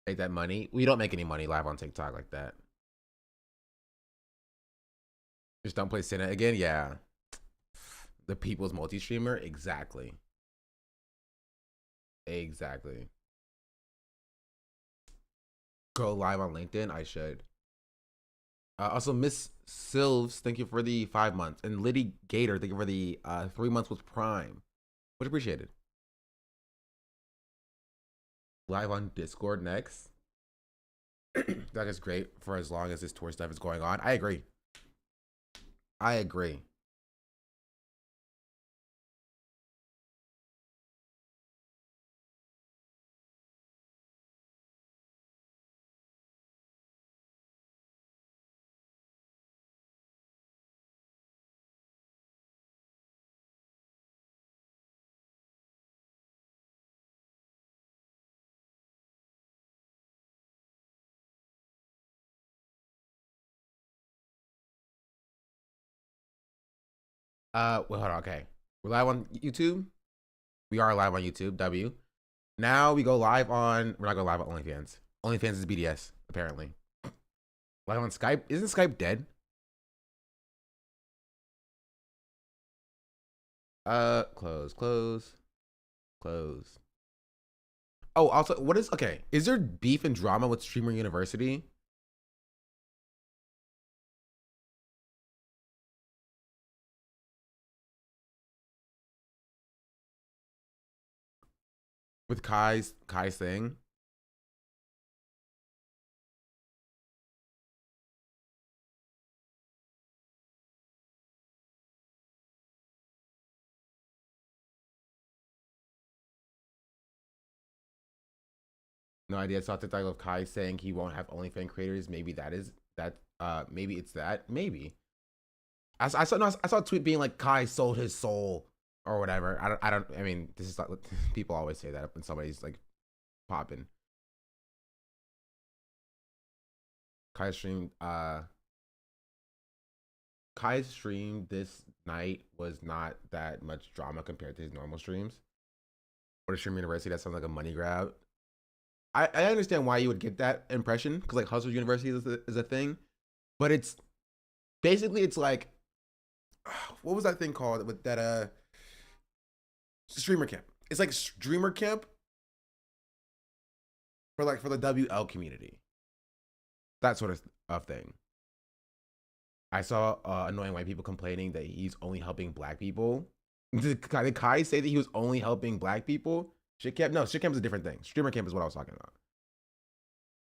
Make that money. We don't make any money live on TikTok like that. Just don't play Senate again. Yeah. The people's multi-streamer. Exactly. Exactly. Go live on LinkedIn. I should. Also, Miss Silves, thank you for the 5 months. And Liddy Gator, thank you for the 3 months with Prime. Much appreciated. Live on Discord next. That is great for as long as this tour stuff is going on. I agree. I agree. Well, hold on. Okay. We're live on YouTube. We are live on YouTube. W. Now we go live on. We're not going live on OnlyFans. OnlyFans is BDS, apparently. Live on Skype. Isn't Skype dead? Close. Oh, also, what is okay? Is there beef and drama with Streamer University? With Kai's thing? No idea. I saw TikTok of Kai saying he won't have OnlyFans creators. Maybe that is that. Maybe it's that. Maybe. I saw a tweet being like Kai sold his soul or whatever. I mean, this is like, people always say that when somebody's like popping. Kai streamed. Kai's stream this night was not that much drama compared to his normal streams. Or Stream University, that sounds like a money grab. I understand why you would get that impression because like Hustle University is a thing, but it's basically it's like what was that thing called with that streamer camp? It's like streamer camp for the WL community, that sort of thing. I saw annoying white people complaining that he's only helping black people. Did Kai say that he was only helping black people? Shit camp? No, shit camp is a different thing. Streamer camp is what I was talking about.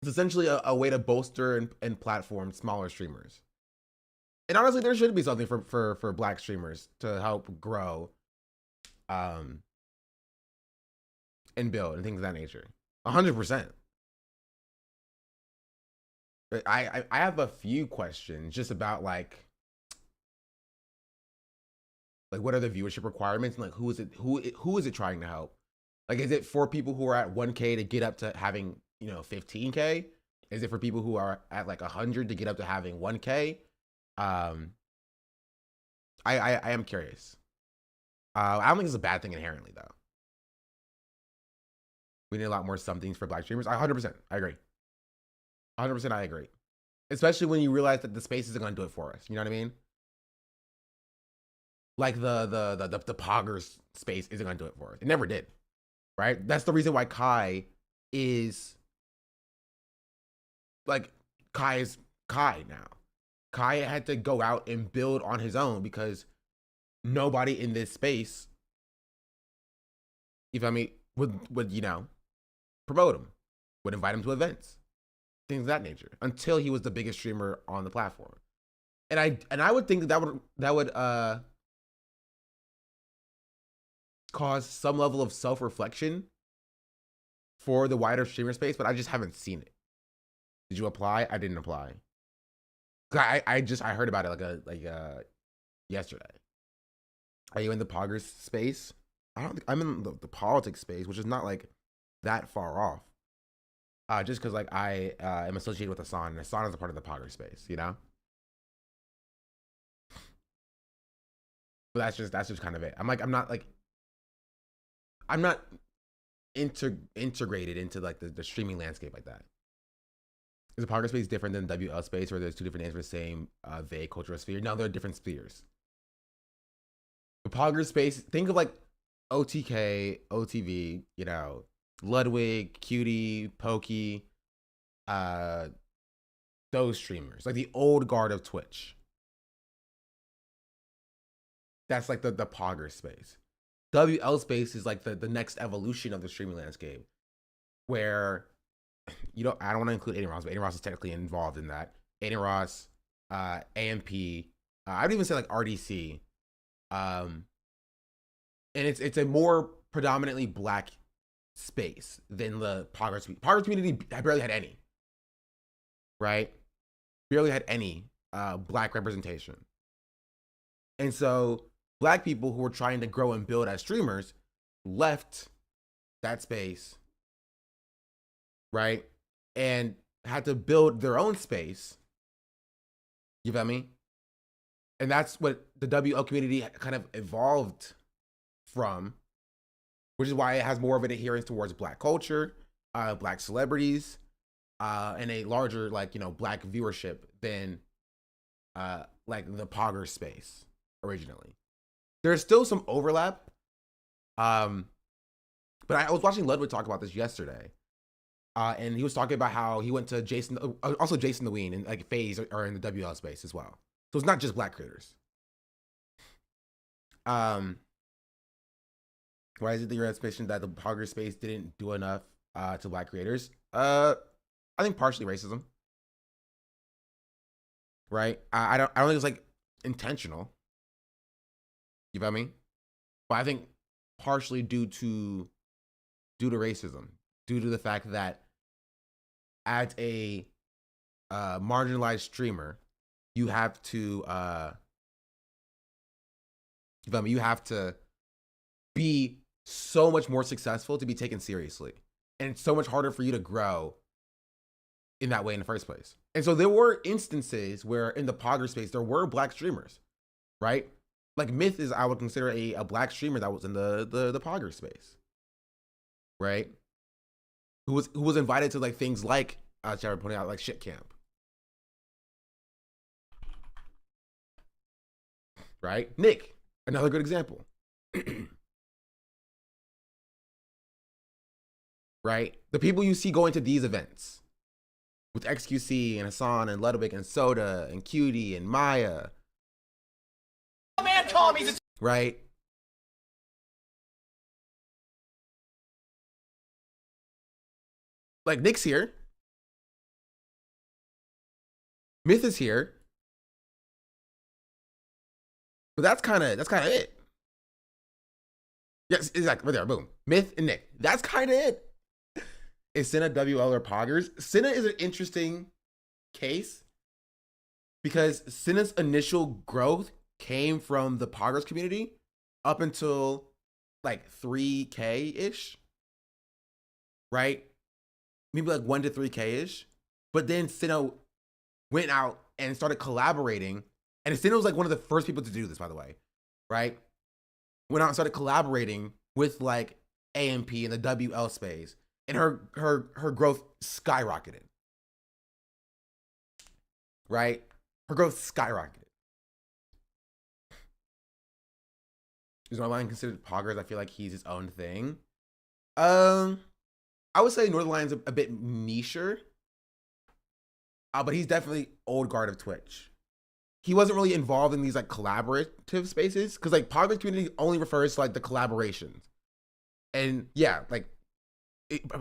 It's essentially a way to bolster and platform smaller streamers. And honestly, there should be something for black streamers to help grow, and build and things of that nature. 100%. I have a few questions just about like what are the viewership requirements and like who is it trying to help? Like, is it for people who are at 1K to get up to having 15K? Is it for people who are at like 100 to get up to having 1K? I am curious. I don't think it's a bad thing inherently though. We need a lot more somethings for black streamers. 100%. I agree. 100% I agree. Especially when you realize that the space isn't going to do it for us. You know what I mean? Like the poggers space isn't going to do it for us. It never did. Right? That's the reason why Kai is like Kai is Kai now. Kai had to go out and build on his own because nobody in this space, you feel me, would promote him, would invite him to events, things of that nature, until he was the biggest streamer on the platform. And I would think that would cause some level of self-reflection for the wider streamer space, but I just haven't seen it. Did you apply? I didn't apply. I heard about it like yesterday. Are you in the poggers space? I don't think I'm in the politics space, which is not like that far off. Just because like I am associated with Hassan, and Hassan is a part of the poggers space, you know. But that's just kind of it. I'm not integrated into like the streaming landscape like that. Is the Poggers space different than WL space, where there's two different names for the same vague cultural sphere? No, they're different spheres. The Poggers space, think of like OTK, OTV, you know, Ludwig, Cutie, Pokey, those streamers, like the old guard of Twitch. That's like the Poggers space. WL space is like the next evolution of the streaming landscape, where I don't want to include Aiden Ross, but Aiden Ross is technically involved in that. Aiden Ross, AMP, I would even say like RDC, and it's a more predominantly black space than the Poggers community. Barely had any, right? Barely had any black representation, and so black people who were trying to grow and build as streamers left that space, right? And had to build their own space. You feel me? And that's what the WL community kind of evolved from, which is why it has more of an adherence towards black culture, black celebrities, and a larger black viewership than like the Poggers space originally. There's still some overlap. But I was watching Ludwig talk about this yesterday. And he was talking about how he went to Jason the Ween and like FaZe are in the WL space as well. So it's not just black creators. Why is it the your expectation that the Poggers space didn't do enough to black creators? I think partially racism. Right? I don't think it's like intentional. You feel me? But I think partially due to racism, due to the fact that as a marginalized streamer, you have to you have to be so much more successful to be taken seriously, and it's so much harder for you to grow in that way in the first place. And so there were instances where in the Poggers space there were black streamers, right? Like Myth is, I would consider a black streamer that was in the Poggers space, right? Who was invited to like things like Jared pointing out, like Shit Camp, right? Nick, another good example, right? The people you see going to these events with XQC and Hassan and Ludwig and Soda and Cutie and Maya. Man, call me. Right? Like Nick's here. Myth is here. But that's kind of it. Yes, exactly. Right there, boom. Myth and Nick. That's kind of it. Is Cinna WL or Poggers? Cinna is an interesting case because Cinna's initial growth came from the Poggers community up until like 3K-ish, right? Maybe like 1 to 3K-ish. But then Cinna went out and started collaborating. And Cinna was like one of the first people to do this, by the way, right? Went out and started collaborating with like AMP and the WL space. And her growth skyrocketed, right? Her growth skyrocketed. Is Northern considered Poggers? I feel like he's his own thing. I would say Northern's a bit nicher, but he's definitely old guard of Twitch. He wasn't really involved in these like collaborative spaces because like Poggers community only refers to like the collaborations, and yeah, like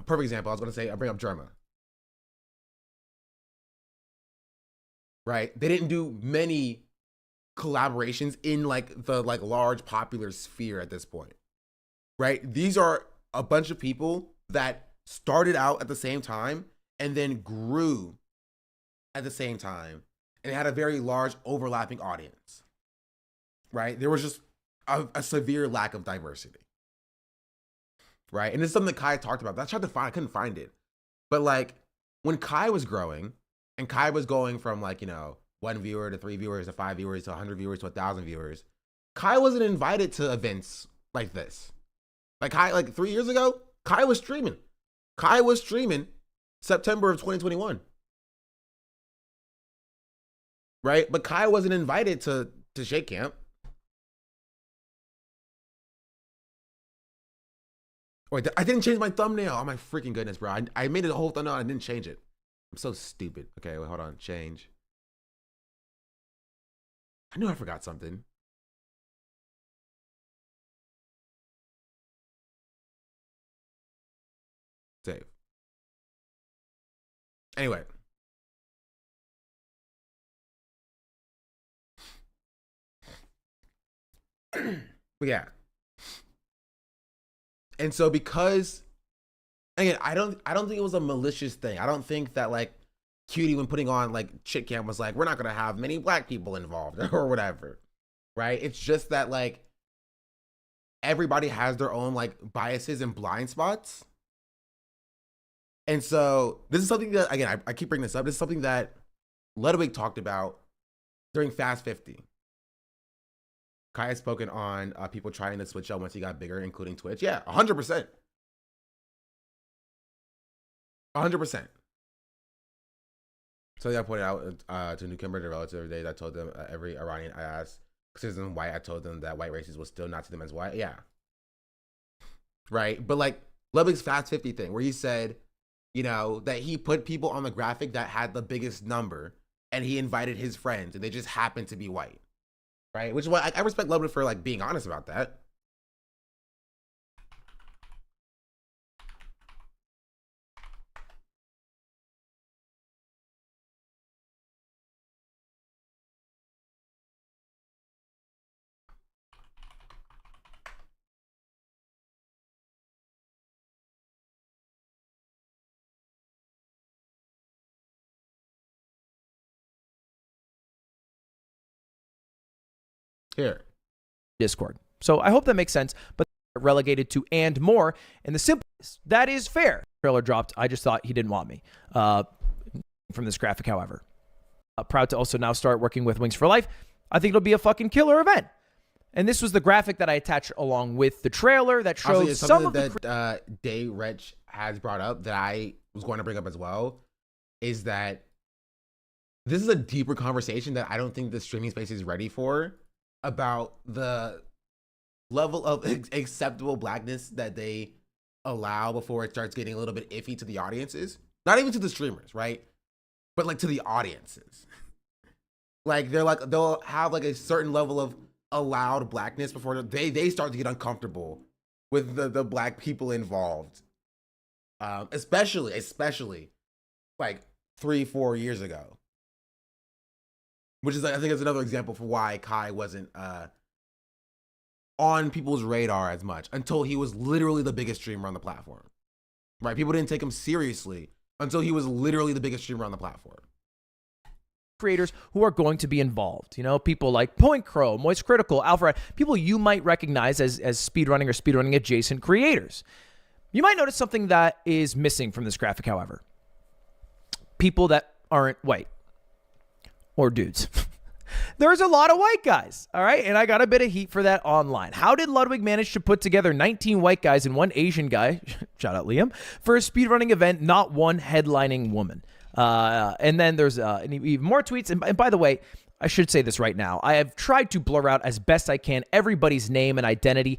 perfect example. I was gonna say I bring up Germa, right? They didn't do many collaborations in like the like large popular sphere at this point, right? These are a bunch of people that started out at the same time and then grew at the same time and had a very large overlapping audience, right? There was just a severe lack of diversity, right? And it's something that Kai talked about. I tried to find, I couldn't find it. But like when Kai was growing and Kai was going from like, 1 viewer to 3 viewers to 5 viewers to 100 viewers to 1,000 viewers, Kai wasn't invited to events like this. Like Kai, like 3 years ago, Kai was streaming. Kai was streaming September of 2021. Right? But Kai wasn't invited to Shake Camp. Wait, I didn't change my thumbnail. Oh my freaking goodness, bro. I made it a whole thumbnail and I didn't change it. I'm so stupid. Okay, wait, hold on. Change. I knew I forgot something. Save. Anyway. But yeah. And so because, again, I don't think it was a malicious thing. I don't think that like Cutie, when putting on like Chick Cam, was like, we're not gonna have many black people involved or whatever. Right? It's just that like everybody has their own like biases and blind spots. And so this is something that, again, I keep bringing this up. This is something that Ludwig talked about during Fast 50. Kai has spoken on people trying to switch up once he got bigger, including Twitch. Yeah, 100%. 100%. So I pointed out to New Kimber, the relative, the other day, that told them every Iranian I asked, citizen white, I told them that white racists will still not see them as white. Yeah. Right? But like Ludwig's Fast 50 thing, where he said, you know, that he put people on the graphic that had the biggest number and he invited his friends and they just happened to be white. Right? Which is why I respect Ludwig for like being honest about that. Here. Discord. So I hope that makes sense, but relegated to and more. And the simplest, that is fair. Trailer dropped. I just thought he didn't want me from this graphic, however. Proud to also now start working with Wings for Life. I think it'll be a fucking killer event. And this was the graphic that I attached along with the trailer that shows also, some of that Day Wretch has brought up that I was going to bring up as well, is that this is a deeper conversation that I don't think the streaming space is ready for, about the level of acceptable blackness that they allow before it starts getting a little bit iffy to the audiences. Not even to the streamers, right? But like to the audiences. Like they'll have like a certain level of allowed blackness before they start to get uncomfortable with the black people involved. Especially like 3-4 years ago. Which is, I think, is another example for why Kai wasn't on people's radar as much until he was literally the biggest streamer on the platform. Right? People didn't take him seriously until he was literally the biggest streamer on the platform. Creators who are going to be involved, you know, people like Point Crow, Moist Critical, Alfred, people you might recognize as speedrunning or speedrunning adjacent creators. You might notice something that is missing from this graphic, however. People that aren't white. Or dudes. There's a lot of white guys, all right? And I got a bit of heat for that online. How did Ludwig manage to put together 19 white guys and one Asian guy, shout out Liam, for a speedrunning event, not one headlining woman? And then there's even more tweets. And by the way, I should say this right now. I have tried to blur out as best I can everybody's name and identity.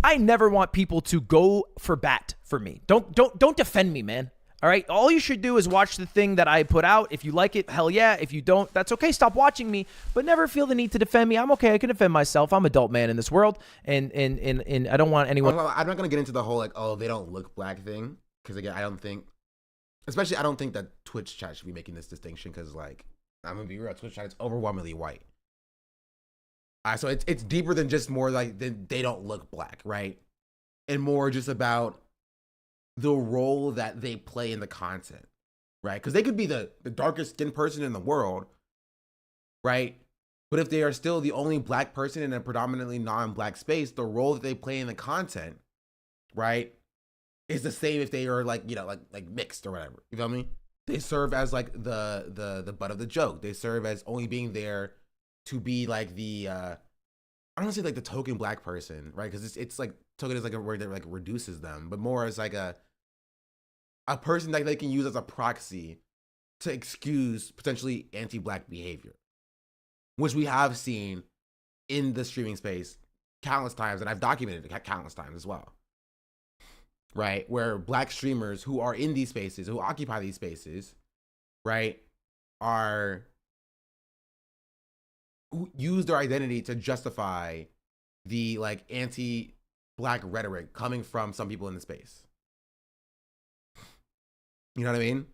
I never want people to go for bat for me. Don't defend me, man. All right, all you should do is watch the thing that I put out. If you like it, hell yeah. If you don't, that's okay. Stop watching me, but never feel the need to defend me. I'm okay. I can defend myself. I'm an adult man in this world, and I don't want anyone. I'm not gonna get into the whole like, oh, they don't look black thing, because again, I don't think that Twitch chat should be making this distinction, because like, I'm gonna be real, Twitch chat is overwhelmingly white. So it's deeper than just more like they don't look black, right? And more just about the role that they play in the content, right? Because they could be the darkest skinned person in the world, right? But if they are still the only black person in a predominantly non-black space, the role that they play in the content, right, is the same if they are like, you know, like mixed or whatever. You feel me? They serve as like the butt of the joke. They serve as only being there to be like the I don't want to say like the token black person, right? Because it's like took it as like a word that like reduces them, but more as like a person that they can use as a proxy to excuse potentially anti-black behavior, which we have seen in the streaming space countless times, and I've documented it countless times as well. Right, where black streamers who are in these spaces, who occupy these spaces, right, who use their identity to justify the like anti-black rhetoric coming from some people in the space. You know what I mean?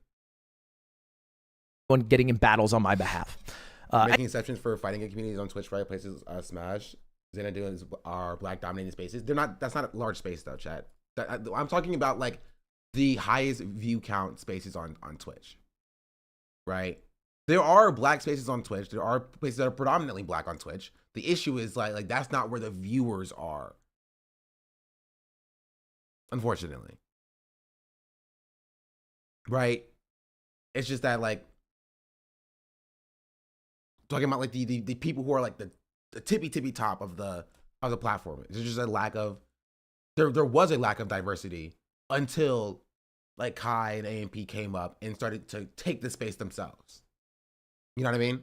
Getting in battles on my behalf. Making exceptions for fighting communities on Twitch, right? Places Smash, Xanadu are black dominated spaces. They're not. That's not a large space though, chat. I'm talking about like the highest view count spaces on Twitch, right? There are black spaces on Twitch. There are places that are predominantly black on Twitch. The issue is like that's not where the viewers are, unfortunately. Right? It's just that like talking about like the people who are like the tippy top of the platform. There's just a lack of there was a lack of diversity until like Kai and AMP came up and started to take the space themselves. You know what I mean?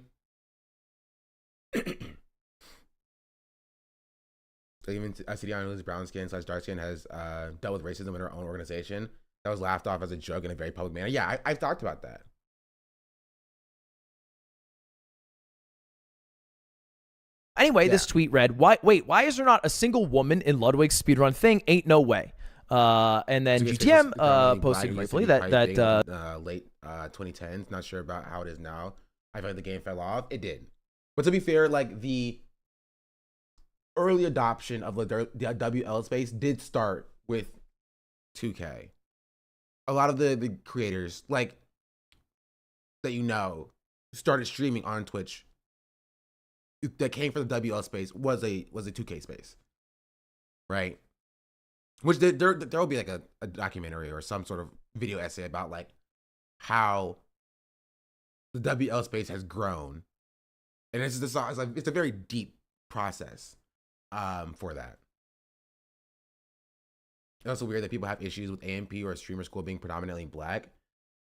So even CDI who's brown skin / dark skin has dealt with racism in her own organization. That was laughed off as a joke in a very public manner. Yeah, I've talked about that. Anyway, yeah. This tweet read, why is there not a single woman in Ludwig's speedrun thing? Ain't no way. And then GTM posted briefly that late 2010s. Not sure about how it is now. I feel like the game fell off. It did. But to be fair, like the early adoption of the WL space did start with 2K. A lot of the creators like that started streaming on Twitch that came from the WL space was a 2K space, right? Which there will be like a documentary or some sort of video essay about like how the WL space has grown, and it's a very deep process for that. It's also weird that people have issues with AMP or streamer school being predominantly black,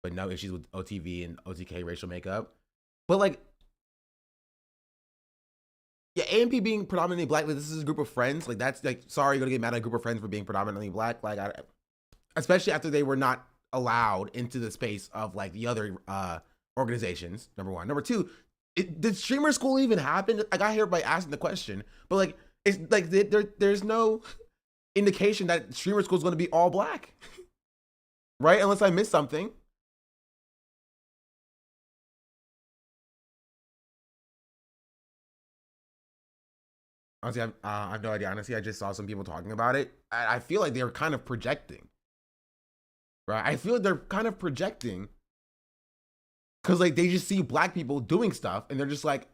but no issues with OTV and OTK racial makeup. But like, yeah, AMP being predominantly black, like this is a group of friends. Like that's like, sorry, you're gonna get mad at a group of friends for being predominantly black. Like, especially after they were not allowed into the space of like the other organizations. Number one. Number two, did streamer school even happen? I got here by asking the question, but like, it's like there's no indication that streamer school is going to be all black, right? Unless I missed something. Honestly, I have no idea. Honestly, I just saw some people talking about it. I feel like they're kind of projecting, right? I feel like they're kind of projecting because like they just see black people doing stuff and they're just like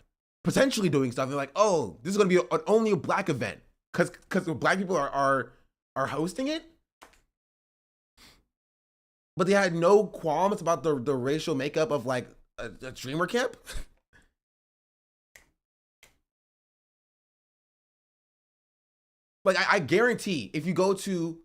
potentially doing stuff. They're like, oh, this is going to be only a black event because black people are hosting it. But they had no qualms about the racial makeup of like a streamer camp. Like I guarantee if you go to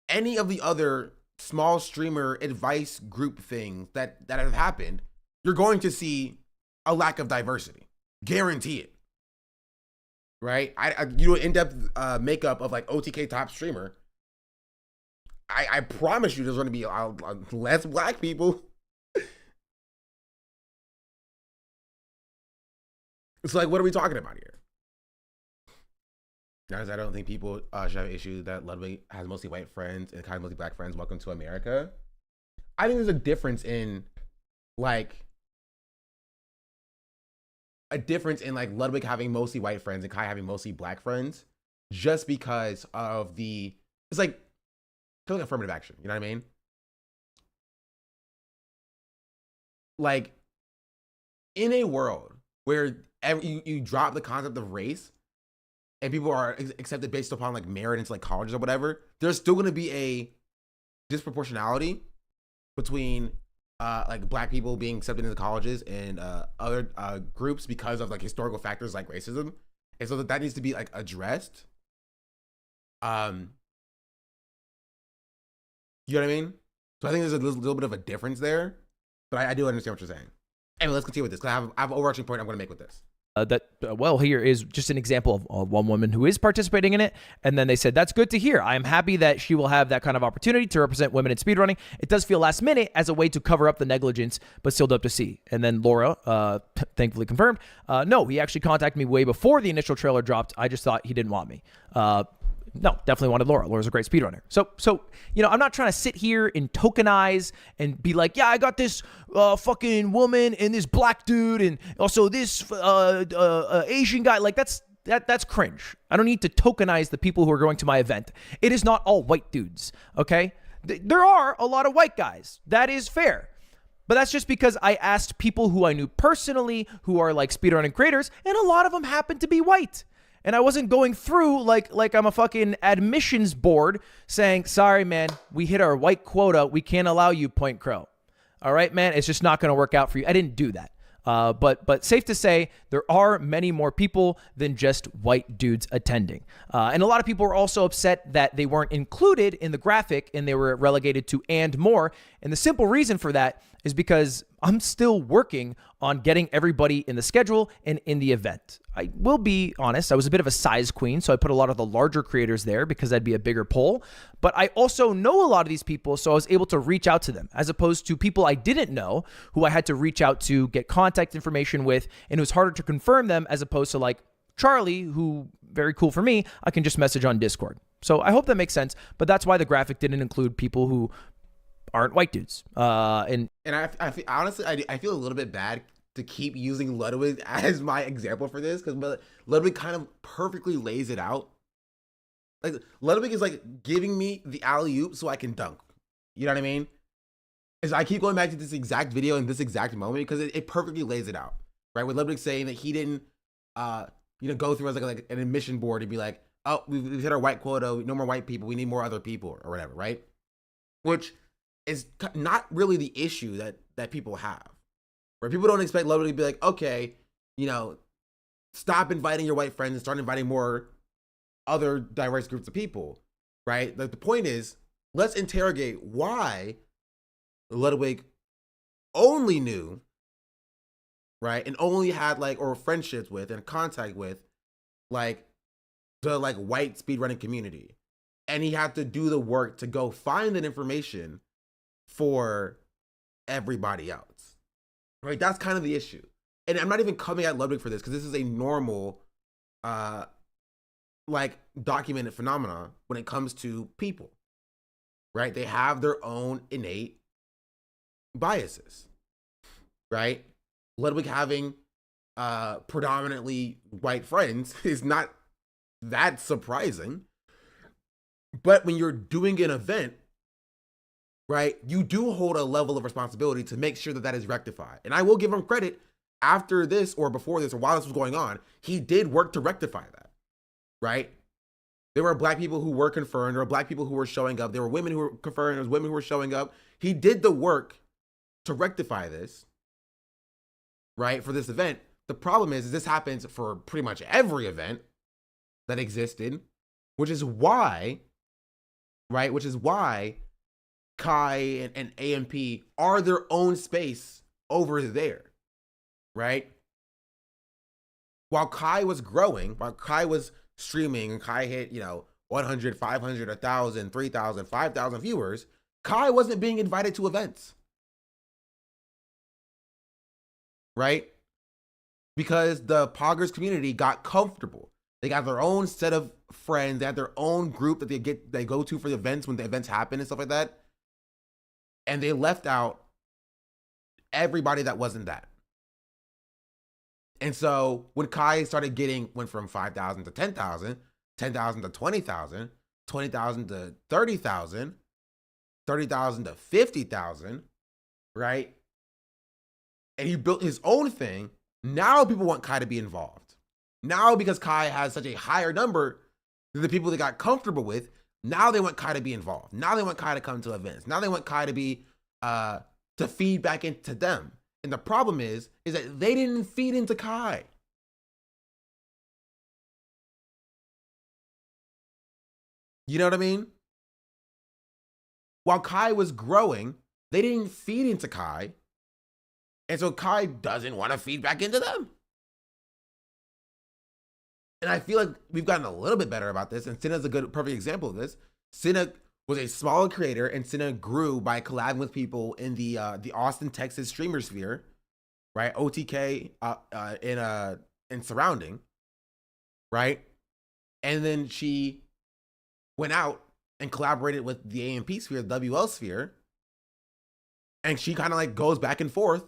any of the other small streamer advice group things that have happened, you're going to see a lack of diversity. Guarantee it. Right? You do an in-depth makeup of like OTK top streamer. I promise you there's going to be less black people. It's like, what are we talking about here? Guys, I don't think people should have an issue that Ludwig has mostly white friends and kind of mostly black friends. Welcome to America. I think there's a difference in like Ludwig having mostly white friends and Kai having mostly black friends, just because of it's like feeling affirmative action. You know what I mean? Like in a world where you drop the concept of race and people are accepted based upon like merit into like colleges or whatever, there's still going to be a disproportionality between like black people being accepted into colleges and other groups because of like historical factors like racism. And so that needs to be like addressed. Um, you know what I mean? So I think there's a little bit of a difference there, but I do understand what you're saying. Anyway, let's continue with this, because I have an overarching point I'm going to make with this. Here is just an example of one woman who is participating in it. And then they said, that's good to hear. I am happy that she will have that kind of opportunity to represent women in speedrunning. It does feel last minute as a way to cover up the negligence, but still dope to see. And then Laura, thankfully confirmed, no, he actually contacted me way before the initial trailer dropped. I just thought he didn't want me. No, definitely wanted Laura. Laura's a great speedrunner. So, I'm not trying to sit here and tokenize and be like, yeah, I got this fucking woman and this black dude and also this Asian guy. Like that's cringe. I don't need to tokenize the people who are going to my event. It is not all white dudes, okay? There are a lot of white guys. That is fair. But that's just because I asked people who I knew personally who are like speedrunning creators, and a lot of them happen to be white. And I wasn't going through like I'm a fucking admissions board saying, sorry, man, we hit our white quota. We can't allow you, Point Crow. All right, man, it's just not going to work out for you. I didn't do that. But safe to say, there are many more people than just white dudes attending. And a lot of people were also upset that they weren't included in the graphic and they were relegated to and more. And the simple reason for that is because I'm still working on getting everybody in the schedule and in the event. I will be honest, I was a bit of a size queen, so I put a lot of the larger creators there because that'd be a bigger poll. But I also know a lot of these people, so I was able to reach out to them, as opposed to people I didn't know who I had to reach out to, get contact information with, and it was harder to confirm them, as opposed to like Charlie, who, very cool for me, I can just message on Discord. So I hope that makes sense, but that's why the graphic didn't include people who aren't white dudes. And I feel, honestly, I feel a little bit bad to keep using Ludwig as my example for this, because Ludwig kind of perfectly lays it out. Like, Ludwig is like giving me the alley-oop so I can dunk. You know what I mean? Is I keep going back to this exact video in this exact moment because it perfectly lays it out, right? With Ludwig saying that he didn't, go through as like an admission board and be like, oh, we've hit our white quota, no more white people, we need more other people or whatever, right? Which is not really the issue that people have. Where people don't expect Ludwig to be like, okay, stop inviting your white friends and start inviting more other diverse groups of people, right? Like, the point is, let's interrogate why Ludwig only knew, right, and only had or friendships with and contact with the white speedrunning community, and he had to do the work to go find that information for everybody else. Right, that's kind of the issue. And I'm not even coming at Ludwig for this, because this is a normal, documented phenomena when it comes to people. Right, they have their own innate biases. Right, Ludwig having predominantly white friends is not that surprising. But when you're doing an event, right, you do hold a level of responsibility to make sure that that is rectified. And I will give him credit, after this or before this or while this was going on, he did work to rectify that, right? There were black people who were confirmed. There were black people who were showing up. There were women who were confirmed. There was women who were showing up. He did the work to rectify this, right, for this event. The problem is this happens for pretty much every event that existed, which is why, right, Kai and AMP are their own space over there, right? While Kai was growing, while Kai was streaming and Kai hit, 100, 500, 1,000, 3,000, 5,000 viewers, Kai wasn't being invited to events, right? Because the Poggers community got comfortable. They got their own set of friends. They had their own group that they go to for the events when the events happen and stuff like that. And they left out everybody that wasn't that. And so when Kai went from 5,000 to 10,000, 10,000 to 20,000, 20,000 to 30,000, 30,000 to 50,000, right? And he built his own thing. Now people want Kai to be involved. Now, because Kai has such a higher number than the people they got comfortable with, now they want Kai to be involved. Now they want Kai to come to events. Now they want Kai to be, to feed back into them. And the problem is that they didn't feed into Kai. You know what I mean? While Kai was growing, they didn't feed into Kai. And so Kai doesn't want to feed back into them. And I feel like we've gotten a little bit better about this. And Cinna's a good, perfect example of this. Cinna was a smaller creator, and Cinna grew by collabing with people in the Austin, Texas streamer sphere, right? OTK in surrounding, right? And then she went out and collaborated with the AMP sphere, the WL sphere, and she kind of like goes back and forth,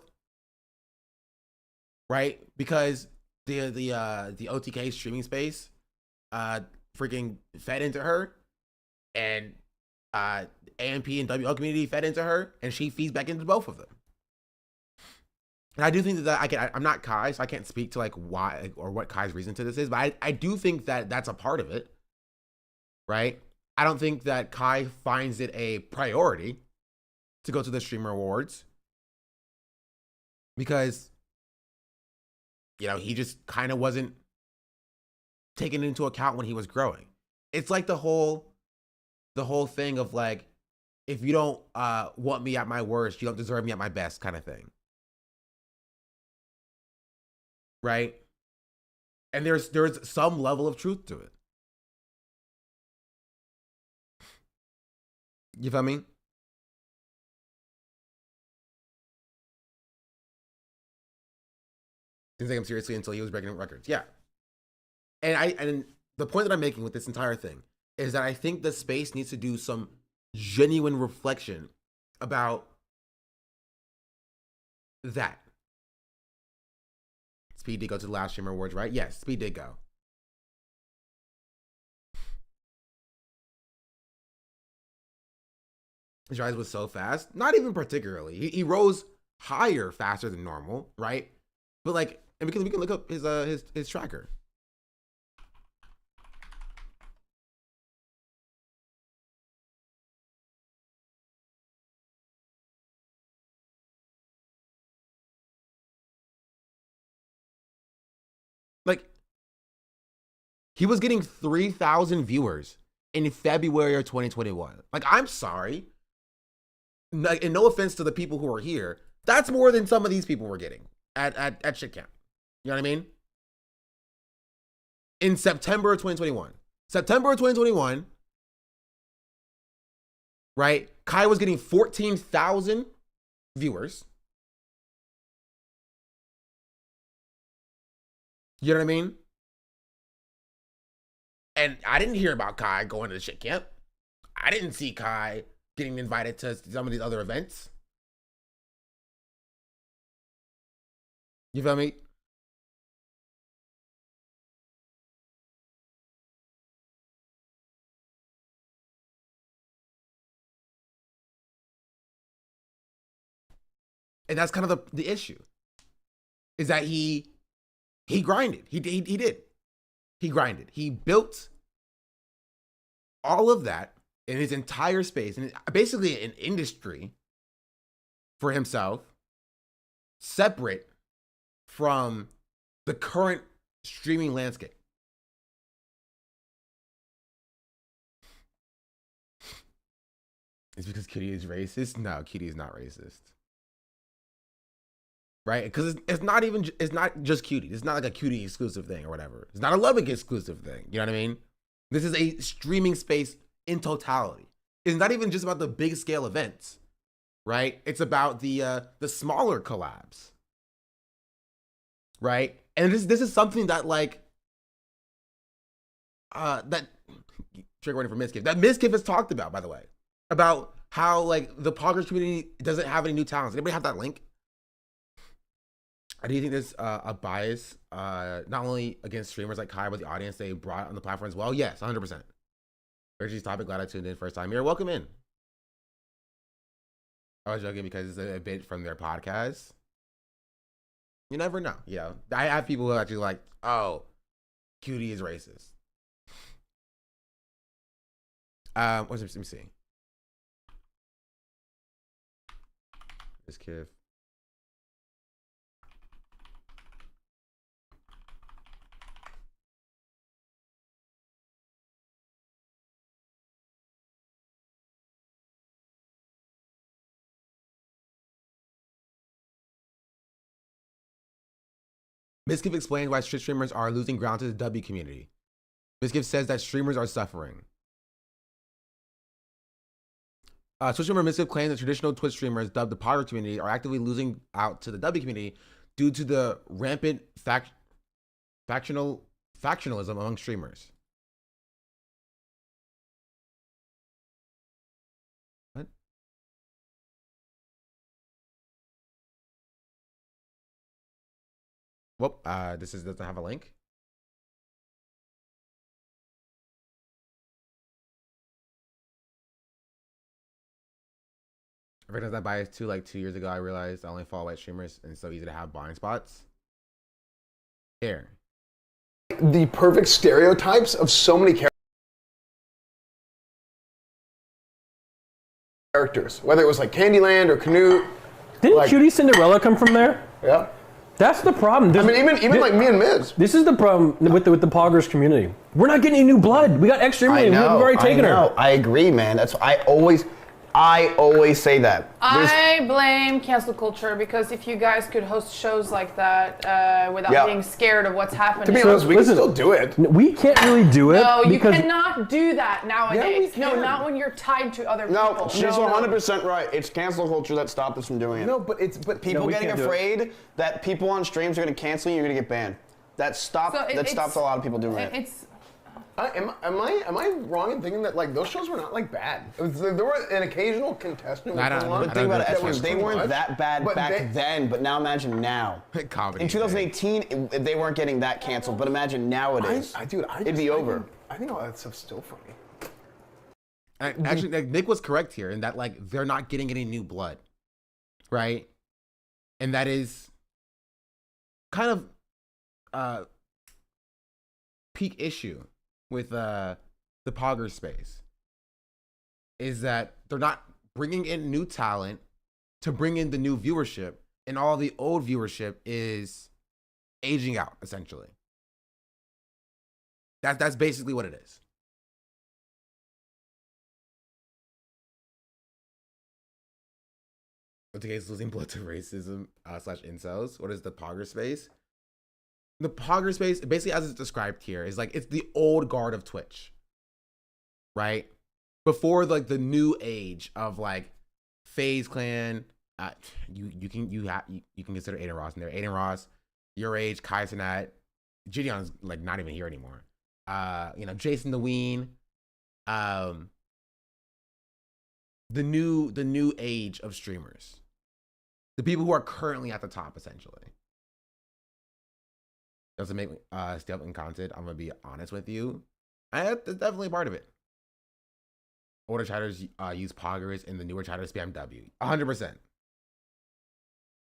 right? Because the OTK streaming space freaking fed into her, and AMP and WL community fed into her, and she feeds back into both of them. And I do think that I'm not Kai, so I can't speak to like why or what Kai's reason to this is, but I do think that that's a part of it, right? I don't think that Kai finds it a priority to go to the streamer awards because, you know, he just kind of wasn't taken into account when he was growing. It's like the whole thing of like, if you don't want me at my worst, you don't deserve me at my best kind of thing. Right? And there's some level of truth to it. You feel me? Didn't take him seriously until he was breaking records. Yeah. And the point that I'm making with this entire thing is that I think the space needs to do some genuine reflection about that. Speed did go to the last streamer awards, right? Yes, Speed did go. His rise was so fast. Not even particularly. He rose higher faster than normal, right? But like, and we can look up his tracker. Like, he was getting 3,000 viewers in February of 2021. Like, I'm sorry. Like, and no offense to the people who are here, that's more than some of these people were getting at shit camp. You know what I mean? In September of 2021. September of 2021, right? Kai was getting 14,000 viewers. You know what I mean? And I didn't hear about Kai going to the shit camp. I didn't see Kai getting invited to some of these other events. You feel me? And that's kind of the issue. Is that he grinded. He did. He grinded. He built all of that in his entire space, and basically an industry for himself, separate from the current streaming landscape. It's because Cutie is racist? No, Cutie is not racist. Right? Because it's not just Cutie. It's not like a Cutie exclusive thing or whatever. It's not a Lubbock exclusive thing. You know what I mean? This is a streaming space in totality. It's not even just about the big scale events, right? It's about the smaller collabs, right? And this is something that like that trigger warning for Miskiff, that Miskiff has talked about, by the way, about how like the poggers community doesn't have any new talents. Anybody have that link? I do think there's a bias, not only against streamers like Kai, but the audience they brought on the platform as well. Yes, 100%. Reggie's topic, glad I tuned in first time here. Welcome in. I was joking because it's a bit from their podcast. You never know. Yeah, I have people who are actually like, oh, Cutie is racist. Let me see. This kid. Miskiff explains why Twitch streamers are losing ground to the W community. Miskiff says that streamers are suffering. Twitch streamer Miskiff claims that traditional Twitch streamers, dubbed the Power community, are actively losing out to the W community due to the rampant factionalism among streamers. What? Whoop, doesn't have a link. I recognize that bias too. Like 2 years ago, I realized I only follow white streamers and it's so easy to have blind spots. Here. The perfect stereotypes of so many characters, whether it was like Candyland or Canute. Didn't like, Cutie Cinderella come from there? Yeah. That's the problem. I mean, even like me and Miz. This is the problem with the Poggers community. We're not getting any new blood. We got extra money. We've already taken her. I agree, man. That's I always say that. I blame cancel culture because if you guys could host shows like that without being scared of what's happening. To be honest, we can still do it. We can't really do it. No, you because cannot do that nowadays. Yeah, we can. No, not when you're tied to other No, people. she's 100% right. It's cancel culture that stopped us from doing it. No, but people getting afraid that people on streams are going to cancel you, you're going to get banned. That stopped a lot of people doing it. Am I wrong in thinking that like those shows were not like bad? There were an occasional contestant. But think about it, they weren't that bad back then. But now imagine now. Comedy, in 2018, they weren't getting that canceled. But imagine nowadays, it'd be over. I think all that stuff's still funny. Actually, like, Nick was correct here in that like they're not getting any new blood, right? And that is kind of peak issue with the Pogger space is that they're not bringing in new talent to bring in the new viewership, and all the old viewership is aging out essentially. That's basically what it is. What's the case losing blood to racism / incels? What is the Pogger space? The Pogger space, basically as it's described here, is like it's the old guard of Twitch, right? Before like the new age of like FaZe Clan, you can consider Aiden Ross in there. Aiden Ross, your age, Kai Cenat, Gideon's like not even here anymore. Jason the Ween, the new age of streamers, the people who are currently at the top essentially. Doesn't make me stay up in content. I'm gonna be honest with you. That's definitely a part of it. Older chatters use poggers, and the newer chatters spam W. 100%.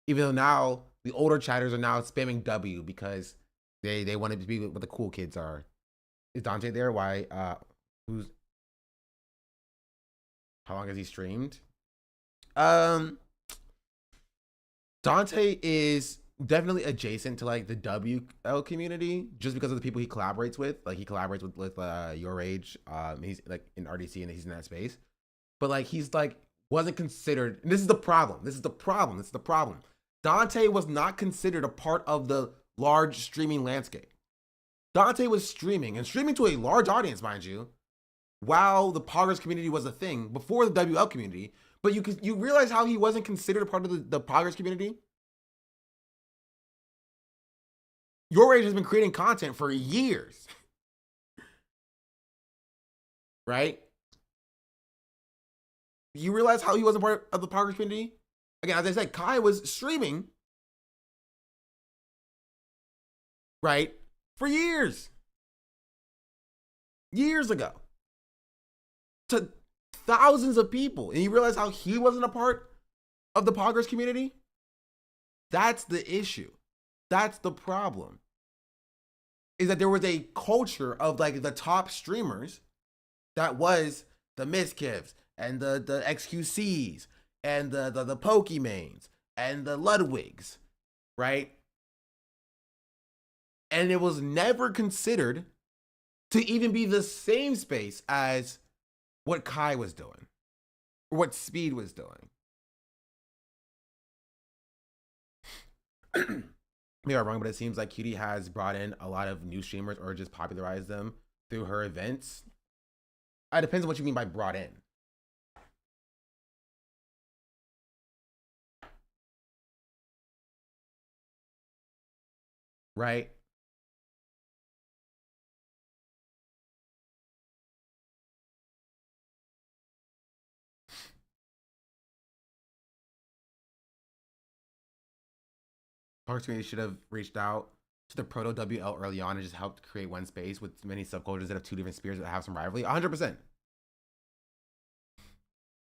Even though now the older chatters are now spamming W because they wanted to be what the cool kids are. Is Dante there? Why? How long has he streamed? Dante is definitely adjacent to like the WL community just because of the people he collaborates with. Like he collaborates with your age. He's like in RDC and he's in that space. But like he's like wasn't considered. And this is the problem. This is the problem. Dante was not considered a part of the large streaming landscape. Dante was streaming to a large audience, mind you, while the Poggers community was a thing before the WL community. But you realize how he wasn't considered a part of the Poggers community? Your Age has been creating content for years, right? You realize how he wasn't part of the Poggers community? Again, as I said, Kai was streaming, right, for years ago, to thousands of people, and you realize how he wasn't a part of the Poggers community? That's the issue. That's the problem. Is that there was a culture of like the top streamers that was the Miskiffs and the XQCs and the Pokemains and the Ludwigs, right? And it was never considered to even be the same space as what Kai was doing or what Speed was doing. maybe I'm wrong, but it seems like Cutie has brought in a lot of new streamers or just popularized them through her events. It depends on what you mean by brought in. Right? Parks Community should have reached out to the proto WL early on and just helped create one space with many subcultures that have two different spheres that have some rivalry. 100%.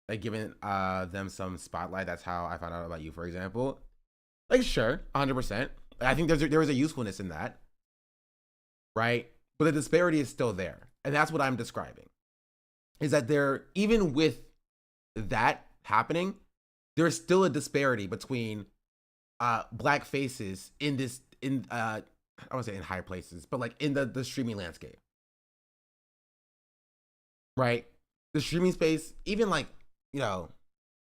Like giving them some spotlight. That's how I found out about you, for example. Like, sure, 100%. I think there is a usefulness in that, right? But the disparity is still there, and that's what I'm describing. Is that there, even with that happening, there's still a disparity between black faces in this, I won't say in high places, but like in the streaming landscape, right? The streaming space, even like, you know,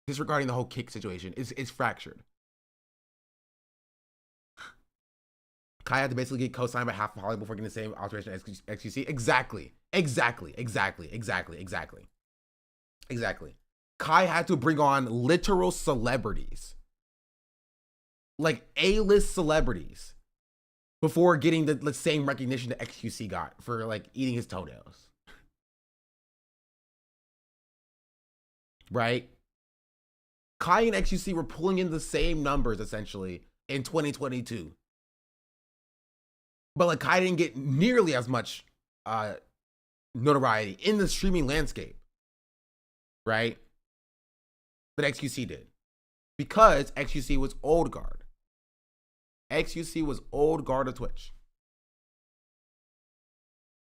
disregarding the whole kick situation, is fractured. Kai had to basically get co-signed by half of Hollywood before getting the same alteration as XQC. Exactly. Kai had to bring on literal celebrities, like A-list celebrities, before getting the same recognition that XQC got for like eating his toenails. Right? Kai and XQC were pulling in the same numbers essentially in 2022. But like Kai didn't get nearly as much notoriety in the streaming landscape, right? But XQC did. Because XQC was old guard. XQC was old guard of Twitch.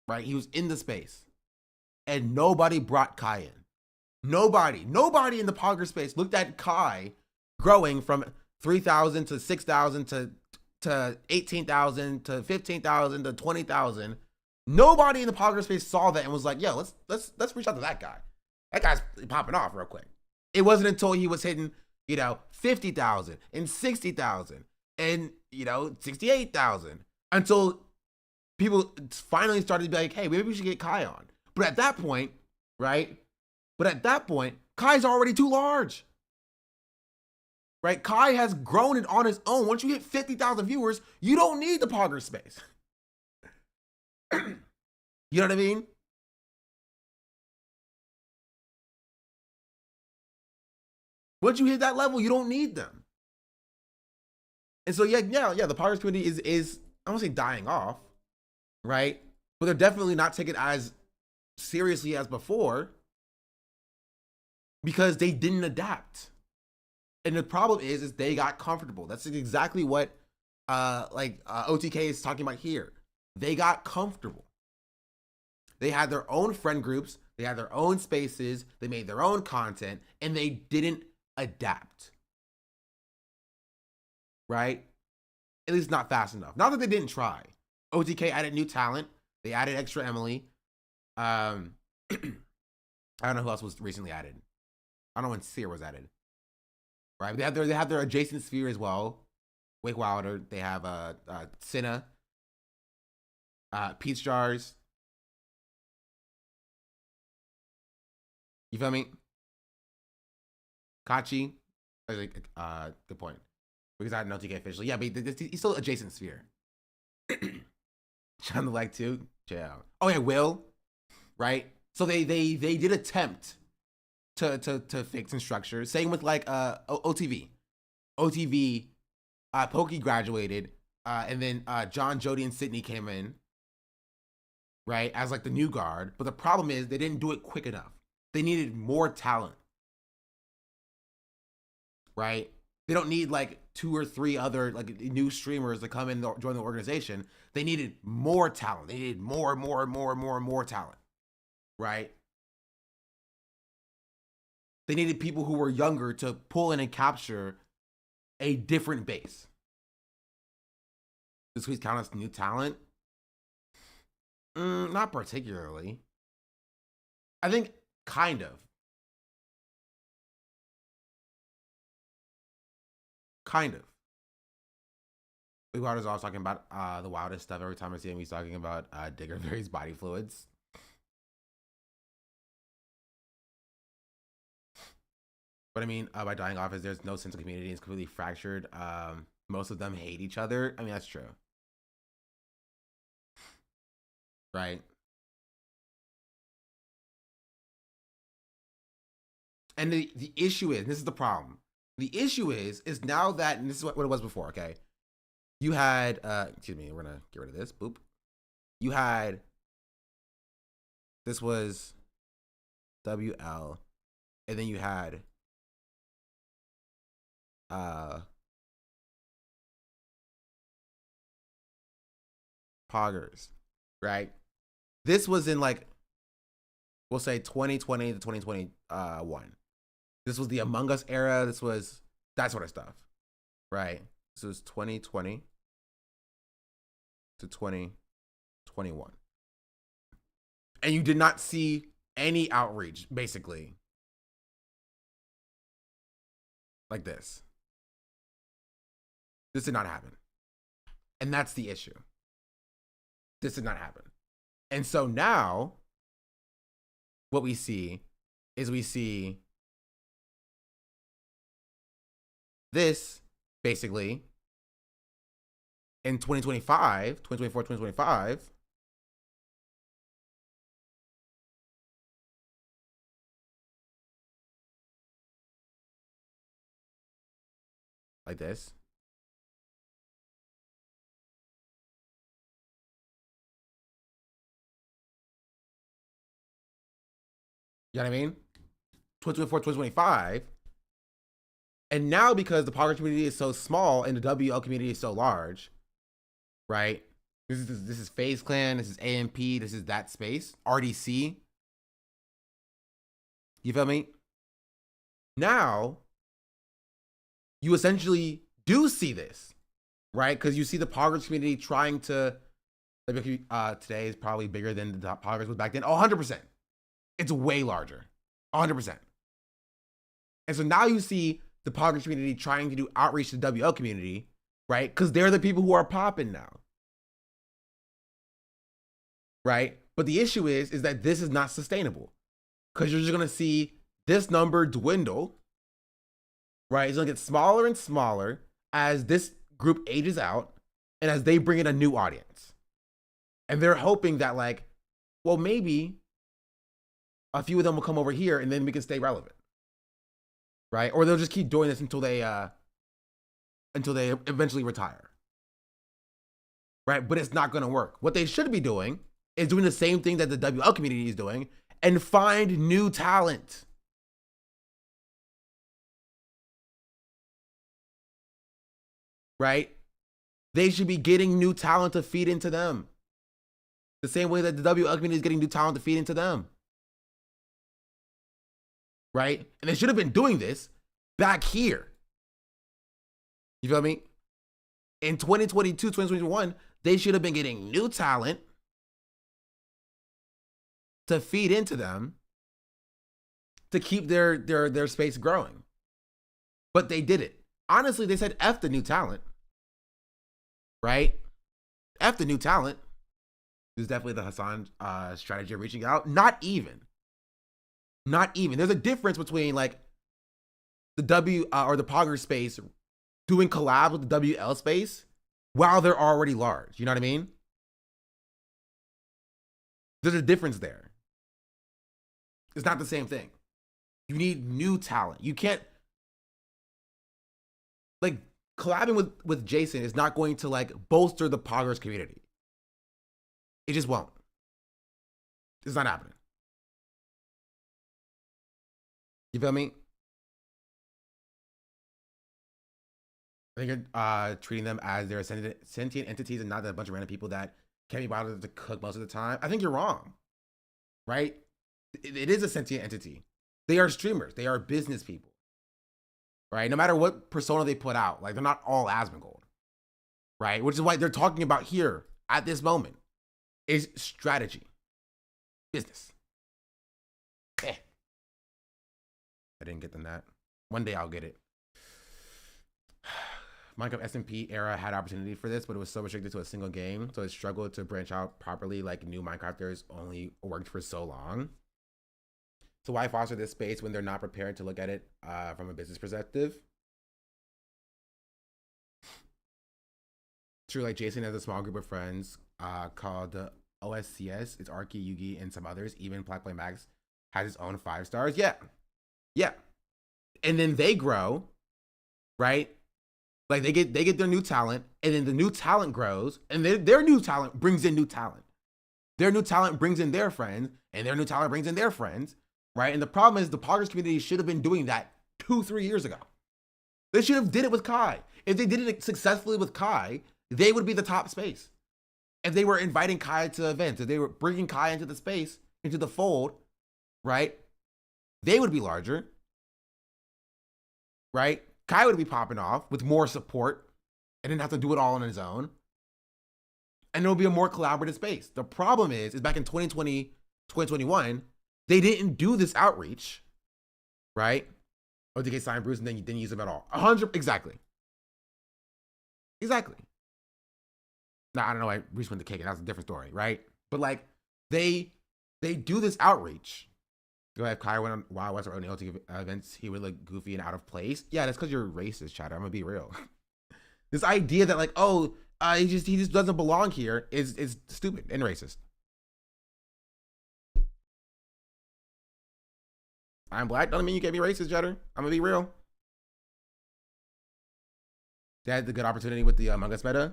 Right? He was in the space. And nobody brought Kai in. Nobody in the Pogger space looked at Kai growing from 3,000 to 6,000 to 18,000 to 15,000 to 20,000. Nobody in the Pogger space saw that and was like, "Yo, let's reach out to that guy. That guy's popping off real quick." It wasn't until he was hitting, 50,000 and 60,000 and 68,000 until people finally started to be like, "Hey, maybe we should get Kai on." But at that point, right? Kai's already too large. Right? Kai has grown it on his own. Once you hit 50,000 viewers, you don't need the Pogger space. You know what I mean? Once you hit that level, you don't need them. And so yeah, the Pogger community is I don't want to say dying off, right? But they're definitely not taken as seriously as before because they didn't adapt. And the problem is they got comfortable. That's exactly what OTK is talking about here. They got comfortable. They had their own friend groups. They had their own spaces. They made their own content, and they didn't adapt. Right? At least not fast enough. Not that they didn't try. OTK added new talent. They added extra Emily. I don't know who else was recently added. I don't know when Seer was added. Right? They have their adjacent sphere as well. Wake Wilder. They have Cinna. Peach Jars. You feel me? Kachi. Good point. Because I didn't know TK officially. Yeah, but he's still adjacent sphere. John the Leg too. Yeah. Oh yeah, Will. Right? So they did attempt to fix and structure. Same with like OTV. OTV, Pokey graduated, and then John, Jody, and Sydney came in, right, as like the new guard. But the problem is they didn't do it quick enough. They needed more talent, right? They don't need like 2 or 3 other like new streamers to come in and join the organization. They needed more talent. They needed more talent, right? They needed people who were younger to pull in and capture a different base. Does Squeeze count as new talent? Not particularly. I think kind of. Kind of. Wilder's always talking about the wildest stuff. Every time I see him, he's talking about Digger Berry's body fluids. But I mean, by dying off, is there's no sense of community. It's completely fractured. Most of them hate each other. I mean, that's true. Right? And the issue is, this is the problem. The issue is now that, and this is what it was before, okay? You had, excuse me, we're gonna get rid of this, boop. You had, this was WL, and then you had, poggers, right? This was in like, we'll say 2020 to 2021. This was the Among Us era. This was that sort of stuff, right? This was 2020 to 2021. And you did not see any outreach, basically, like this. This did not happen. And that's the issue. This did not happen. And so now, what we see is we see this, basically, in 2025, 2024, 2025, like this. You know what I mean? 2024, 2025. And now, because the Pogger community is so small and the WL community is so large, right? This is FaZe Clan, this is AMP, this is that space, RDC. You feel me? Now, you essentially do see this, right? Because you see the Poggers community trying to, today is probably bigger than the Poggers was back then. 100%. It's way larger. 100%. And so now you see the Poggers community trying to do outreach to the WL community, right? Because they're the people who are popping now. Right? But the issue is that this is not sustainable. Because you're just going to see this number dwindle, right? It's going to get smaller and smaller as this group ages out and as they bring in a new audience. And they're hoping that, like, well, maybe a few of them will come over here and then we can stay relevant. Right? Or they'll just keep doing this until they eventually retire. Right? But it's not going to work. What they should be doing is doing the same thing that the WL community is doing and find new talent. Right? They should be getting new talent to feed into them. The same way that the WL community is getting new talent to feed into them. Right? And they should have been doing this back here. You feel me? In 2022, 2021, they should have been getting new talent to feed into them to keep their space growing. But they did it. Honestly, they said F the new talent. Right? F the new talent. This is definitely the Hassan strategy of reaching out. Not even. There's a difference between like the W or the Pogger space doing collab with the WL space while they're already large. You know what I mean? There's a difference there. It's not the same thing. You need new talent. You can't, like, collabing with Jason is not going to like bolster the Poggers community. It just won't. It's not happening. You feel me? I think you're treating them as they're sentient entities and not a bunch of random people that can't be bothered to cook most of the time. I think you're wrong, right? It is a sentient entity. They are streamers. They are business people, right? No matter what persona they put out, like they're not all Asmongold, right? Which is why they're talking about here at this moment is strategy, business. I didn't get them that. One day I'll get it. Minecraft SMP era had opportunity for this, but it was so restricted to a single game, so it struggled to branch out properly. Like new Minecrafters only worked for so long. So why foster this space when they're not prepared to look at it from a business perspective? True, like Jason has a small group of friends called OSCS. It's Arky, Yugi, and some others. Even Black Play Max has its own 5 stars. Yeah. And then they grow, right? Like they get their new talent, and then the new talent grows, and their new talent brings in new talent. Their new talent brings in their friends, and their new talent brings in their friends, right? And the problem is the Poggers community should have been doing that 2-3 years ago. They should have did it with Kai. If they did it successfully with Kai, they would be the top space. If they were inviting Kai to events, if they were bringing Kai into the space, into the fold, right? They would be larger, right? Kai would be popping off with more support and didn't have to do it all on his own. And it'll be a more collaborative space. The problem is back in 2020, 2021, they didn't do this outreach, right? OTK signed Bruce and then you didn't use them at all. 100, exactly. Now, I don't know why Bruce went to kick it. That's a different story, right? But like, they do this outreach. Go ahead, Kai went on Wild West or on OTK events, he would look goofy and out of place. Yeah, that's because you're racist, chatter. I'm gonna be real. This idea that like, oh, he just doesn't belong here is stupid and racist. I'm black, doesn't mean you can't be racist, chatter. I'm gonna be real. They had the good opportunity with the Among Us meta.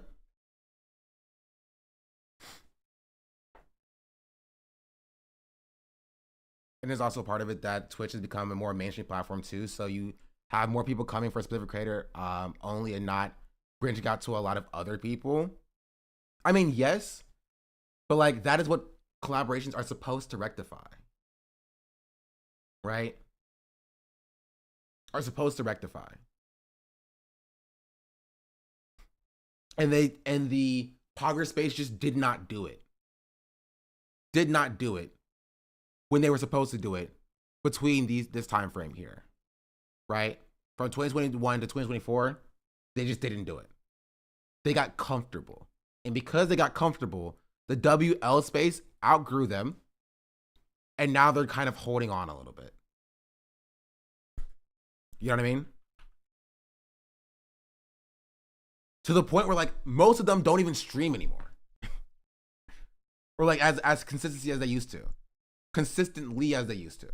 And there's also part of it that Twitch has become a more mainstream platform too. So you have more people coming for a specific creator only and not branching out to a lot of other people. I mean, yes, but like that is what collaborations are supposed to rectify. Right? Are supposed to rectify. And the Pogger space just did not do it. Did not do it when they were supposed to do it between this time frame here. Right? From 2021 to 2024, they just didn't do it. They got comfortable. And because they got comfortable, the WL space outgrew them. And now they're kind of holding on a little bit. You know what I mean? To the point where like most of them don't even stream anymore. Or like as consistently as they used to. Consistently as they used to.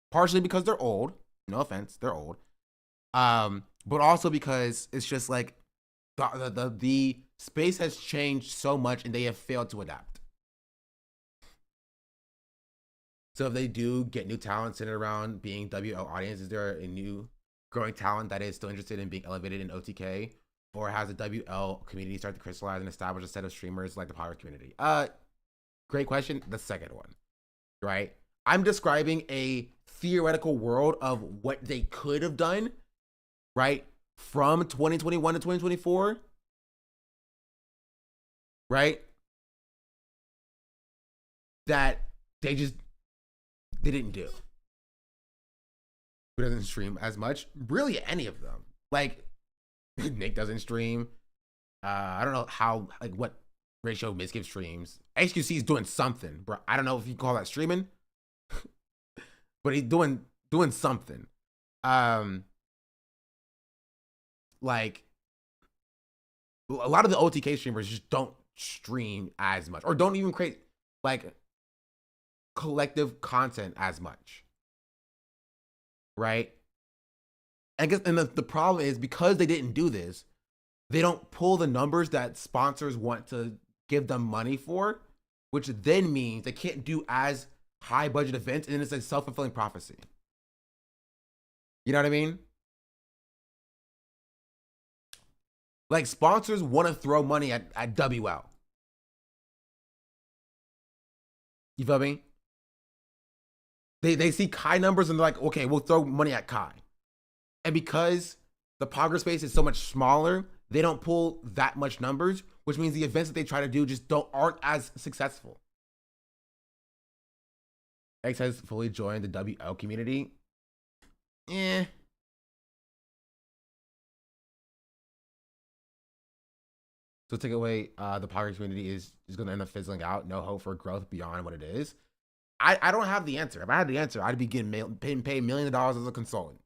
Partially because they're old. No offense, they're old. But also because it's just like the space has changed so much and they have failed to adapt. So if they do get new talent centered around being WL audience, is there a new growing talent that is still interested in being elevated in OTK? Or has the WL community start to crystallize and establish a set of streamers like the Power community? Great question. The second one, right? I'm describing a theoretical world of what they could have done, right? From 2021 to 2024, right? That they didn't do. Who doesn't stream as much? Really, any of them. Like, Nick doesn't stream. I don't know how, like, what ratio Mizkif streams. HQC is doing something, bro. I don't know if you call that streaming, but he's doing something. Like, a lot of the OTK streamers just don't stream as much, or don't even create like collective content as much, right? I guess, and the problem is because they didn't do this, they don't pull the numbers that sponsors want to give them money for, which then means they can't do as high budget events, and it's a self-fulfilling prophecy. You know what I mean? Like, sponsors want to throw money at WL. You feel me? They see Kai numbers and they're like, okay, we'll throw money at Kai. And because the Pogger space is so much smaller, they don't pull that much numbers, which means the events that they try to do just aren't as successful. X has fully joined the WL community. So take away the podcast community is going to end up fizzling out. No hope for growth beyond what it is. I don't have the answer. If I had the answer, I'd be getting paid millions of dollars as a consultant.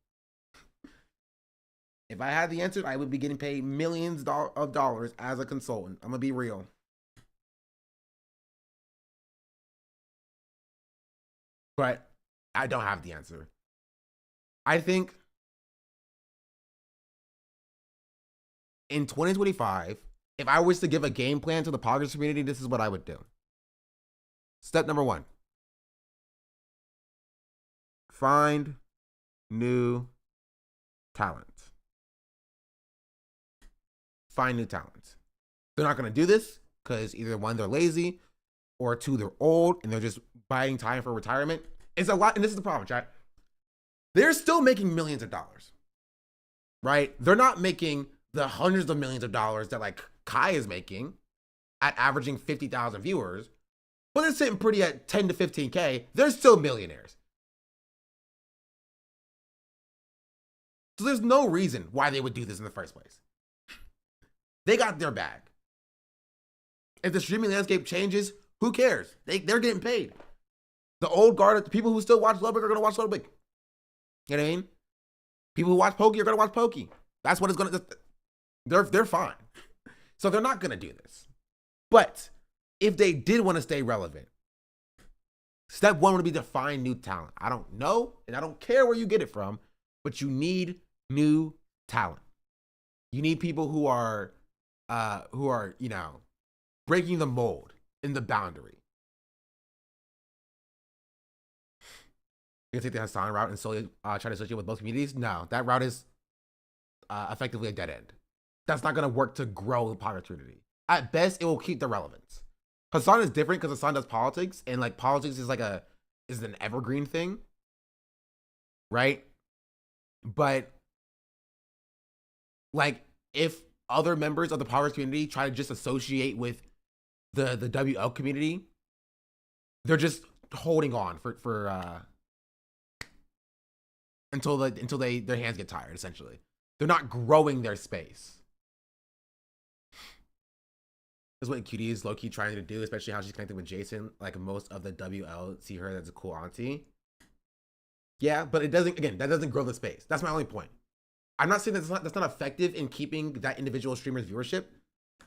If I had the answer, I would be getting paid millions of dollars as a consultant. I'm gonna be real. But I don't have the answer. I think in 2025, if I was to give a game plan to the podcast community, this is what I would do. Step number 1. Find new talent. Find new talent. They're not going to do this because either 1, they're lazy, or 2, they're old and they're just biding time for retirement. It's a lot, and this is the problem, chat. They're still making millions of dollars, right? They're not making the hundreds of millions of dollars that like Kai is making at averaging 50,000 viewers, but they're sitting pretty at 10 to 15K. They're still millionaires. So there's no reason why they would do this in the first place. They got their bag. If the streaming landscape changes, who cares? They're getting paid. The old guard, the people who still watch Ludwig are going to watch Ludwig. You know what I mean? People who watch Pokey are going to watch Pokey. That's what it's going to, they're fine. So they're not going to do this. But if they did want to stay relevant, step 1 would be to find new talent. I don't know, and I don't care where you get it from, but you need new talent. You need people who are, you know, breaking the mold in the boundary. You can take the Hassan route and solely try to associate with both communities. No, that route is effectively a dead end. That's not going to work to grow the podcast community. At best, it will keep the relevance. Hassan is different because Hassan does politics, and like politics is like is an evergreen thing, right? But like if other members of the podcast community try to just associate with the WL community, they're just holding on for until their hands get tired. Essentially, they're not growing their space. That's what Cutie is low-key trying to do, especially how she's connected with Jason. Like most of the WL see her as a cool auntie. Yeah, but it doesn't. Again, that doesn't grow the space. That's my only point. I'm not saying that's not effective in keeping that individual streamer's viewership.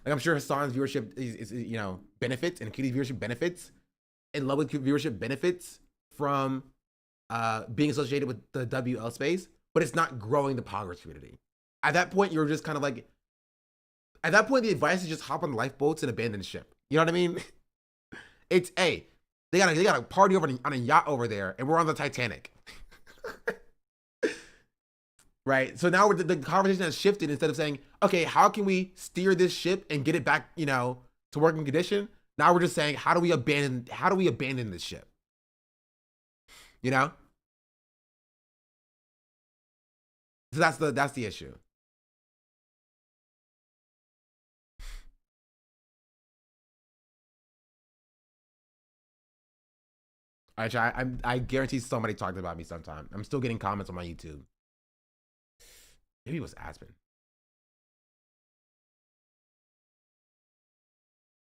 Like I'm sure Hassan's viewership is you know, benefits, and Cutie's viewership benefits, and Ludwig's viewership benefits from being associated with the WL space, but it's not growing the Poggers community. At that point, you're just kind of like, at that point, the advice is just hop on lifeboats and abandon ship. You know what I mean? It's, hey, they got a party over on a yacht over there, and we're on the Titanic. Right? So now the conversation has shifted. Instead of saying, okay, how can we steer this ship and get it back, you know, to working condition? Now we're just saying, how do we abandon this ship? You know? So that's the issue. I guarantee somebody talked about me sometime. I'm still getting comments on my YouTube. Maybe it was Aspen.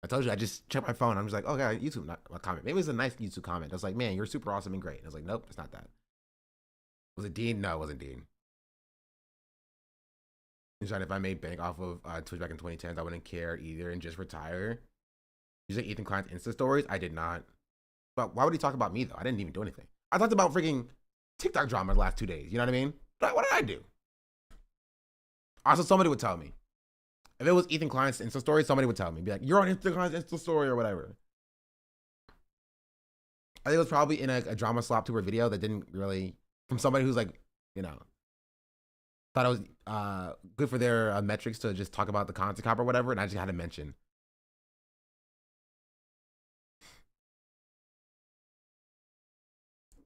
I told you, I just checked my phone. I'm just like, oh, okay, YouTube, not a comment. Maybe it was a nice YouTube comment. I was like, man, you're super awesome and great. And I was like, nope, it's not that. Was it Dean? No, it wasn't Dean. He's like, if I made bank off of Twitch back in 2010, I wouldn't care either and just retire. You say Ethan Klein's Insta stories? I did not. But why would he talk about me, though? I didn't even do anything. I talked about freaking TikTok drama the last 2 days. You know what I mean? What did I do? Also, somebody would tell me. If it was Ethan Klein's Insta story, somebody would tell me. Be like, you're on Ethan Klein's Insta story or whatever. I think it was probably in a drama slop to her video that didn't really, from somebody who's like, you know, thought it was good for their metrics to just talk about the content cop or whatever, and I just had to mention.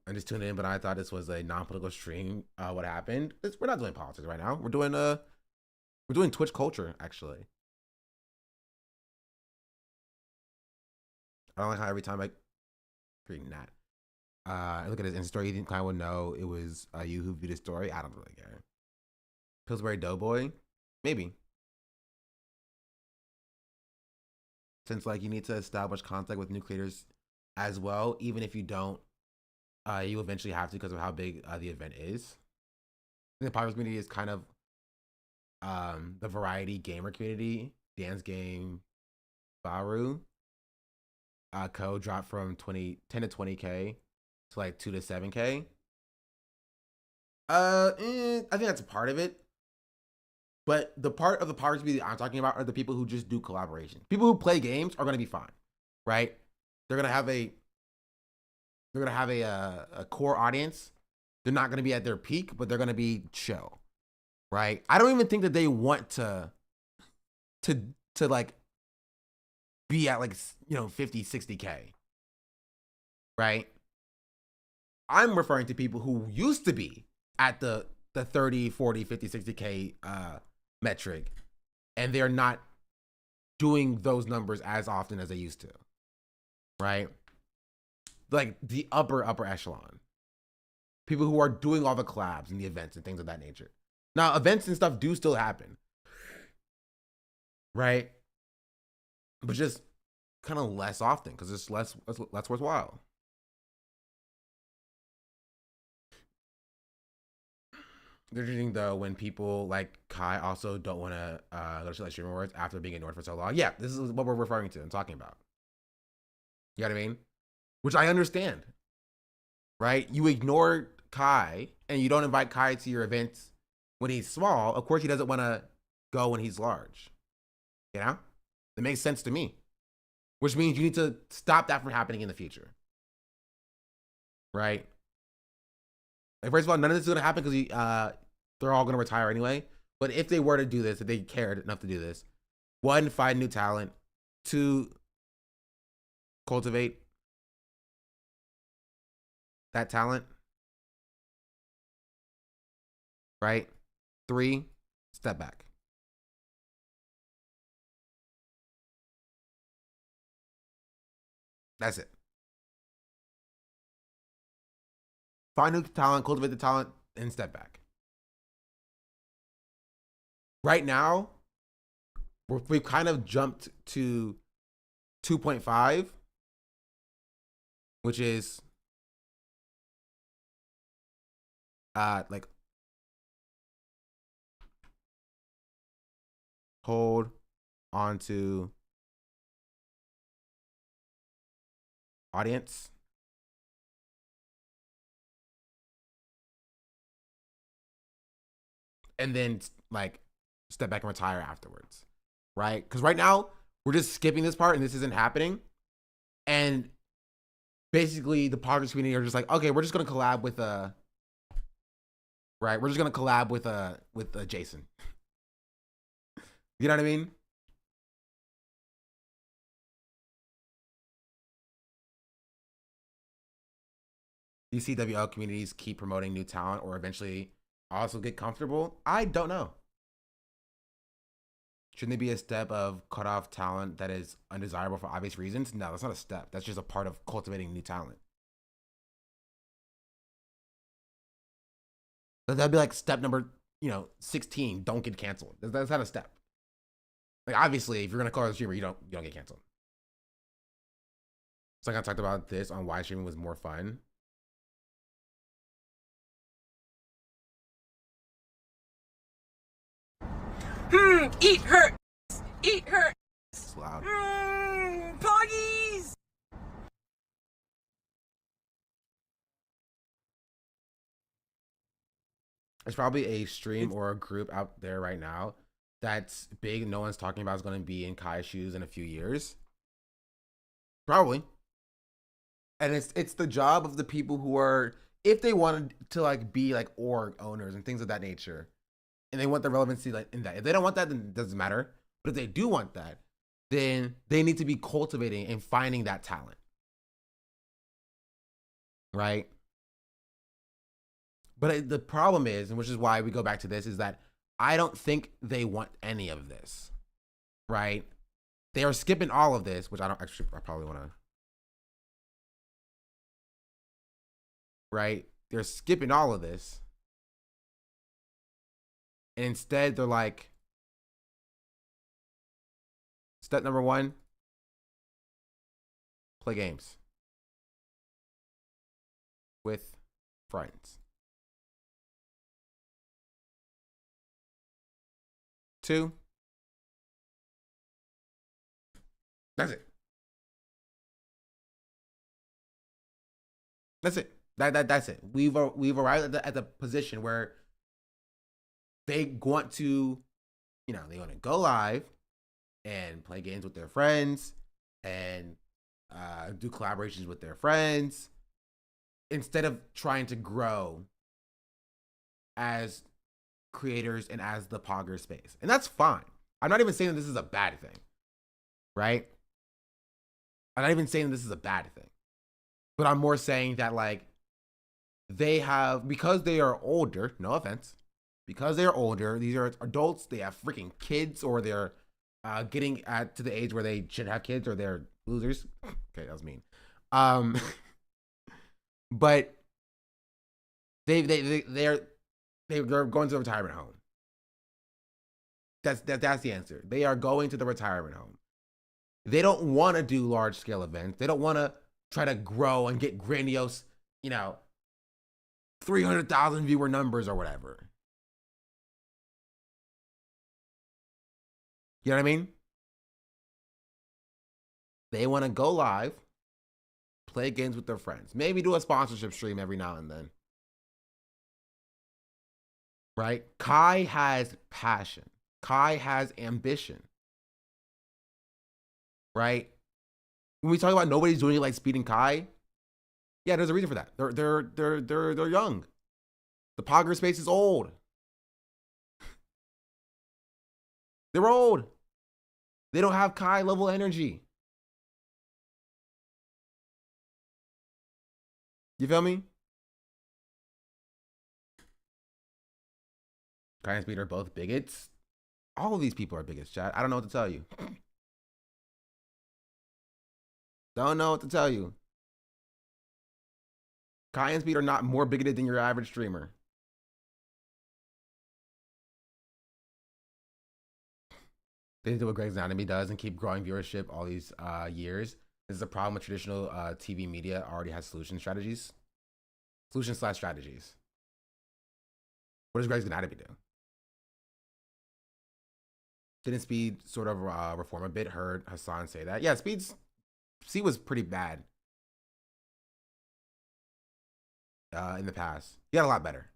I just tuned in, but I thought this was a non-political stream. What happened? We're not doing politics right now. We're doing Twitch culture, actually. I don't like how every time I reading that. I look at his Insta story, you think I would know it was you who viewed his story. I don't really care. Pillsbury Doughboy, maybe. since like you need to establish contact with new creators as well, even if you don't, you eventually have to because of how big the event is. The Poggers community is kind of the variety gamer community. Dance game, Baru, code dropped from 10 to 20K to like 2 to 7K. I think that's a part of it. But the part of the Poggers community I'm talking about are the people who just do collaboration. People who play games are gonna be fine, right? They're gonna have a core audience. They're not gonna be at their peak, but they're gonna be chill, right? I don't even think that they want to like be at like 50, 60K, right? I'm referring to people who used to be at the 30, 40, 50, 60K metric, and they're not doing those numbers as often as they used to, right? Like the upper echelon. People who are doing all the collabs and the events and things of that nature. Now, events and stuff do still happen, right? But just kind of less often because it's less worthwhile. It's interesting though when people like Kai also don't want to go to like stream awards after being ignored for so long. Yeah, this is what we're referring to and talking about. You know what I mean? Which I understand, right? You ignore Kai and you don't invite Kai to your events when he's small. Of course, he doesn't want to go when he's large. You know, it makes sense to me. Which means you need to stop that from happening in the future, right? Like, first of all, none of this is gonna happen because they're all gonna retire anyway. But if they were to do this, if they cared enough to do this, 1, find new talent. 2, cultivate that talent, right? 3, step back. That's it. Find new talent, cultivate the talent, and step back. Right now, we've kind of jumped to 2.5, which is like hold on to audience. And then like step back and retire afterwards, right? Because right now we're just skipping this part and this isn't happening. And basically the Poggers community are just like, okay, we're just gonna collab with right? We're just gonna collab with Jason. You know what I mean? These CWL communities keep promoting new talent or eventually also get comfortable? I don't know. Shouldn't there be a step of cut off talent that is undesirable for obvious reasons? No, that's not a step. That's just a part of cultivating new talent. That'd be like step number, 16. Don't get canceled. That's not a step. Like obviously, if you're gonna call a streamer, you don't get canceled. So I talked about this on why streaming was more fun. Eat her. Eat her. It's loud. Poggies. There's probably a stream or a group out there right now that's big. No one's talking about is going to be in Kai's shoes in a few years. Probably. And it's the job of the people who are, if they wanted to like be like org owners and things of that nature, and they want the relevancy like in that. If they don't want that, then it doesn't matter. But if they do want that, then they need to be cultivating and finding that talent. Right? But the problem is, and which is why we go back to this, is that I don't think they want any of this. Right? They are skipping all of this, which I probably want to. Right? They're skipping all of this. And instead, they're like, step number 1, play games with friends. 2, that's it. That's it. That's it. We've arrived at the position where they want to, they want to go live and play games with their friends and do collaborations with their friends instead of trying to grow as creators and as the Pogger space. And that's fine. I'm not even saying that this is a bad thing, right? I'm not even saying this is a bad thing. But I'm more saying that, like, they have, because they are older, no offense, because they're older, these are adults, they have freaking kids, or they're getting to the age where they should have kids, or they're losers. Okay, that was mean. But they're going to the retirement home. That's the answer. They are going to the retirement home. They don't want to do large scale events. They don't want to try to grow and get grandiose, 300,000 viewer numbers or whatever. You know what I mean? They want to go live, play games with their friends, maybe do a sponsorship stream every now and then. Right? Kai has passion. Kai has ambition. Right? When we talk about nobody's doing it like Speed and Kai, yeah, there's a reason for that. They're young. The Pogger space is old. They're old. They don't have Kai level energy. You feel me? Kai and Speed are both bigots. All of these people are bigots, chat. I don't know what to tell you. Don't know what to tell you. Kai and Speed are not more bigoted than your average streamer. They do what Grey's Anatomy does and keep growing viewership all these years. This is a problem with traditional TV media already has solution/strategies. What does Grey's Anatomy do? Didn't Speed sort of reform a bit? Heard Hassan say that. Yeah, C was pretty bad in the past. He got a lot better.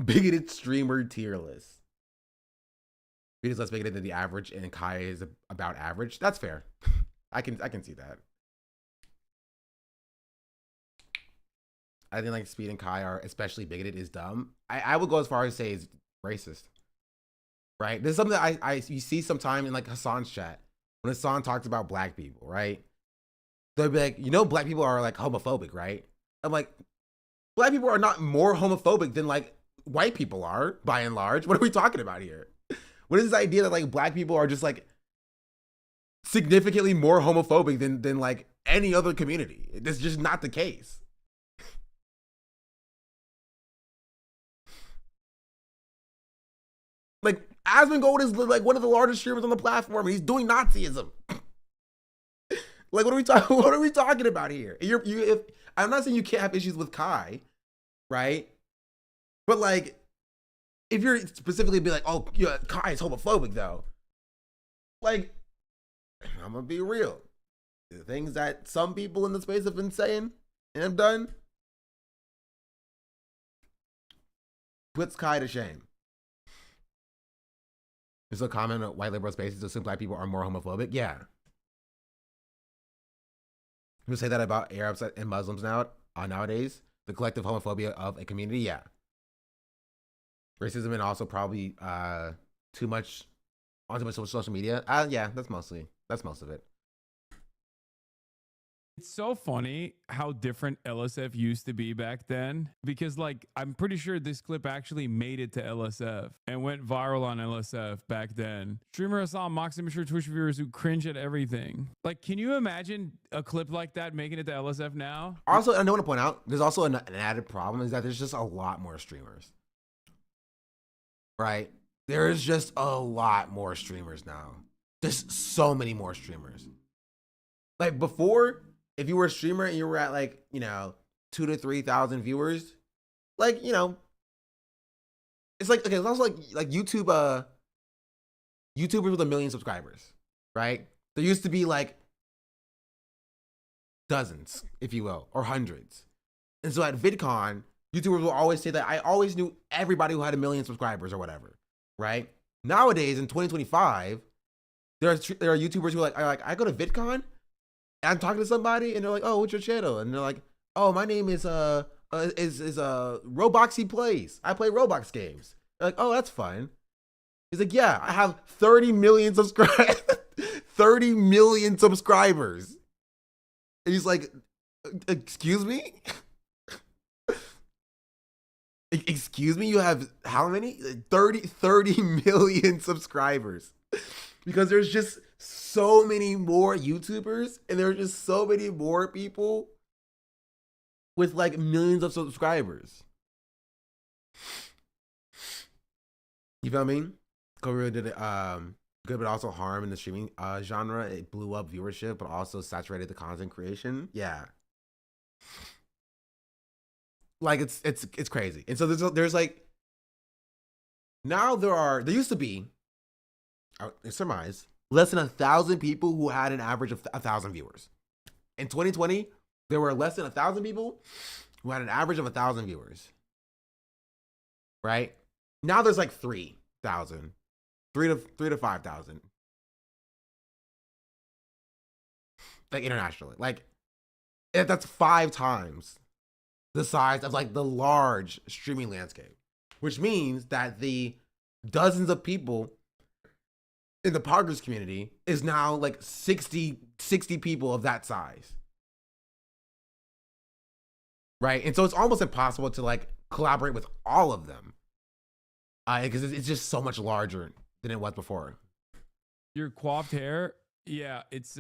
Bigoted streamer tier list. Speed is less bigoted than the average, and Kai is about average. That's fair. I can see that. I think like Speed and Kai are especially bigoted is dumb. I would go as far as say is racist. Right? This is something that you see sometime in like Hassan's chat when Hassan talks about black people, right? They'll be like, black people are like homophobic, right? I'm like, black people are not more homophobic than like white people are, by and large. What are we talking about here? What is this idea that like black people are just like significantly more homophobic than like any other community? That's just not the case. Like Asmongold is like one of the largest streamers on the platform, and he's doing Nazism. Like, what are we talking? What are we talking about here? If I'm not saying you can't have issues with Kai, right? But like, if you're specifically be like, oh, yeah, Kai is homophobic though, like, I'm gonna be real. The things that some people in the space have been saying and have done puts Kai to shame. There's a comment on white liberal spaces assume black people are more homophobic. Yeah. You say that about Arabs and Muslims nowadays? The collective homophobia of a community? Yeah. Racism and also probably too much social media? Yeah, that's most of it. It's so funny how different LSF used to be back then, because like I'm pretty sure this clip actually made it to LSF and went viral on LSF back then. Streamer Hassan mocks immature Twitch viewers who cringe at everything. Like, can you imagine a clip like that making it to LSF now? Also, I want to point out, there's also an added problem is that there's just a lot more streamers. Right? there is just a lot more streamers now. Just so many more streamers. Like before, if you were a streamer and you were at like, 2,000 to 3,000 viewers, like, it's like, okay, it's also like YouTube, YouTubers with 1 million subscribers, right? There used to be like dozens, if you will, or hundreds. And so at VidCon, YouTubers will always say that I always knew everybody who had 1 million subscribers or whatever, right? Nowadays in 2025, there are YouTubers who are like I go to VidCon and I'm talking to somebody and they're like, oh, what's your channel? And they're like, oh, my name is Robloxy Plays. I play Roblox games. They're like, oh, that's fun. He's like, yeah, I have 30 million subscribers. 30 million subscribers. And he's like, excuse me? Excuse me, you have how many? 30 million subscribers. Because there's just so many more YouTubers and there's just so many more people with like millions of subscribers. You feel me? COVID did good but also harm in the streaming genre. It blew up viewership but also saturated the content creation. Yeah. Like it's crazy. And so there's like now there used to be, I surmise, less than 1,000 people who had an average of 1,000 viewers. In 2020, there were less than 1,000 people who had an average of 1,000 viewers. Right? Now there's like 3,000, 3 to 5,000. Like internationally, like that's 5 times the size of like the large streaming landscape, which means that the dozens of people in the poggers community is now like 60 people of that size. Right? And so it's almost impossible to like collaborate with all of them. Because it's just so much larger than it was before. Your coiffed hair, yeah, it's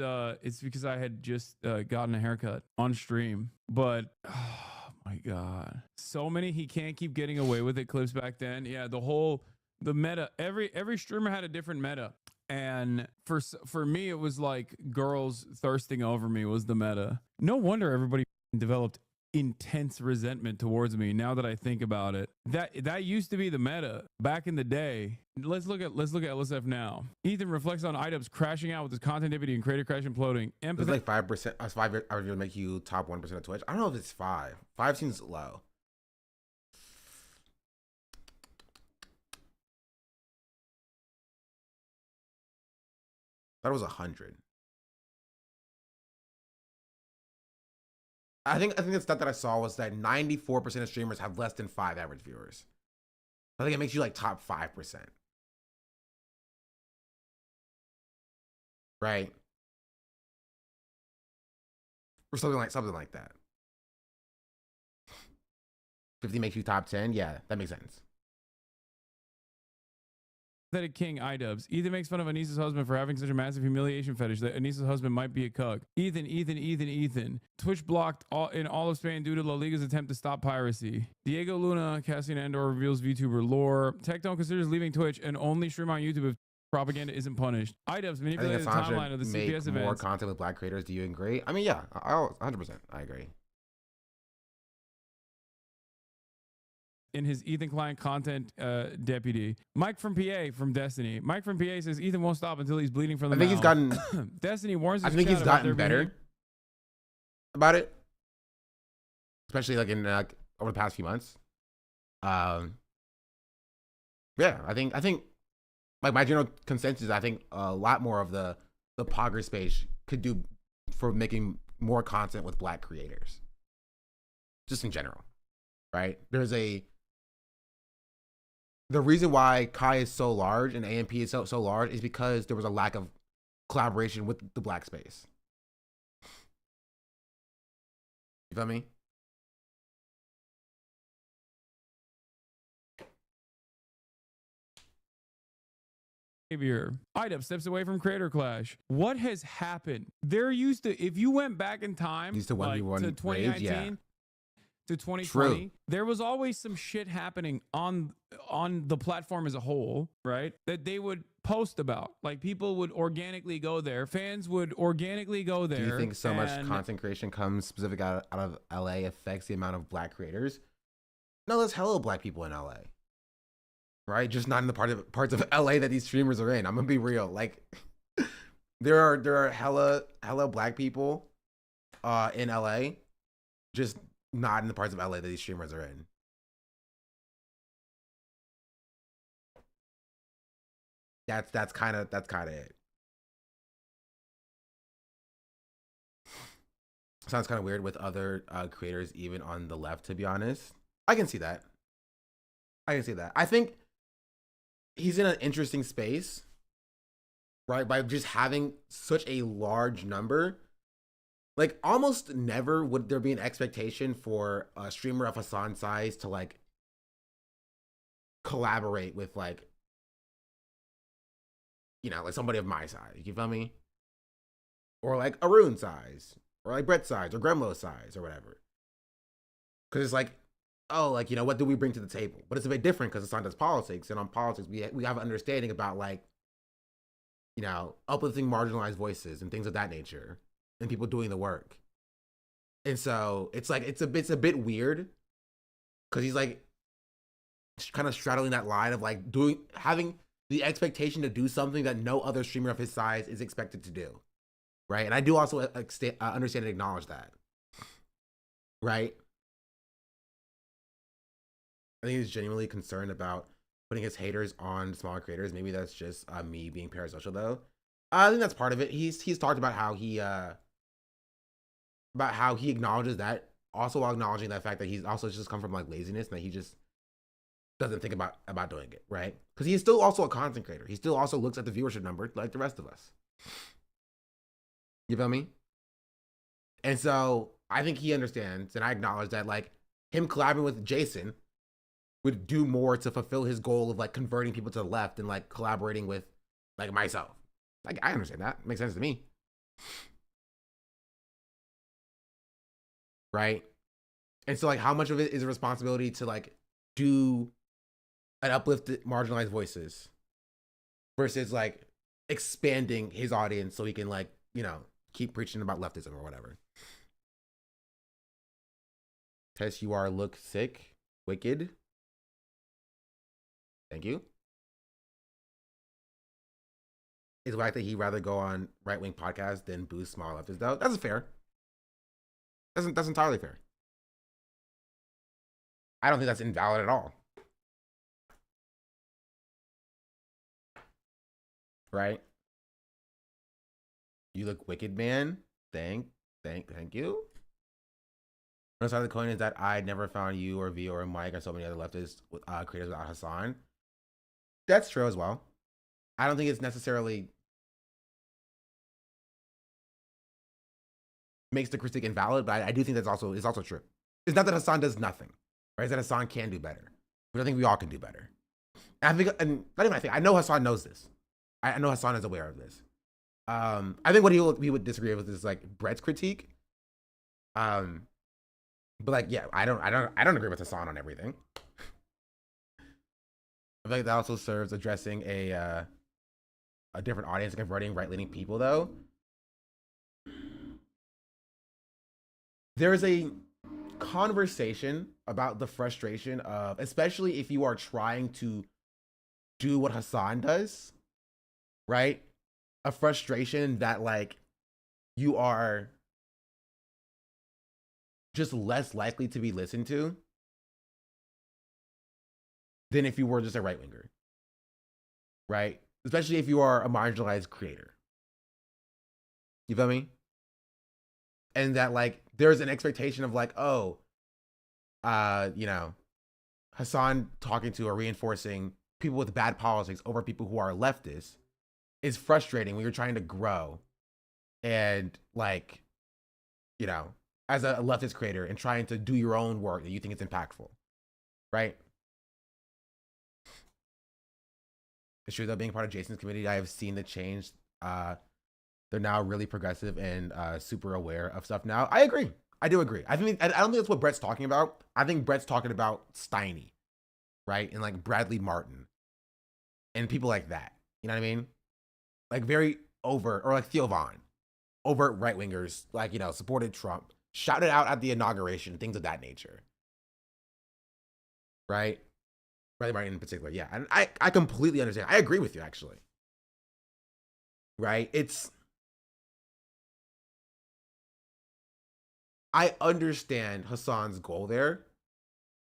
because I had just gotten a haircut on stream. But oh my god, so many he can't keep getting away with it clips back then. Yeah, the meta. Every streamer had a different meta, and for me it was like girls thirsting over me was the meta. No wonder everybody developed intense resentment towards me. Now that I think about it, that used to be the meta back in the day. Let's look at LSF now. Ethan reflects on items crashing out with his content activity and creator crash imploding. It's like 5%. 5 hours will make you top 1% of Twitch. I don't know if it's 5. 5 seems low. That was 100. I think the stat that I saw was that 94% of streamers have less than 5 average viewers. I think it makes you like top 5%. Right? Or something like that. 50 makes you top 10. Yeah, that makes sense. Pathetic King iDubbbz. Ethan makes fun of Anissa's husband for having such a massive humiliation fetish that Anissa's husband might be a cuck. Ethan. Twitch blocked in all of Spain due to La Liga's attempt to stop piracy. Diego Luna, Cassian Andor reveals VTuber lore. Tectone considers leaving Twitch and only stream on YouTube if propaganda isn't punished. iDubbbz manipulated the timeline of the CPS events. More content with black creators. Do you agree? I mean, yeah, 100%. I agree. In his Ethan Klein content deputy. Mike from PA from Destiny. Mike from PA says Ethan won't stop until he's bleeding from the mouth. I think he's gotten Destiny warns his I think chat he's about gotten better about it. Especially like in over the past few months. Yeah, I think like my general consensus, I think a lot more of the Pogger space could do for making more content with black creators. Just in general. Right? The reason why Kai is so large and AMP is so large is because there was a lack of collaboration with the black space. You feel me? iDubbbz steps away from Creator Clash. What has happened? There used to, if you went back in time, used to 1v1 to 2019, raids, yeah. to 2020, True. there was always some shit happening on the platform as a whole, right? That they would post about. Like people would organically go there. Fans would organically go there. Do you think so much content creation comes specific out of LA affects the amount of black creators? No, there's hella black people in LA. Right? Just not in the parts of LA that these streamers are in. I'm gonna be real. Like there are hella black people in LA, just not in the parts of LA that these streamers are in. That's kind of it. Sounds kind of weird with other creators even on the left, to be honest. I can see that. I think he's in an interesting space, right? By just having such a large number. Like almost never would there be an expectation for a streamer of Hassan's size to like collaborate with like, you know, like somebody of my size, you feel me? Or like Arun size, or like Brett size, or Gremlo size, or whatever. Because it's like, oh, like, you know, what do we bring to the table? But it's a bit different because Hassan does politics, and on politics, we have an understanding about like, you know, uplifting marginalized voices and things of that nature, and people doing the work. And so it's like it's a bit weird because he's like kind of straddling that line of like having the expectation to do something that no other streamer of his size is expected to do, right? And I do also understand and acknowledge that, right? I think he's genuinely concerned about putting his haters on smaller creators. Maybe that's just me being parasocial, though. I think that's part of it. He's talked about how he acknowledges that, also while acknowledging that fact that he's also just come from like laziness and that he just doesn't think about doing it, right? Because he's still also a content creator. He still also looks at the viewership number like the rest of us. You feel me? And so I think he understands, and I acknowledge that like him collabing with Jason would do more to fulfill his goal of like converting people to the left and like collaborating with like myself. Like I understand that. It makes sense to me. Right? And so like how much of it is a responsibility to like do an uplifted marginalized voices versus like expanding his audience so he can like, you know, keep preaching about leftism or whatever. Tess, you are look sick, wicked. Thank you. It's whack that he'd rather go on right-wing podcasts than boost small leftists, though. That's fair. That's entirely fair. I don't think that's invalid at all. Right? You look wicked, man. Thank you. Another side of the coin is that I never found you or V or Mike or so many other leftist creators without Hassan. That's true as well. I don't think it's necessarily makes the critique invalid, but I do think that's also true. It's not that Hassan does nothing, right? It's that Hassan can do better. But I think we all can do better. And I know Hassan knows this. I know Hassan is aware of this. I think what he would disagree with is like Brett's critique. But like, yeah, I don't agree with Hassan on everything. I think that also serves addressing a different audience and converting right-leaning people, though. There is a conversation about the frustration of, especially if you are trying to do what Hassan does, right? A frustration that like you are just less likely to be listened to than if you were just a right-winger, right? Especially if you are a marginalized creator. You feel me? And that like there's an expectation of like, oh, you know, Hassan talking to or reinforcing people with bad politics over people who are leftists is frustrating when you're trying to grow and like, you know, as a leftist creator and trying to do your own work that you think is impactful, right? It's true though, being part of Jason's community, I have seen the change. They're now really progressive and super aware of stuff now. I agree. I do agree. I don't think that's what Brett's talking about. I think Brett's talking about Steiny, right? And like Bradley Martin and people like that. You know what I mean? Like very overt, or like Theo Vaughn, overt right wingers, like, you know, supported Trump, shouted out at the inauguration, things of that nature. Right? Bradley Martin in particular. Yeah. And I completely understand. I agree with you, actually. Right? I understand Hassan's goal there.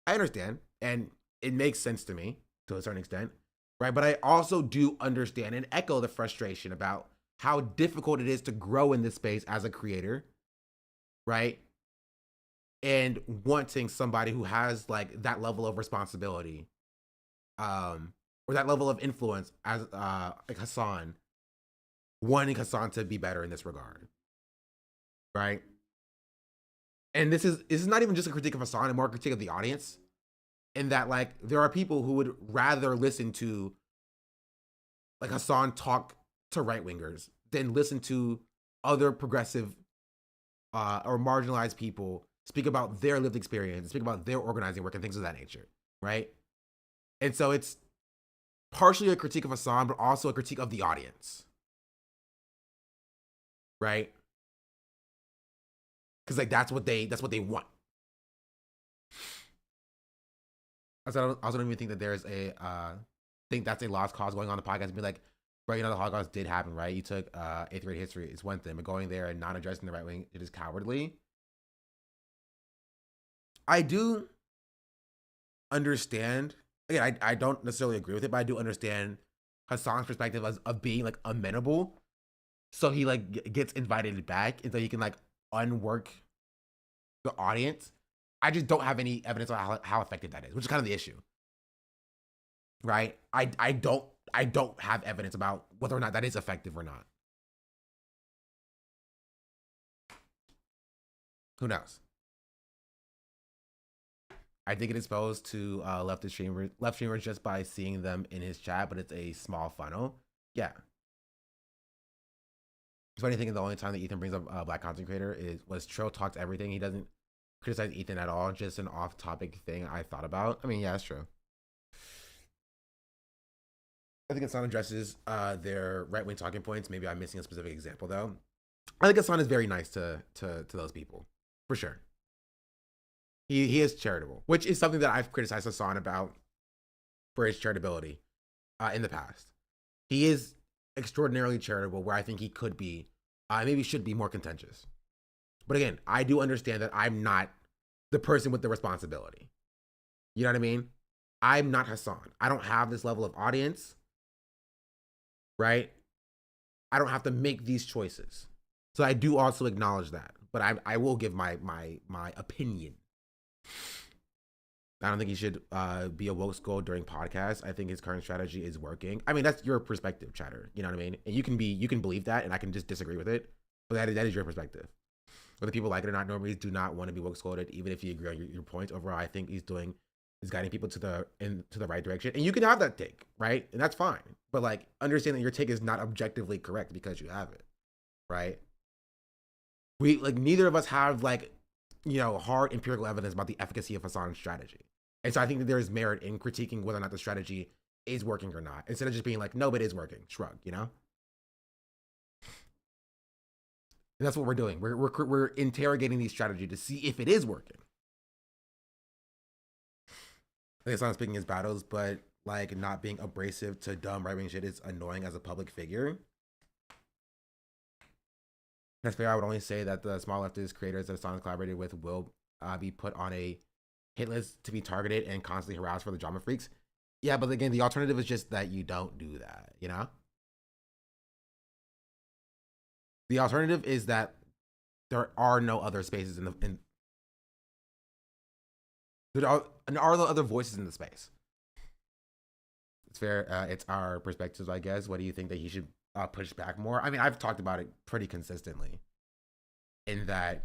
I understand. And it makes sense to me to a certain extent. Right? But I also do understand and echo the frustration about how difficult it is to grow in this space as a creator. Right? And wanting somebody who has like that level of responsibility, or that level of influence as like Hassan, wanting Hassan to be better in this regard. Right? And this is not even just a critique of Hassan, and more a critique of the audience. In that, like, there are people who would rather listen to like Hassan talk to right wingers than listen to other progressive or marginalized people speak about their lived experience, speak about their organizing work and things of that nature, right? And so it's partially a critique of Hassan, but also a critique of the audience, right? Because like that's what they want. I also don't even think that there's a think that's a lost cause going on the podcast and be like, bro, you know, the Holocaust did happen, right? You took 8th grade history, it's one thing, but going there and not addressing the right wing, it is cowardly. I do understand. Again, I don't necessarily agree with it, but I do understand Hassan's perspective of being like amenable. So he like gets invited back, and so he can like unwork the audience. I just don't have any evidence on how effective that is, which is kind of the issue, right? I don't have evidence about whether or not that is effective or not. Who knows? I think it is exposed to left streamers just by seeing them in his chat, but it's a small funnel. Yeah. It's funny thing, the only time that Ethan brings up a black content creator was Trill Talks Everything. He doesn't criticize Ethan at all. Just an off-topic thing I thought about. I mean, yeah, that's true. I think Hassan addresses their right-wing talking points. Maybe I'm missing a specific example though. I think Hassan is very nice to those people, for sure. He is charitable, which is something that I've criticized Hassan about for his charitability in the past. He is extraordinarily charitable, where I think he could be, maybe should be more contentious. But again, I do understand that I'm not the person with the responsibility. You know what I mean? I'm not Hassan. I don't have this level of audience, right? I don't have to make these choices. So I do also acknowledge that, but I will give my opinion. I don't think he should be a woke school during podcasts. I think his current strategy is working. I mean, that's your perspective, Chatter. You know what I mean? And you can believe that, and I can just disagree with it. But that is your perspective. Whether people like it or not, normies do not want to be woke scolded, even if you agree on your points. Overall, I think he's guiding people to the right direction. And you can have that take, right? And that's fine. But like, understand that your take is not objectively correct because you have it, right? We like, neither of us have like, you know, hard empirical evidence about the efficacy of Hassan's strategy. And so I think that there is merit in critiquing whether or not the strategy is working or not, instead of just being like, no, but it is working. Shrug, you know? And that's what we're doing. We're interrogating the strategy to see if it is working. I think Hassan's picking his battles, but like not being abrasive to dumb right-wing shit is annoying as a public figure. That's fair. I would only say that the small leftist creators that Hassan collaborated with will be put on a hit list to be targeted and constantly harassed for the drama freaks. Yeah, but again, the alternative is just that you don't do that, you know? The alternative is that there are no other spaces there are no other voices in the space. It's fair. It's our perspectives, I guess. What do you think that he should push back more? I mean, I've talked about it pretty consistently in that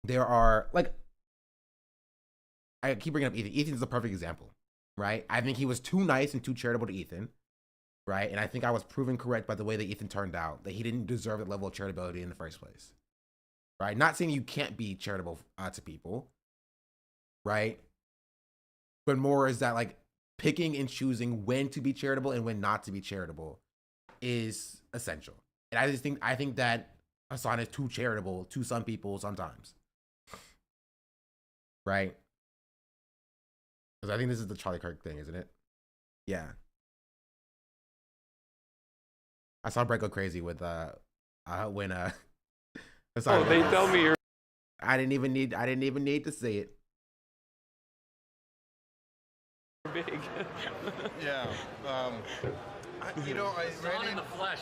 there are, like, I keep bringing up Ethan. Ethan's the perfect example, right? I think he was too nice and too charitable to Ethan, right? And I think I was proven correct by the way that Ethan turned out, that he didn't deserve that level of charitability in the first place, right? Not saying you can't be charitable to people, right? But more is that like picking and choosing when to be charitable and when not to be charitable is essential. And I think that Hassan is too charitable to some people sometimes, right? Because I think this is the Charlie Kirk thing, isn't it? Yeah. I saw Brett go crazy with when Hassan. Oh, they tell me you're. I didn't even need to say it. Big. Yeah. Ran in the flesh.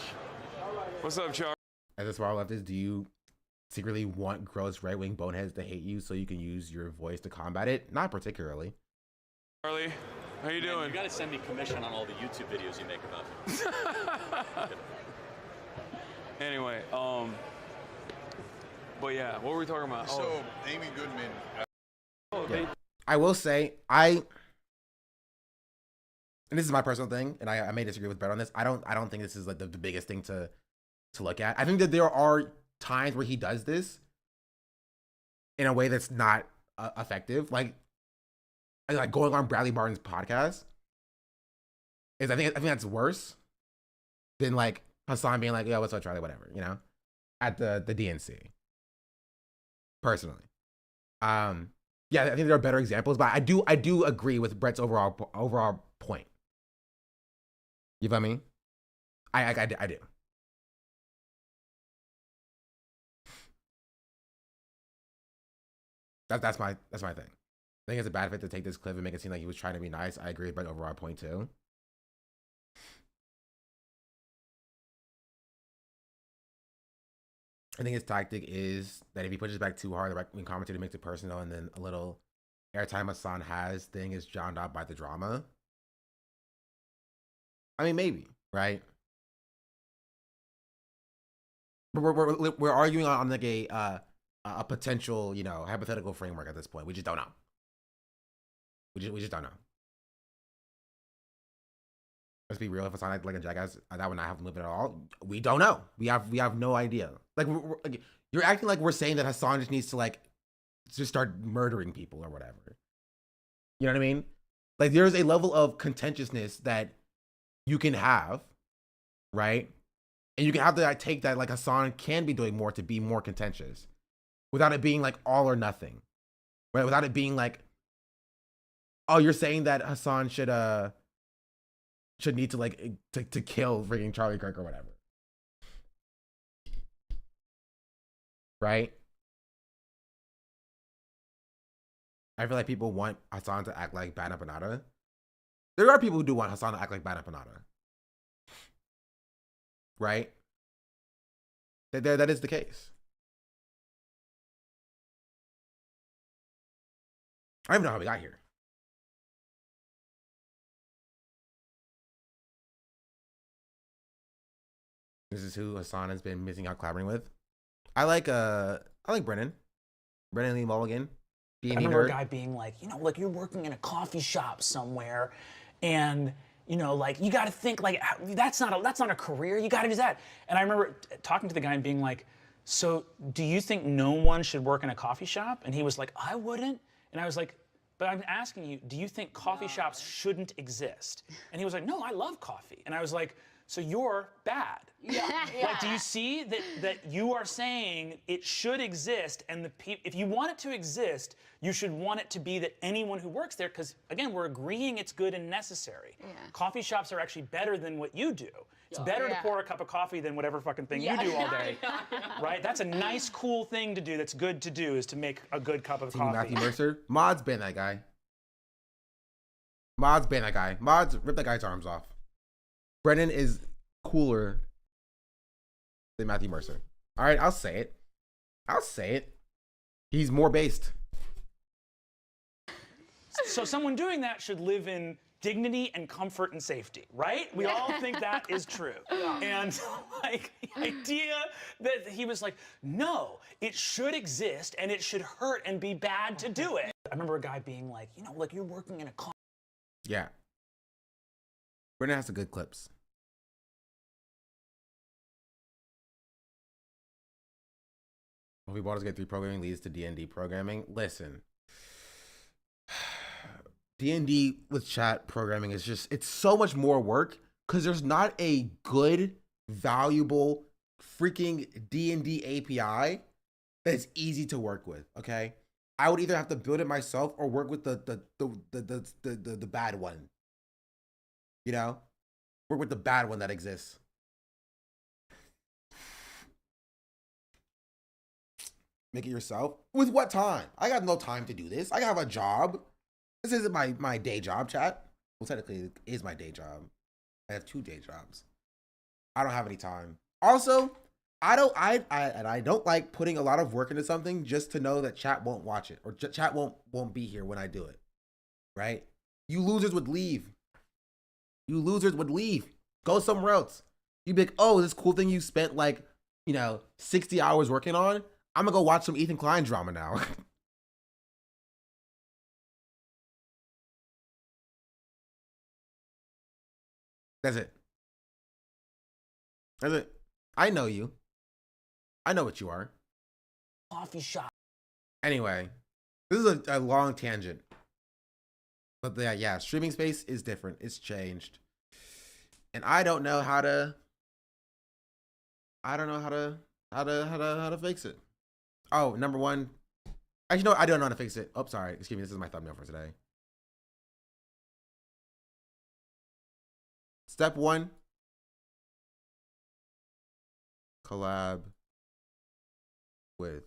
What's up, Char? As a small leftist, do you secretly want gross right-wing boneheads to hate you so you can use your voice to combat it? Not particularly. Charlie, how you doing? You gotta send me commission on all the YouTube videos you make about me. Anyway, but yeah, what were we talking about? So, Amy Goodman. Yeah. I will say, and this is my personal thing, and I may disagree with Brett on this. I don't think this is like the biggest thing to look at. I think that there are times where he does this in a way that's not effective. Like going on Bradley Martin's podcast I think that's worse than like Hassan being like, "Yeah, what's up, Charlie?" Whatever, you know, at the DNC. Personally, yeah, I think there are better examples, but I do agree with Brett's overall point. You feel me? I do. That's my thing. I think it's a bad fit to take this clip and make it seem like he was trying to be nice. I agree with Brett's overall point too. I think his tactic is that if he pushes back too hard, the right-wing commentator makes it personal, and then a little airtime Hassan has thing is drowned out by the drama. I mean, maybe, right? But we're arguing on like a potential, you know, hypothetical framework at this point. We just don't know. We just don't know. Let's be real. If Hassan acted like a jackass, that would not have lived at all. We don't know. We have no idea. Like, like you're acting like we're saying that Hassan just needs to like just start murdering people or whatever. You know what I mean? Like there's a level of contentiousness that you can have, right? And you can have to like, take that like Hassan can be doing more to be more contentious, without it being like all or nothing, right? Without it being like, oh, you're saying that Hassan should need to like to kill freaking Charlie Kirk or whatever, right? I feel like people want Hassan to act like Bana Panada. There are people who do want Hassan to act like Bana Panada, right? That is the case. I don't even know how we got here. This is who Hassan has been missing out collaborating with. I like Brennan Lee Mulligan. I remember a guy being like, you know, like you're working in a coffee shop somewhere, and you know, like you got to think like that's not a career. You got to do that. And I remember talking to the guy and being like, so do you think no one should work in a coffee shop? And he was like, I wouldn't. And I was like, but I'm asking you, do you think coffee shops shouldn't exist? And he was like, no, I love coffee. And I was like, so you're bad. Yeah. Like, do you see that you are saying it should exist, and if you want it to exist, you should want it to be that anyone who works there, because again, we're agreeing it's good and necessary. Yeah. Coffee shops are actually better than what you do. It's better to pour a cup of coffee than whatever fucking thing you do all day. Right? That's a nice, cool thing to do that's good to do, is to make a good cup of coffee. Matthew Mercer. Mod's been that guy. Mod's ripped that guy's arms off. Brennan is cooler than Matthew Mercer. All right, I'll say it. He's more based. So someone doing that should live in dignity and comfort and safety, right? We all think that is true. And like the idea that he was like, no, it should exist and it should hurt and be bad to do it. I remember a guy being like, you know, like you're working in a car. Yeah. Brennan has some good clips. Movie Baldur's Gate 3 programming leads to D&D programming. Listen. D&D with chat programming is just, it's so much more work because there's not a good, valuable freaking D&D API that's easy to work with, okay? I would either have to build it myself or work with the bad one. You know? Work with the bad one that exists. Make it yourself? With what time? I got no time to do this. I have a job. This isn't my day job, chat. Well, technically, it is my day job. I have 2 day jobs. I don't have any time. Also, I don't like putting a lot of work into something just to know that chat won't watch it or chat won't be here when I do it. Right? You losers would leave. You losers would leave. Go somewhere else. You'd be like, oh, this cool thing you spent 60 hours working on. I'm gonna go watch some Ethan Klein drama now. That's it. That's it. I know you. I know what you are. Coffee shop. Anyway, this is a long tangent. But yeah, streaming space is different. It's changed. And I don't know how to fix it. Oh, number one. Actually, no, I don't know how to fix it. Oh, sorry. Excuse me. This is my thumbnail for today. Step 1. Collab with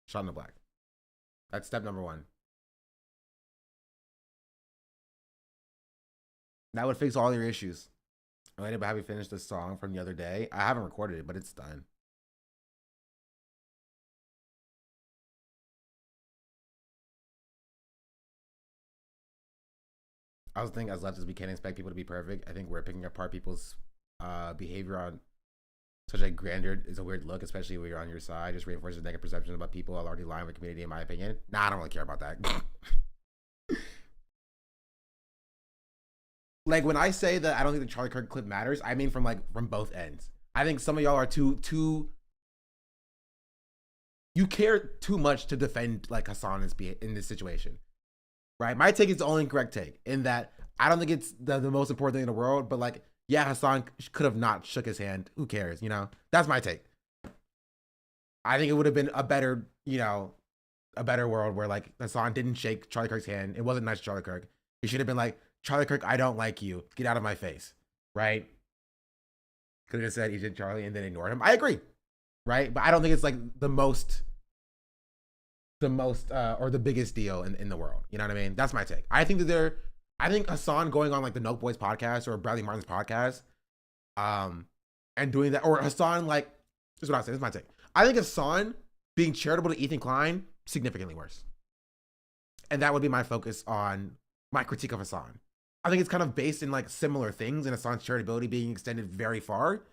Shot in the Black. That's step number 1. That would fix all your issues. I ended up having finished this song from the other day. I haven't recorded it, but it's done. I was thinking, as leftists, we can't expect people to be perfect. I think we're picking apart people's behavior on such a grandeur is a weird look, especially when you're on your side. Just reinforces negative perception about people already lying with the community, in my opinion. Nah, I don't really care about that. Like, when I say that I don't think the Charlie Kirk clip matters, I mean from both ends. I think some of y'all are too you care too much to defend Hassan in this situation. Right? My take is the only correct take in that I don't think it's the most important thing in the world, but yeah, Hassan could have not shook his hand. Who cares? You know? That's my take. I think it would have been a better world where Hassan didn't shake Charlie Kirk's hand. It wasn't nice to Charlie Kirk. He should have been like, Charlie Kirk, I don't like you. Get out of my face. Right? Could have just said he did Charlie and then ignored him. I agree. Right? But I don't think it's the most or the biggest deal in the world. You know what I mean? That's my take. I think Hassan going on the Note Boys podcast or Bradley Martin's podcast, and doing that, or Hassan this is what I say. This is my take. I think Hassan being charitable to Ethan Klein significantly worse, and that would be my focus on my critique of Hassan. I think it's kind of based in similar things, and Hassan's charitability being extended very far,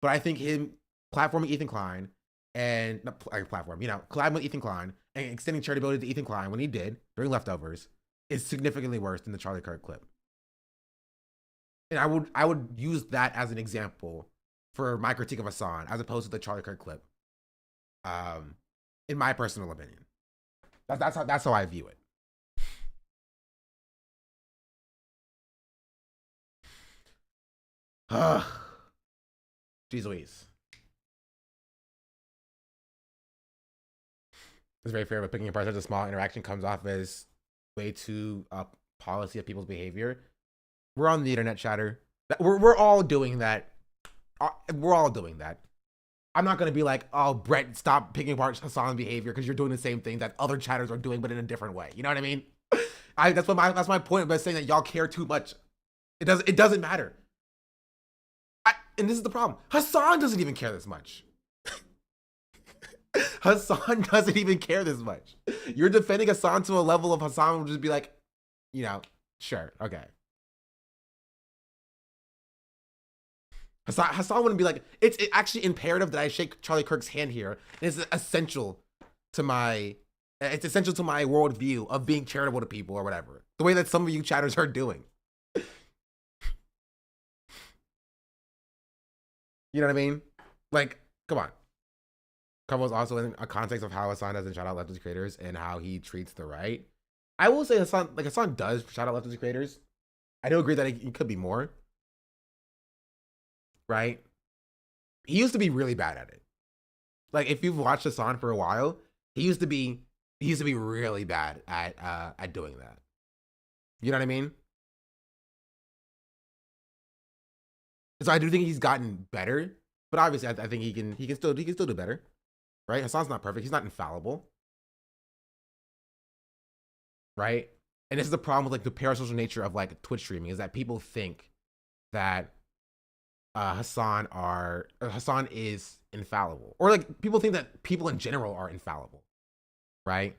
but I think him platforming Ethan Klein and not collabing with Ethan Klein and extending charitability to Ethan Klein when he did during Leftovers is significantly worse than the Charlie Kirk clip. And I would use that as an example for my critique of Hassan as opposed to the Charlie Kirk clip. In my personal opinion. That's how I view it. Jeez Louise. It's very fair, but picking apart such a small interaction comes off as way too policy of people's behavior. We're on the internet, chatter. We're all doing that. We're all doing that. I'm not gonna be like, oh, Brett, stop picking apart Hassan's behavior because you're doing the same thing that other chatters are doing, but in a different way. You know what I mean? That's my point by saying that y'all care too much. It doesn't matter. And this is the problem. Hassan doesn't even care this much. Hassan doesn't even care this much. You're defending Hassan to a level of Hassan will just be like, sure, okay. Hassan wouldn't be like, it's actually imperative that I shake Charlie Kirk's hand here. It's essential to my worldview of being charitable to people or whatever. The way that some of you chatters are doing. You know what I mean? Like, come on. Covers also in a context of how Hassan doesn't shout out leftist creators and how he treats the right. I will say Hassan does shout out leftist creators. I do agree that he could be more. Right? He used to be really bad at it. Like, if you've watched Hassan for a while, he used to be really bad at doing that. You know what I mean? So I do think he's gotten better, but obviously I think he can still do better. Right? Hassan's not perfect. He's not infallible. Right? And this is the problem with like the parasocial nature of like Twitch streaming, is that people think that Hassan is infallible, or like people think that people in general are infallible, right?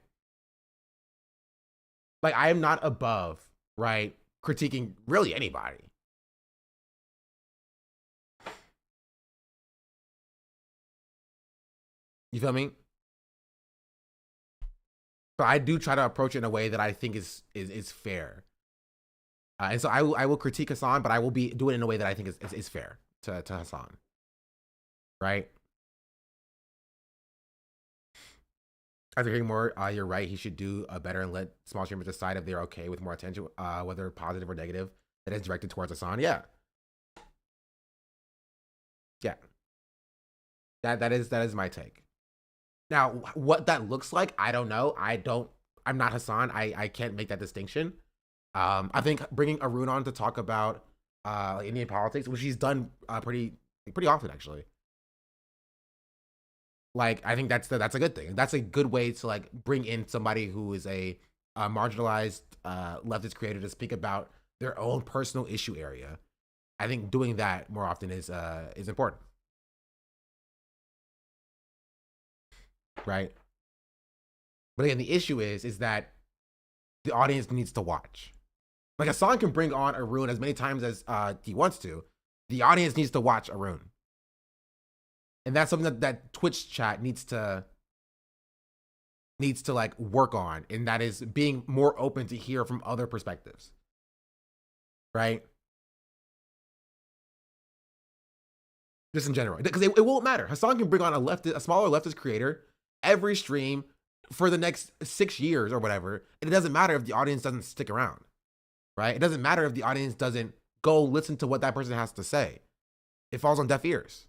Like, I am not above, right, critiquing really anybody. You feel me? But I do try to approach it in a way that I think is fair. And so I will critique Hassan, but I will do it in a way that I think is fair to Hassan. Right? After hearing more, you're right. He should do better and let small streamers decide if they're okay with more attention, whether positive or negative, that is directed towards Hassan. Yeah. Yeah. That is my take. Now, what that looks like, I don't know. I'm not Hassan. I can't make that distinction. I think bringing Arun on to talk about Indian politics, which he's done pretty often actually. Like, I think that's a good thing. That's a good way to like bring in somebody who is a marginalized leftist creator to speak about their own personal issue area. I think doing that more often is important. Right? But again, the issue is that the audience needs to watch. Like, Hassan can bring on Arun as many times as he wants to. The audience needs to watch Arun. And that's something that Twitch chat needs to like work on. And that is being more open to hear from other perspectives. Right? Just in general. Because it won't matter. Hassan can bring on a smaller leftist creator every stream for the next 6 years or whatever. And it doesn't matter if the audience doesn't stick around. Right? It doesn't matter if the audience doesn't go listen to what that person has to say. It falls on deaf ears.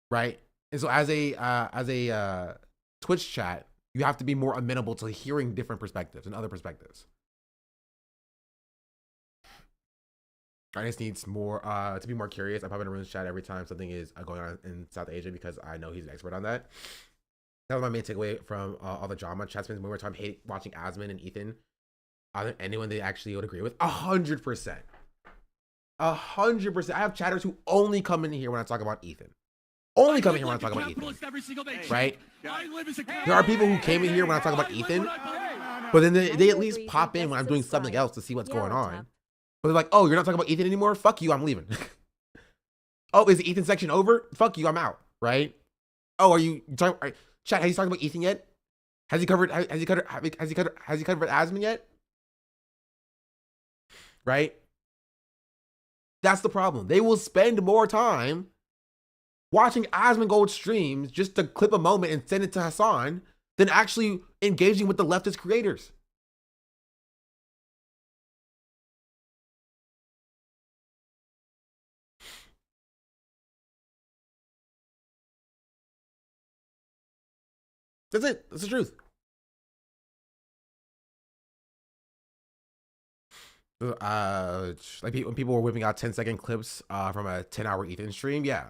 Right? And so as a Twitch chat, you have to be more amenable to hearing different perspectives and other perspectives. Audience needs more to be more curious. I pop in a room's chat every time something is going on in South Asia because I know he's an expert on that. That was my main takeaway from all the drama. Chat spends more time watching Asmin and Ethan than anyone they actually would agree with. 100%. 100%. I have chatters who only come in here when I talk about Ethan. Only come in here when I talk about Ethan. Right? There are people who came in here when I talk about Ethan, but then they at least pop in when I'm doing something else to see what's going on. But they're like, oh, you're not talking about Ethan anymore? Fuck you, I'm leaving. Oh, is the Ethan section over? Fuck you, I'm out. Right? Oh, are you talking? Chat, has he talked about Ethan yet? Has he covered Asmin yet? Right? That's the problem. They will spend more time watching Asmongold streams just to clip a moment and send it to Hassan than actually engaging with the leftist creators. That's it. That's the truth. Like when people were whipping out 10-second clips from a 10-hour Ethan stream, yeah.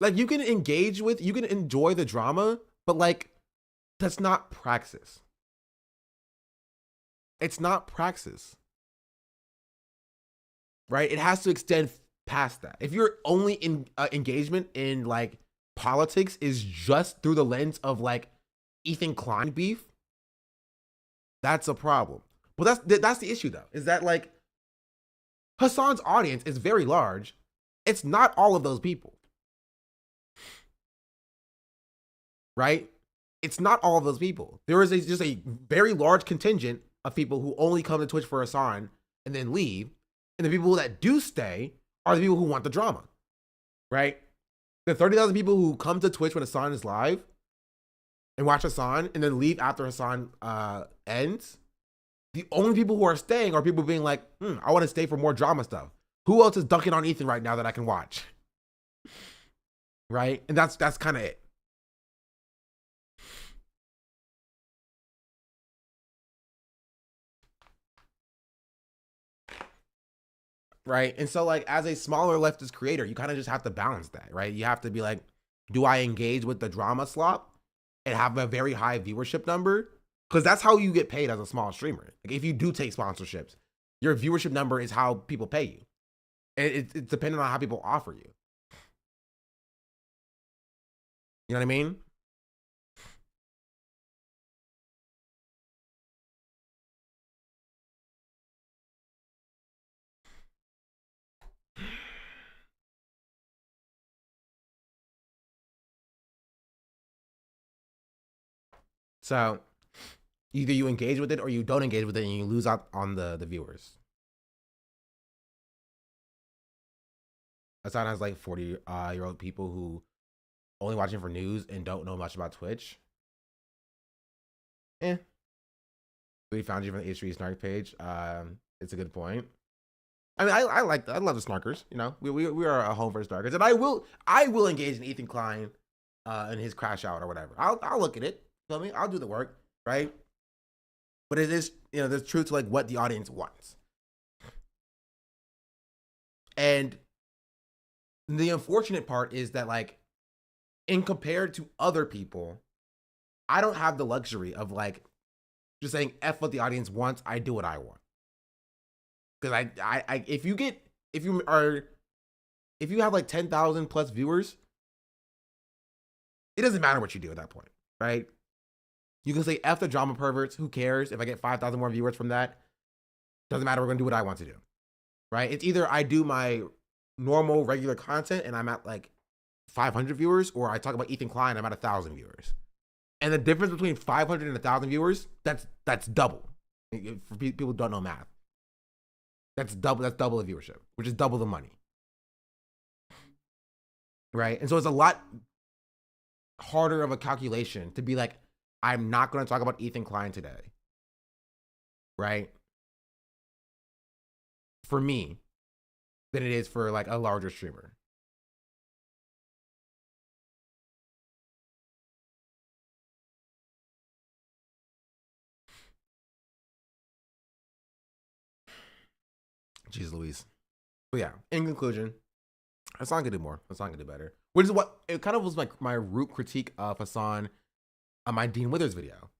Like, you can engage with, you can enjoy the drama, but like, that's not praxis. It's not praxis. Right? It has to extend past that. If your only engagement in like politics is just through the lens of like Ethan Klein beef, that's a problem. But that's the issue though, is that like Hassan's audience is very large. It's not all of those people. Right? It's not all of those people. There is just a very large contingent of people who only come to Twitch for Hassan and then leave. And the people that do stay are the people who want the drama. right? The 30,000 people who come to Twitch when Hassan is live and watch Hassan and then leave after Hassan ends, the only people who are staying are people being like, I want to stay for more drama stuff. Who else is dunking on Ethan right now that I can watch? Right? And that's kind of it. Right? And so like as a smaller leftist creator, you kind of just have to balance that, right? You have to be like, do I engage with the drama slop and have a very high viewership number? Because that's how you get paid as a small streamer. Like if you do take sponsorships, your viewership number is how people pay you. And it's dependent on how people offer you. You know what I mean? So either you engage with it or you don't engage with it and you lose out on the viewers. Asana has like 40-year-old people who only watching for news and don't know much about Twitch. We found you from the H3 Snark page. It's a good point. I mean, I love the snarkers. You know, we are a home for snarkers, and I will engage in Ethan Klein and his crash out or whatever. I'll look at it. Feel me? I'll do the work, right? But it is, you know, there's truth to like what the audience wants. And the unfortunate part is that like, in compared to other people, I don't have the luxury of like just saying F what the audience wants, I do what I want. Because if you have like 10,000 plus viewers, it doesn't matter what you do at that point, right? You can say F the drama perverts, who cares if I get 5,000 more viewers from that? Doesn't matter, we're gonna do what I want to do, right? It's either I do my normal regular content and I'm at like 500 viewers, or I talk about Ethan Klein, I'm at 1,000 viewers. And the difference between 500 and 1,000 viewers, that's double. For people who don't know math. That's double the viewership, which is double the money. Right? And so it's a lot harder of a calculation to be like, I'm not going to talk about Ethan Klein today. Right? For me, than it is for like a larger streamer. Jeez Louise. But yeah, in conclusion, Hassan could do more. Hassan could do better. Which is what, it kind of was like my root critique of Hassan on my Dean Withers video.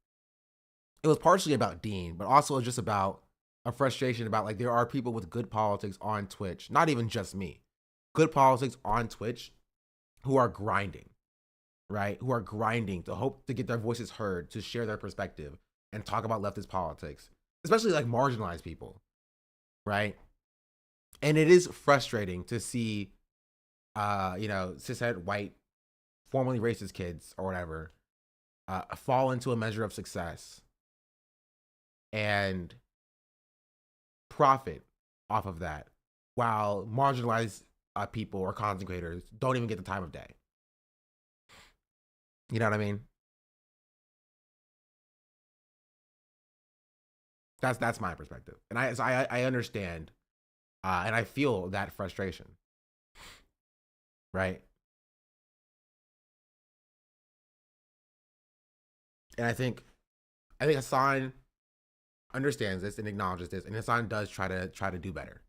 It was partially about Dean, but also just about a frustration about like there are people with good politics on Twitch, not even just me. Good politics on Twitch who are grinding, right? Who are grinding to hope to get their voices heard, to share their perspective and talk about leftist politics, especially like marginalized people, right? And it is frustrating to see, cishet white, formerly racist kids or whatever, fall into a measure of success and profit off of that, while marginalized people or content creators don't even get the time of day. You know what I mean? That's my perspective, and I understand. And I feel that frustration, right? And I think Hassan understands this and acknowledges this, and Hassan does try to do better,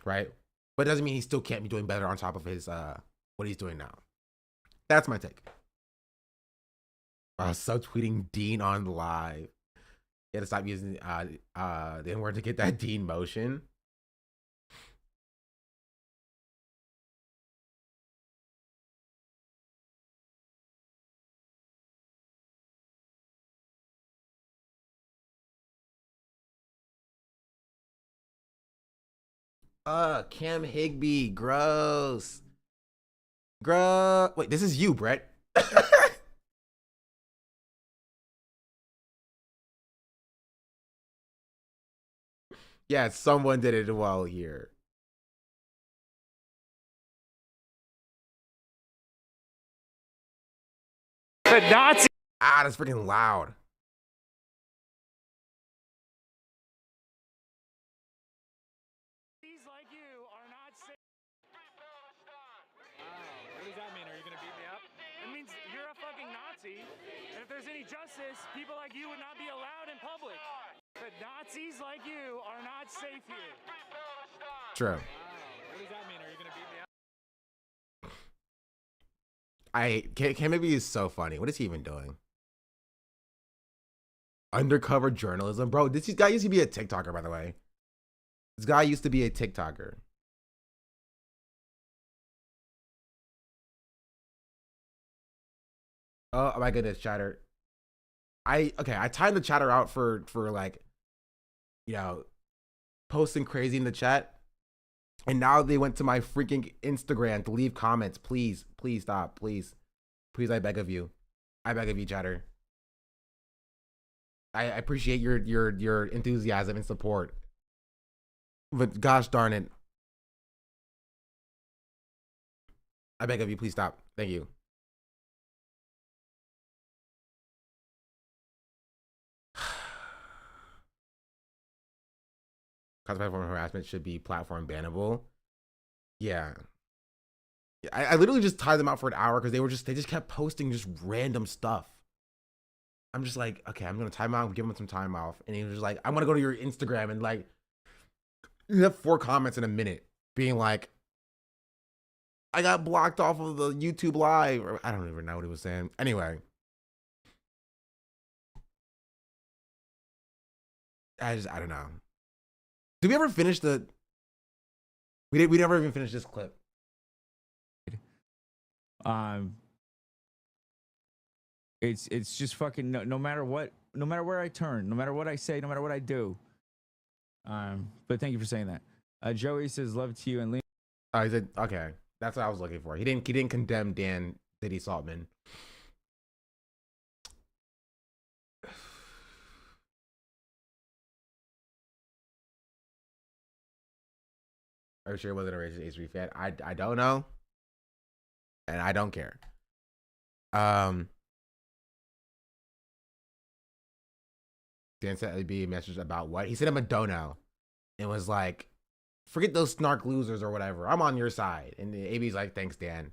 right? But it doesn't mean he still can't be doing better on top of his what he's doing now. That's my take. Subtweeting Dean on live. You had to stop using the N-word to get that Dean motion. Cam Higby, gross. Wait, this is you, Brett. Yeah, someone did it while here. The Nazi. Ah, that's freaking loud. Like you are not safe. What does that mean? Are you gonna beat me up? It means you're a fucking Nazi, and if there's any justice, people like you would not be allowed in public. The Nazis like you are not safe here. True. What does that mean? Are you gonna beat me up? Cam Maybe is so funny. What is he even doing? Undercover journalism, bro. This guy used to be a TikToker, by the way. This guy used to be a TikToker. Oh my goodness, chatter. I timed the chatter out for like, you know, posting crazy in the chat. And now they went to my freaking Instagram to leave comments. Please, please stop. Please. Please, I beg of you. I beg of you, chatter. I appreciate your enthusiasm and support. But gosh darn it. I beg of you, please stop. Thank you. Platform harassment should be platform bannable. Yeah. I literally just tied them out for an hour because they just kept posting just random stuff. I'm just like, okay, I'm gonna time out, give him some time off. And he was just like, I want to go to your Instagram, and like, you have 4 comments in a minute being like, I got blocked off of the YouTube live, or I don't even know what he was saying. Anyway, I don't know. Did we ever finish the? We never even finished this clip. It's just fucking no matter what, no matter where I turn, no matter what I say, no matter what I do. But thank you for saying that. Joey says love to you and Liam. He said okay. That's what I was looking for. He didn't condemn Dan Diddy Saltman. Are you sure it wasn't a racist H3 fan? I don't know. And I don't care. Dan said it'd be a message about what? He sent him a dono. And was like, forget those snark losers or whatever. I'm on your side. And AB's like, thanks, Dan.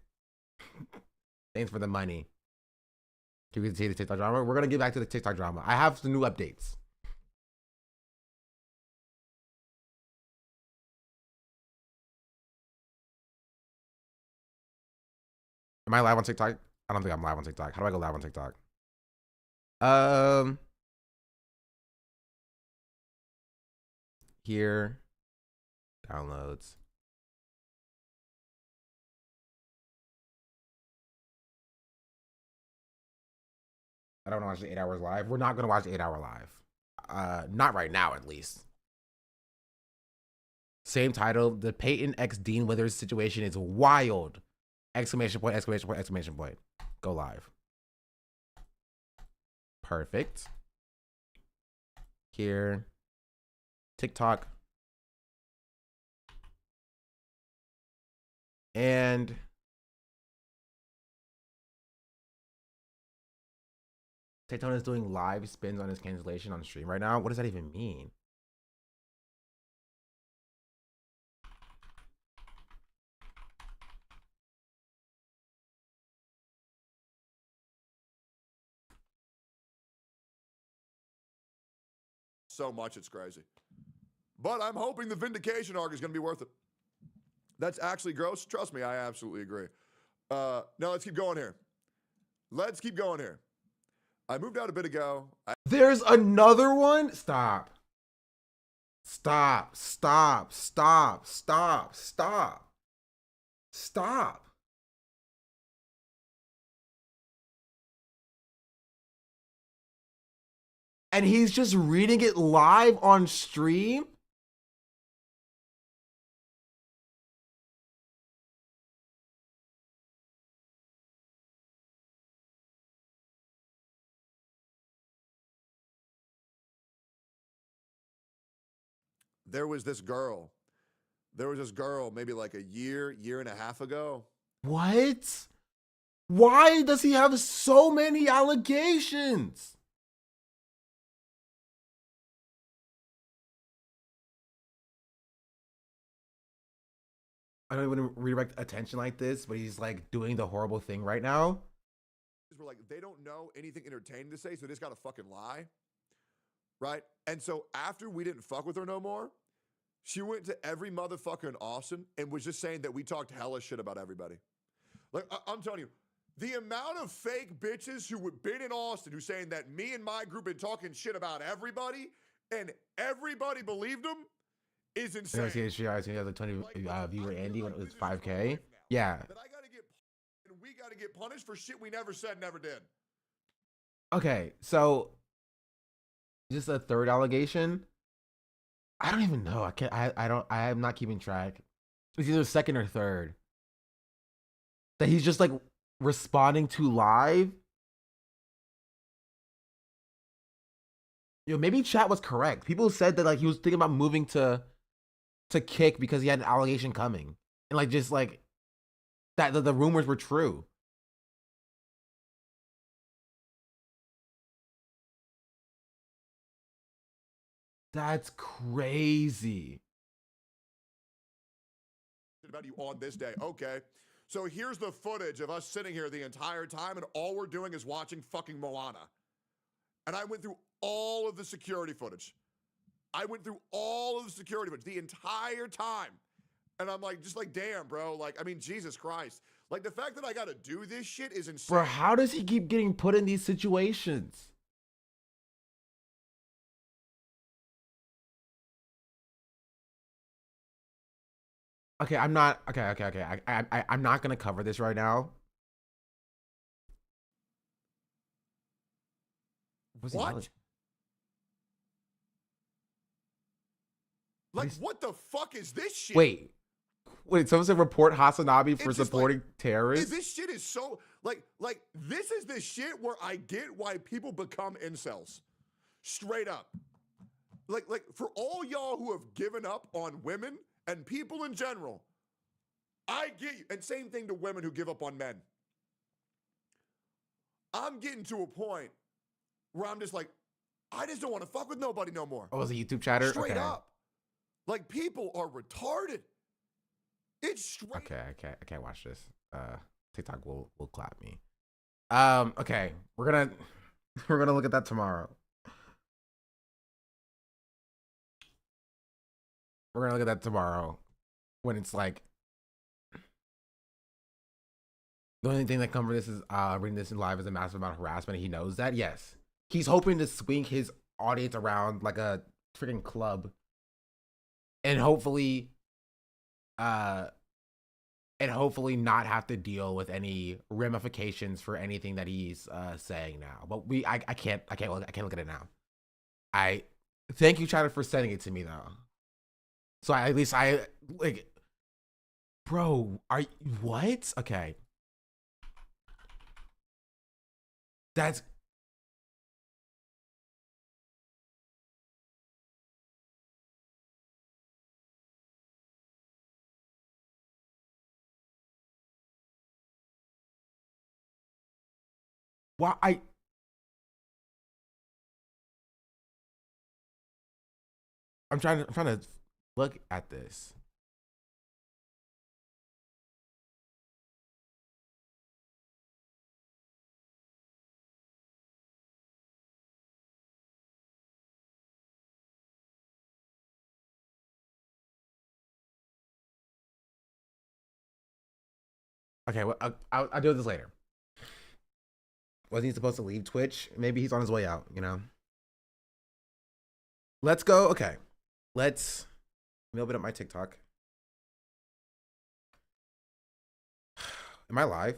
Thanks for the money. Can we see the TikTok drama? We're going to get back to the TikTok drama. I have some new updates. Am I live on TikTok? I don't think I'm live on TikTok. How do I go live on TikTok? Here. Downloads. I don't want to watch the 8 hours live. We're not going to watch the 8 hour live. Not right now, at least. Same title. The Peyton X Dean Withers situation is wild. Exclamation point, exclamation point, exclamation point. Go live. Perfect. Here. TikTok. And Taytona is doing live spins on his cancellation on stream right now. What does that even mean? So much it's crazy. But I'm hoping the vindication arc is going to be worth it. That's actually gross. Trust me, I absolutely agree. Now let's keep going here. Let's keep going here. I moved out a bit ago. There's another one? Stop. Stop. Stop. Stop. Stop. Stop. Stop. And he's just reading it live on stream? There was this girl maybe like a year and a half ago. What? Why does he have so many allegations? I don't even redirect attention like this, but he's like doing the horrible thing right now. We're like, they don't know anything entertaining to say, so they just got to fucking lie. Right? And so after we didn't fuck with her no more, she went to every motherfucker in Austin and was just saying that we talked hella shit about everybody. Like, I'm telling you, the amount of fake bitches who have been in Austin who saying that me and my group been talking shit about everybody and everybody believed them is insane. I see I has a 20 viewer Andy when it was 5K. Yeah. That I gotta get, and we gotta get punished for shit we never said, never did. Okay, so just a third allegation. I don't even know. I am not keeping track. It's either second or third. That he's just like responding to live. Maybe chat was correct. People said that like he was thinking about moving to Kick because he had an allegation coming. And like just like that the rumors were true. That's crazy. About you on this day. Okay. So here's the footage of us sitting here the entire time and all we're doing is watching fucking Moana. And I went through all of the security footage. The entire time. And I'm like, just like, damn, bro. Like, I mean, Jesus Christ. Like, the fact that I got to do this shit is insane. Bro, how does he keep getting put in these situations? Okay, I'm not. Okay. I'm not gonna cover this right now. What? Like, what the fuck is this shit? Wait. Someone said report Hasanabi for supporting terrorists. This shit is so like this is the shit where I get why people become incels. Straight up. Like for all y'all who have given up on women and people in general, I get you. And same thing to women who give up on men. I'm getting to a point where I'm just like, I just don't want to fuck with nobody no more. Oh, was it YouTube chatter? Straight up. Like, people are retarded. It's straight. Okay, I can't watch this. TikTok will clap me. Okay, we're gonna look at that tomorrow. We're gonna look at that tomorrow when it's like the only thing that comes from this is reading this in live is a massive amount of harassment. And he knows that. Yes, he's hoping to swing his audience around like a freaking club, and hopefully not have to deal with any ramifications for anything that he's saying now. But I can't look at it now. I thank you, Chatter, for sending it to me though. So at least I like, bro. Are you what? Okay, that's. Why I'm trying to look at this. Okay, well, I'll deal with this later. Wasn't he supposed to leave Twitch? Maybe he's on his way out, you know? Let's go. Okay. Let me open up my TikTok. Am I live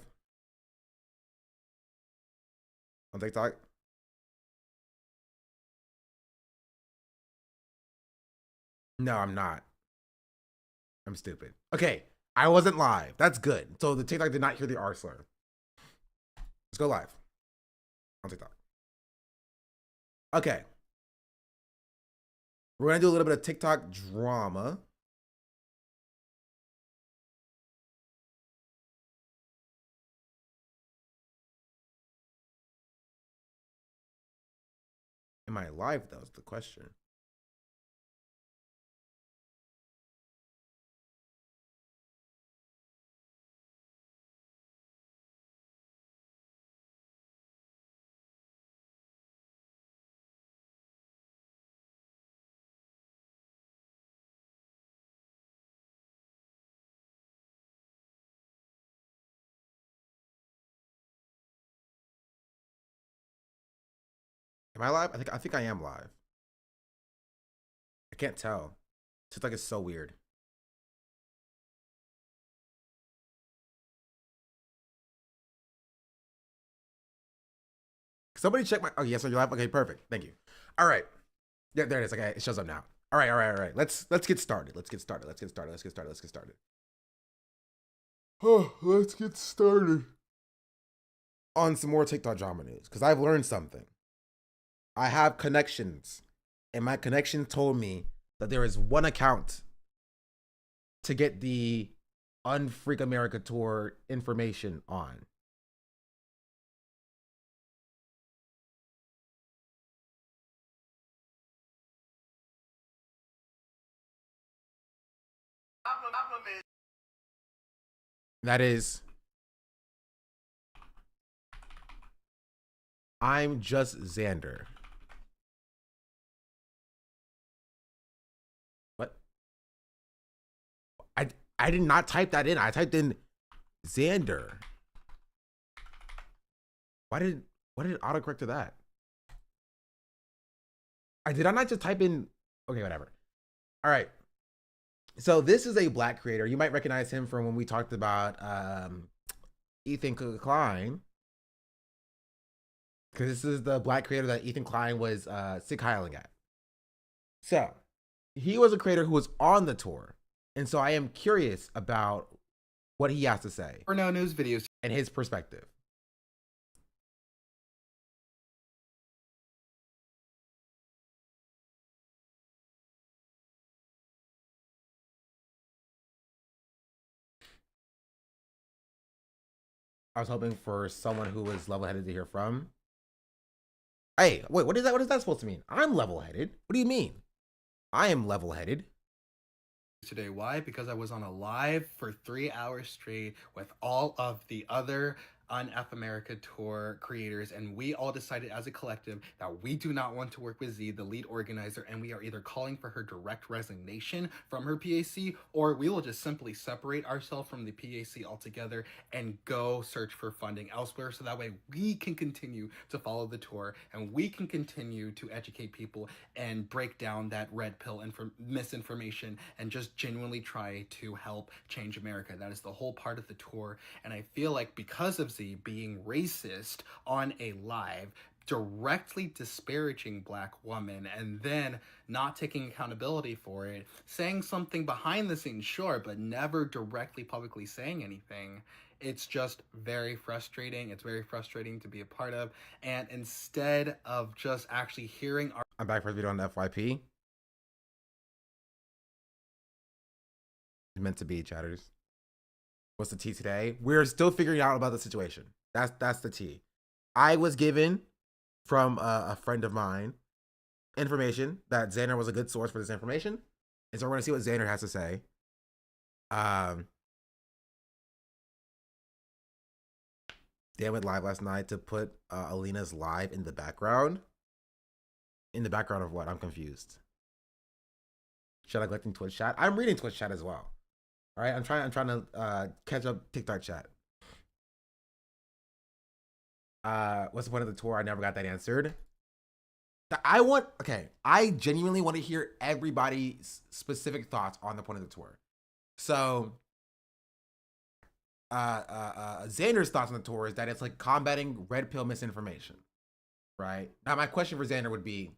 on TikTok? No, I'm not. I'm stupid. Okay, I wasn't live. That's good. So the TikTok did not hear the R slur. Let's go live on TikTok. Okay. We're going to do a little bit of TikTok drama. Am I live? That was the question. Am I live? I think I am live. I can't tell. It's just like it's so weird. Somebody check my. Oh yes, are you live? Okay, perfect. Thank you. All right. Yeah, there it is. Okay, it shows up now. All right. Let's get started. Let's get started. Oh, let's get started on some more TikTok drama news because I've learned something. I have connections, and my connection told me that there is one account to get the Unfuck America tour information on. That is, I'm just Xander. What? I did not type that in. I typed in Xander. Why did it autocorrect to that? Did I not just type in? Okay, whatever. All right. So this is a black creator. You might recognize him from when we talked about Ethan Klein. Because this is the black creator that Ethan Klein was sick hiling at. So he was a creator who was on the tour. And so I am curious about what he has to say. Or no news videos. And his perspective. I was hoping for someone who was level-headed to hear from. Hey, wait, what is that? What is that supposed to mean? I'm level-headed. What do you mean? I am level-headed. Today. Why? Because I was on a live for 3 hours straight with all of the other Unfuck America tour creators, and we all decided as a collective that we do not want to work with Z, the lead organizer, and we are either calling for her direct resignation from her PAC, or we will just simply separate ourselves from the PAC altogether and go search for funding elsewhere, so that way we can continue to follow the tour and we can continue to educate people and break down that red pill misinformation and just genuinely try to help change America. That is the whole part of the tour, and I feel like because of Z being racist on a live, directly disparaging black women, and then not taking accountability for it, saying something behind the scenes, sure, but never directly publicly saying anything. It's just very frustrating. It's very frustrating to be a part of. And instead of just actually hearing our... I'm back for the video on the FYP. It's meant to be, chatters. What's the tea today? We're still figuring out about the situation. That's the tea. I was given from a friend of mine information that Xander was a good source for this information. And so we're going to see what Xander has to say. Dan went live last night to put Alina's live in the background. In the background of what? I'm confused. Should I collect in Twitch chat? I'm reading Twitch chat as well. All right, I'm trying to catch up TikTok chat. What's the point of the tour? I never got that answered. I genuinely want to hear everybody's specific thoughts on the point of the tour. So, Xander's thoughts on the tour is that it's like combating red pill misinformation, right? Now, my question for Xander would be,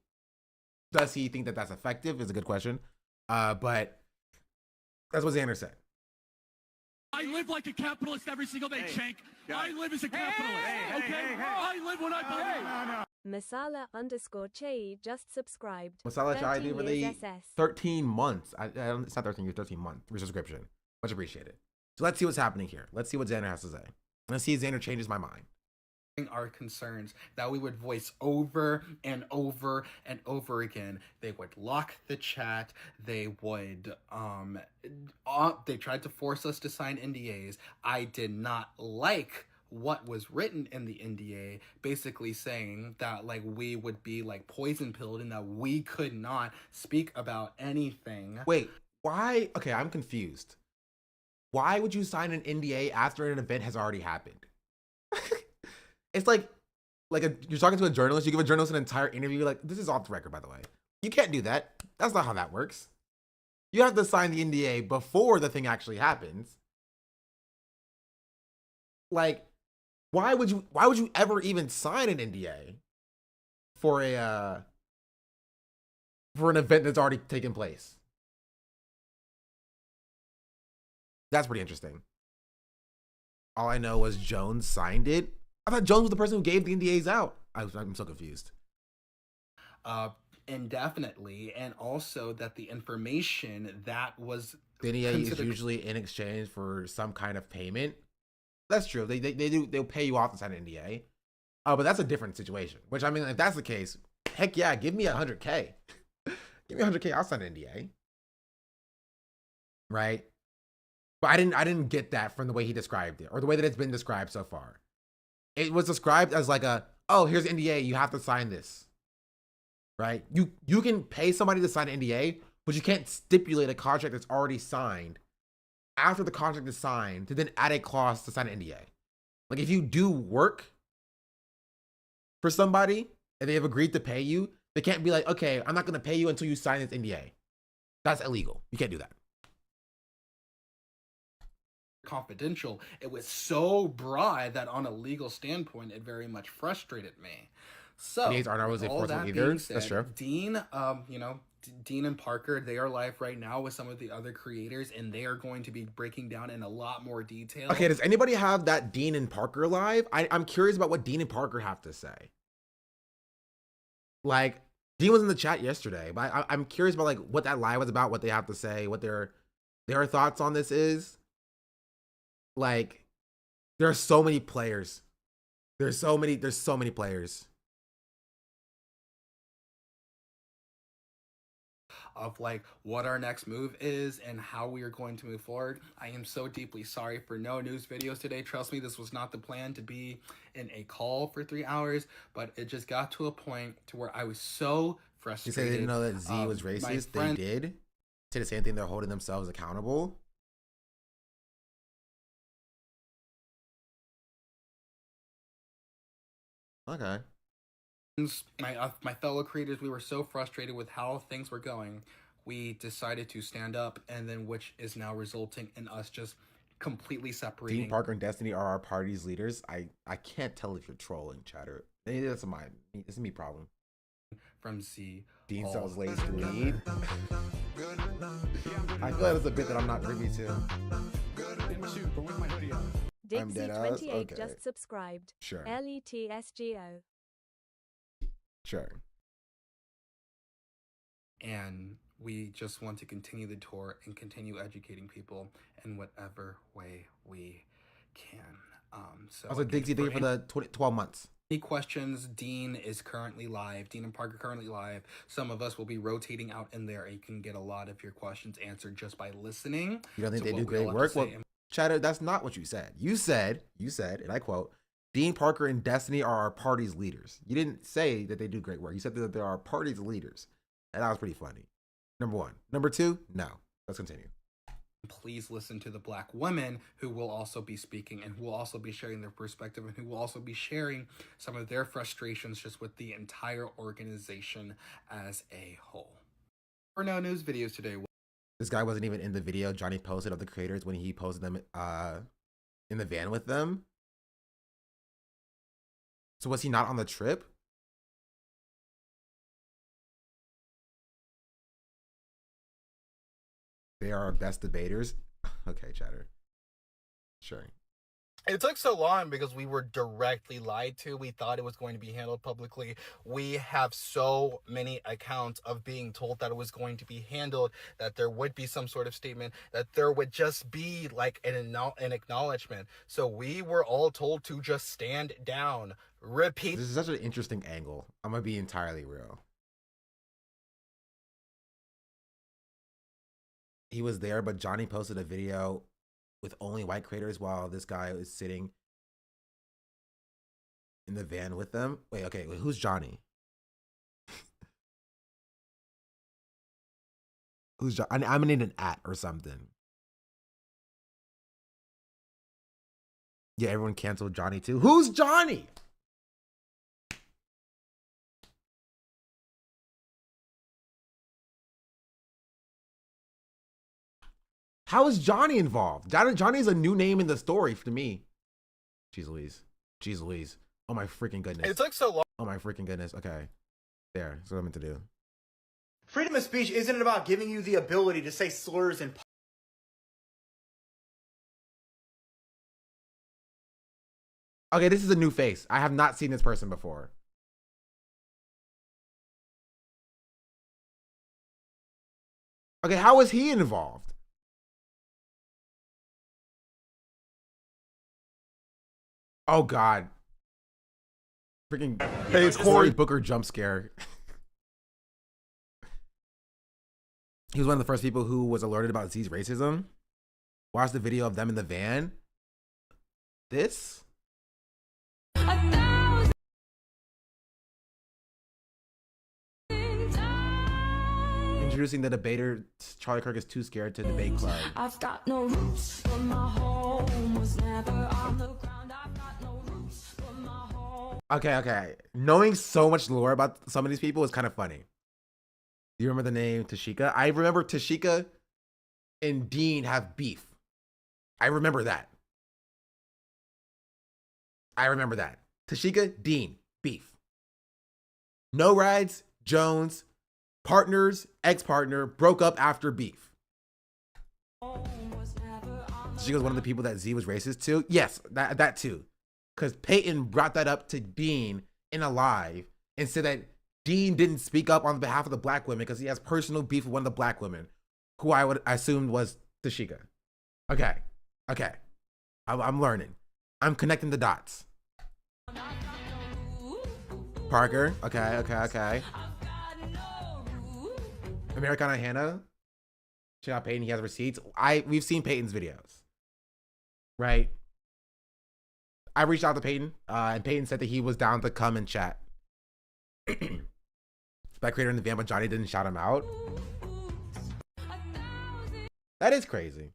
does he think that that's effective? Is a good question. But that's what Xander said. I live like a capitalist every single day, Shank. I live as a capitalist, okay? I live when I believe. Masala_Chai just subscribed. Masala Chai did for the SS. 13 months. It's not 13 years, 13 month resubscription. Much appreciated. So let's see what's happening here. Let's see what Xander has to say. Let's see if Xander changes my mind. our concerns that we would voice over and over and over again. They would lock the chat. They would they tried to force us to sign NDAs. I did not like what was written in the NDA, basically saying that like we would be like poison pilled and that we could not speak about anything. Wait, why? Okay, I'm confused. Why would you sign an NDA after an event has already happened? It's like you're talking to a journalist, you give a journalist an entire interview, like, this is off the record, by the way. You can't do that. That's not how that works. You have to sign the NDA before the thing actually happens. Like, why would you ever even sign an NDA for an event that's already taken place? That's pretty interesting. All I know was Jones signed it. I thought Jones was the person who gave the NDAs out. I'm so confused. Indefinitely, and also that the information that was The NDA is usually in exchange for some kind of payment. That's true. They'll pay you off to sign an NDA. But that's a different situation. Which, I mean, if that's the case, heck yeah, give me $100K. Give me $100K, I'll sign an NDA. Right? But I didn't get that from the way he described it, or the way that it's been described so far. It was described as like oh, here's an NDA, you have to sign this. Right? You can pay somebody to sign an NDA, but you can't stipulate a contract that's already signed after the contract is signed to then add a clause to sign an NDA. Like, if you do work for somebody and they have agreed to pay you, they can't be like, okay, I'm not going to pay you until you sign this NDA. That's illegal. You can't do that. Confidential. It was so broad that on a legal standpoint, it very much frustrated me. So, NDAs aren't always enforceable either. That's true. Dean, Dean and Parker, they are live right now with some of the other creators, and they are going to be breaking down in a lot more detail. Okay, does anybody have that Dean and Parker live? I'm curious about what Dean and Parker have to say. Like, Dean was in the chat yesterday, but I'm curious about like what that live was about, what they have to say, what their thoughts on this is. Like, there are so many players. There's so many players. Of like what our next move is and how we are going to move forward. I am so deeply sorry for no news videos today. Trust me, this was not the plan to be in a call for 3 hours, but it just got to a point to where I was so frustrated. You say they didn't know that Z was racist? They did. Say the same thing. They're holding themselves accountable. Okay. My fellow creators, we were so frustrated with how things were going, we decided to stand up, and then which is now resulting in us just completely separating. Dean, Parker, and Destiny are our party's leaders. I can't tell if you're trolling, chatter. Maybe that's this is me problem. From Z. Dean sells lays to lead. I feel like it's a bit that I'm not privy to. Dixie28 just subscribed. Sure. LETSGO. Sure. And we just want to continue the tour and continue educating people in whatever way we can. So Also, Dixie, thank you for the 12 months. Any questions? Dean is currently live. Dean and Parker currently live. Some of us will be rotating out in there, and you can get a lot of your questions answered just by listening. You don't think they do great work? Well, Chatter, that's not what you said. You said, and I quote, Dean, Parker, and Destiny are our party's leaders. You didn't say that they do great work. You said that they are our party's leaders. And that was pretty funny. Number one. Number two, no. Let's continue. Please listen to the Black women who will also be speaking and who will also be sharing their perspective and who will also be sharing some of their frustrations just with the entire organization as a whole. For no news videos today. This guy wasn't even in the video Johnny posted of the creators when he posted them in the van with them. So was he not on the trip? They are our best debaters. Okay, chatter. Sure. It took so long because we were directly lied to. We thought it was going to be handled publicly. We have so many accounts of being told that it was going to be handled, that there would be some sort of statement, that there would just be like an acknowledgement. So we were all told to just stand down, repeat. This is such an interesting angle. I'm gonna be entirely real. He was there, but Johnny posted a video with only white creators while this guy was sitting in the van with them. Wait, okay, wait, who's Johnny? Who's Johnny? I'm gonna need an @ or something. Yeah, everyone canceled Johnny too. Who's Johnny? How is Johnny involved? Johnny's a new name in the story to me. Jeez Louise. Jeez Louise. Oh my freaking goodness. It took so long. Oh my freaking goodness. Okay. There. That's what I meant to do. Freedom of speech isn't about giving you the ability to say slurs and Okay, this is a new face. I have not seen this person before. Okay, how is he involved? Oh God. Freaking Hey, it's Cory Corey. Booker jump scare. He was one of the first people who was alerted about Z's racism. Watched the video of them in the van. This? Introducing the debater, Charlie Kirk is too scared to debate club. I've got no roots, but my home was never on the ground. I've got no roots, but my home. Okay. Knowing so much lore about some of these people is kind of funny. Do you remember the name Tashika? I remember Tashika and Dean have beef. I remember that. Tashika, Dean, beef. No rides, Jones, partners, ex-partner, broke up after beef. Tashika was one of the people that Z was racist to. Yes, that too. Because Peyton brought that up to Dean in a live and said that Dean didn't speak up on behalf of the black women because he has personal beef with one of the black women, who I would assume was Tashika. Okay. I'm learning. I'm connecting the dots. Parker. Okay. Americana Hannah. Check out Peyton. He has receipts. We've seen Peyton's videos. Right? I reached out to Peyton, and Peyton said that he was down to come and chat. Black creator in the van, but Johnny didn't shout him out. That is crazy.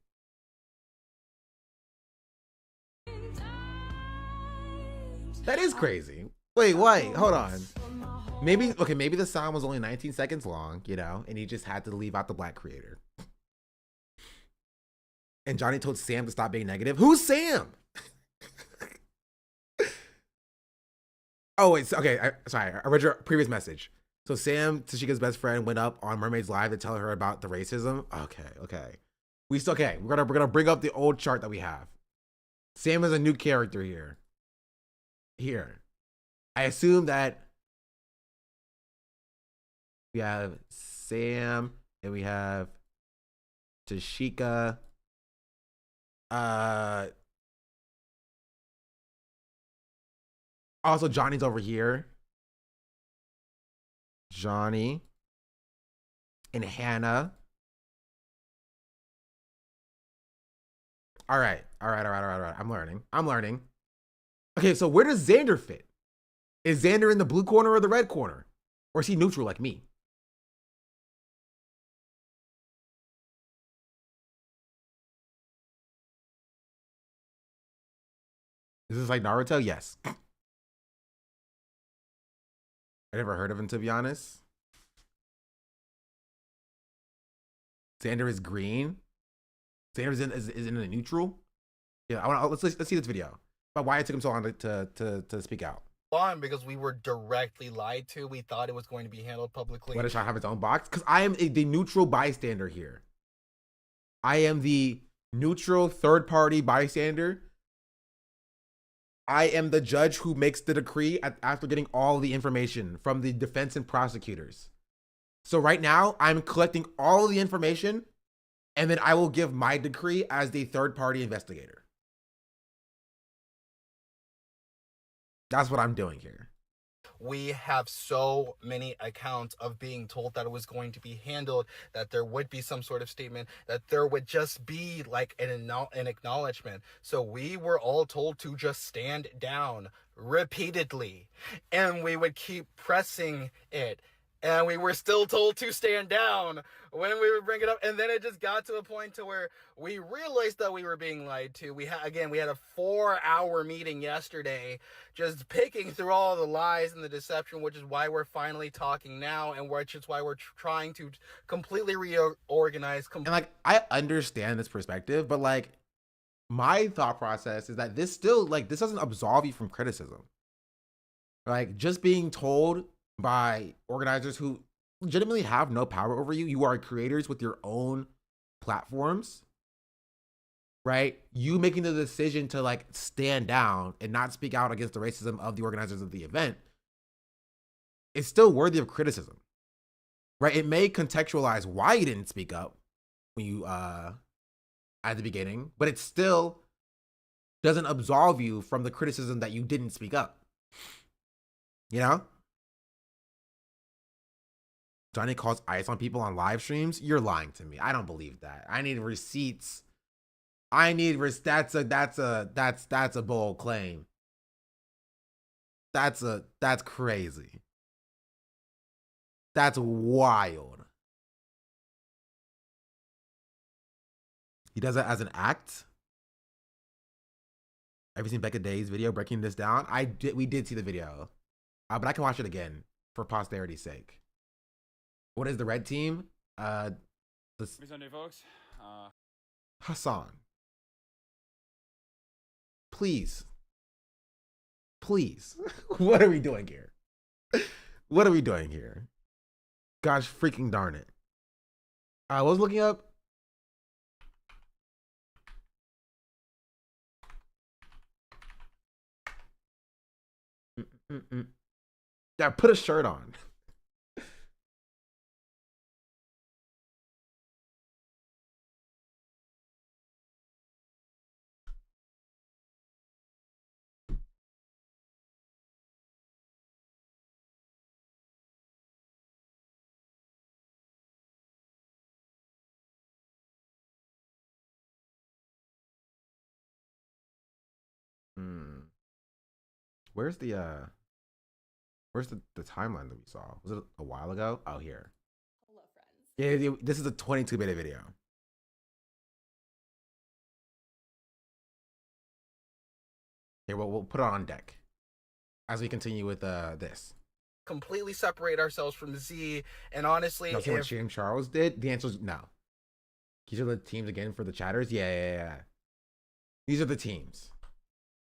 Wait, hold on. Maybe the sound was only 19 seconds long, and he just had to leave out the black creator. And Johnny told Sam to stop being negative. Who's Sam? Oh, wait, okay. Sorry, I read your previous message. So Sam, Tashika's best friend, went up on Mermaid's Live to tell her about the racism. Okay. We're gonna bring up the old chart that we have. Sam is a new character here. I assume that we have Sam and we have Tashika. Also, Johnny's over here. Johnny and Hannah. All right. I'm learning. Okay, so where does Xander fit? Is Xander in the blue corner or the red corner? Or is he neutral like me? Is this like Naruto? Yes. I never heard of him, to be honest. Xander is green. Xander is in a neutral. Yeah, let's see this video about why it took him so long to speak out. Because we were directly lied to. We thought it was going to be handled publicly. Why does Sean have his own box? Because I am the neutral bystander here. I am the neutral third party bystander I am the judge who makes the decree after getting all the information from the defense and prosecutors. So right now, I'm collecting all the information, and then I will give my decree as the third-party investigator. That's what I'm doing here. We have so many accounts of being told that it was going to be handled, that there would be some sort of statement, that there would just be like an acknowledgement. So we were all told to just stand down repeatedly, and we would keep pressing it. And we were still told to stand down when we would bring it up. And then it just got to a point to where we realized that we were being lied to. We had a 4-hour meeting yesterday just picking through all the lies and the deception, which is why we're finally talking now, and which is why we're trying to completely reorganize. And like, I understand this perspective, but like, my thought process is that this still, like, this doesn't absolve you from criticism. Like, just being told by organizers who legitimately have no power over you. You are creators with your own platforms, right? You making the decision to like stand down and not speak out against the racism of the organizers of the event is still worthy of criticism, right? It may contextualize why you didn't speak up when you at the beginning, but it still doesn't absolve you from the criticism that you didn't speak up. You know? Johnny calls ice on people on live streams. You're lying to me. I don't believe that. I need receipts. That's a bold claim. That's crazy. That's wild. He does that as an act. Have you seen Becca Day's video breaking this down? We did see the video, but I can watch it again for posterity's sake. What is the red team? Happy Sunday, folks. Hassan. Please. What are we doing here? What are we doing here? Gosh freaking darn it. I was looking up. Yeah, put a shirt on. Where's the timeline that we saw? Was it a while ago? Oh, here. Hello, friends. Yeah, this is a 22-minute video. Here, we'll put it on deck as we continue with this. Completely separate ourselves from Z, and honestly, You see what James Charles did? The answer is no. These are the teams again for the chatters. Yeah. These are the teams.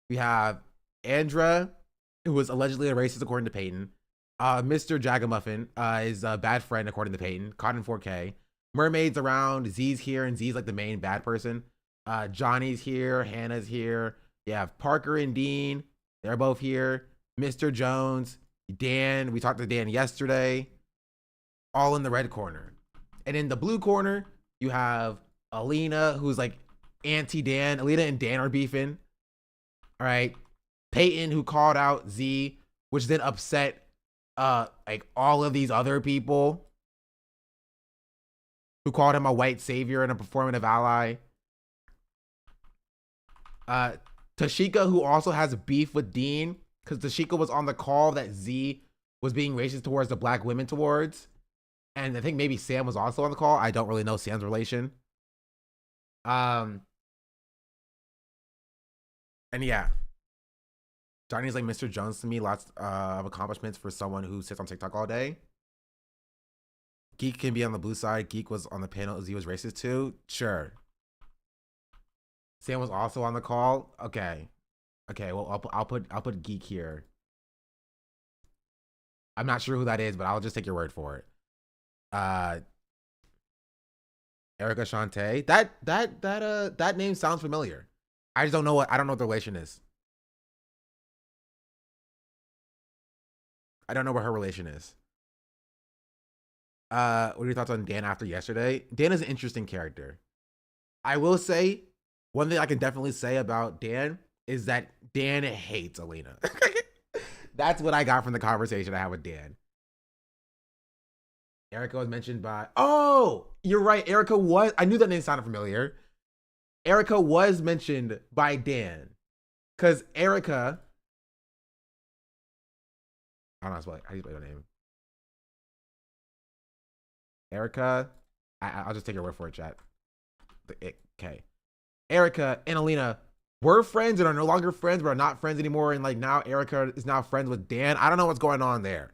We have Andra, who was allegedly a racist according to Peyton. Mr. Jagamuffin is a bad friend according to Peyton. Cotton 4K. Mermaid's around. Z's here, and Z's like the main bad person. Johnny's here. Hannah's here. You have Parker and Dean. They're both here. Mr. Jones. Dan. We talked to Dan yesterday. All in the red corner. And in the blue corner, you have Alina, who's like anti-Dan. Alina and Dan are beefing. All right. Peyton, who called out Z, which then upset like all of these other people who called him a white savior and a performative ally. Tashika, who also has beef with Dean, because Tashika was on the call that Z was being racist towards the black women towards. And I think maybe Sam was also on the call. I don't really know Sam's relation. And yeah. Johnny's like Mr. Jones to me. Lots of accomplishments for someone who sits on TikTok all day. Geek can be on the blue side. Geek was on the panel. Z was racist too. Sure. Sam was also on the call. Okay. Well, I'll put Geek here. I'm not sure who that is, but I'll just take your word for it. Erica Shante. That name sounds familiar. I just don't know what the relation is. I don't know what her relation is. What are your thoughts on Dan after yesterday? Dan is an interesting character. I will say, one thing I can definitely say about Dan is that Dan hates Alina. That's what I got from the conversation I had with Dan. Erica was mentioned by... Oh, you're right. Erica was... I knew that name sounded familiar. Erica was mentioned by Dan. Because Erica... I don't know how do you spell your name? Erica... I'll just take your word for it, chat. Okay. Erica and Alina were friends and are no longer friends, but are not friends anymore. And like now Erica is now friends with Dan. I don't know what's going on there.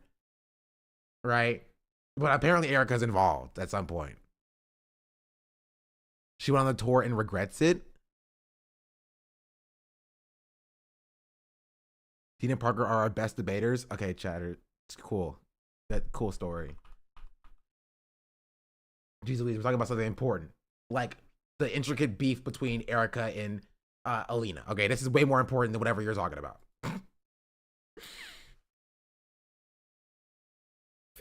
Right? But apparently Erica's involved at some point. She went on the tour and regrets it. Dean and Parker are our best debaters. Okay, chatter. It's cool. That cool story. Jesus, we're talking about something important. Like the intricate beef between Erica and Alina. Okay, this is way more important than whatever you're talking about.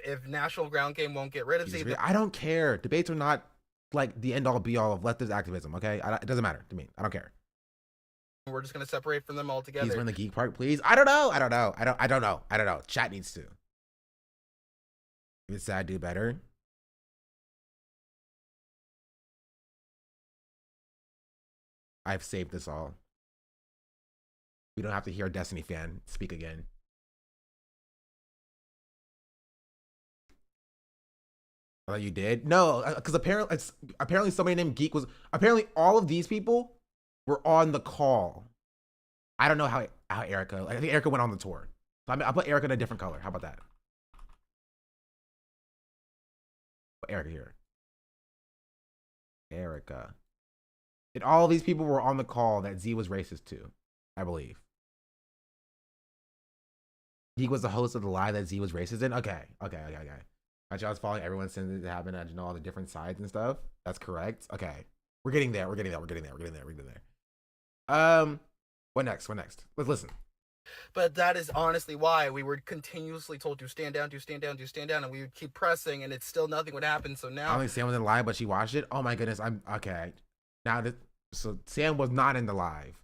If National Ground Game won't get rid of Z, I don't care. Debates are not like the end all be all of leftist activism. Okay, it doesn't matter to me. I don't care. we're just gonna separate from them altogether. Please win the geek part, please. I don't know. I don't know. Chat needs to. If it's sad, do better. I've saved this all. We don't have to hear a Destiny fan speak again. Oh, you did? No, because apparently somebody named Geek was... Apparently all of these people were on the call. I don't know how Erica... I think Erica went on the tour. So I'll put Erica in a different color. How about that? Put Erica here. Erica. And all of these people were on the call that Z was racist to, I believe. Geek was the host of the live that Z was racist in? Okay. I was following everyone since it happened. I know all the different sides and stuff. That's correct. Okay. We're getting there. What next? Let's listen. But that is honestly why we were continuously told to stand down, and we would keep pressing, and it's still nothing would happen. So now... I don't think Sam was in the live, but she watched it. Oh my goodness. Okay. Now, so Sam was not in the live.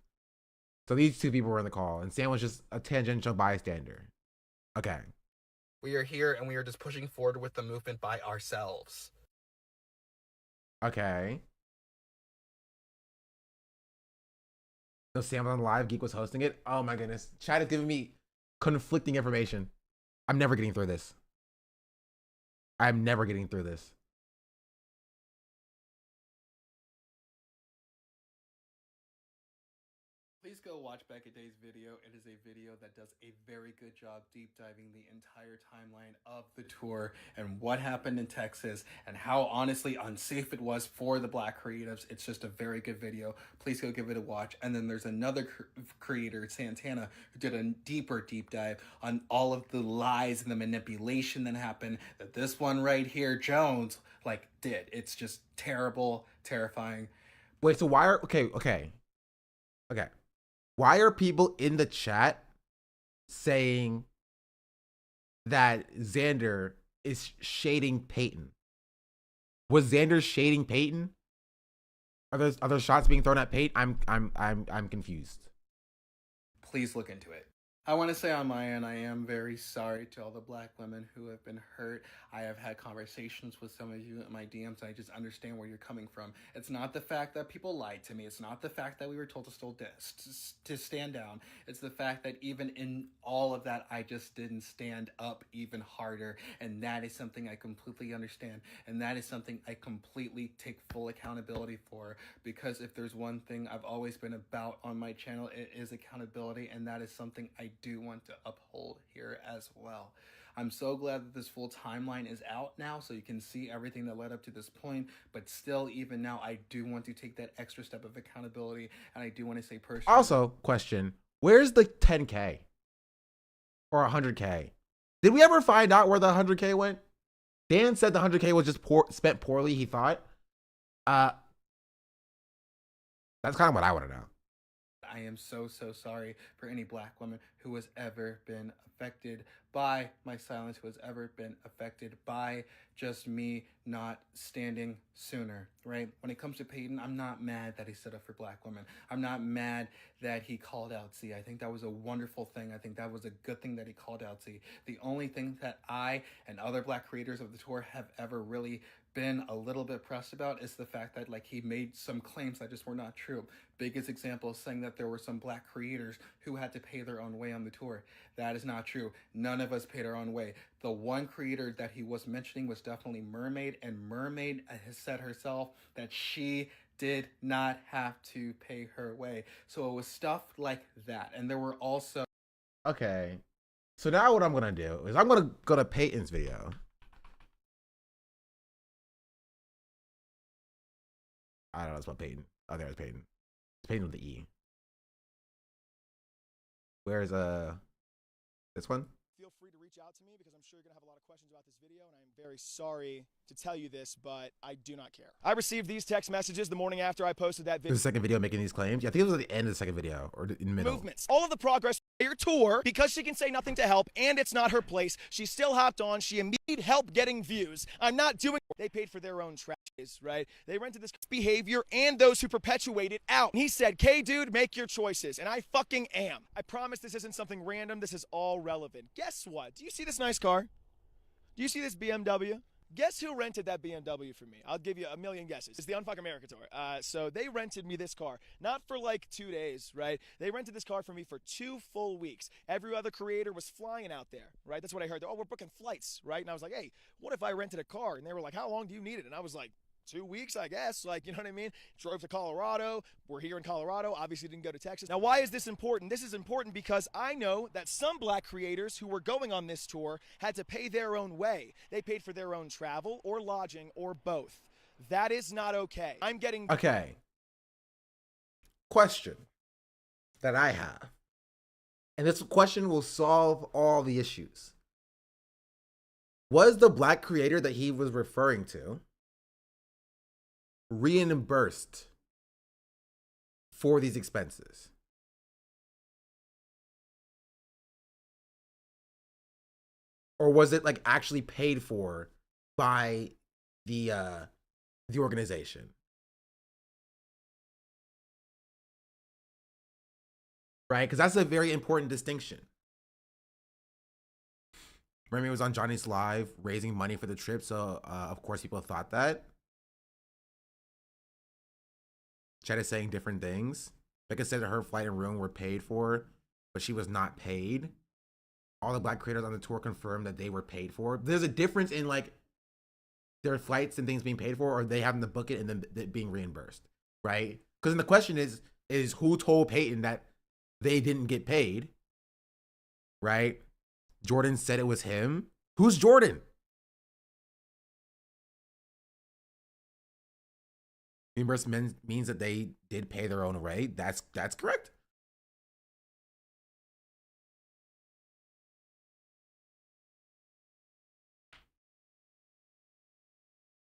So these two people were in the call, and Sam was just a tangential bystander. Okay. We are here, and we are just pushing forward with the movement by ourselves. Okay. So Sam was on live, Geek was hosting it. Oh my goodness. Chat is giving me conflicting information. I'm never getting through this. Please go watch Becca Day's video. It is a video that does a very good job deep diving the entire timeline of the tour and what happened in Texas and how honestly unsafe it was for the black creatives. It's just a very good video. Please go give it a watch. And then there's another creator, Santana, who did a deeper deep dive on all of the lies and the manipulation that happened that this one right here, Jones, did. It's just terrible, terrifying. Wait, so why are... Okay. Why are people in the chat saying that Xander is shading Peyton? Was Xander shading Peyton? Are there shots being thrown at Peyton? I'm confused. Please look into it. I want to say on my end, I am very sorry to all the black women who have been hurt. I have had conversations with some of you in my DMs, and I just understand where you're coming from. It's not the fact that people lied to me. It's not the fact that we were told to stand down. It's the fact that even in all of that, I just didn't stand up even harder. And that is something I completely understand. And that is something I completely take full accountability for. Because if there's one thing I've always been about on my channel, it is accountability. And that is something I do want to uphold here as well. I'm so glad that this full timeline is out now so you can see everything that led up to this point, but still, even now, I do want to take that extra step of accountability, and I do want to say personally... Also, question, where's the 10K? Or 100K? Did we ever find out where the 100K went? Dan said the 100K was just spent poorly, he thought. That's kind of what I want to know. I am so sorry for any black woman who has ever been affected by my silence, who has ever been affected by just me not standing sooner, right? When it comes to Peyton, I'm not mad that he stood up for black women. I'm not mad that he called out Z. I think that was a wonderful thing. I think that was a good thing that he called out Z. The only thing that I and other black creators of the tour have ever really been a little bit pressed about is the fact that like he made some claims that just were not true. Biggest example is saying that there were some black creators who had to pay their own way on the tour. That is not true. None of us paid our own way. The one creator that he was mentioning was definitely Mermaid, and Mermaid has said herself that she did not have to pay her way. So it was stuff like that. And there were also... Okay. So now what I'm going to do is I'm going to go to Peyton's video. I don't know, it's about Peyton. Oh, there's Peyton. It's Peyton with the E. Where's this one? Feel free to reach out to me because I'm sure you're going to have a lot of questions about this video, and I'm very sorry to tell you this, but I do not care. I received these text messages the morning after I posted that video. The second video making these claims? Yeah, I think it was at the end of the second video or in the middle. Movements. All of the progress your tour, because she can say nothing to help and it's not her place, she still hopped on. She immediately helped getting views. I'm not doing... They paid for their own trashes, right? They rented this behavior and those who perpetuate it out. And he said, "K dude, make your choices." And I fucking am. I promise this isn't something random. This is all relevant. Guess what? Do you see this nice car? Do you see this BMW? Guess who rented that BMW for me? I'll give you a million guesses. It's the Unfuck America tour. So they rented me this car, not for like 2 days, right? They rented this car for me for 2 full weeks. Every other creator was flying out there, right? That's what I heard. Oh, we're booking flights, right? And I was like, hey, what if I rented a car? And they were like, how long do you need it? And I was like, 2 weeks, I guess. Like, you know what I mean? Drove to Colorado. We're here in Colorado. Obviously didn't go to Texas. Now, why is this important? This is important because I know that some black creators who were going on this tour had to pay their own way. They paid for their own travel or lodging or both. That is not okay. I'm getting... Okay. Question that I have. And this question will solve all the issues. Was the black creator that he was referring to reimbursed for these expenses? Or was it like actually paid for by the organization? Right? Because that's a very important distinction. Remy was on Johnny's Live raising money for the trip, so of course people thought that. Chet is saying different things. Becca said that her flight and room were paid for, but she was not paid. All the black creators on the tour confirmed that they were paid for. There's a difference in like their flights and things being paid for, or they having to book it and then it being reimbursed, right? Because then the question is who told Peyton that they didn't get paid, right? Jordan said it was him. Who's Jordan? Reimbursement means that they did pay their own way. That's correct.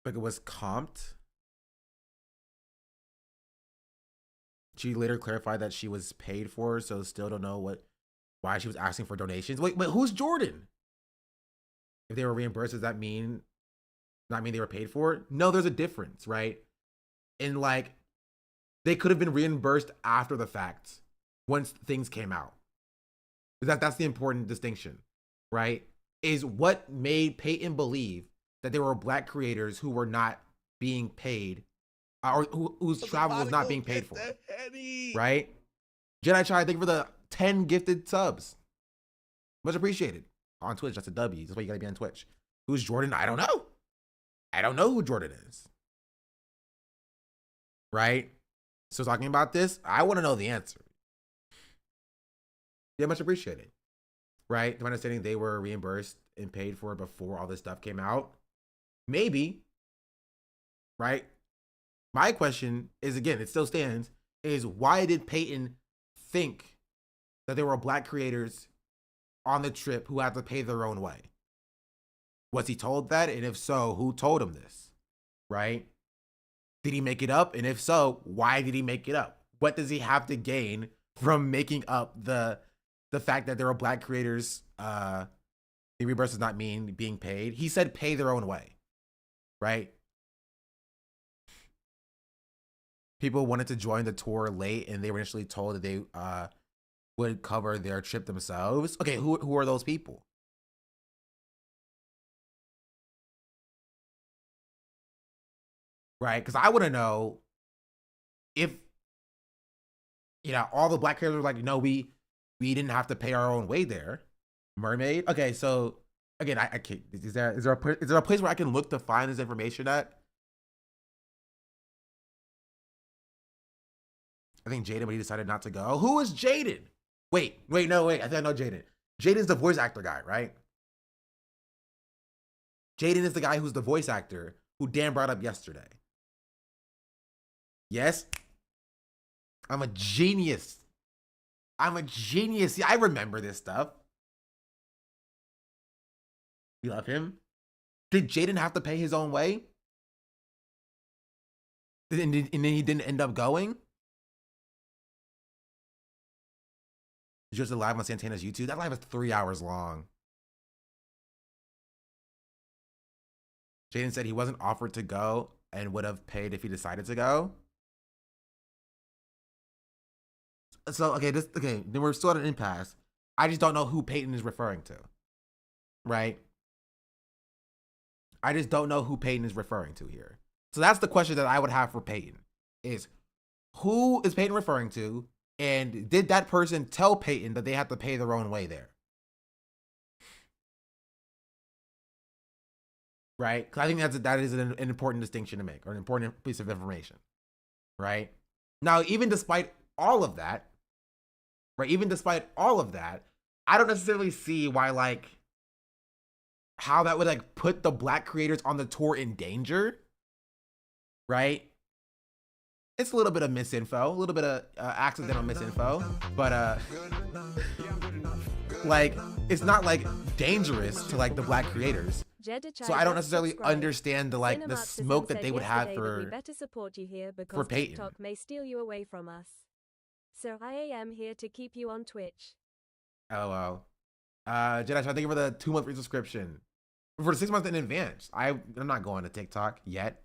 Like it was comped. She later clarified that she was paid for, so still don't know why she was asking for donations. Wait, who's Jordan? If they were reimbursed, does that not mean they were paid for? No, there's a difference, right? And like, they could have been reimbursed after the fact once things came out. That's the important distinction, right? Is what made Peyton believe that there were black creators who were not being paid, or whose travel was not being paid for, right? Jedi Chai, thank you for the 10 gifted subs. Much appreciated. On Twitch, that's a W. That's why you gotta be on Twitch. Who's Jordan? I don't know. I don't know who Jordan is. Right? So talking about this, I want to know the answer. Yeah, much appreciated. Right? To my understanding, they were reimbursed and paid for before all this stuff came out. Maybe. Right? My question is, again, it still stands, is why did Peyton think that there were black creators on the trip who had to pay their own way? Was he told that? And if so, who told him this? Right? Did he make it up? And if so, why did he make it up? What does he have to gain from making up the fact that there are black creators. The rebirth does not mean being paid. He said pay their own way, right? People wanted to join the tour late, and they were initially told that they would cover their trip themselves. Okay, who are those people? Right? Because I want to know if, all the black creators were like, no, we didn't have to pay our own way there. Mermaid? Okay, so again, I can't. Is there a place where I can look to find this information at? I think Jaden, but he decided not to go. Who is Jaden? Wait. I think I know Jaden. Jaden's the voice actor guy, right? Jaden is the guy who's the voice actor who Dan brought up yesterday. Yes? I'm a genius. Yeah, I remember this stuff. You love him? Did Jaden have to pay his own way? And then he didn't end up going? Just a live on Santana's YouTube. That live is 3 hours long. Jaden said he wasn't offered to go and would have paid if he decided to go. So, then we're still at an impasse. I just don't know who Peyton is referring to. Right? I just don't know who Peyton is referring to here. So that's the question that I would have for Peyton is, who is Peyton referring to? And did that person tell Peyton that they have to pay their own way there? Right? Because I think that is an important distinction to make, or an important piece of information. Right? Now, even despite all of that, I don't necessarily see why, how that would, put the black creators on the tour in danger. Right? It's a little bit of misinfo, a little bit of accidental misinfo, but it's not dangerous to the black creators. So I don't necessarily understand the smoke that they would have for better support you here because for Peyton. TikTok may steal you away from us. So I am here to keep you on Twitch. LOL. Jedi, thank you for the 2-month free subscription. For the 6 months in advance. I'm not going to TikTok yet.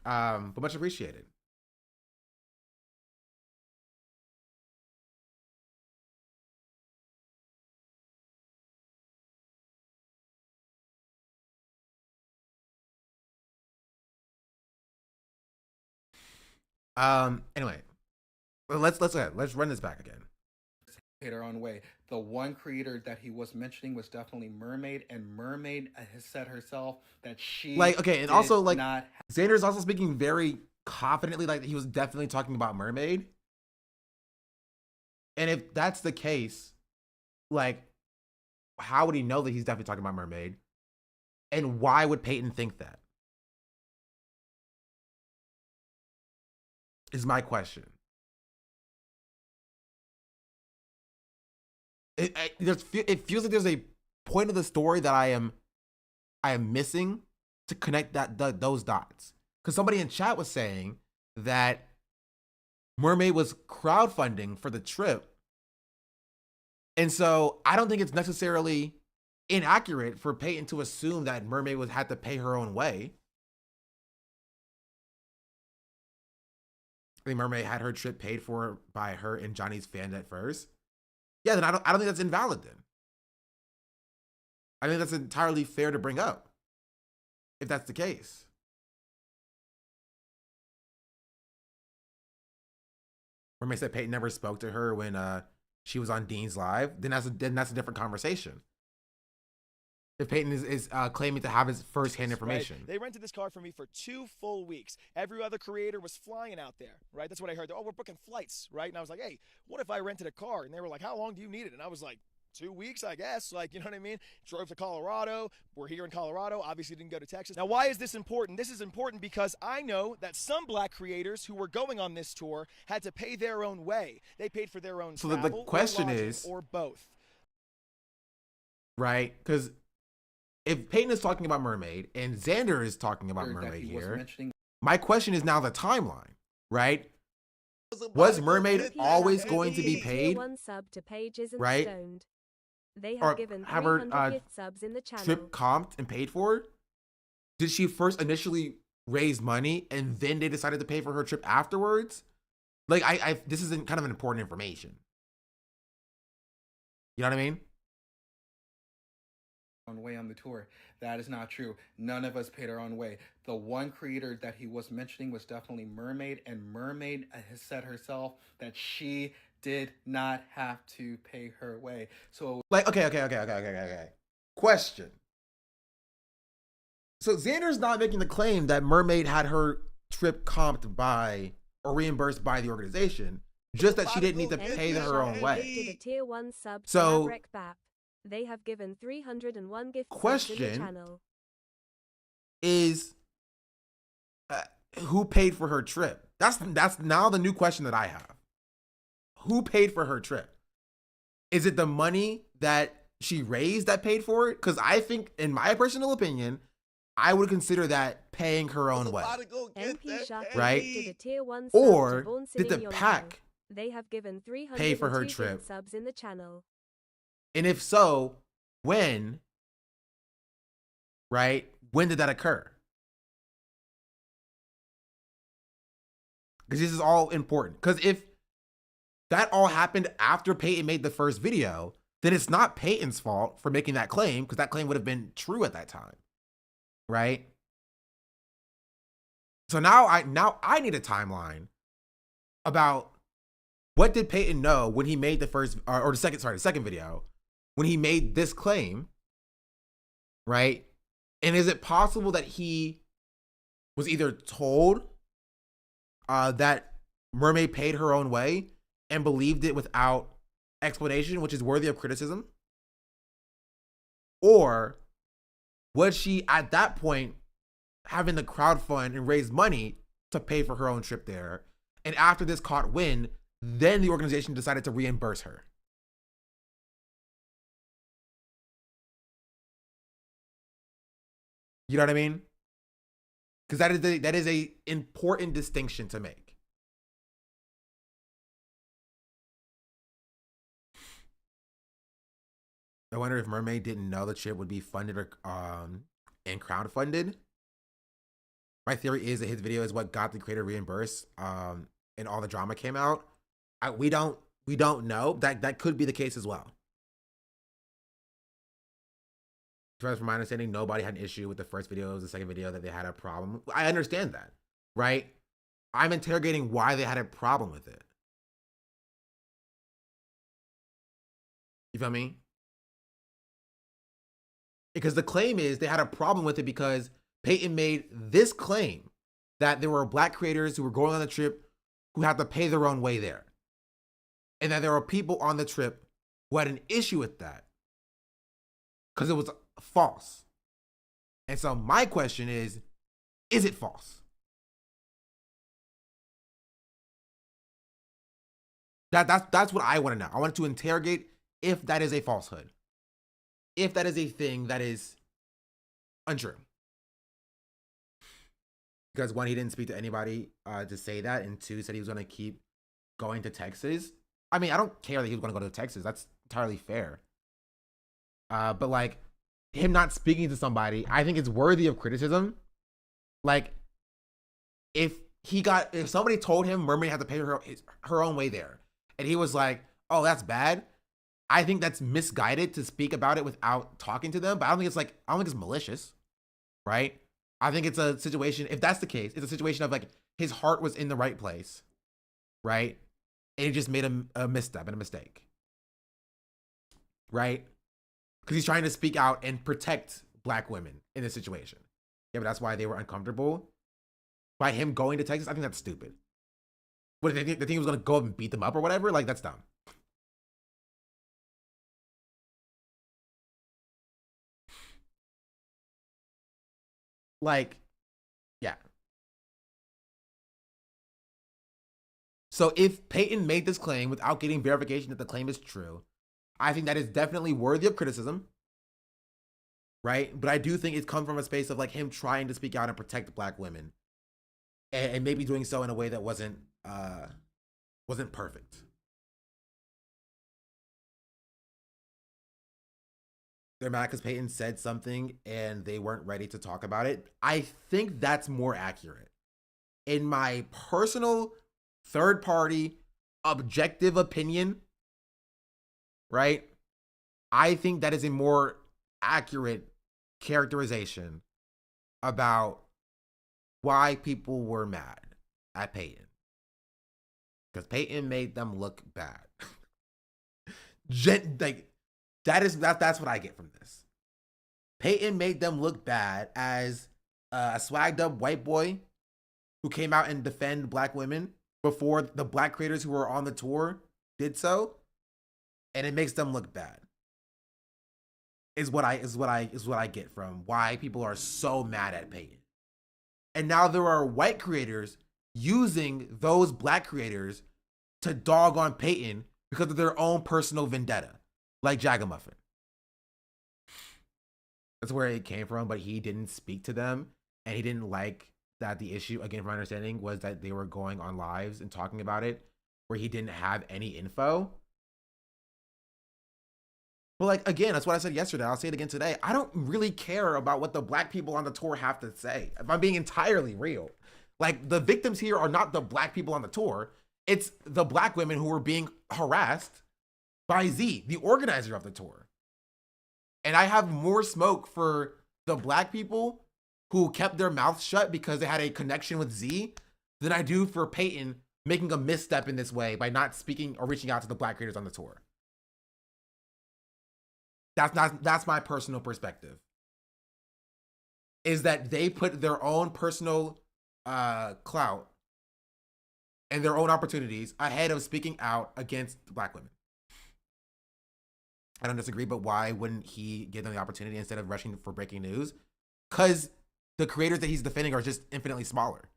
But much appreciated. Anyway, let's run this back again. Paid our own way. The one creator that he was mentioning was definitely Mermaid, and Mermaid has said herself that she and also Xander's also speaking very confidently he was definitely talking about Mermaid. And if that's the case, how would he know that he's definitely talking about Mermaid? And why would Peyton think that? Is my question. It feels like there's a point of the story that I am missing to connect those dots. Because somebody in chat was saying that Mermaid was crowdfunding for the trip. And so I don't think it's necessarily inaccurate for Peyton to assume that Mermaid had to pay her own way. I think Mermaid had her trip paid for by her and Johnny's fan at first. Yeah, then I don't think that's invalid then. I think that's entirely fair to bring up, if that's the case. Mermaid said Peyton never spoke to her when she was on Dean's live. Then that's a different conversation. If Peyton is claiming to have his first-hand information. Right. They rented this car for me for 2 full weeks. Every other creator was flying out there, right? That's what I heard. Oh, we're booking flights, right? And I was like, hey, what if I rented a car? And they were like, how long do you need it? And I was like, 2 weeks, I guess. You know what I mean? Drove to Colorado. We're here in Colorado. Obviously didn't go to Texas. Now, why is this important? This is important because I know that some black creators who were going on this tour had to pay their own way. They paid for their own travel, the question is, or both. Right? Because if Peyton is talking about Mermaid and Xander is talking about Mermaid here, My question is now the timeline, right? Was Mermaid always going to be paid? One sub to Paige isn't right? stoned. They Or have given have 300 her gift subs in the channel. trip comped and paid for? Did she first initially raise money and then they decided to pay for her trip afterwards? Like, this is kind of an important information. You know what I mean? Own way on the tour. That is not true. None of us paid our own way. The one creator that he was mentioning was definitely Mermaid, and Mermaid has said herself that she did not have to pay her way. So like, okay. Question. So Xander's not making the claim that Mermaid had her trip comped by or reimbursed by the organization, just that she didn't need to pay her own way. Did a tier 1 sub to So, Maverick Bap. They have given 301 gift subs in the question channel. is, who paid for her trip? That's now the new question that I have. Who paid for her trip? Is it the money that she raised that paid for it? Because I think, in my personal opinion, I would consider that paying her own way. Right? Did a tier 1 sub Or to Born did the City pack They have given 300 pay for her trip? subs in the channel. And if so, when? Right? When did that occur? Because this is all important. Because if that all happened after Peyton made the first video, then it's not Peyton's fault for making that claim, because that claim would have been true at that time. Right? So now I need a timeline about what did Peyton know when he made the first or the second video, when he made this claim, right? And is it possible that he was either told that Mermaid paid her own way and believed it without explanation, which is worthy of criticism? Or was she at that point having to crowdfund and raise money to pay for her own trip there? And after this caught wind, then the organization decided to reimburse her. You know what I mean? Because that is a important distinction to make. I wonder if Mermaid didn't know the trip would be funded or and crowdfunded. My theory is that his video is what got the creator reimbursed, and all the drama came out. We don't know. That could be the case as well. From my understanding, nobody had an issue with the first video. It was the second video that they had a problem. I understand that, right? I'm interrogating why they had a problem with it. You feel me? Because the claim is they had a problem with it because Peyton made this claim that there were Black creators who were going on the trip who had to pay their own way there. And that there were people on the trip who had an issue with that because it was false. And so my question is it false? That's what I want to know. I want to interrogate if that is a falsehood. If that is a thing that is untrue. Because one, he didn't speak to anybody to say that, and two, said he was going to keep going to Texas. I mean, I don't care that he was going to go to Texas. That's entirely fair. But like, him not speaking to somebody, I think it's worthy of criticism. Like, if somebody told him Mermaid had to pay her own way there, and he was like, oh, that's bad, I think that's misguided to speak about it without talking to them. But I don't think it's malicious, right? I think it's a situation, if that's the case, it's a situation of like, his heart was in the right place, right? And he just made a misstep and a mistake, right? Because he's trying to speak out and protect Black women in this situation. Yeah, but that's why they were uncomfortable. By him going to Texas, I think that's stupid. What, they think he was going to go up and beat them up or whatever? Like, that's dumb. Like, yeah. So if Peyton made this claim without getting verification that the claim is true, I think that is definitely worthy of criticism, right? But I do think it's come from a space of like him trying to speak out and protect Black women and maybe doing so in a way that wasn't perfect. They're mad because Peyton said something and they weren't ready to talk about it. I think that's more accurate. In my personal third-party objective opinion, right? I think that is a more accurate characterization about why people were mad at Peyton. Because Peyton made them look bad. That's what I get from this. Peyton made them look bad as a swagged up white boy who came out and defend black women before the black creators who were on the tour did so, and it makes them look bad. Is what I get from why people are so mad at Peyton. And now there are white creators using those black creators to dog on Peyton because of their own personal vendetta, like Jagamuffin. That's where it came from, but he didn't speak to them, and he didn't like that. The issue, again, from my understanding, was that they were going on lives and talking about it where he didn't have any info. But like, again, that's what I said yesterday. I'll say it again today. I don't really care about what the black people on the tour have to say. If I'm being entirely real, like the victims here are not the black people on the tour. It's the black women who were being harassed by Z, the organizer of the tour. And I have more smoke for the black people who kept their mouths shut because they had a connection with Z than I do for Peyton making a misstep in this way by not speaking or reaching out to the black creators on the tour. That's my personal perspective. Is that they put their own personal clout and their own opportunities ahead of speaking out against black women. I don't disagree, but why wouldn't he give them the opportunity instead of rushing for breaking news? Because the creators that he's defending are just infinitely smaller,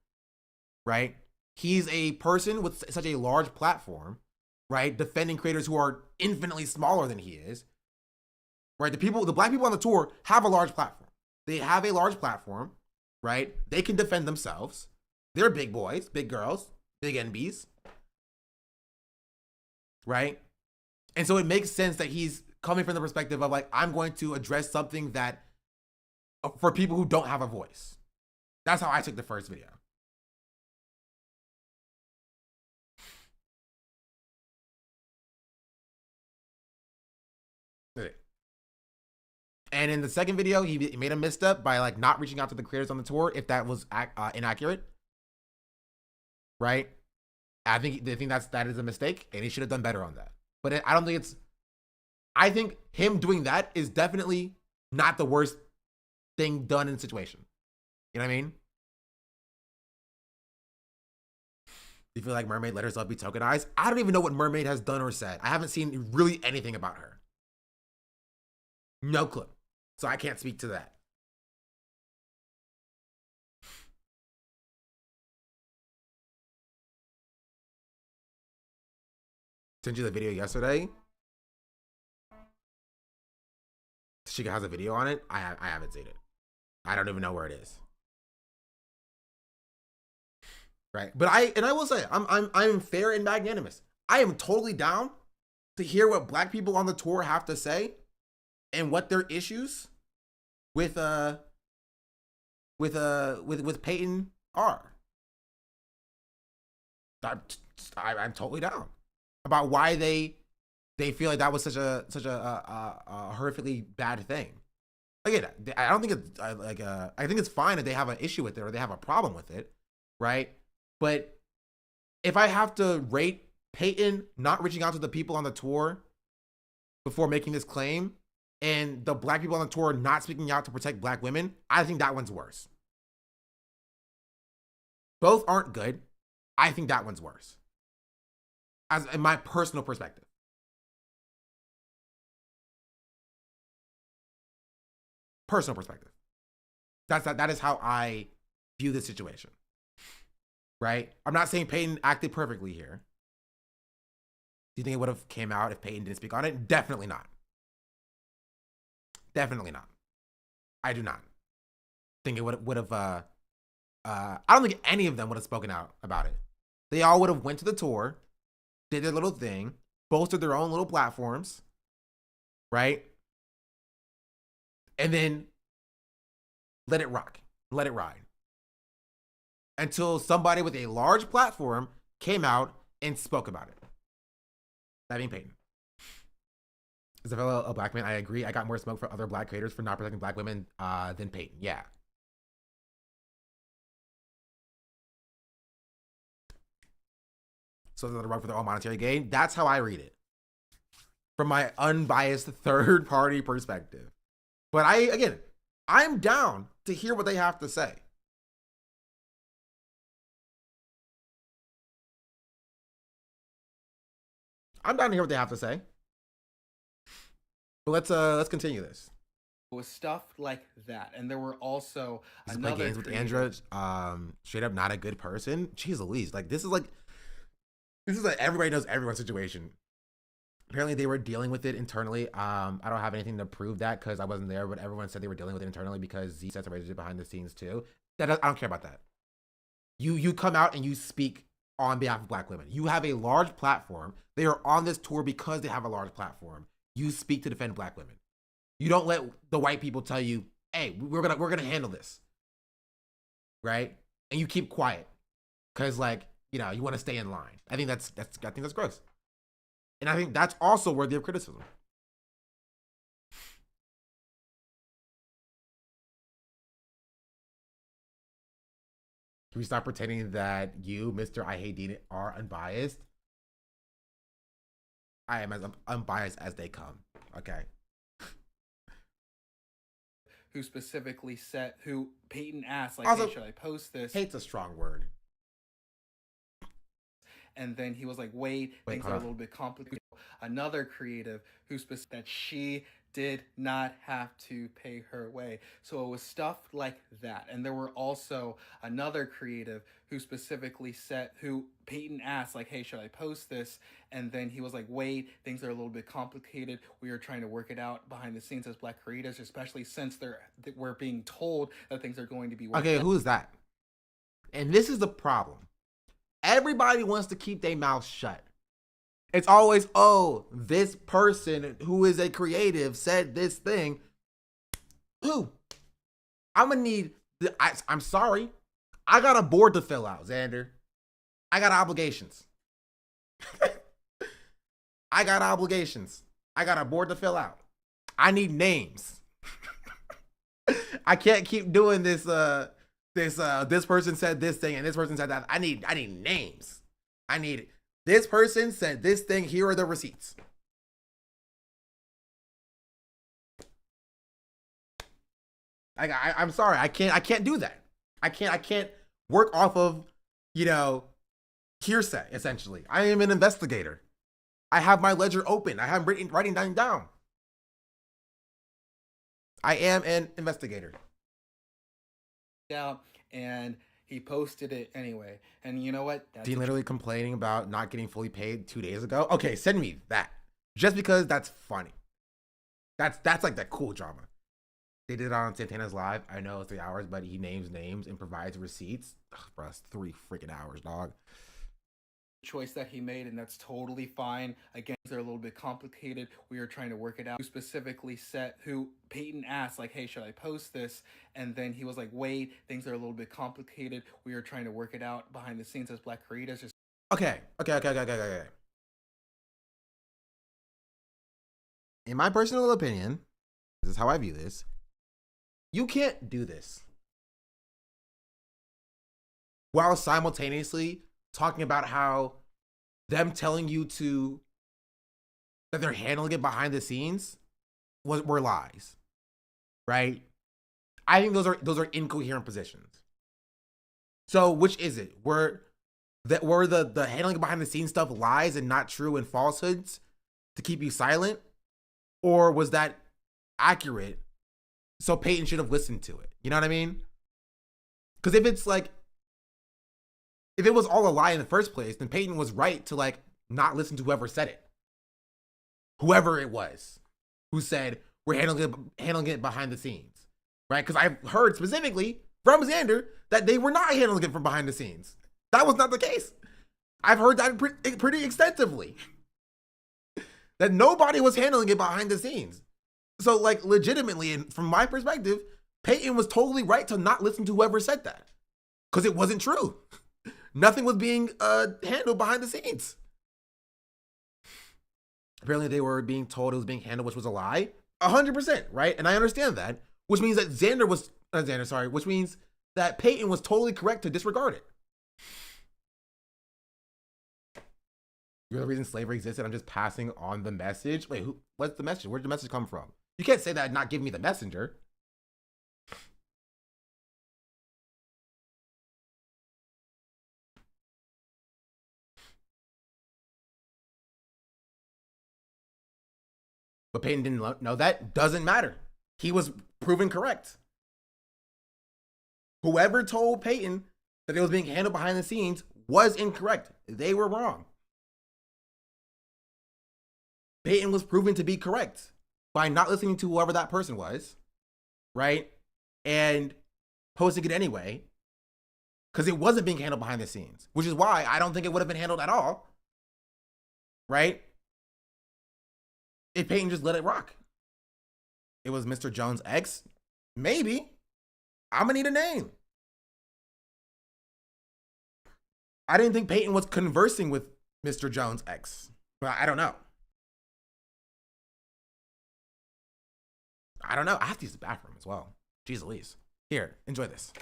right? He's a person with such a large platform, right? Defending creators who are infinitely smaller than he is, right? The black people on the tour have a large platform. They have a large platform, right? They can defend themselves. They're big boys, big girls, big NBs, right? And so it makes sense that he's coming from the perspective of like, I'm going to address something that for people who don't have a voice. That's how I took the first video. And in the second video, he made a misstep by like not reaching out to the creators on the tour if that was inaccurate, right? I think that is a mistake, and he should have done better on that. But I don't think it's. I think him doing that is definitely not the worst thing done in the situation. You know what I mean? Do you feel like Mermaid let herself be tokenized? I don't even know what Mermaid has done or said. I haven't seen really anything about her. No clue. So I can't speak to that. Sent you the video yesterday. Chica has a video on it. I haven't seen it. I don't even know where it is. Right, but I will say I'm fair and magnanimous. I am totally down to hear what black people on the tour have to say and what their issues with Peyton are. I'm totally down about why they feel like that was such a horrifically bad thing. Again, I don't think it's I think it's fine if they have an issue with it or they have a problem with it, right? But if I have to rate Peyton not reaching out to the people on the tour before making this claim and the black people on the tour not speaking out to protect black women, I think that one's worse. Both aren't good. I think that one's worse. As in my personal perspective. Personal perspective. That is how I view the situation. Right? I'm not saying Peyton acted perfectly here. Do you think it would have came out if Peyton didn't speak on it? Definitely not. Definitely not. I do not think it would have I don't think any of them would have spoken out about it. They all would have went to the tour, did their little thing, bolstered their own little platforms, right? And then let it rock, let it ride. Until somebody with a large platform came out and spoke about it. That being Peyton. As a fellow black man, I agree. I got more smoke for other black creators for not protecting black women than Peyton. Yeah. So they're run for their own monetary gain. That's how I read it. From my unbiased third-party perspective. But I'm down to hear what they have to say. I'm down to hear what they have to say. But let's continue this. It was stuff like that, and there were also play games with Andra. Straight up not a good person. Jeez Louise, this is like everybody knows everyone's situation. Apparently they were dealing with it internally. I don't have anything to prove that because I wasn't there, but everyone said they were dealing with it internally because Z separated it behind the scenes too. I don't care about that. You come out and you speak on behalf of black women. You have a large platform. They are on this tour because they have a large platform. You speak to defend black women. You don't let the white people tell you, "Hey, we're gonna handle this," right? And you keep quiet because you want to stay in line. I think that's gross, and I think that's also worthy of criticism. Can we stop pretending that you, Mr. I Hate Dean, are unbiased? I am as unbiased as they come. Okay. Who specifically said, who Peyton asked, Also, hey, should I post this? Hate's a strong word. And then he was like, wait, things are a little bit complicated. Another creative who that she did not have to pay her way. So it was stuff like that. And there were also another creative who specifically said, who Peyton asked, hey, should I post this? And then he was like, wait, things are a little bit complicated. We are trying to work it out behind the scenes as black creators, especially since we're being told that things are going to be worked out. Who is that? And this is the problem. Everybody wants to keep their mouth shut. It's always, oh, this person who is a creative said this thing. Who? I'm gonna need, I'm sorry. I got a board to fill out, Xander. I got obligations. I got obligations. I got a board to fill out. I need names. I can't keep doing this, this person said this thing and this person said that. I need names. I need this person said this thing. Here are the receipts. I'm sorry. I can't do that. I can't work off of, hearsay, essentially. I am an investigator. I have my ledger open. I have writing down. I am an investigator. Out, and he posted it anyway. And you know what? Dean literally complaining about not getting fully paid 2 days ago. Okay, send me that. Just because that's funny. That's like that cool drama. They did it on Santana's Live. I know it's 3 hours, but he names names and provides receipts. Ugh, bro, it's 3 freaking hours, dog. Choice that he made, and that's totally fine. Again, they're a little bit complicated. We are trying to work it out. Who specifically said, who Peyton asked, hey, should I post this? And then he was like, wait, things are a little bit complicated. We are trying to work it out behind the scenes as black creators. Okay. In my personal opinion, this is how I view this. You can't do this while simultaneously talking about how them telling you that they're handling it behind the scenes were lies, right? I think those are incoherent positions. So which is it? Were the handling behind the scenes stuff lies and not true and falsehoods to keep you silent? Or was that accurate? So Peyton should have listened to it. You know what I mean? Because if it was all a lie in the first place, then Peyton was right to not listen to whoever said it. Whoever it was who said we're handling it behind the scenes, right? Because I've heard specifically from Xander that they were not handling it from behind the scenes. That was not the case. I've heard that pretty extensively. That nobody was handling it behind the scenes. So, like, legitimately, and from my perspective, Peyton was totally right to not listen to whoever said that. Because it wasn't true. Nothing was being handled behind the scenes. Apparently, they were being told it was being handled, which was a lie. 100%, right? And I understand that. Which means that which means that Peyton was totally correct to disregard it. You're the reason slavery existed. I'm just passing on the message. Wait, what's the message? Where'd the message come from? You can't say that and not give me the messenger. But Peyton didn't know that. Doesn't matter. He was proven correct. Whoever told Peyton that it was being handled behind the scenes was incorrect. They were wrong. Peyton was proven to be correct by not listening to whoever that person was, right? And posting it anyway, because it wasn't being handled behind the scenes, which is why I don't think it would have been handled at all, right? If Peyton just let it rock. It was Mr. Jones' ex? Maybe. I'm gonna need a name. I didn't think Peyton was conversing with Mr. Jones' ex. But I don't know. I have to use the bathroom as well. Jeez Louise. Here, enjoy this.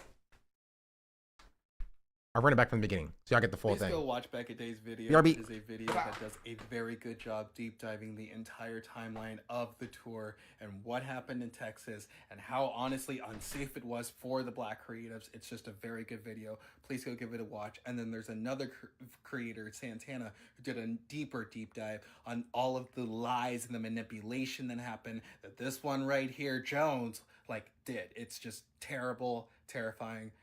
I'll run it back from the beginning so y'all get the full Please thing. go watch Beckaday's video. BRB. It is a video that does a very good job deep diving the entire timeline of the tour and what happened in Texas and how honestly unsafe it was for the black creatives. It's just a very good video. Please go give it a watch. And then there's another creator, Santana, who did a deeper deep dive on all of the lies and the manipulation that happened that this one right here, Jones, did. It's just terrible, terrifying.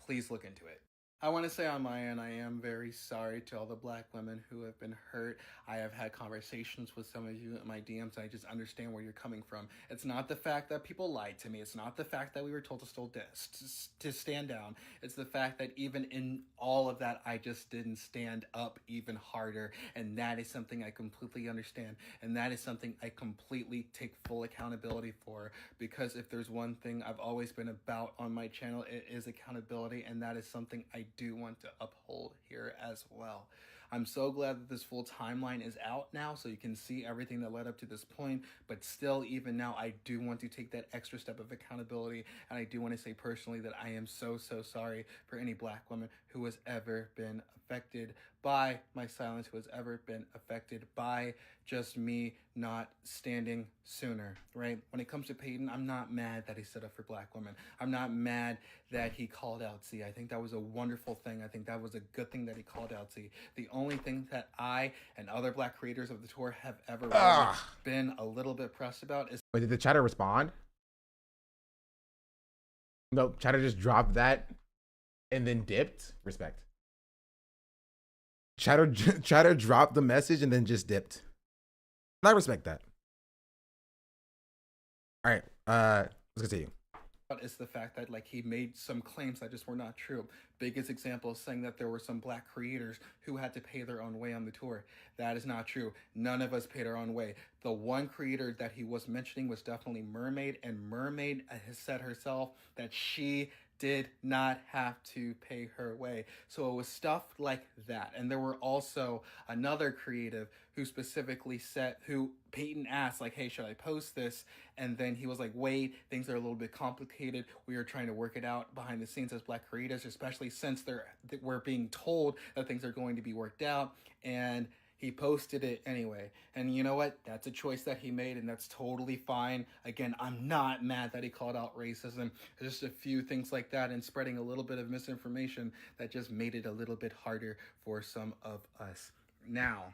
Please look into it. I want to say on my end, I am very sorry to all the black women who have been hurt. I have had conversations with some of you in my DMs, and I just understand where you're coming from. It's not the fact that people lied to me. It's not the fact that we were told to stand down. It's the fact that even in all of that, I just didn't stand up even harder, and that is something I completely understand, and that is something I completely take full accountability for, because if there's one thing I've always been about on my channel, it is accountability, and that is something I do want to uphold here as well. I'm so glad that this full timeline is out now so you can see everything that led up to this point, but still, even now, I do want to take that extra step of accountability, and I do want to say personally that I am so sorry for any black woman who has ever been affected by my silence, who has ever been affected by just me not standing sooner, right? When it comes to Peyton, I'm not mad that he stood up for black women. I'm not mad that he called out Z. I think that was a wonderful thing. I think that was a good thing that he called out Z. The only thing that I and other black creators of the tour have ever really been a little bit pressed about is... Wait, did the chatter respond? No, chatter just dropped that and then dipped. Respect. Chatter dropped the message and then just dipped. I respect that. All right, let's continue. Is the fact that he made some claims that just were not true. Biggest example is saying that there were some black creators who had to pay their own way on the tour. That is not true. None of us paid our own way. The one creator that he was mentioning was definitely Mermaid, and Mermaid has said herself that she did not have to pay her way. So it was stuff like that. And there were also another creative who specifically said, who Peyton asked, hey, should I post this? And then he was like, wait, things are a little bit complicated. We are trying to work it out behind the scenes as black creators, especially since we're being told that things are going to be worked out. And he posted it anyway. And you know what? That's a choice that he made, and that's totally fine. Again, I'm not mad that he called out racism. There's just a few things like that and spreading a little bit of misinformation that just made it a little bit harder for some of us. Now,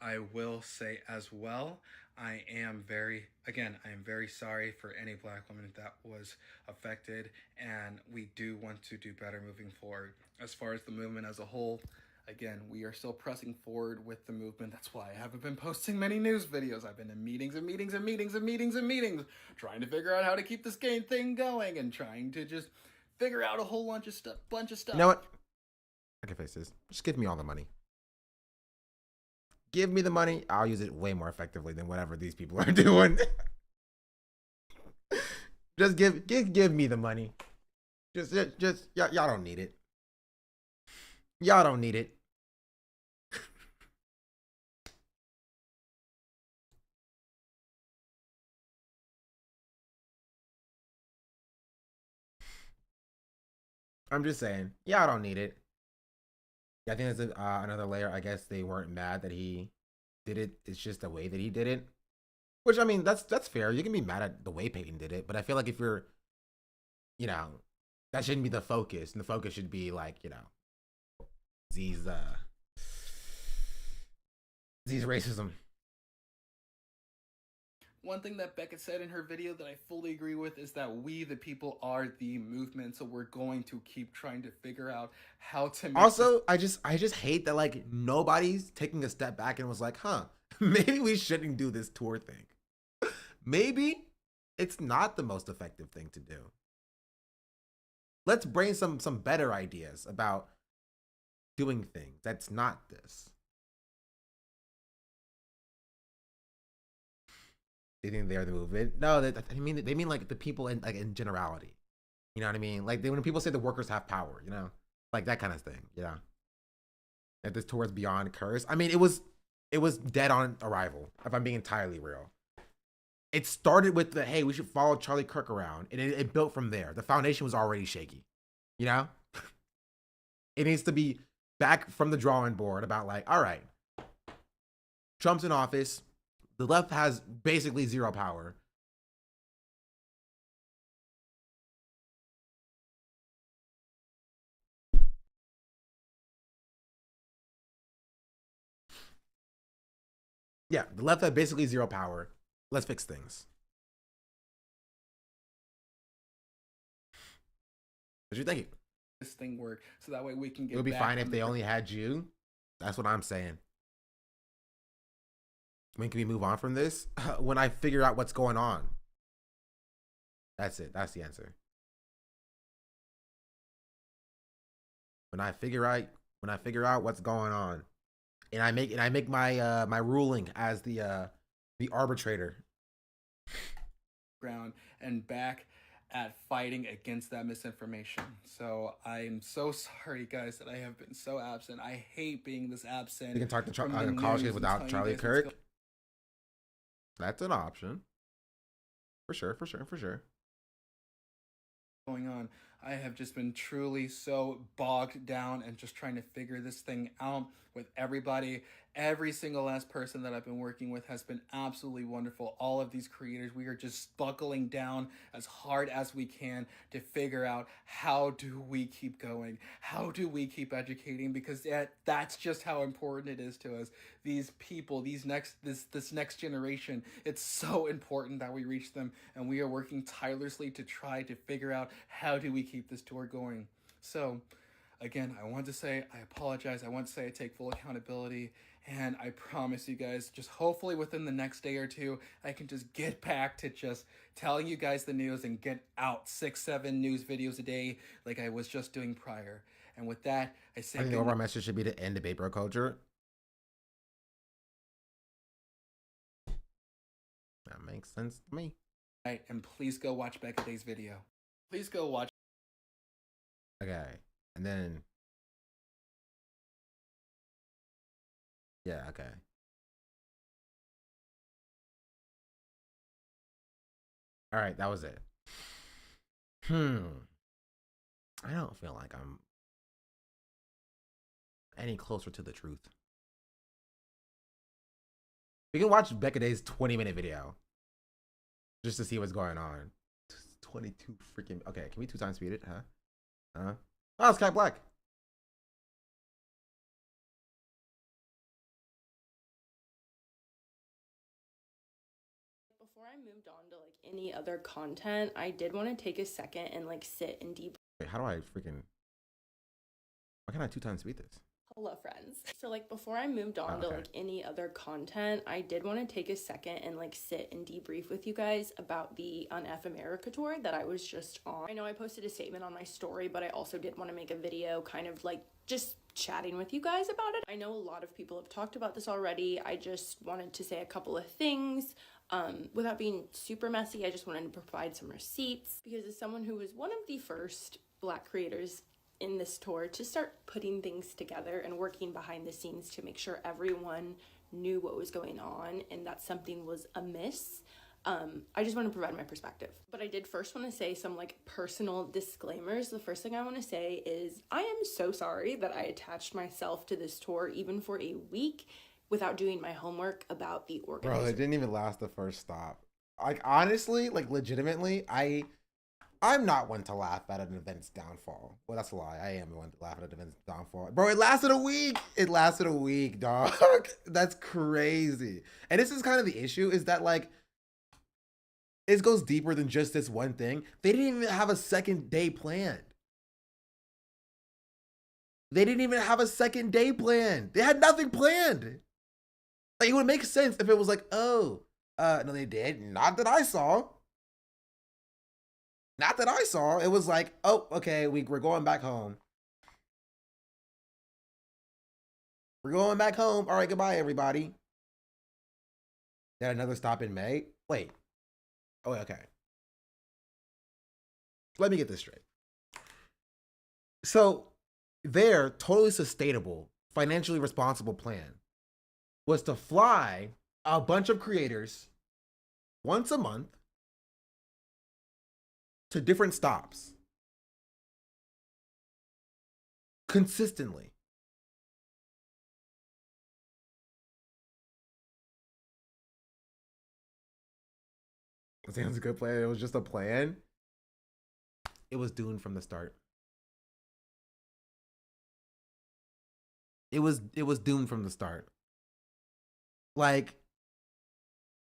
I will say as well, I am very sorry for any black woman that was affected, and we do want to do better moving forward. As far as the movement as a whole, again, we are still pressing forward with the movement. That's why I haven't been posting many news videos. I've been in meetings, trying to figure out how to keep this thing going and trying to just figure out a whole bunch of stuff. You know what? I can face this. Just give me all the money. Give me the money. I'll use it way more effectively than whatever these people are doing. Just give me the money. Just y'all don't need it. Y'all don't need it. I'm just saying, y'all don't need it. Yeah, I think there's another layer. I guess they weren't mad that he did it. It's just the way that he did it. Which, I mean, that's fair. You can be mad at the way Peyton did it, but I feel like if you're, you know, that shouldn't be the focus, and the focus should be like, you know, Z's racism. One thing that Beckett said in her video that I fully agree with is that we, the people, are the movement. So we're going to keep trying to figure out how to make Also, I just hate that like nobody's taking a step back and was like, huh, maybe we shouldn't do this tour thing. Maybe it's not the most effective thing to do. Let's bring some better ideas about doing things. That's not this. They think they're the movement. No, they mean like the people in generality. You know what I mean? Like when people say the workers have power, you know, like that kind of thing. You know, that this tour is beyond curse. I mean, it was dead on arrival. If I'm being entirely real, it started with the hey, we should follow Charlie Kirk around, and it built from there. The foundation was already shaky. You know, it needs to be back from the drawing board about like, all right, Trump's in office. The left has basically zero power. Yeah, the left has basically zero power. Let's fix things. What you thinking? this thing work so that way we can get It would be back fine on if the they only had you. That's what I'm saying. When can we move on from this? When I figure out what's going on. That's it. That's the answer. When I figure out what's going on, and I make my my ruling as the arbitrator. Ground and back at fighting against that misinformation. So I'm so sorry, guys, that I have been so absent. I hate being this absent. You can talk to college kids without Charlie Kirk. That's an option. For sure. Going on. I have just been truly so bogged down and just trying to figure this thing out with everybody. Every single last person that I've been working with has been absolutely wonderful. All of these creators, we are just buckling down as hard as we can to figure out how do we keep going? How do we keep educating? Because that's just how important it is to us. These people, this next generation, it's so important that we reach them, and we are working tirelessly to try to figure out how do we keep this tour going. So again, I want to say I apologize. I want to say I take full accountability. And I promise you guys, just hopefully within the next day or two, I can just get back to just telling you guys the news and get out 6-7 news videos a day like I was just doing prior. And with that, I say... I think the overall message should be to end debate bro culture. That makes sense to me. Right, and please go watch Becca Day's video. Please go watch... Okay, and then... Yeah, okay. All right, that was it. I don't feel like I'm any closer to the truth. We can watch Becca Day's 20-minute video just to see what's going on. 22 freaking... Okay, can we 2x speed it, huh? Oh, it's Cat Black. Before I moved on to like any other content, I did want to take a second and like sit and deep. Wait, how do I freaking... Why can't I 2x speed this? Hello, friends. So like before I moved on to like any other content, I did want to take a second and like sit and debrief with you guys about the Unfuck America tour that I was just on. I know I posted a statement on my story, but I also did want to make a video kind of like just chatting with you guys about it. I know a lot of people have talked about this already. I just wanted to say a couple of things. Without being super messy, I just wanted to provide some receipts because as someone who was one of the first Black creators in this tour to start putting things together and working behind the scenes to make sure everyone knew what was going on and that something was amiss, I just want to provide my perspective. But I did first want to say some like personal disclaimers. The first thing I want to say is I am so sorry that I attached myself to this tour even for a week without doing my homework about the organizers. Bro, it didn't even last the first stop. Like honestly, like legitimately, I'm not one to laugh at an event's downfall. Well, that's a lie. I am one to laugh at an event's downfall. Bro, it lasted a week. It lasted a week, dog. That's crazy. And this is kind of the issue is that like, it goes deeper than just this one thing. They didn't even have a second day planned. They didn't even have a second day planned. They had nothing planned. Like, it would make sense if it was like, oh, no, they did. Not that I saw. Not that I saw. It was like, oh, okay, we're going back home. We're going back home. All right, goodbye, everybody. Then another stop in May. Wait. Oh, okay. Let me get this straight. So their totally sustainable, financially responsible plan was to fly a bunch of creators once a month to different stops consistently. I think it was a good plan. It was just a plan. It was doomed from the start. It was doomed from the start. Like,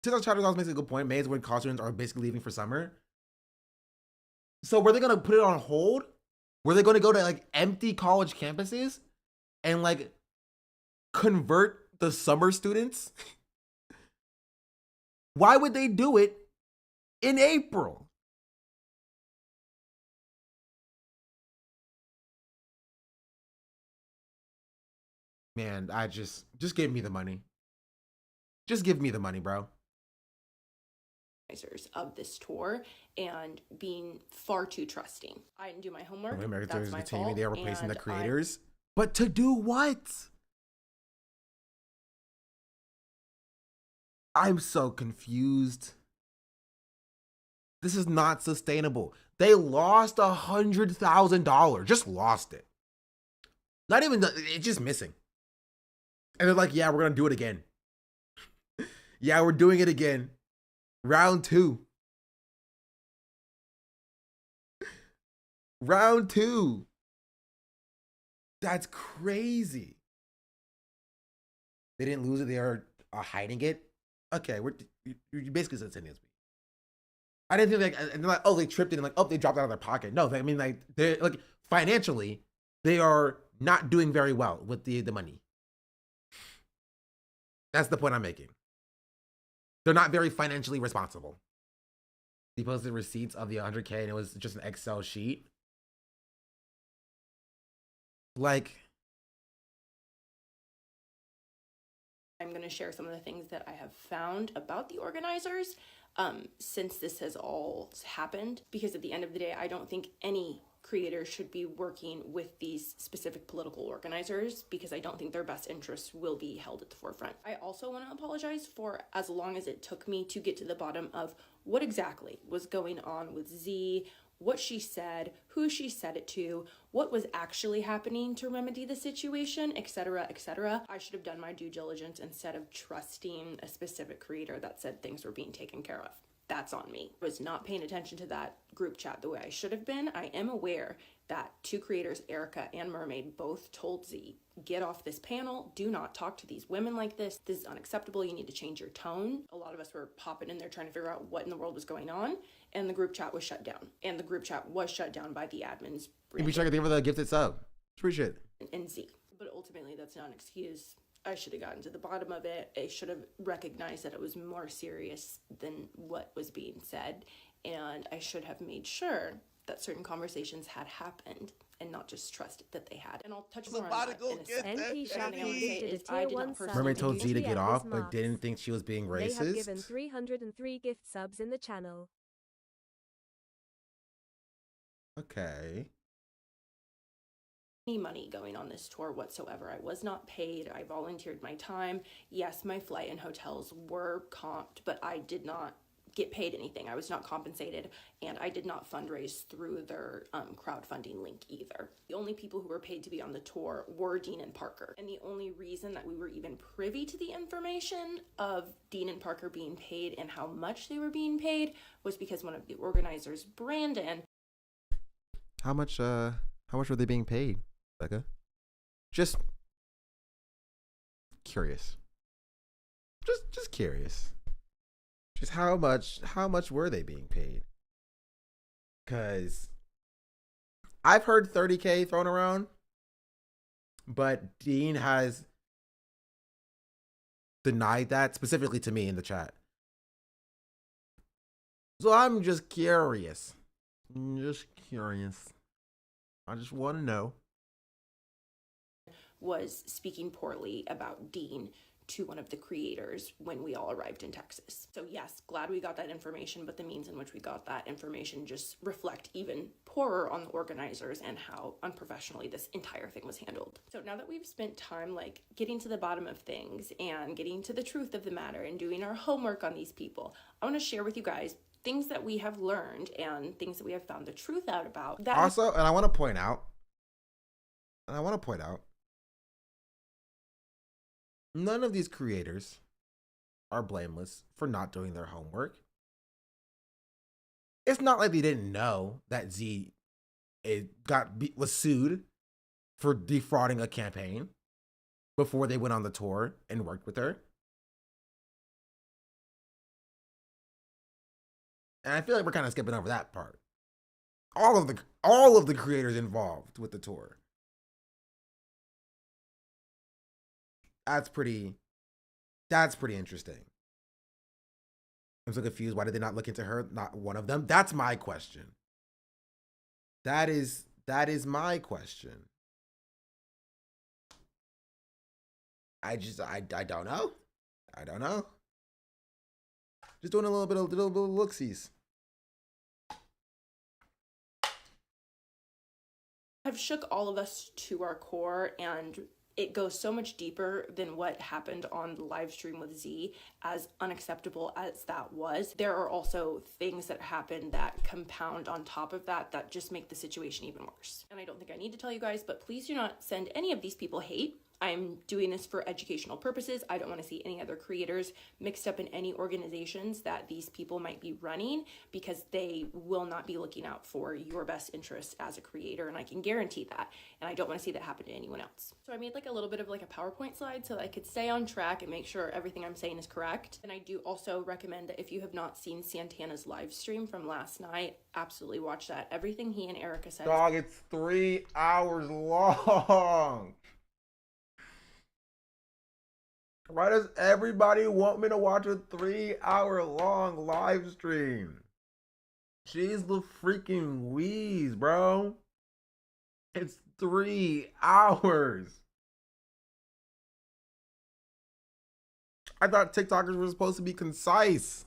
Tito's Chatters also makes a good point. May is when college students are basically leaving for summer. So were they gonna put it on hold? Were they gonna go to like empty college campuses and like convert the summer students? Why would they do it in April? Man, I just give me the money. Just give me the money, bro. Of this tour and being far too trusting. I didn't do my homework. That's my fault. They are replacing the creators. But to do what? I'm so confused. This is not sustainable. They lost $100,000. Just lost it. Not even, it's just missing. And they're like, yeah, we're going to do it again. Yeah, we're doing it again. Round 2. Round 2. That's crazy. They didn't lose it. They are hiding it. Okay, you basically said sending us. I didn't think like, and they're like, oh, they tripped it and like, oh, they dropped it out of their pocket. No, I mean like they're like financially, they are not doing very well with the money. That's the point I'm making. They're not very financially responsible. He posted receipts of the 100K and it was just an Excel sheet. Like, I'm going to share some of the things that I have found about the organizers since this has all happened. Because at the end of the day, I don't think any creators should be working with these specific political organizers because I don't think their best interests will be held at the forefront. I also want to apologize for as long as it took me to get to the bottom of what exactly was going on with Z, what she said, who she said it to, what was actually happening to remedy the situation, etc., etc. I should have done my due diligence instead of trusting a specific creator that said things were being taken care of. That's on me. I was not paying attention to that group chat the way I should have been. I am aware that two creators, Erica and Mermaid, both told Z, get off this panel. Do not talk to these women like this. This is unacceptable. You need to change your tone. A lot of us were popping in there trying to figure out what in the world was going on. And the group chat was shut down. And the group chat was shut down by the admins. be sure to give her the gifted sub. Appreciate it. And Z. But ultimately, that's not an excuse. I should have gotten to the bottom of it. I should have recognized that it was more serious than what was being said. And I should have made sure that certain conversations had happened and not just trusted that they had. And I'll touch more on that in a second. NP Shocking did a I tier did 1 not sub. Mermaid told Z to GTM get with off, but marks. didn't think she was being They have given racist. 303 gift subs in the channel. Okay. Any money going on this tour whatsoever. I was not paid. I volunteered my time. Yes, my flight and hotels were comped, but I did not get paid anything. I was not compensated, and I did not fundraise through their crowdfunding link either. The only people who were paid to be on the tour were Dean and Parker, and the only reason that we were even privy to the information of Dean and Parker being paid and how much they were being paid was because one of the organizers, Brandon. How much were they being paid, Becca? Just curious. Just curious. Just how much were they being paid? Cause I've heard 30K thrown around, but Dean has denied that specifically to me in the chat. So I'm just curious. I just want to know. Was speaking poorly about Dean to one of the creators when we all arrived in Texas. So yes, glad we got that information, but the means in which we got that information just reflect even poorer on the organizers and how unprofessionally this entire thing was handled. So now that we've spent time like getting to the bottom of things and getting to the truth of the matter and doing our homework on these people, I want to share with you guys things that we have learned and things that we have found the truth out about. That also, and I want to point out, none of these creators are blameless for not doing their homework. It's not like they didn't know that Z was sued for defrauding a campaign before they went on the tour and worked with her. And I feel like we're kind of skipping over that part. All of the creators involved with the tour. That's pretty interesting. I'm so confused. Why did they not look into her? Not one of them. That's my question. That is my question. I don't know. I don't know. Just doing a little bit of look-sees. have shook all of us to our core, and it goes so much deeper than what happened on the live stream with Z. As unacceptable as that was, there are also things that happen that compound on top of that that just make the situation even worse. And I don't think I need to tell you guys, but please do not send any of these people hate. I'm doing this for educational purposes. I don't want to see any other creators mixed up in any organizations that these people might be running, because they will not be looking out for your best interest as a creator, and I can guarantee that. And I don't want to see that happen to anyone else. So I made like a little bit of like a PowerPoint slide so that I could stay on track and make sure everything I'm saying is correct. And I do also recommend that if you have not seen Santana's live stream from last night, absolutely watch that. Everything he and Erica said. Dog, it's 3 hours long. Why does everybody want me to watch a 3-hour-long live stream? Jeez, the freaking wheeze, bro. It's 3 hours. I thought TikTokers were supposed to be concise.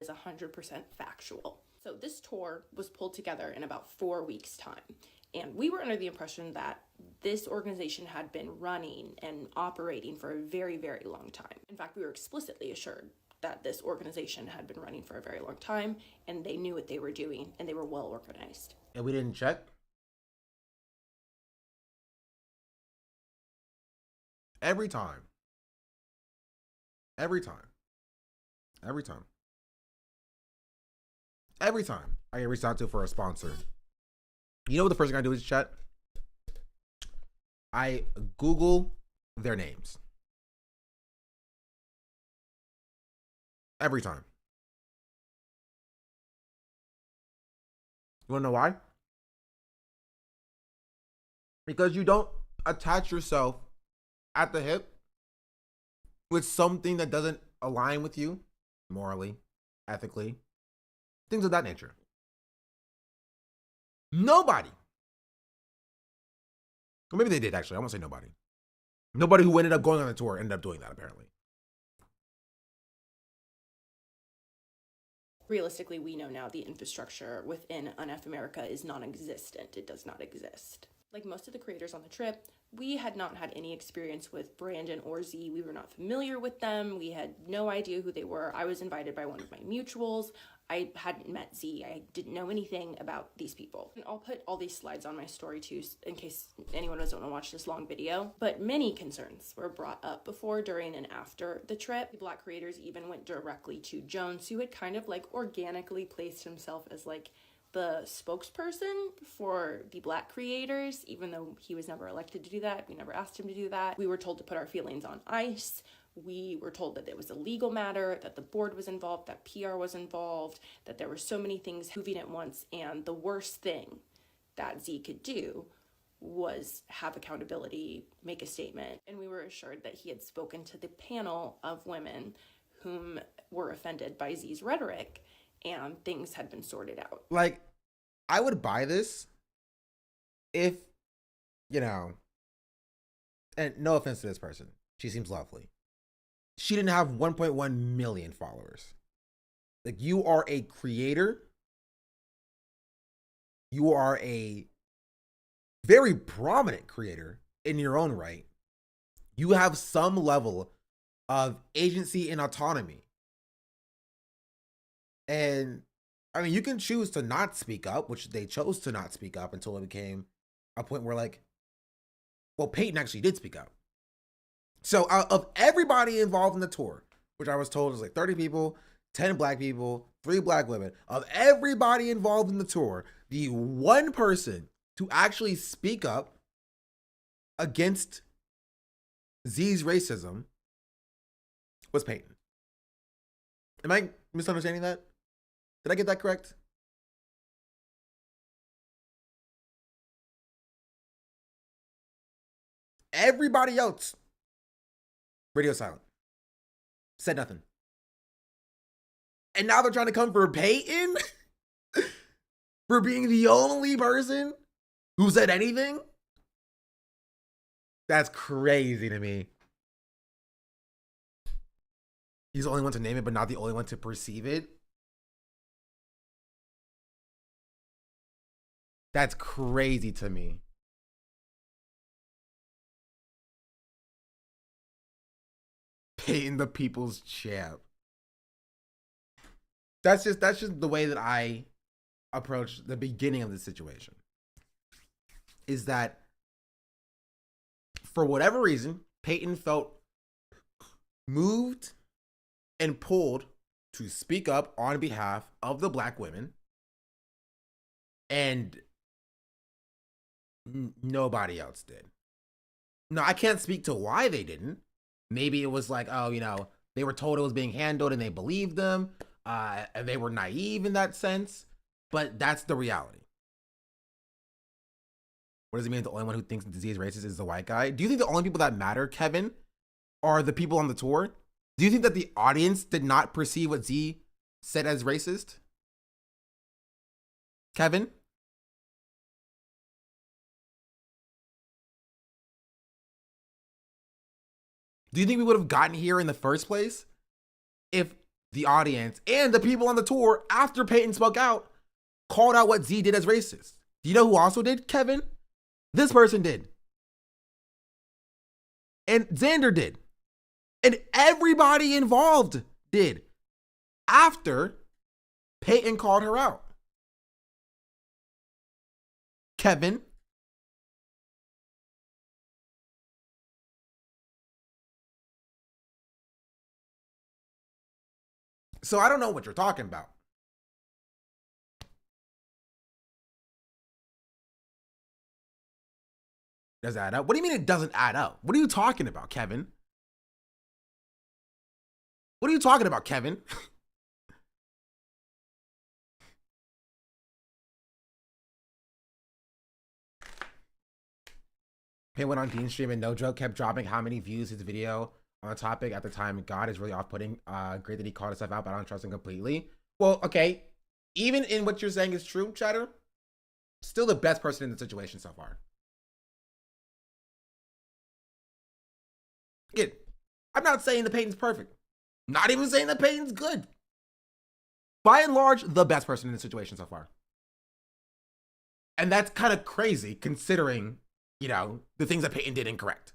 Is 100% factual. So this tour was pulled together in about 4 weeks' time. And we were under the impression that this organization had been running and operating for a very, very long time. In fact, we were explicitly assured that this organization had been running for a very long time, and they knew what they were doing, and they were well organized. And we didn't check? Every time. Every time. Every time. Every time I get reached out to for a sponsor. You know what the first thing I do is chat? I Google their names. Every time. You wanna know why? Because you don't attach yourself at the hip with something that doesn't align with you morally, ethically, things of that nature. Nobody. Or maybe they did, actually. I won't say nobody. Nobody who ended up going on the tour ended up doing that, apparently. Realistically, we know now the infrastructure within Unfuck America is non-existent. It does not exist. Like most of the creators on the trip, we had not had any experience with Brandon or Z. We were not familiar with them. We had no idea who they were. I was invited by one of my mutuals. I hadn't met Z. I didn't know anything about these people. And I'll put all these slides on my story too, in case anyone doesn't want to watch this long video. But many concerns were brought up before, during, and after the trip. The Black creators even went directly to Jones, who had kind of like organically placed himself as like the spokesperson for the Black creators, even though he was never elected to do that. We never asked him to do that. We were told to put our feelings on ice. We were told that it was a legal matter, that the board was involved, that PR was involved, that there were so many things moving at once, and the worst thing that Z could do was have accountability, make a statement. And we were assured that he had spoken to the panel of women whom were offended by Z's rhetoric, and things had been sorted out. Like, I would buy this if, you know, and no offense to this person, she seems lovely. She didn't have 1.1 million followers. Like, you are a creator. You are a very prominent creator in your own right. You have some level of agency and autonomy. And I mean, you can choose to not speak up, which they chose to not speak up until it became a point where, like, well, Peyton actually did speak up. So of everybody involved in the tour, which I was told was like 30 people, 10 Black people, 3 Black women, of everybody involved in the tour, the one person to actually speak up against Z's racism was Peyton. Am I misunderstanding that? Did I get that correct? Everybody else, radio silent, said nothing. And now they're trying to come for Peyton for being the only person who said anything? That's crazy to me. He's the only one to name it, but not the only one to perceive it. That's crazy to me. Peyton the people's champ. That's just the way that I approach the beginning of the situation. Is that for whatever reason, Peyton felt moved and pulled to speak up on behalf of the Black women, and nobody else did. No, I can't speak to why they didn't. Maybe it was like, oh, you know, they were told it was being handled and they believed them, and they were naive in that sense, but that's the reality. What does it mean the only one who thinks Z is racist is the white guy? Do you think the only people that matter, Kevin, are the people on the tour? Do you think that the audience did not perceive what Z said as racist? Kevin? Do you think we would have gotten here in the first place if the audience and the people on the tour, after Peyton spoke out, called out what Z did as racist? Do you know who also did, Kevin? This person did. And Xander did. And everybody involved did. After Peyton called her out. Kevin? So I don't know what you're talking about. Does that add up? What do you mean it doesn't add up? What are you talking about, Kevin? What are you talking about, Kevin? Payne went on Dean's stream and no joke kept dropping how many views his video on the topic at the time. God is really off-putting. Great that he called himself out, but I don't trust him completely. Well, okay. Even in what you're saying is true, Chatter, still the best person in the situation so far. Again, I'm not saying that Payton's perfect. Not even saying that Payton's good. By and large, the best person in the situation so far. And that's kind of crazy considering, you know, the things that Payton did incorrect.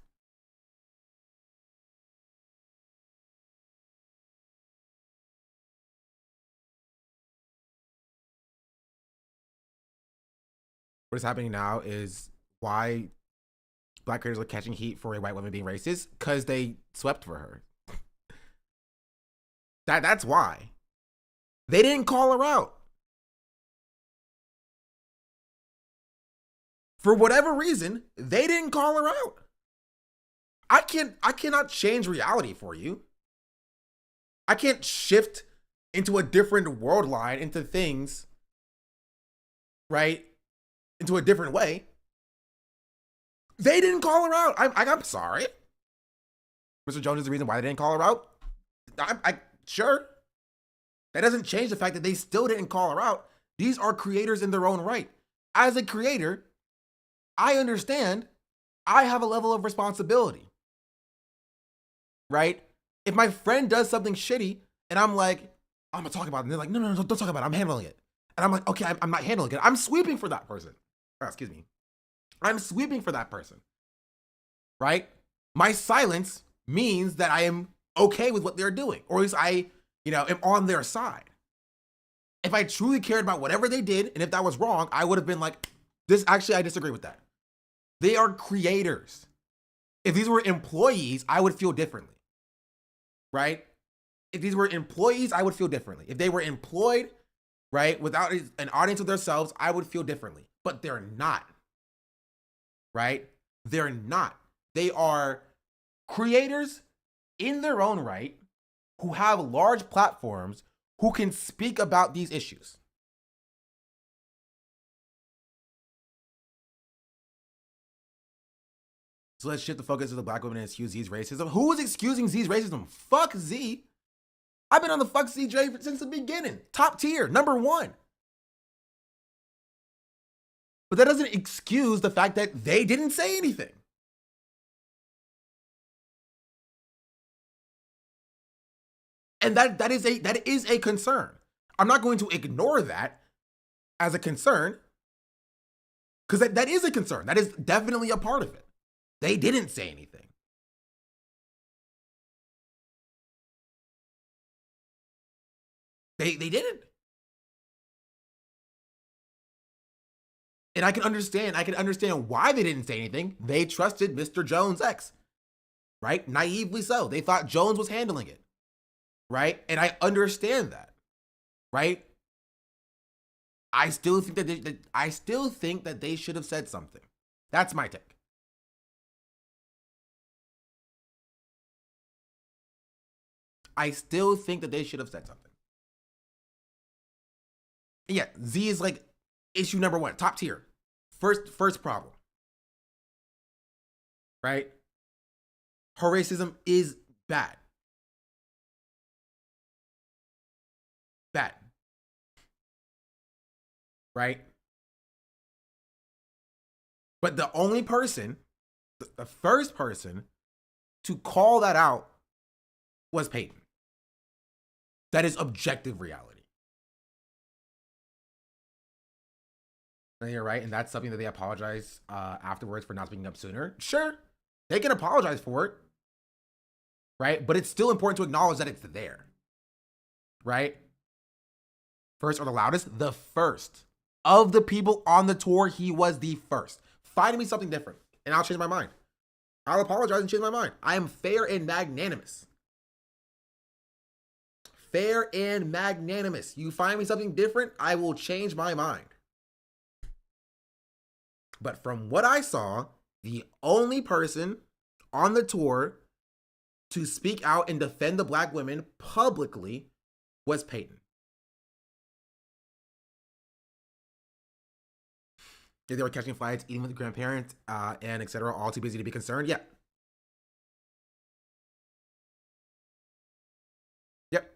What is happening now is why Black creators are catching heat for a white woman being racist, because they swept for her. That's why. They didn't call her out. For whatever reason, they didn't call her out. I cannot change reality for you. I can't shift into a different world line, into things, right? Into a different way. They didn't call her out. I'm sorry. Mr. Jones is the reason why they didn't call her out. Sure. That doesn't change the fact that they still didn't call her out. These are creators in their own right. As a creator, I understand I have a level of responsibility, right? If my friend does something shitty and I'm like, I'm gonna talk about it, and they're like, no, don't talk about it, I'm handling it. And I'm like, okay, I'm not handling it. I'm sweeping for that person. Oh, excuse me. I'm sweeping for that person, right? My silence means that I am okay with what they're doing, or at least I, am on their side. If I truly cared about whatever they did, and if that was wrong, I would have been like, I disagree with that. They are creators. If these were employees, I would feel differently, right? If these were employees, I would feel differently. If they were employed, right, without an audience of themselves, I would feel differently. But they're not, right? They're not. They are creators in their own right who have large platforms who can speak about these issues. So let's shift the focus to the Black women and excuse Z's racism. Who is excusing Z's racism? Fuck Z. I've been on the fuck Z train since the beginning. Top tier, #1. But that doesn't excuse the fact that they didn't say anything. And that is a concern. I'm not going to ignore that as a concern, because that is a concern. That is definitely a part of it. They didn't say anything. They didn't. And I can understand why they didn't say anything. They trusted Mr. Jones' ex, right? Naively so. They thought Jones was handling it, right? And I understand that, right? I still think that they should have said something. That's my take. I still think that they should have said something. Yeah, Z is like issue #1, top tier. First problem. Right? Her racism is bad. Bad. Right? But the only person, the first person to call that out was Payton. That is objective reality. And you're right, and that's something that they apologize afterwards for not speaking up sooner. Sure, they can apologize for it, right? But it's still important to acknowledge that it's there, right? First or the loudest? The first. Of the people on the tour, he was the first. Find me something different, and I'll change my mind. I'll apologize and change my mind. I am fair and magnanimous. Fair and magnanimous. You find me something different, I will change my mind. But from what I saw, the only person on the tour to speak out and defend the Black women publicly was Payton. If they were catching flights, eating with grandparents, and etc., all too busy to be concerned. Yeah. Yep.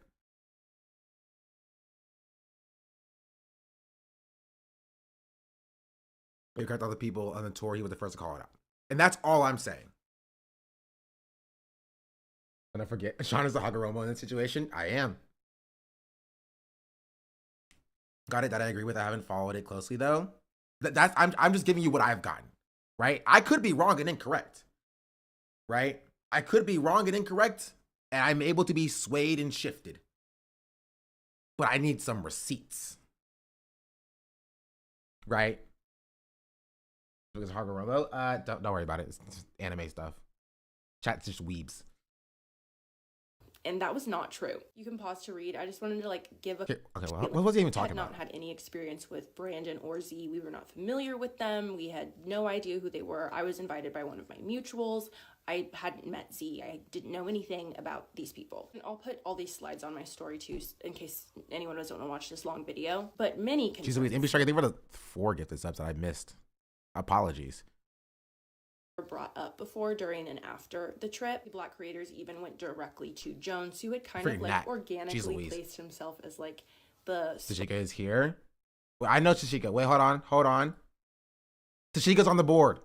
He correct all the people on the tour. He was the first to call it out, and that's all I'm saying. And I forget, Sean is the Hagaromo in this situation. I am. Got it. That I agree with. I haven't followed it closely though. I'm just giving you what I've gotten. Right? I could be wrong and incorrect. Right? I could be wrong and incorrect, and I'm able to be swayed and shifted. But I need some receipts. Right? Because Hagaromo, don't worry about it. It's anime stuff. Chat's just weebs. And that was not true. You can pause to read. I just wanted to like give a. Okay, well, what was he even talking about? Had not had any experience with Brandon or Z. We were not familiar with them. We had no idea who they were. I was invited by one of my mutuals. I hadn't met Z. I didn't know anything about these people. And I'll put all these slides on my story too, in case anyone doesn't want to watch this long video. But many Jeez Louise, I think we're the 4 gifted subs that I missed. Apologies. Brought up before, during, and after the trip. Black creators even went directly to Jones, who had kind of like organically placed himself as like the. Tashika is here. Wait, I know Tashika. Wait, hold on. Tashika's on the board.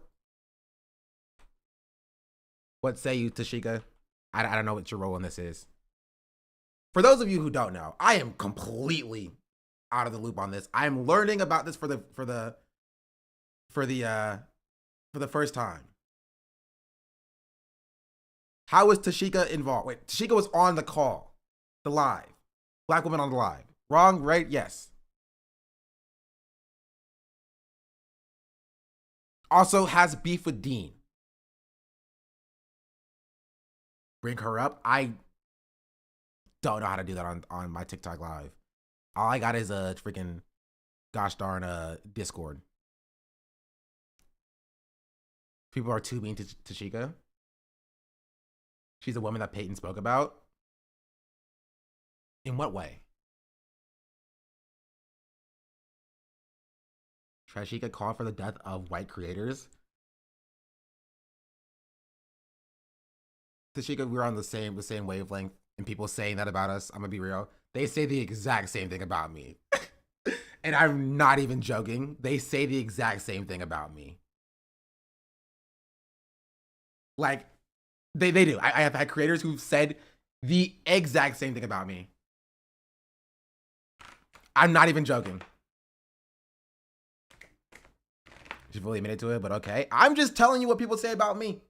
What say you, Tashika? I don't know what your role in this is. For those of you who don't know, I am completely out of the loop on this. I'm learning about this for the first time. How is Tashika involved? Wait, Tashika was on the call, the live. Black woman on the live. Wrong, right? Yes. Also has beef with Dean. Bring her up. I don't know how to do that on my TikTok live. All I got is a freaking gosh darn Discord. People are too mean to Tashika. She's a woman that Peyton spoke about. In what way? Tashika called for the death of white creators. Tashika, we're on the same wavelength, and people saying that about us. I'm gonna be real. They say the exact same thing about me. And I'm not even joking. They say the exact same thing about me. Like, they do. I have had creators who've said the exact same thing about me. I'm not even joking. She fully admitted to it, but okay. I'm just telling you what people say about me.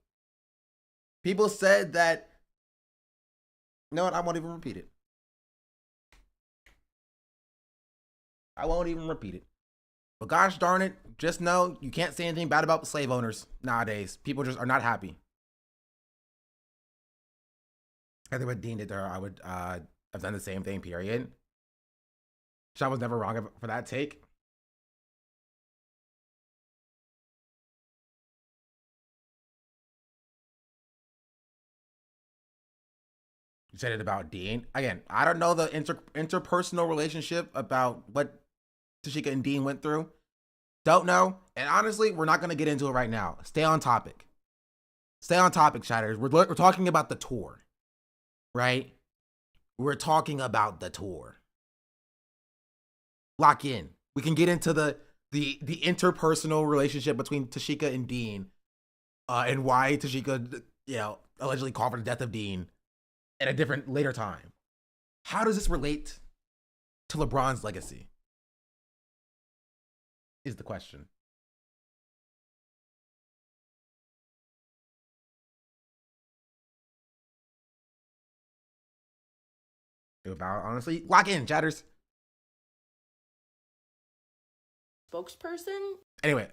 People said that, you know what, I won't even repeat it. I won't even repeat it. But gosh darn it, just know you can't say anything bad about slave owners nowadays. People just are not happy. I think what Dean did to her, I would have done the same thing, period. Sean was never wrong for that take. You said it about Dean. Again, I don't know the interpersonal relationship about what Tashika and Dean went through. Don't know. And honestly, we're not going to get into it right now. Stay on topic. Stay on topic, Shatters. We're talking about the tour. Right? We're talking about the tour. Lock in. We can get into the interpersonal relationship between Tashika and Dean, and why Tashika, allegedly called for the death of Dean at a different later time. How does this relate to LeBron's legacy? Is the question. About honestly, lock in, chatters. Spokesperson. Anyway,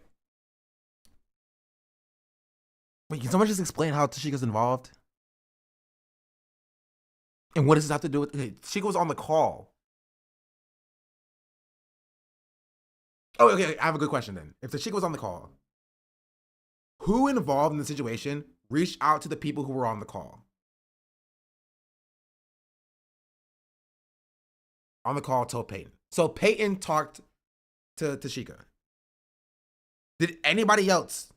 wait, can someone just explain how Tashika's involved? And what does this have to do with? Okay, Tashika was on the call. Oh, okay. I have a good question then. If Tashika was on the call, who involved in the situation reached out to the people who were on the call? On the call told Peyton. So Peyton talked to Tashika. Did anybody else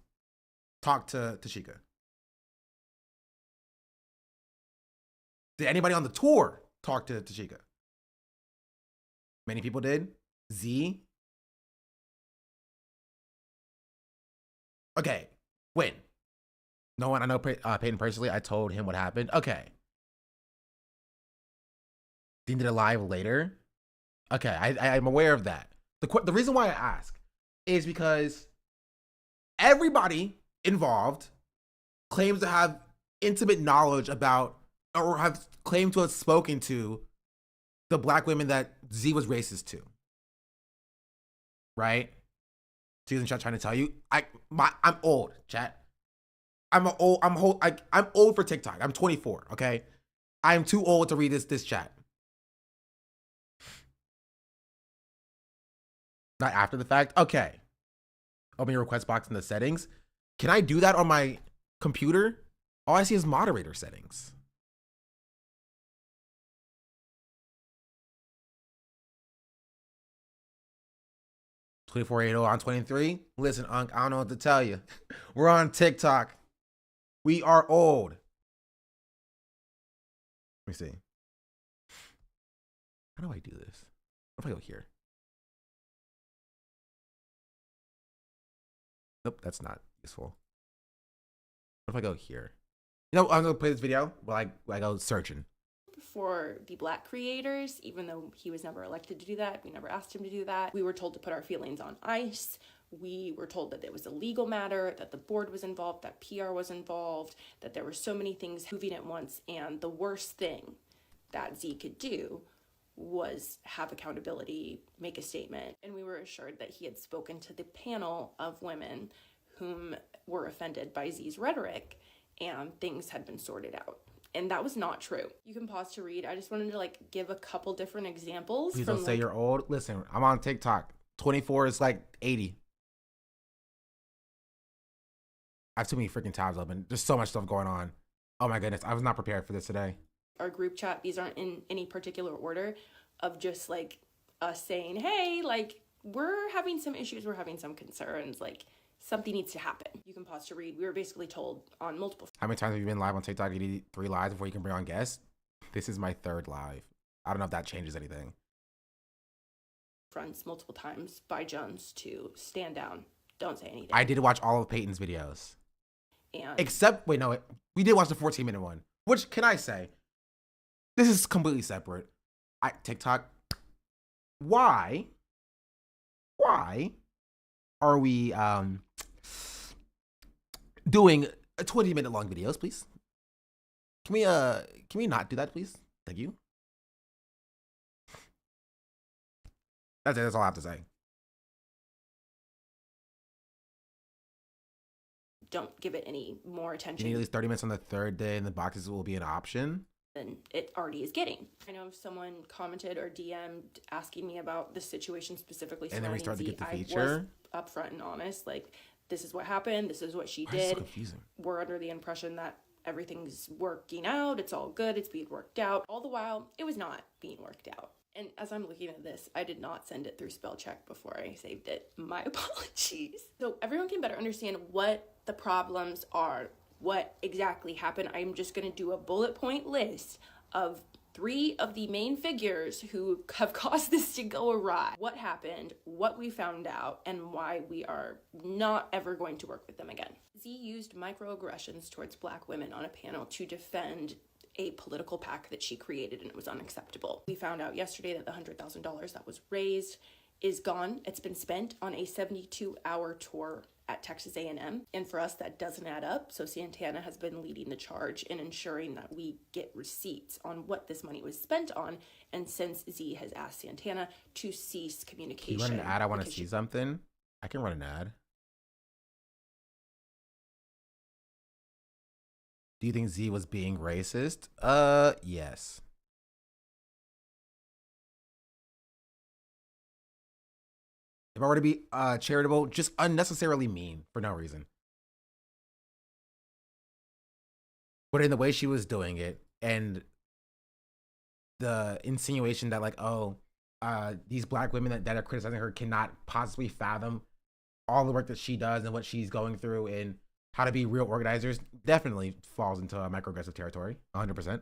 talk to Tashika? Did anybody on the tour talk to Tashika? Many people did. Z. Okay, when? No one. I know Peyton personally. I told him what happened. Okay. Dean did it live later. Okay, I'm aware of that. The reason why I ask is because everybody involved claims to have intimate knowledge about or have claimed to have spoken to the black women that Z was racist to. Right? Season chat trying to tell you. I'm old, chat. I'm old for TikTok. I'm 24, okay? I'm too old to read this chat. Not after the fact. Okay. Open your request box in the settings. Can I do that on my computer? All I see is moderator settings. $24.80 on 23. Listen, Unc, I don't know what to tell you. We're on TikTok. We are old. Let me see. How do I do this? What if I go here? Nope, that's not useful. What if I go here? You know, I'm gonna play this video while I go searching. For the black creators, even though he was never elected to do that, we never asked him to do that. We were told to put our feelings on ice. We were told that it was a legal matter, that the board was involved, that PR was involved, that there were so many things moving at once, and the worst thing that Z could do was have accountability, make a statement. And we were assured that he had spoken to the panel of women whom were offended by Z's rhetoric, and things had been sorted out. And that was not true. You can pause to read. I just wanted to give a couple different examples. Please don't say you're old. Listen, I'm on TikTok. 24 is like 80. I have too many freaking tabs open. There's so much stuff going on. Oh my goodness, I was not prepared for this today. Our group chat, these aren't in any particular order of just us saying, hey, we're having some issues, we're having some concerns, something needs to happen. You can pause to read. We were basically told on multiple. How many times have you been live on TikTok? You need 3 lives before you can bring on guests? This is my 3rd live. I don't know if that changes anything. Fronts multiple times by Jones to stand down. Don't say anything. I did watch all of Peyton's videos. And except, wait, no, we did watch the 14-minute one. Which, can I say? This is completely separate. TikTok, why are we doing 20-minute long videos, please? Can we not do that, please? Thank you. That's it. That's all I have to say. Don't give it any more attention. You need at least 30 minutes on the 3rd day, and the boxes will be an option. Than it already is getting. I know if someone commented or DM'd asking me about the situation specifically, and then we start to get the feature. I was upfront and honest. This is what happened. This is what she Why did. is it so confusing? We're under the impression that everything's working out. It's all good. It's being worked out. All the while, it was not being worked out. And as I'm looking at this, I did not send it through spell check before I saved it. My apologies. So everyone can better understand what the problems are, what exactly happened. I'm just going to do a bullet point list of 3 of the main figures who have caused this to go awry. What happened, what we found out, and why we are not ever going to work with them again. Z used microaggressions towards black women on a panel to defend a political PAC that she created, and it was unacceptable. We found out yesterday that the $100,000 that was raised is gone. It's been spent on a 72-hour tour at Texas A&M, and for us that doesn't add up. So Santana has been leading the charge in ensuring that we get receipts on what this money was spent on, and since Z has asked Santana to cease communication. Can you run an ad? I want to see something. I can run an ad. Do you think Z was being racist? Yes. If I were to be charitable, just unnecessarily mean for no reason. But in the way she was doing it, and the insinuation that these black women that are criticizing her cannot possibly fathom all the work that she does and what she's going through and how to be real organizers definitely falls into microaggressive territory, 100%.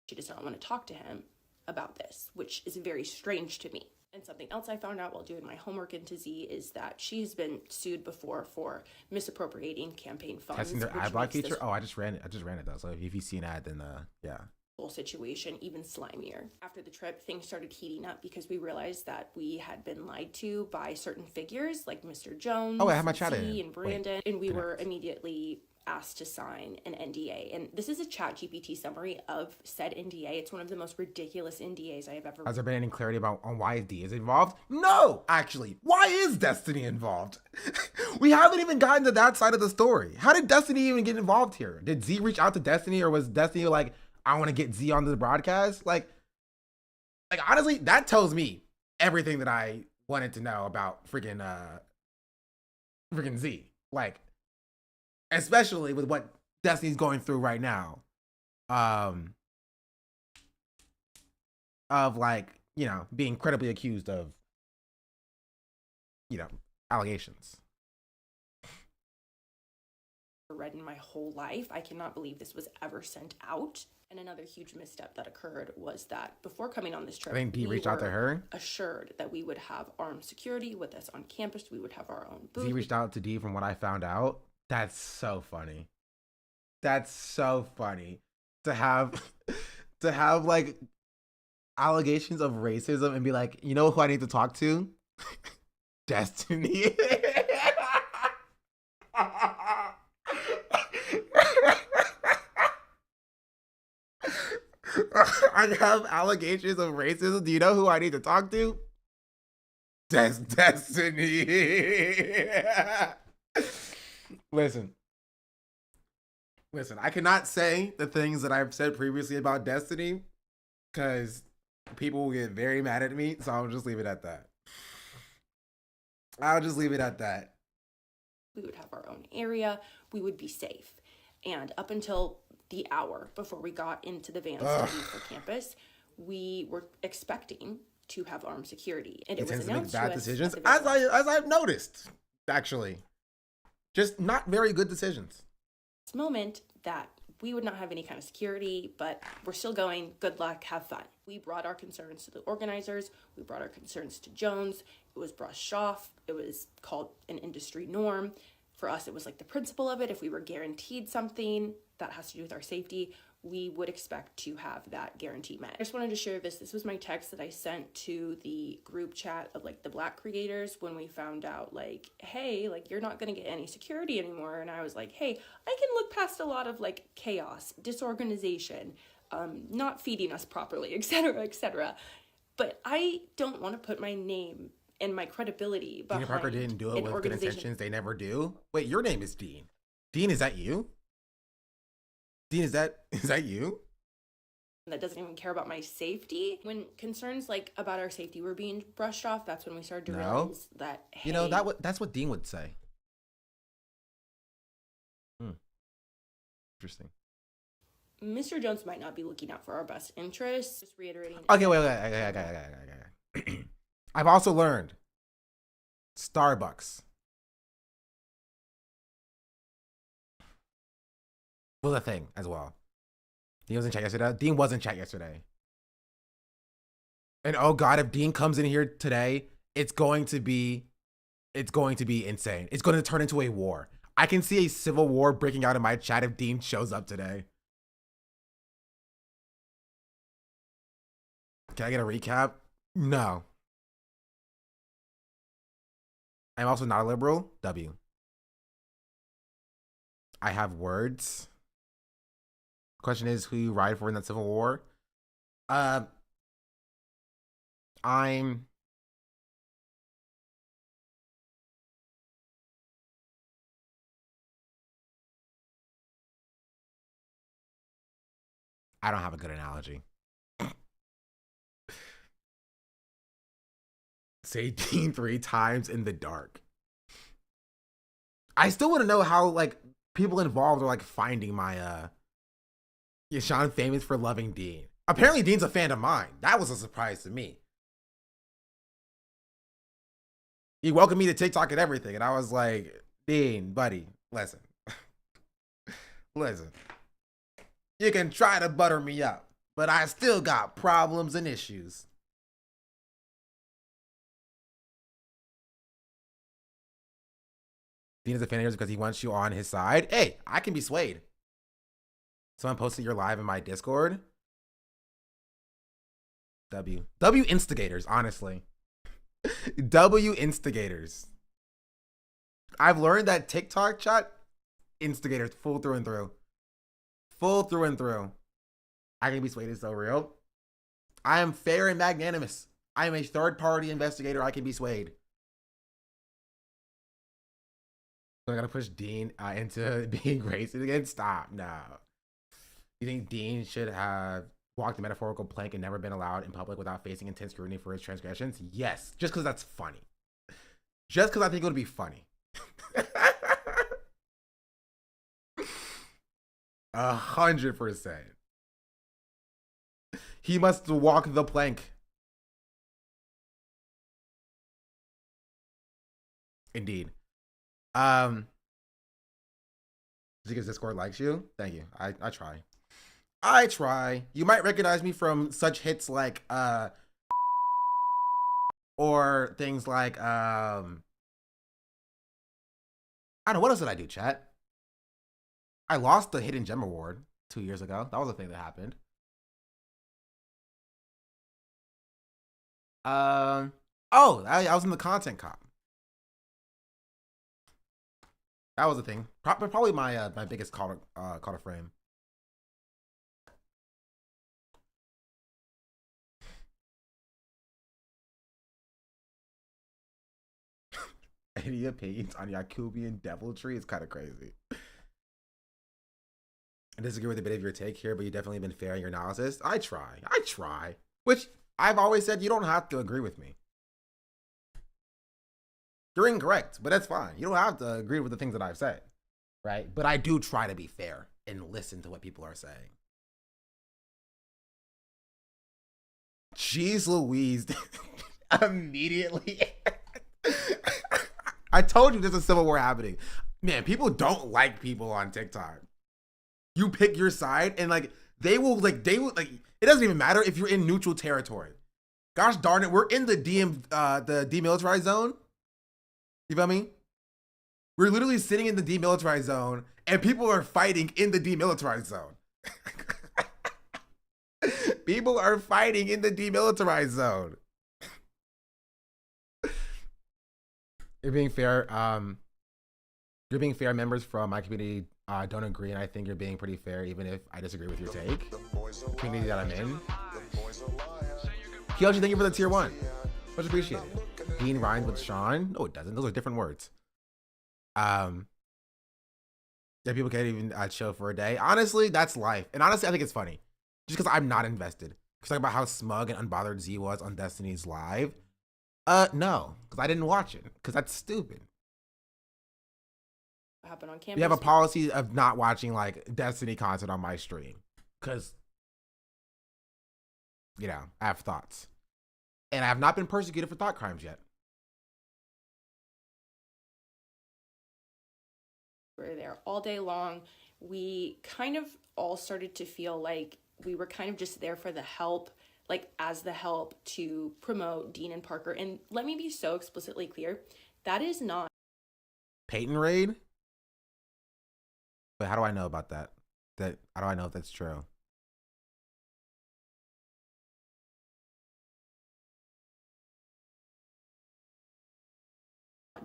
She does not want to talk to him about this, which is very strange to me. And something else I found out while doing my homework into Z is that she's been sued before for misappropriating campaign funds. Testing their ad block feature? Oh, I just ran it though. So if you see an ad, then yeah. Whole situation even slimier. After the trip, things started heating up because we realized that we had been lied to by certain figures like Mr. Jones, I have my chat in. and Brandon, and we were immediately asked to sign an NDA. And this is a ChatGPT summary of said NDA. It's one of the most ridiculous NDAs I have ever. Has there been any clarity on why D is involved? No, actually. Why is Destiny involved? We haven't even gotten to that side of the story. How did Destiny even get involved here? Did Z reach out to Destiny, or was Destiny like, I want to get Z onto the broadcast? Like honestly, that tells me everything that I wanted to know about freaking Z. Like, especially with what Destiny's going through right now. Of like, you know, being credibly accused of, you know, allegations. Read in my whole life. I cannot believe this was ever sent out. And another huge misstep that occurred was that before coming on this trip, I think D reached out to her. Assured that we would have armed security with us on campus. We would have our own booth. Z reached out to D from what I found out. That's so funny. That's so funny to have like allegations of racism and be like, you know who I need to talk to? Destiny. I have allegations of racism. Do you know who I need to talk to? Destiny. Listen, I cannot say the things that I've said previously about Destiny because people will get very mad at me, so I'll just leave it at that. We would have our own area. We would be safe. And up until the hour before we got into the van to leave for campus, we were expecting to have armed security. And it was announced to us decisions, as I've noticed, actually. Just not very good decisions. This moment that we would not have any kind of security, but we're still going. Good luck, have fun. We brought our concerns to the organizers. We brought our concerns to Jones. It was brushed off. It was called an industry norm. For us, it was like the principle of it. If we were guaranteed something that has to do with our safety, we would expect to have that guarantee met. I just wanted to share this. This was my text that I sent to the group chat of like the Black creators when we found out like, hey, like you're not going to get any security anymore. And I was like, hey, I can look past a lot of like chaos, disorganization, not feeding us properly, etc., etc. But I don't want to put my name and my credibility behind Dean Parker didn't do it with good intentions. They never do. Wait, your name is Dean. Dean, is that you? Dean, is that you? That doesn't even care about my safety. When concerns like about our safety were being brushed off, that's when we started to realize that, hey, you know, that's what Dean would say. Interesting. Mr. Jones might not be looking out for our best interests. Just reiterating. Okay, wait. Okay. I've also learned Starbucks was a thing as well. Dean was in chat yesterday. And oh God, if Dean comes in here today, it's going to be insane. It's going to turn into a war. I can see a civil war breaking out in my chat if Dean shows up today. Can I get a recap? No. I'm also not a liberal. W. I have words. Question is, who you ride for in that civil war? I don't have a good analogy. Say Dean 3 times in the dark. I still want to know how like people involved are like finding my Sean famous for loving Dean. Apparently Dean's a fan of mine. That was a surprise to me. He welcomed me to TikTok and everything. And I was like, Dean, buddy, listen. Listen. You can try to butter me up, but I still got problems and issues. Dean is a fan of yours because he wants you on his side. Hey, I can be swayed. Someone posted your live in my Discord. W instigators, honestly. W instigators. I've learned that TikTok chat instigators full through and through. Full through and through. I can be swayed is so real. I am fair and magnanimous. I am a third-party investigator. I can be swayed. So I'm gonna push Dean into being racist again. Stop. No. You think Dean should have walked the metaphorical plank and never been allowed in public without facing intense scrutiny for his transgressions? Yes. Just because that's funny. Just because I think it would be funny. 100%. He must walk the plank. Indeed. Because Discord likes you. Thank you. I try. I try. You might recognize me from such hits like or things like I don't know, what else did I do, chat? I lost the Hidden Gem Award 2 years ago. That was a thing that happened. I was in the Content Cop. That was a thing. Probably my my biggest call to frame. Any opinions on Yakubian deviltry? It's kind of crazy. I disagree with a bit of your take here, but you've definitely been fair in your analysis. I try. Which I've always said, you don't have to agree with me. You're incorrect, but that's fine. You don't have to agree with the things that I've said, right? But I do try to be fair and listen to what people are saying. Jeez Louise. Immediately. I told you there's a civil war happening. Man, people don't like people on TikTok. You pick your side and like they will it doesn't even matter if you're in neutral territory. Gosh darn it, we're in the the demilitarized zone. You feel me? We're literally sitting in the demilitarized zone and people are fighting in the demilitarized zone. People are fighting in the demilitarized zone. You're being fair. You're being fair. Members from my community don't agree, and I think you're being pretty fair, even if I disagree with your take. The community that I'm in. Kyoji, thank you for the tier 1. Much appreciated. Dean rhymes with Sean. No, it doesn't. Those are different words. Yeah, people can't even chill for a day. Honestly, that's life. And honestly, I think it's funny. Just because I'm not invested. Because talk about how smug and unbothered Z was on Destiny's Live. No, because I didn't watch it. Because that's stupid. Happen on campus. We have a policy of not watching like Destiny content on my stream. Because, you know, I have thoughts. And I have not been persecuted for thought crimes yet. We're there all day long. We kind of all started to feel like we were kind of just there for the help, like as the help to promote Dean and Parker. And let me be so explicitly clear, that is not Peyton raid? But how do I know about that? How do I know if that's true?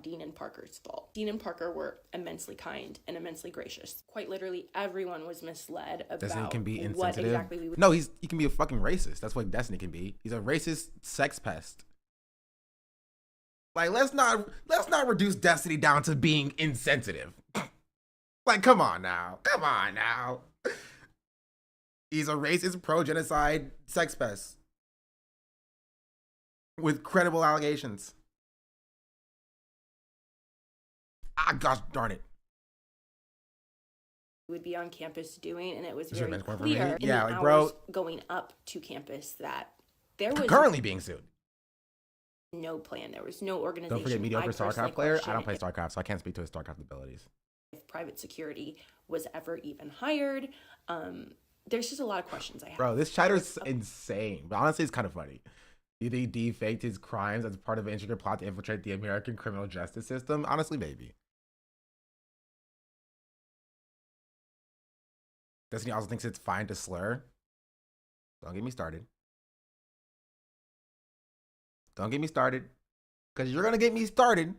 Dean and Parker's fault. Dean and Parker were immensely kind and immensely gracious. Quite literally, everyone was misled about Destiny can be insensitive. what exactly we would. No, he can be a fucking racist. That's what Destiny can be. He's a racist sex pest. Like, let's not reduce Destiny down to being insensitive. Like, come on now. He's a racist, pro-genocide sex pest with credible allegations. Ah, gosh darn it. Would be on campus doing, and it was Is very your benchmark for clear me? in Yeah, the like, bro, hours going up to campus that there was currently being sued. no plan. There was no organization. Don't forget mediocre I personally StarCraft player. I question don't play if StarCraft, so I can't speak to his StarCraft abilities. private security was ever even hired. There's just a lot of questions I have. Bro, this chatter's insane. But honestly, it's kind of funny. Do they defaked his crimes as part of an intricate plot to infiltrate the American criminal justice system? Honestly, maybe. Destiny also thinks it's fine to slur. Don't get me started. Don't get me started. Because you're going to get me started.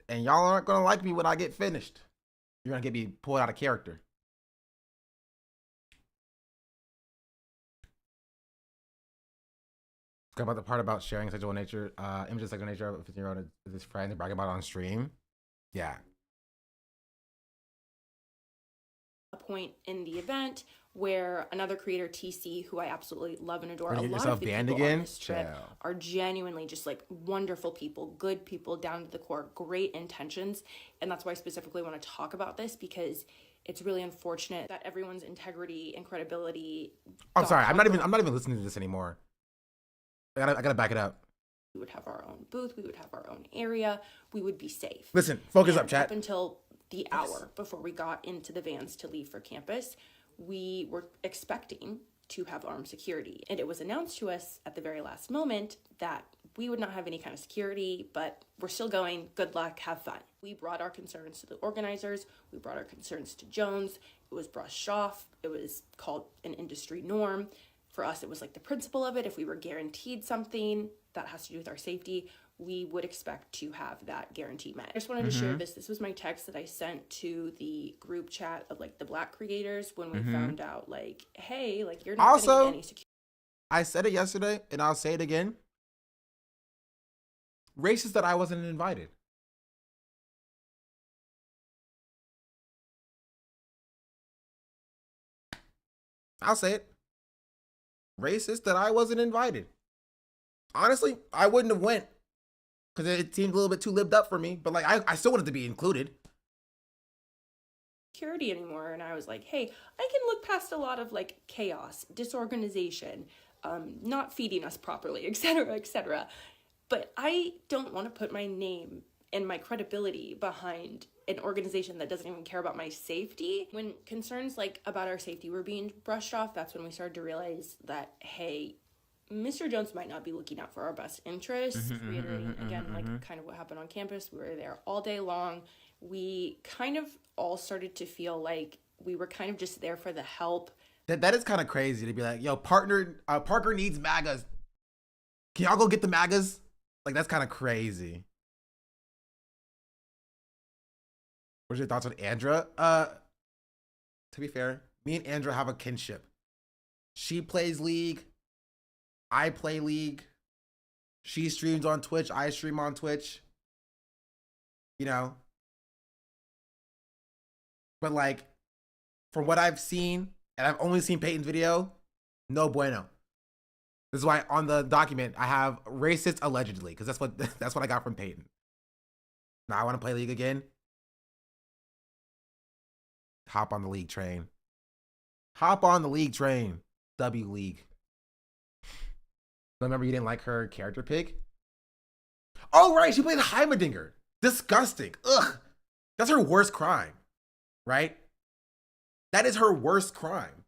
And y'all aren't going to like me when I get finished. You're going to get me pulled out of character. Talk about the part about sharing sexual nature, images of sexual nature of a 15-year-old with his friend and bragging about it on stream. Yeah. A point in the event where another creator, TC, who I absolutely love and adore, Wanna a get lot yourself of the banned people again? on this trip Chill. are genuinely just like wonderful people, good people down to the core, great intentions. And that's why I specifically want to talk about this, because it's really unfortunate that everyone's integrity and credibility. I'm sorry. I'm not even listening to this anymore. I gotta back it up. We would have our own booth. We would have our own area. We would be safe. Listen, focus And up, chat. Up until the hour before we got into the vans to leave for campus, we were expecting to have armed security. And it was announced to us at the very last moment that we would not have any kind of security, but we're still going. Good luck. Have fun. We brought our concerns to the organizers. We brought our concerns to Jones. It was brushed off. It was called an industry norm. For us, it was like the principle of it. If we were guaranteed something that has to do with our safety, we would expect to have that guarantee met. I just wanted to share this. This was my text that I sent to the group chat of like the Black creators when we found out, like, hey, like you're not Also, getting any security. I said it yesterday, and I'll say it again. Racist that I wasn't invited. I'll say it. Racist that I wasn't invited. Honestly, I wouldn't have went because it seemed a little bit too lived up for me. But like, I still wanted to be included. Security anymore. And I was like, hey, I can look past a lot of like chaos, disorganization, not feeding us properly, etc., etc. But I don't want to put my name and my credibility behind an organization that doesn't even care about my safety. When concerns like about our safety were being brushed off, that's when we started to realize that, hey, Mr. Jones might not be looking out for our best interests. Reiterating again, like kind of what happened on campus. We were there all day long. We kind of all started to feel like we were kind of just there for the help. That is kind of crazy to be like, yo, Parker needs MAGAs. Can y'all go get the MAGAs? Like, that's kind of crazy. What's your thoughts on Andra? To be fair, me and Andra have a kinship. She plays League. I play League. She streams on Twitch. I stream on Twitch. You know? But like, from what I've seen, and I've only seen Peyton's video, no bueno. This is why on the document I have racist allegedly, because that's what I got from Peyton. Now I want to play League again. Hop on the League train. Hop on the League train. W League. Remember you didn't like her character pick? Oh, right. She played Heimerdinger. Disgusting. Ugh. That's her worst crime. Right? That is her worst crime.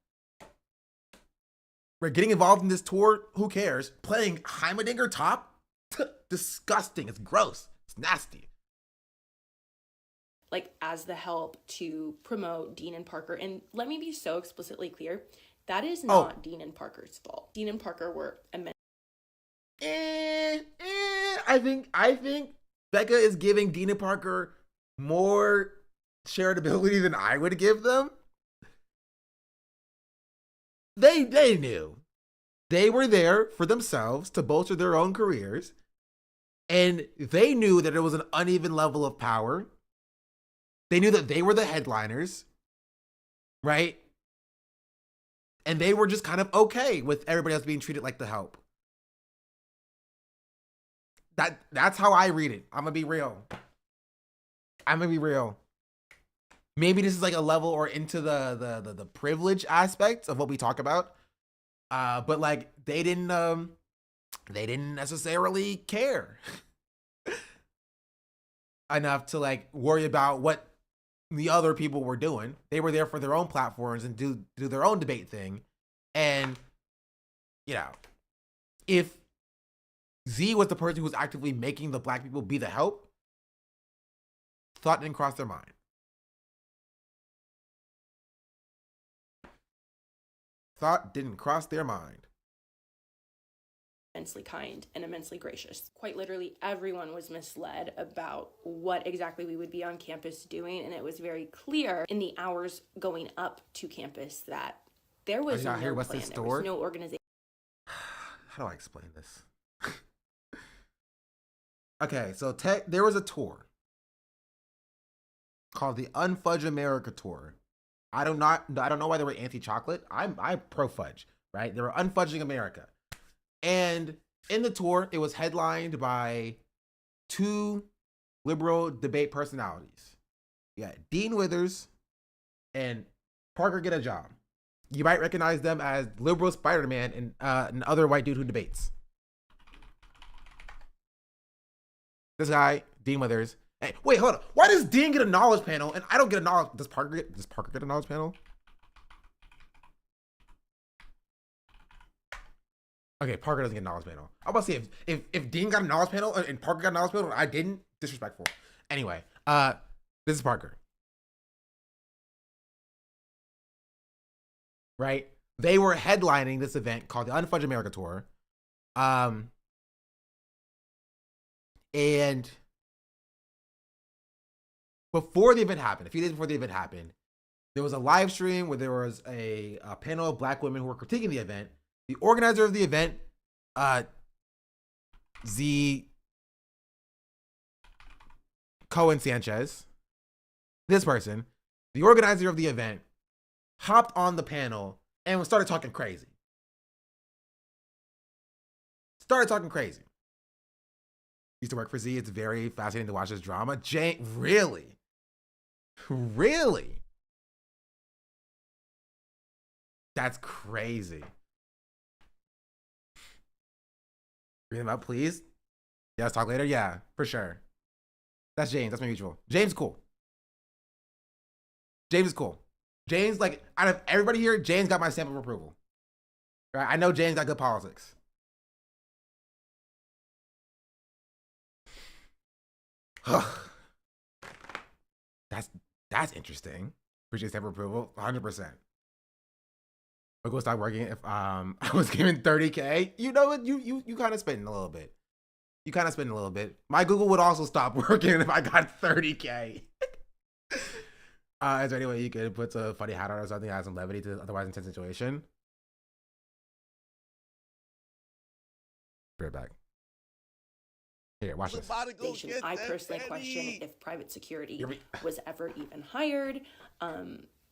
We're getting involved in this tour. Who cares? Playing Heimerdinger top? Disgusting. It's gross. It's nasty. Like as the help to promote Dean and Parker. And let me be so explicitly clear. That is not Dean and Parker's fault. Dean and Parker were immense. I think Becca is giving Dean and Parker more charitability than I would give them. They knew. They were there for themselves to bolster their own careers. And they knew that it was an uneven level of power. They knew that they were the headliners. Right? And they were just kind of okay with everybody else being treated like the help. That's how I read it. I'm gonna be real. Maybe this is like a level or into the privilege aspect of what we talk about. But like they didn't they didn't necessarily care enough to like worry about what the other people were doing. They were there for their own platforms and do their own debate thing. And, you know, if Z was the person who was actively making the black people be the help, thought didn't cross their mind. Thought didn't cross their mind. Immensely kind and immensely gracious. Quite literally, everyone was misled about what exactly we would be on campus doing, and it was very clear in the hours going up to campus that there was no plan, there was no organization. How do I explain this? Okay, so there was a tour called the Unfuck America tour. I don't know why they were anti-chocolate. I'm pro fudge, right? They were unfudging America. And in the tour, it was headlined by two liberal debate personalities. You got Dean Withers and Parker Get a Job. You might recognize them as liberal Spider-Man and an other white dude who debates. This guy, Dean Withers. Hey, wait, hold on. Why does Dean get a knowledge panel and I don't get a knowledge? Does Parker get a knowledge panel? Okay, Parker doesn't get a knowledge panel. I'm about to say if Dean got a knowledge panel and Parker got a knowledge panel and I didn't, disrespectful. Anyway, this is Parker. Right? They were headlining this event called the Unfuck America tour. And before the event happened, a few days before the event happened, there was a live stream where there was a panel of black women who were critiquing the event. The organizer of the event, Z Cohen Sanchez, this person, the organizer of the event, hopped on the panel and started talking crazy. Used to work for Z. It's very fascinating to watch this drama. Really? That's crazy. Bring them up, please. Yeah, let's talk later. Yeah, for sure. That's James. That's my mutual. James is cool. James, like, out of everybody here, James got my stamp of approval. Right? I know James got good politics. That's interesting. Appreciate stamp of approval, 100%. I'll go start working if I was given 30K. You know what? You kind of spending a little bit. My Google would also stop working if I got 30K. Is there any way you could put a funny hat on or something that has some levity to otherwise intense situation? Be right back. Here, watch this. I personally question if private security was ever even hired.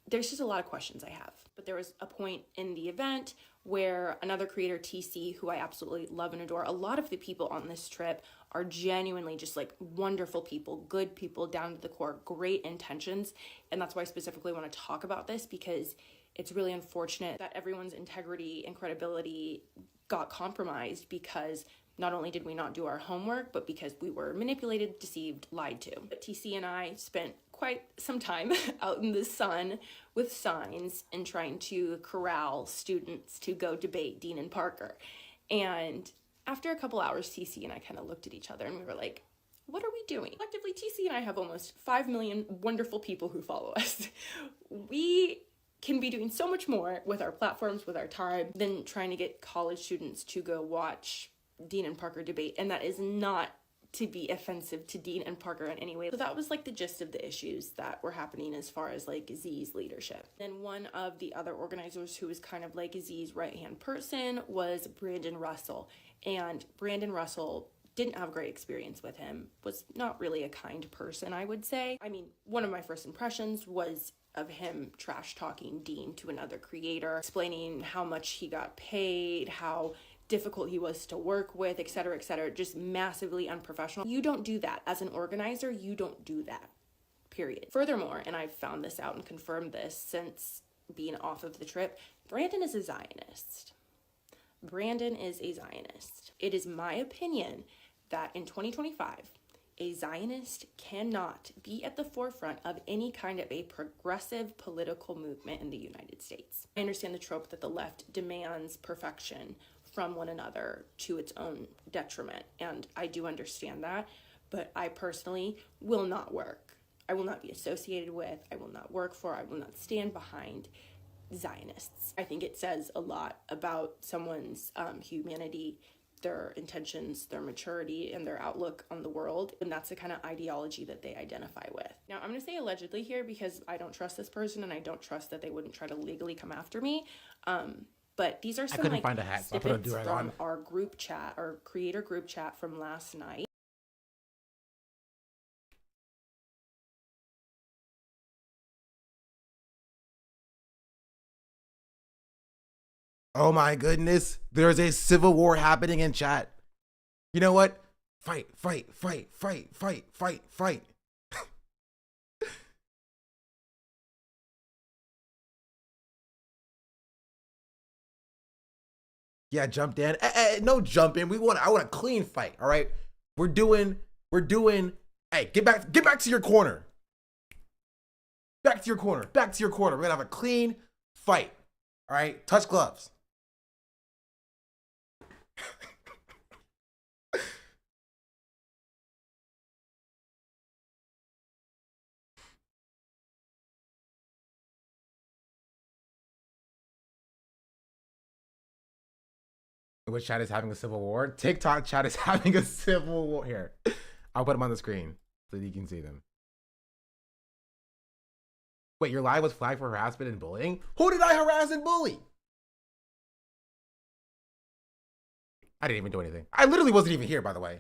There's just a lot of questions I have. But there was a point in the event where another creator, TC, who I absolutely love and adore, a lot of the people on this trip are genuinely just like wonderful people, good people, down to the core, great intentions. And that's why I specifically want to talk about this, because it's really unfortunate that everyone's integrity and credibility got compromised because not only did we not do our homework, but because we were manipulated, deceived, lied to. But TC and I spent quite some time out in the sun with signs and trying to corral students to go debate Dean and Parker. And after a couple hours, TC and I kind of looked at each other and we were like, what are we doing? Collectively, TC and I have almost 5 million wonderful people who follow us. We can be doing so much more with our platforms, with our time, than trying to get college students to go watch Dean and Parker debate. And that is not to be offensive to Dean and Parker in any way. So that was like the gist of the issues that were happening as far as like Z's leadership. Then one of the other organizers who was kind of like Z's right-hand person was Brandon Russell. And Brandon Russell didn't have a great experience with him, was not really a kind person, I would say. I mean, one of my first impressions was of him trash talking Dean to another creator, explaining how much he got paid, how difficult he was to work with, etc., just massively unprofessional. You don't do that. As an organizer, you don't do that, period. Furthermore, and I've found this out and confirmed this since being off of the trip, Brandon is a Zionist. Brandon is a Zionist. It is my opinion that in 2025, a Zionist cannot be at the forefront of any kind of a progressive political movement in the United States. I understand the trope that the left demands perfection from one another to its own detriment, and I do understand that, but I personally will not work. I will not be associated with, I will not work for, I will not stand behind Zionists. I think it says a lot about someone's humanity, their intentions, their maturity, and their outlook on the world, and that's the kind of ideology that they identify with. Now, I'm going to say allegedly here because I don't trust this person, and I don't trust that they wouldn't try to legally come after me. But these are some like find a hat, so I put a snippets do-rag from on. our group chat, our creator group chat from last night. Oh my goodness. There's a civil war happening in chat. You know what? Fight, fight, fight, fight, fight, fight, fight. Yeah, jump in. No jump in. I want a clean fight, all right? We're doing, hey, get back to your corner. Back to your corner. We're gonna have a clean fight. All right? Touch gloves. Which chat is having a civil war? TikTok chat is having a civil war. Here, I'll put them on the screen so you can see them. Wait, your live was flagged for harassment and bullying? Who did I harass and bully? I didn't even do anything. I literally wasn't even here, by the way.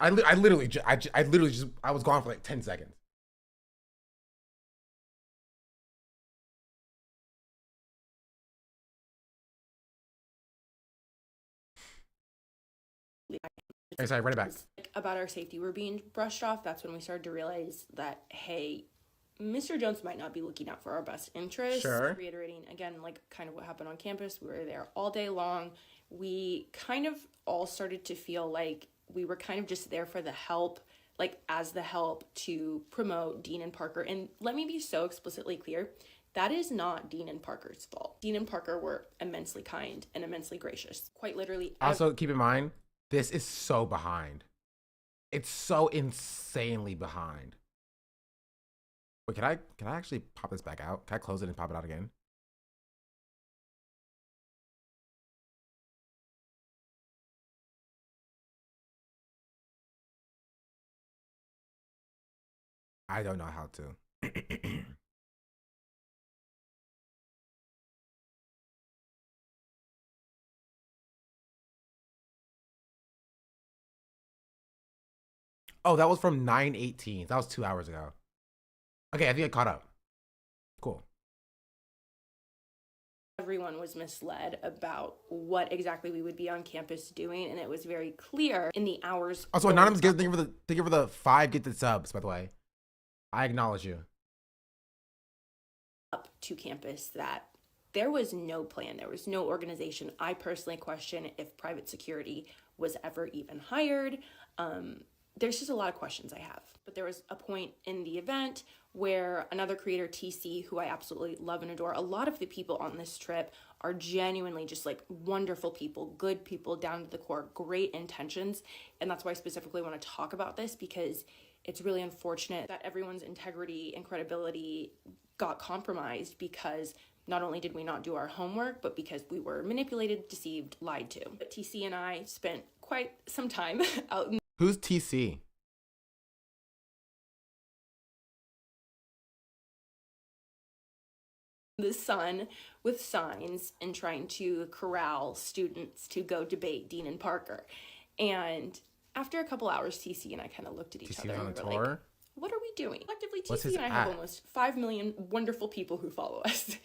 I literally I was gone for like 10 seconds. Sorry, run it back. About our safety were being brushed off. That's when we started to realize that, hey, Mr. Jones might not be looking out for our best interests. Sure. Reiterating again, like kind of what happened on campus. We were there all day long. We kind of all started to feel like we were kind of just there for the help, like as the help to promote Dean and Parker. And let me be so explicitly clear. That is not Dean and Parker's fault. Dean and Parker were immensely kind and immensely gracious. Quite literally. Also, keep in mind, this is so behind. It's so insanely behind. Wait, can I actually pop this back out? Can I close it and pop it out again? I don't know how to. Oh, that was from 9/18. That was 2 hours ago. Okay, I think I caught up. Cool. Everyone was misled about what exactly we would be on campus doing, and it was very clear in the hours. Also, Anonymous, thank you for the 5 gifted subs, by the way. I acknowledge you. Up to campus that there was no plan, there was no organization. I personally question if private security was ever even hired. There's just a lot of questions I have. But there was a point in the event where another creator, TC, who I absolutely love and adore, a lot of the people on this trip are genuinely just like wonderful people, good people down to the core, great intentions. And that's why I specifically want to talk about this, because it's really unfortunate that everyone's integrity and credibility got compromised because not only did we not do our homework, but because we were manipulated, deceived, lied to. But TC and I spent quite some time out in Who's TC? the sun with signs and trying to corral students to go debate Dean and Parker. And after a couple hours, TC and I kind of looked at each TC other on and a we were tour? like, what are we doing? Collectively, What's TC his and I have at? almost 5 million wonderful people who follow us.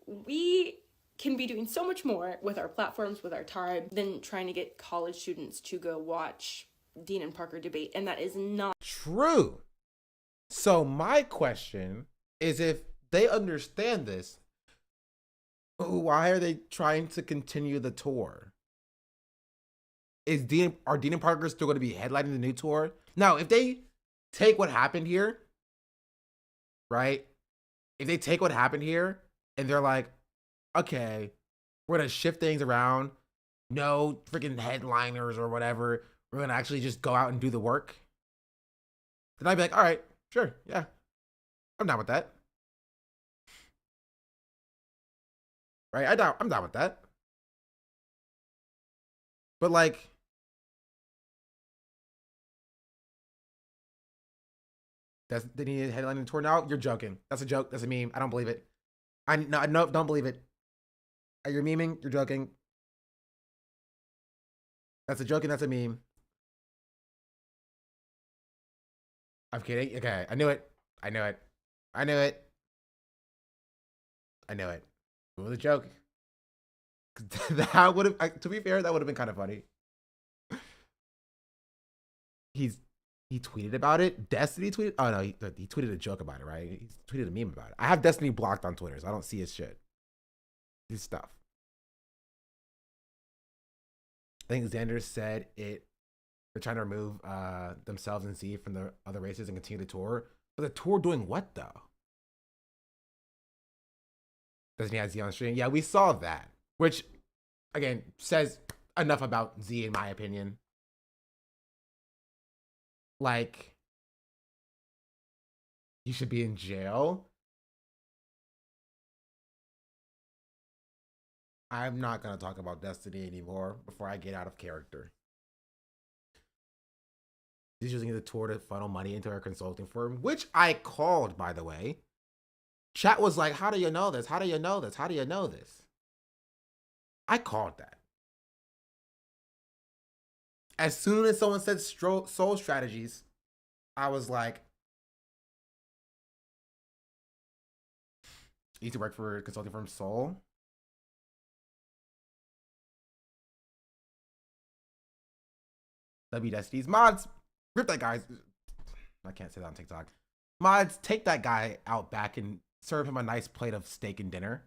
We can be doing so much more with our platforms, with our time, than trying to get college students to go watch Dean and Parker debate. And that is not True. So my question is if they understand this, why are they trying to continue the tour? Are Dean and Parker still going to be headlining the new tour? Now, if they take what happened here, right? If they take what happened here and they're like, okay, we're going to shift things around, no freaking headliners or whatever, we're going to actually just go out and do the work, then I'd be like, all right, sure, yeah, I'm down with that. Right? I'm down with that. But like, they need a headline tour now? You're joking. That's a joke. That's a meme. I don't believe it. No, don't believe it. You're memeing. You're joking. That's a joke and that's a meme. I'm kidding. Okay, I knew it. I knew it. I knew it. I knew it. It was a joke. That would have, to be fair, that would have been kind of funny. He tweeted about it. Destiny tweeted. Oh no, he tweeted a joke about it, right? He tweeted a meme about it. I have Destiny blocked on Twitter, so I don't see his shit. His stuff. I think Xander said it. They're trying to remove themselves and Z from the other races and continue the tour. But the tour doing what though? Doesn't he have Z on stream? Yeah, we saw that. Which, again, says enough about Z in my opinion. Like, he should be in jail. I'm not going to talk about Destiny anymore before I get out of character. He's using the tour to funnel money into our consulting firm, which I called, by the way. Chat was like, how do you know this? How do you know this? How do you know this? I called that. As soon as someone said soul strategies, I was like, you used to work for consulting firm Soul? W Destiny's mods, rip that guy. I can't say that on TikTok. Mods, take that guy out back and serve him a nice plate of steak and dinner.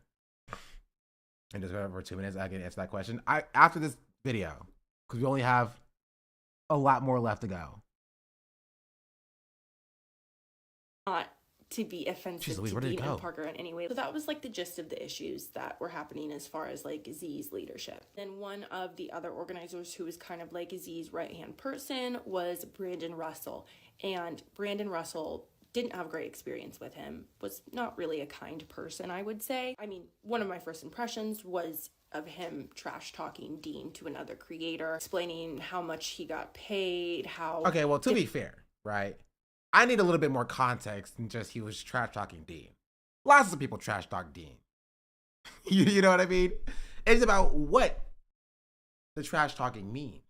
And just go over 2 minutes, I can answer that question. After this video, because we only have a lot more left to go. Not to be offensive Jeez, Louise, to where did it Dean go? and Parker in any way. So that was like the gist of the issues that were happening as far as like Z's leadership. Then one of the other organizers who was kind of like Z's right-hand person was Brandon Russell. And Brandon Russell didn't have a great experience with him, was not really a kind person, I would say. I mean, one of my first impressions was of him trash talking Dean to another creator, explaining how much he got paid, how... Okay, well, to be fair, right? I need a little bit more context than just he was trash talking Dean. Lots of people trash talk Dean. You know what I mean? It's about what the trash talking means.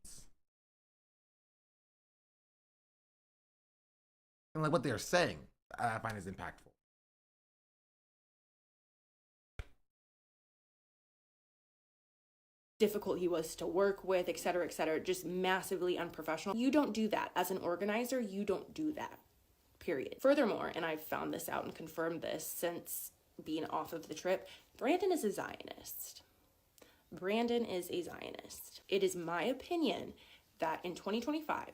And like what they're saying, I find is impactful. Difficult he was to work with, et cetera, just massively unprofessional. You don't do that. As an organizer, you don't do that, period. Furthermore, and I've found this out and confirmed this since being off of the trip, Brandon is a Zionist. Brandon is a Zionist. It is my opinion that in 2025,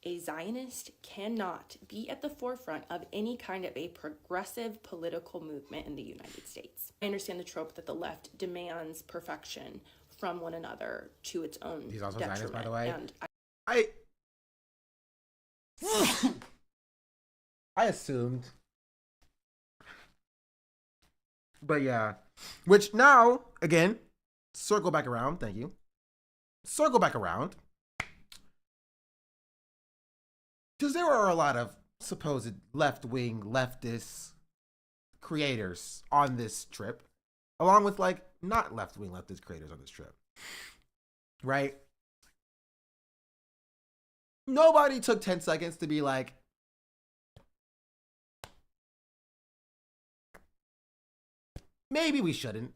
a Zionist cannot be at the forefront of any kind of a progressive political movement in the United States. I understand the trope that the left demands perfection from one another to its own He's also detriment. Zionist, by the way. And I assumed. But yeah. Which now, again, circle back around. Thank you. Circle back around. Because there are a lot of supposed left-wing, leftist creators on this trip, along with like not left-wing, leftist creators on this trip, right? Nobody took 10 seconds to be like, maybe we shouldn't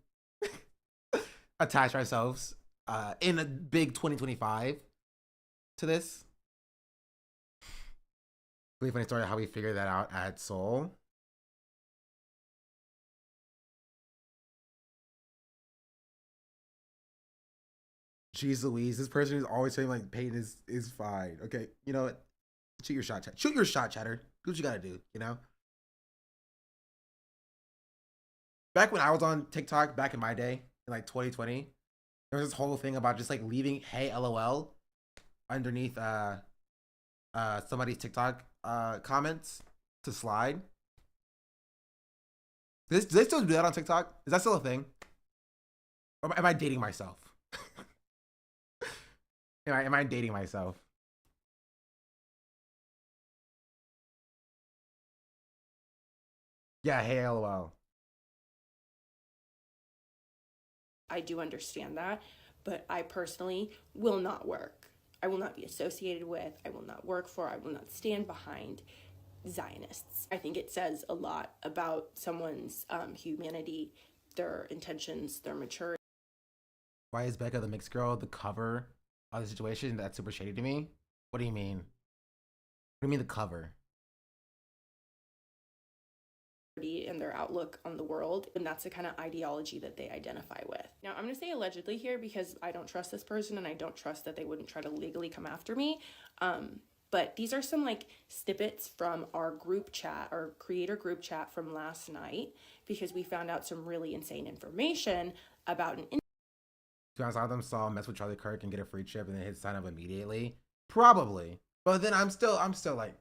attach ourselves in a big 2025 to this. Really funny story how we figured that out at Seoul. Jeez Louise, this person is always saying like pain is fine. Okay, you know what? Shoot your shot, shoot your shot, Cheddar. Do what you gotta do, you know? Back when I was on TikTok, back in my day, in like 2020, there was this whole thing about just like leaving "Hey LOL" underneath somebody's TikTok comments to slide. Do they still do that on TikTok? Is that still a thing? Or am I dating myself? Am I dating myself? Yeah, hey LOL. I do understand that, but I personally will not work. I will not be associated with, I will not work for, I will not stand behind Zionists. I think it says a lot about someone's humanity, their intentions, their maturity. Why is Becca the mixed girl the cover of the situation? That's super shady to me. What do you mean? What do you mean the cover? And their outlook on the world, and that's the kind of ideology that they identify with. Now, I'm going to say allegedly here because I don't trust this person and I don't trust that they wouldn't try to legally come after me. But these are some like snippets from our group chat, our creator group chat from last night, because we found out some really insane information about an. Do a lot of them saw mess with Charlie Kirk and get a free trip and then hit sign up immediately? Probably. But then I'm still like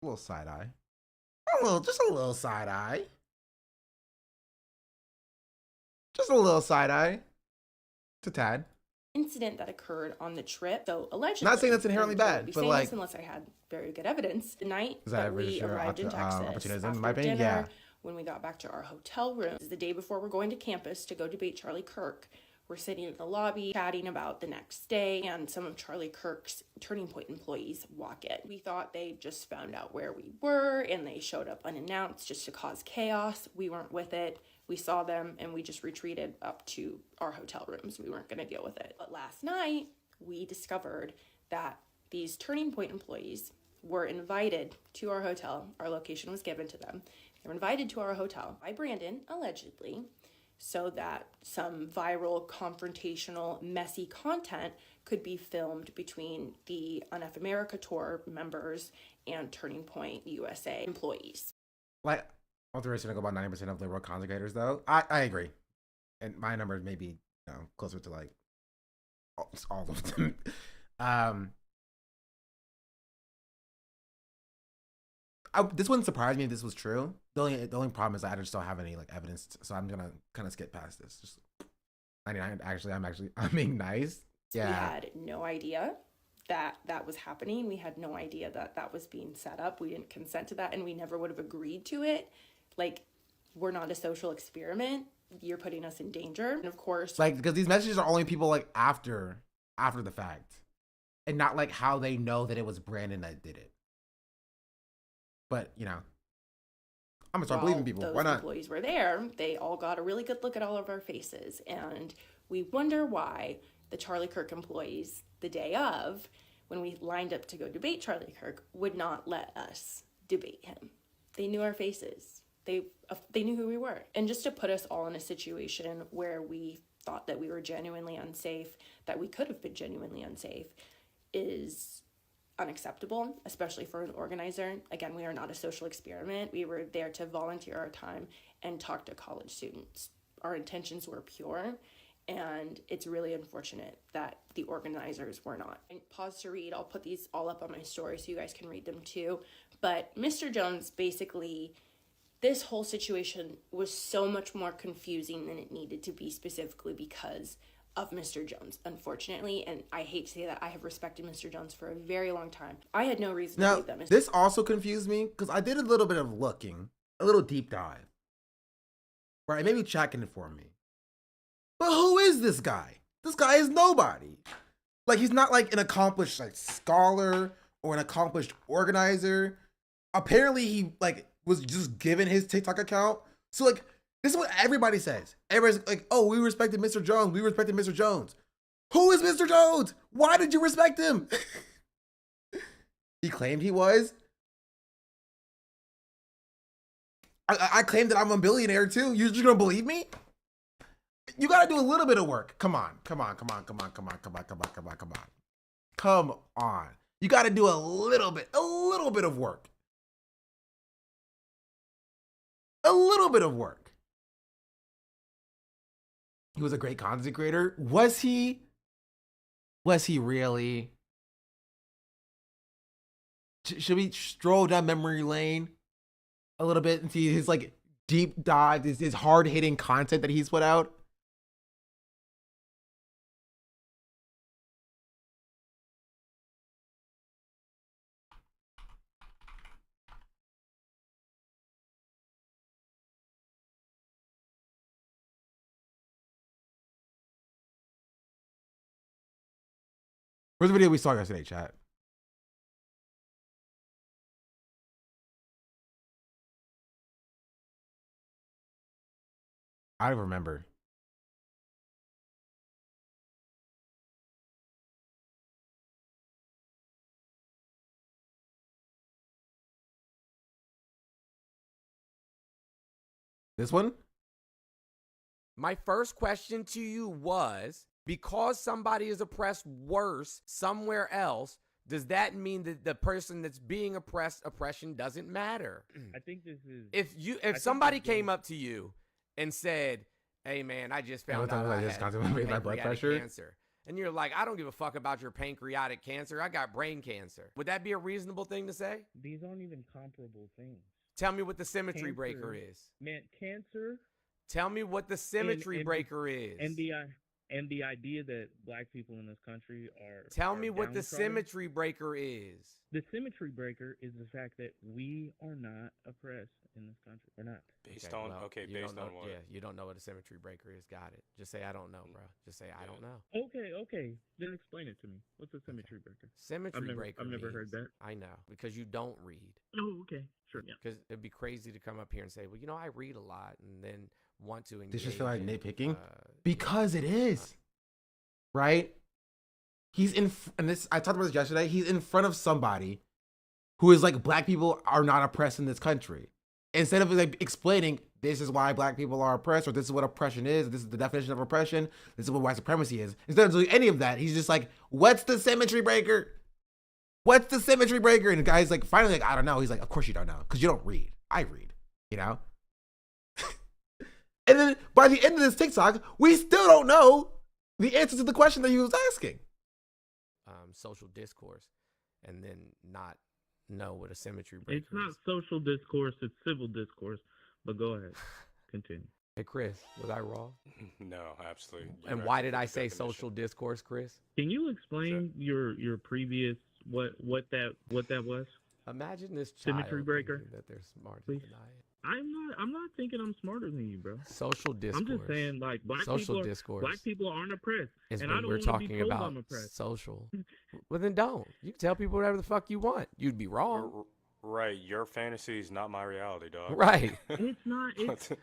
a little side eye. Just a little side eye. Just a little side eye. To Tad. Incident that occurred on the trip. So allegedly. Not saying that's inherently bad, I would be but saying like. this unless I had very good evidence. The night Is that that we arrived in Texas, in my after opinion? dinner, Yeah. when we got back to our hotel room, this is the day before we're going to campus to go debate Charlie Kirk. We're sitting in the lobby chatting about the next day, and some of Charlie Kirk's Turning Point employees walk in. We thought they just found out where we were, and they showed up unannounced just to cause chaos. We weren't with it. We saw them, and we just retreated up to our hotel rooms. We weren't going to deal with it. But last night, we discovered that these Turning Point employees were invited to our hotel. Our location was given to them. They were invited to our hotel by Brandon, allegedly, so that some viral, confrontational, messy content could be filmed between the Unfuck America tour members and Turning Point USA employees. Like, I'm to go about 90% of liberal content creators, though. I agree. And my numbers may be, closer to like all of them. This wouldn't surprise me if this was true. The only problem is I just don't have any like evidence, so I'm gonna kind of skip past this. Just 99. I'm being nice. Yeah. We had no idea that that was happening. We had no idea that that was being set up. We didn't consent to that, and we never would have agreed to it. Like, we're not a social experiment. You're putting us in danger, and of course, like, because these messages are only people like after the fact, and not like how they know that it was Brandon that did it. But I'm gonna start believing people. Those Why not? Employees were there. They all got a really good look at all of our faces, and we wonder why the Charlie Kirk employees, the day of, when we lined up to go debate Charlie Kirk, would not let us debate him. They knew our faces. They knew who we were. And just to put us all in a situation where we thought that we were genuinely unsafe, that we could have been genuinely unsafe, is unacceptable, especially for an organizer. Again, we are not a social experiment. We were there to volunteer our time and talk to college students. Our intentions were pure, and it's really unfortunate that the organizers were not. And pause to read. I'll put these all up on my story so you guys can read them too. But Mr. Jones, basically, this whole situation was so much more confusing than it needed to be, specifically because of Mr. Jones, unfortunately. And I hate to say that, I have respected Mr. Jones for a very long time. I had no reason to believe that. This also confused me because I did a little bit of looking, a little deep dive. Right, maybe checking it for me. But who is this guy? This guy is nobody. Like, he's not like an accomplished like scholar or an accomplished organizer. Apparently he like was just given his TikTok account. So like, this is what everybody says. Everybody's like, oh, we respected Mr. Jones. We respected Mr. Jones. Who is Mr. Jones? Why did you respect him? He claimed he was. I claimed that I'm a billionaire too. You're just gonna believe me? You gotta do a little bit of work. Come on. You gotta do a little bit of work. A little bit of work. He was a great content creator. Was he? Was he really? Should we stroll down memory lane a little bit and see his like deep dive, his hard hitting content that he's put out? Where's the video we saw yesterday, chat? I don't remember. This one? My first question to you was, because somebody is oppressed worse somewhere else, does that mean that the person that's being oppressed, oppression doesn't matter? I think this is... If somebody came up to you and said, hey man, I just found out I had pancreatic cancer. And you're like, I don't give a fuck about your pancreatic cancer. I got brain cancer. Would that be a reasonable thing to say? These aren't even comparable things. Tell me what the symmetry breaker is. Man, cancer... Tell me what the symmetry breaker is. And the idea that black people in this country are... Tell me what the symmetry breaker is. The symmetry breaker is the fact that we are not oppressed in this country. We're not. Based on what? Yeah, you don't know what a symmetry breaker is. Got it. Just say I don't know, bro. Just say I don't know. Okay. Then explain it to me. What's a symmetry breaker? Symmetry breaker. I've never heard that. I know, because you don't read. Oh, okay. Sure. Yeah. Because it'd be crazy to come up here and say, well, I read a lot, and then want to engage. This just feel like nitpicking? Because it is. Right? He's in, and this, I talked about this yesterday, he's in front of somebody who is like, black people are not oppressed in this country. Instead of like explaining, this is why black people are oppressed, or this is what oppression is, this is the definition of oppression, this is what white supremacy is. Instead of doing any of that, he's just like, what's the symmetry breaker? What's the symmetry breaker? And the guy's like, finally, like, I don't know. He's like, of course you don't know, because you don't read. I read, And then by the end of this TikTok, we still don't know the answer to the question that he was asking. Social discourse, and then not know what a symmetry breaker is. It's not social discourse, it's civil discourse. But go ahead. Continue. Hey, Chris, was I wrong? No, absolutely. And why did I say social discourse, Chris? Can you explain your previous what that was? Imagine this child symmetry breaker that they're smarter Please. than I am. I'm not thinking I'm smarter than you, bro. Social discourse. I'm just saying, like, black people aren't oppressed. Is and when I don't we're want to talking be told about I'm oppressed. social. Well, then don't. You can tell people whatever the fuck you want. You'd be wrong. Right, your fantasy is not my reality, dog. Right. It's not.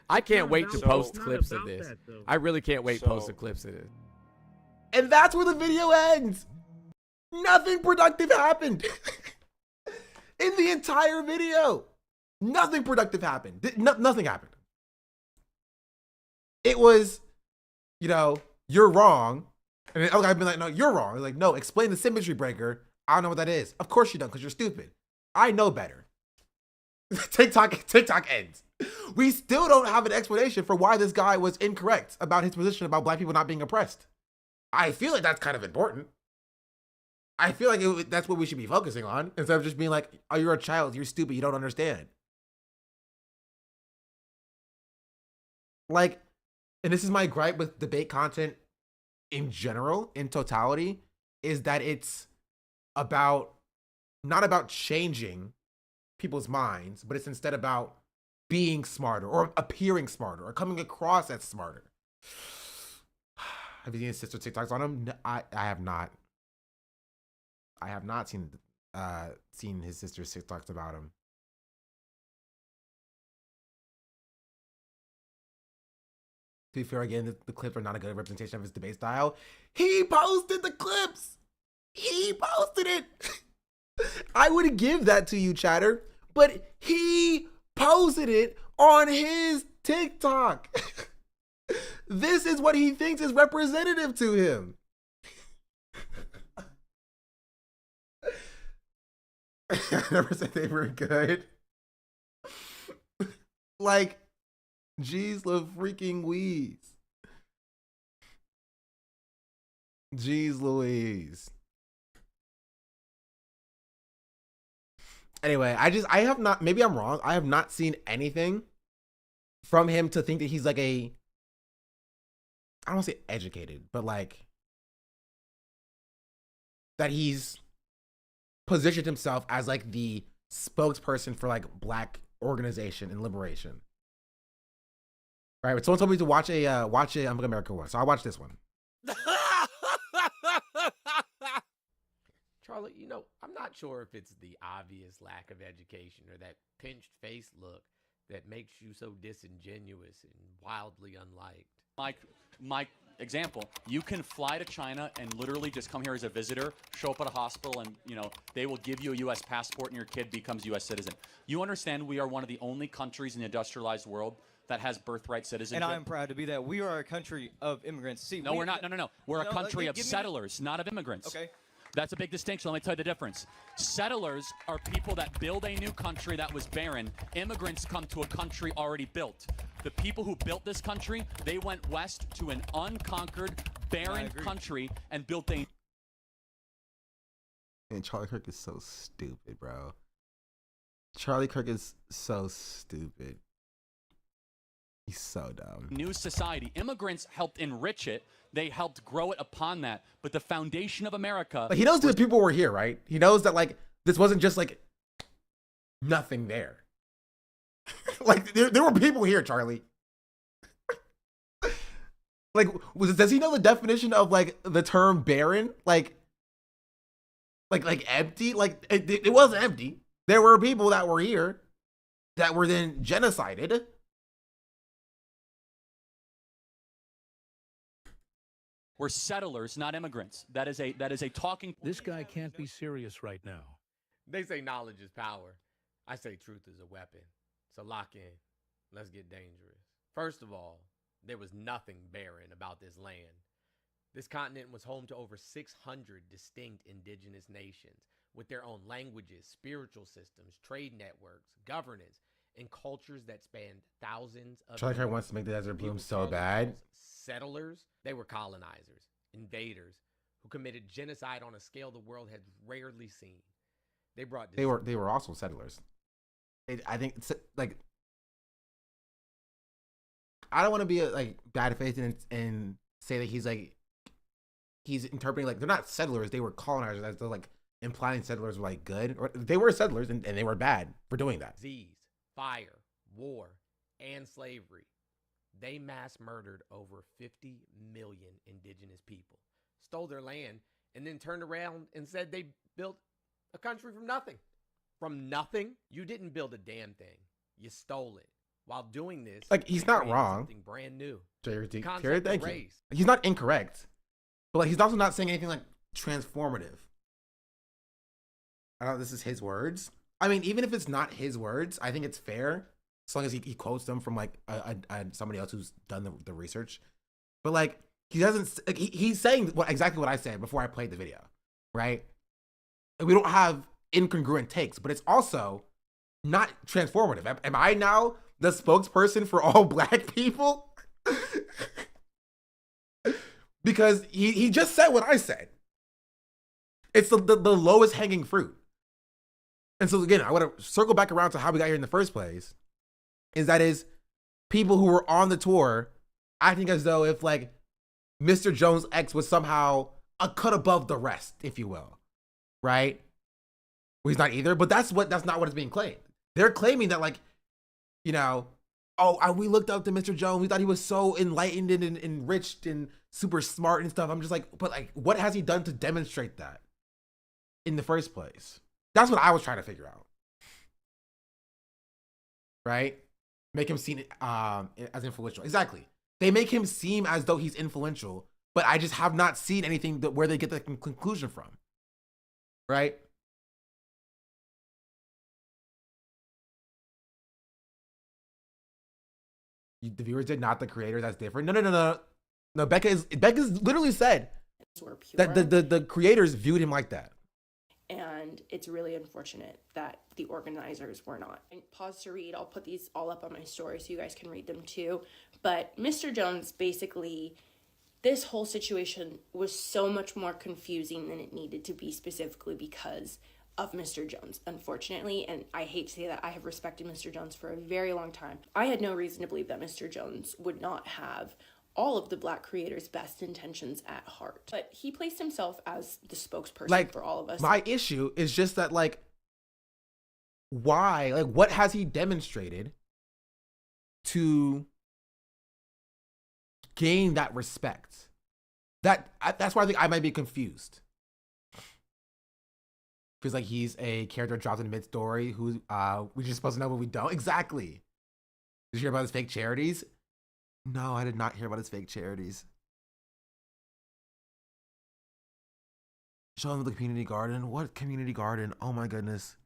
I can't wait to about- post it's clips not of about this. that, though. I really can't wait to post the clips of this. And that's where the video ends. Nothing productive happened. In the entire video, nothing productive happened. Nothing happened. It was, you're wrong. And the other guy been like, no, you're wrong. He's like, no, explain the symmetry breaker. I don't know what that is. Of course you don't, because you're stupid. I know better. TikTok ends. We still don't have an explanation for why this guy was incorrect about his position about black people not being oppressed. I feel like that's kind of important. I feel like that's what we should be focusing on, instead of just being like, oh, you're a child, you're stupid, you don't understand. Like, and this is my gripe with debate content in general, in totality, is that it's not about changing people's minds, but it's instead about being smarter or appearing smarter or coming across as smarter. Have you seen his sister TikToks on him? No, I have not. I have not seen his sister's TikToks about him. To be fair, again, the clips are not a good representation of his debate style. He posted the clips. He posted it. I would give that to you, chatter, but he posted it on his TikTok. This is what he thinks is representative to him. I never said they were good. Like, jeez, freaking Louise. Jeez Louise. Anyway, I have not, maybe I'm wrong. I have not seen anything from him to think that he's like I don't want to say educated, but like that he's positioned himself as like the spokesperson for like Black organization and liberation. Right? But someone told me to watch a Unfuck America one, so I watched this one. Charlie, you know, I'm not sure if it's the obvious lack of education or that pinched face look that makes you so disingenuous and wildly unliked. My example, you can fly to China and literally just come here as a visitor, show up at a hospital, and they will give you a U.S. passport and your kid becomes a U.S. citizen. You understand we are one of the only countries in the industrialized world that has birthright citizenship. And I'm proud to be that. We are a country of immigrants. See, no, we're not. No. We're a country of settlers, not of immigrants. Okay. That's a big distinction. Let me tell you the difference. Settlers are people that build a new country that was barren. Immigrants come to a country already built. The people who built this country, they went west to an unconquered, barren country and built a... And Charlie Kirk is so stupid, bro. Charlie Kirk is so stupid. He's so dumb. New society. Immigrants helped enrich it. They helped grow it upon that. But the foundation of America... Like, he knows that people were here, right? He knows that, like, this wasn't just, like, nothing there. Like, there were people here, Charlie. Like, does he know the definition of, like, the term barren? Like empty? Like, it wasn't empty. There were people that were here that were then genocided. We're settlers, not immigrants. That is a talking... This guy can't be serious right now. They say knowledge is power. I say truth is a weapon. So lock in. Let's get dangerous. First of all, there was nothing barren about this land. This continent was home to over 600 distinct indigenous nations with their own languages, spiritual systems, trade networks, governance, and cultures that spanned thousands of Charlie Kirk wants to make the desert bloom so bad. Settlers, they were colonizers, invaders, who committed genocide on a scale the world had rarely seen. They were also settlers. I think it's like, I don't want to be like bad faith and say that he's interpreting like they're not settlers, they were colonizers, as though like implying settlers were like good, or they were settlers and they were bad for doing that. Disease, fire, war, and slavery. They mass murdered over 50 million indigenous people, stole their land, and then turned around and said they built a country from nothing. From nothing? You didn't build a damn thing. You stole it. While doing this, like, he's not wrong. Something brand new. Thank you. He's not incorrect, but like he's also not saying anything like transformative. I don't know, this is his words. I mean, even if it's not his words, I think it's fair as long as he quotes them from like somebody else who's done the research. But like he doesn't. Like, he's saying exactly what I said before I played the video, right? And we don't have incongruent takes, but it's also not transformative. Am I now the spokesperson for all Black people? Because he just said what I said. It's the lowest hanging fruit. And so again, I want to circle back around to how we got here in the first place. Is people who were on the tour acting as though if like Mr. Jones' ex was somehow a cut above the rest, if you will, right? Well, he's not either, but that's not what is being claimed. They're claiming that like, you know, we looked up to Mr. Jones. We thought he was so enlightened and enriched and super smart and stuff. I'm just like, but like, what has he done to demonstrate that in the first place? That's what I was trying to figure out. Right? Make him seem as influential. Exactly. They make him seem as though he's influential, but I just have not seen anything where they get the conclusion from. Right? The viewers did, not the creators. That's different. No. Becca's literally said that the creators viewed him like that. And it's really unfortunate that the organizers were not. Pause to read. I'll put these all up on my story so you guys can read them too. But Mr. Jones, basically, this whole situation was so much more confusing than it needed to be, specifically because of Mr. Jones, unfortunately. And I hate to say that, I have respected Mr. Jones for a very long time. I had no reason to believe that Mr. Jones would not have all of the Black creators' best intentions at heart. But he placed himself as the spokesperson for all of us. My issue is just that, why? What has he demonstrated to gain that respect? That's why I think I might be confused. Because he's a character dropped in mid-story who we're just supposed to know, but we don't. Exactly. Did you hear about his fake charities? No, I did not hear about his fake charities. Show him the community garden. What community garden? Oh my goodness.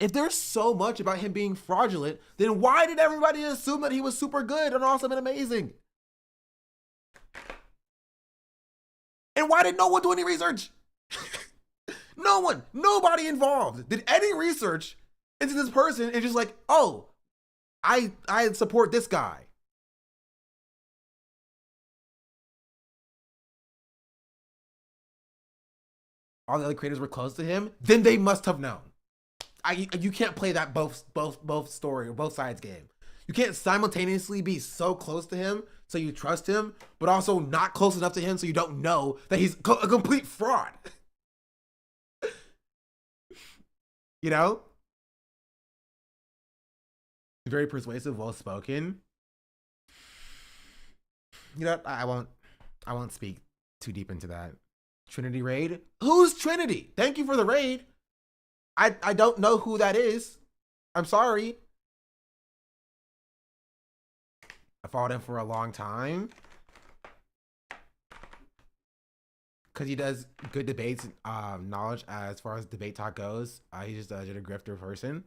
If there's so much about him being fraudulent, then why did everybody assume that he was super good and awesome and amazing? And why did no one do any research? No one, nobody involved did any research into this person and just oh, I support this guy. All the other creators were close to him, then they must have known. You can't play that both story or both sides game. You can't simultaneously be so close to him so you trust him, but also not close enough to him so you don't know that he's a complete fraud. You know? Very persuasive, well spoken. You know, I won't speak too deep into that. Trinity raid? Who's Trinity? Thank you for the raid. I don't know who that is. I'm sorry. I followed him for a long time. Because he does good debates, knowledge as far as debate talk goes. He's just a grifter person.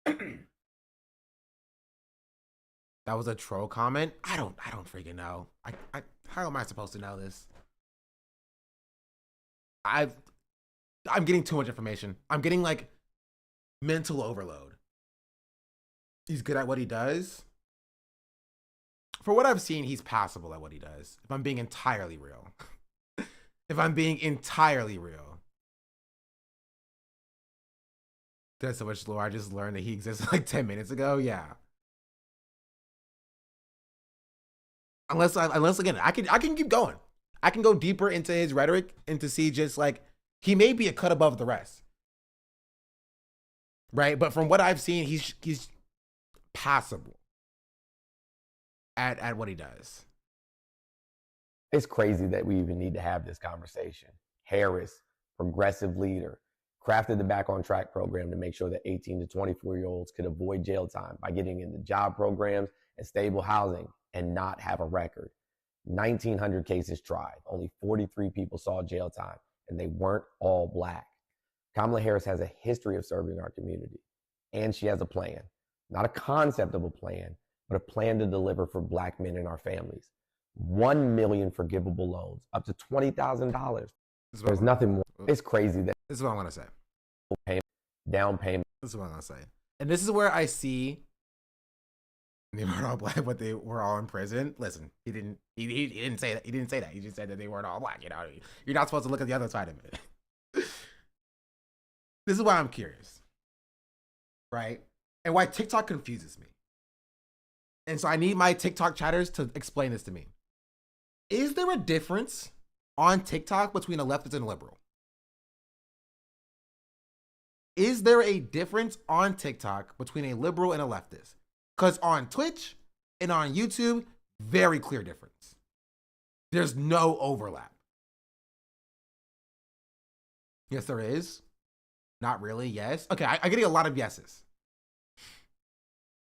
That was a troll comment. I don't freaking know. How am I supposed to know this? I'm getting too much information. I'm getting mental overload. He's good at what he does. For what I've seen, he's passable at what he does. If I'm being entirely real. If I'm being entirely real. There's so much lore. I just learned that he existed 10 minutes ago. Yeah. Unless again, I can keep going. I can go deeper into his rhetoric and to see just he may be a cut above the rest. Right? But from what I've seen, he's passable at what he does. It's crazy that we even need to have this conversation. Harris, progressive leader, crafted the Back on Track program to make sure that 18 to 24-year-olds could avoid jail time by getting into job programs and stable housing and not have a record. 1,900 cases tried. Only 43 people saw jail time, and they weren't all Black. Kamala Harris has a history of serving our community, and she has a plan. Not a concept of a plan, but a plan to deliver for Black men and our families. 1 million forgivable loans, up to $20,000. There's nothing more. It's crazy that this is what I want to say. Down payment. This is what I want to say. And this is where I see they weren't all Black, but they were all in prison. Listen, he didn't say that. He didn't say that. He just said that they weren't all Black. You know, you're not supposed to look at the other side of it. This is why I'm curious, right? And why TikTok confuses me. And so I need my TikTok chatters to explain this to me. Is there a difference on TikTok between a leftist and a liberal? Is there a difference on TikTok between a liberal and a leftist? Because on Twitch and on YouTube, very clear difference. There's no overlap. Yes, there is. Not really, yes. Okay, I get a lot of yeses.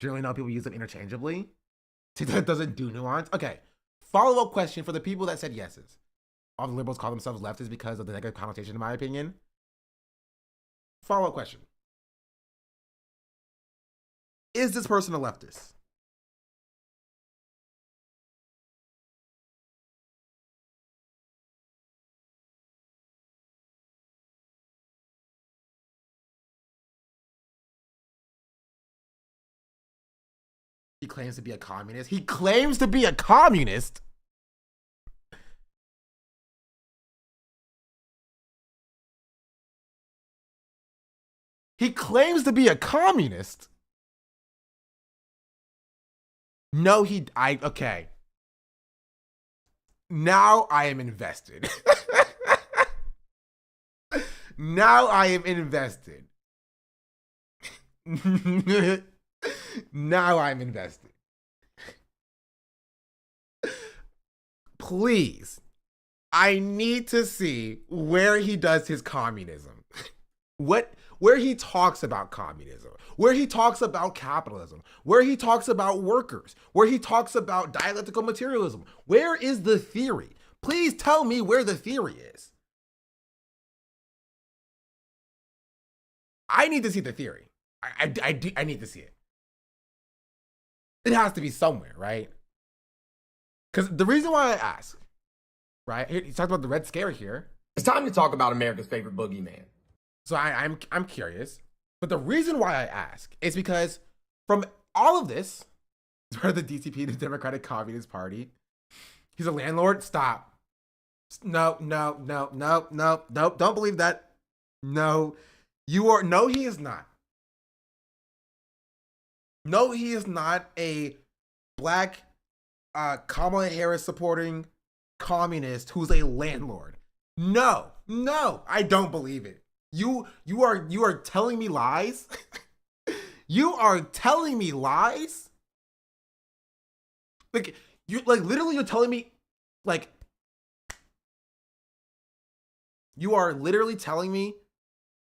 Generally know people use them interchangeably. TikTok doesn't do nuance. Okay, follow-up question for the people that said yeses. All the liberals call themselves leftists because of the negative connotation, in my opinion. Follow-up question. Is this person a leftist? claims to be a communist. He claims to be a communist. He claims to be a communist. No, okay. Now I am invested. Now I am invested. Now I'm invested. Please, I need to see where he does his communism. Where he talks about communism, where he talks about capitalism, where he talks about workers, where he talks about dialectical materialism. Where is the theory? Please tell me where the theory is. I need to see the theory. I need to see it. It has to be somewhere, right? Because the reason why I ask, right? He talked about the Red Scare here. It's time to talk about America's favorite boogeyman. So I'm curious. But the reason why I ask is because from all of this, he's part of the DCP, the Democratic Communist Party. He's a landlord. Stop. No. Don't believe that. No. No, he is not. No, he is not a black Kamala Harris supporting communist who's a landlord. No, I don't believe it. You are telling me lies. You are telling me lies. Like literally you're telling me, like, you are literally telling me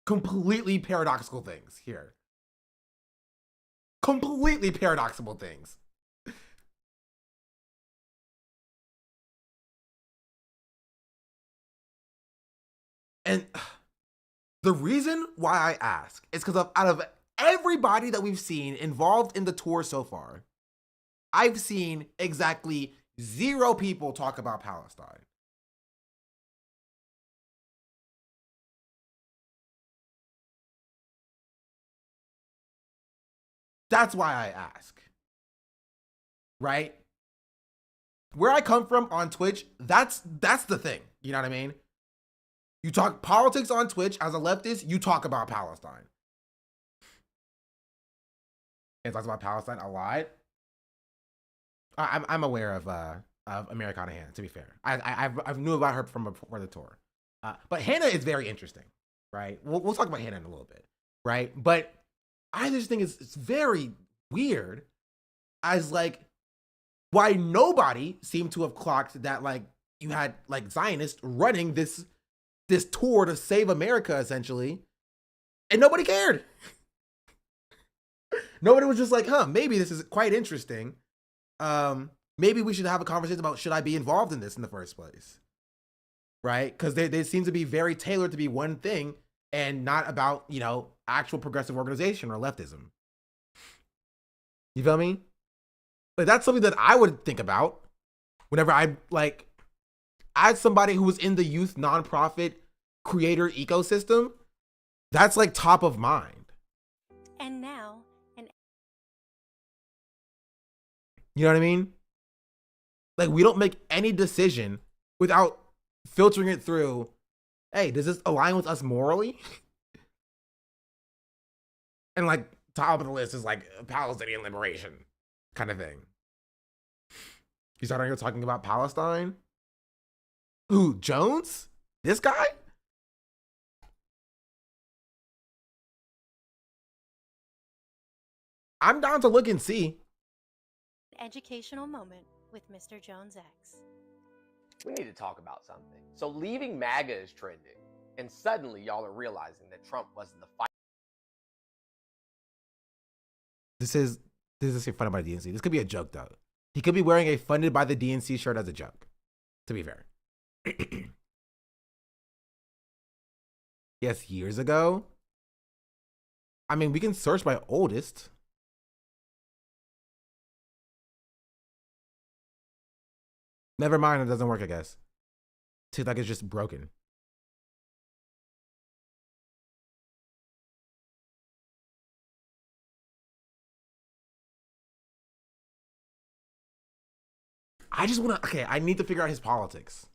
completely paradoxical things here. Completely paradoxical things. And the reason why I ask is because out of everybody that we've seen involved in the tour so far, I've seen exactly 0 people talk about Palestine. That's why I ask, right? Where I come from on Twitch, that's the thing. You know what I mean? You talk politics on Twitch as a leftist, you talk about Palestine. And talks about Palestine a lot. I'm aware of Americana Hannah, to be fair. I've knew about her from before the tour. But Hannah is very interesting, right? We'll talk about Hannah in a little bit, right? But I just think it's very weird as, like, why nobody seemed to have clocked that, like, you had, like, Zionists running this tour to save America, essentially, and nobody cared. Nobody was just like, maybe this is quite interesting. Maybe we should have a conversation about, should I be involved in this in the first place? Right? Because they seem to be very tailored to be one thing and not about, actual progressive organization or leftism. You feel me? But that's something that I would think about whenever I, like, as somebody who was in the youth nonprofit creator ecosystem, that's, like, top of mind. And now, you know what I mean? Like, we don't make any decision without filtering it through, hey, does this align with us morally? And, like, top of the list is, like, Palestinian liberation kind of thing. You started here talking about Palestine? Who, Jones? This guy? I'm down to look and see. educational moment with Mr. Jones X. We need to talk about something. So leaving MAGA is trending, and suddenly y'all are realizing that Trump wasn't the fight. This is funded by the DNC. This could be a joke, though. He could be wearing a funded by the DNC shirt as a joke, to be fair. Yes, years ago. I mean, we can search by oldest. Never mind, it doesn't work, I guess. TikTok is just broken. I just want to, okay, I need to figure out his politics.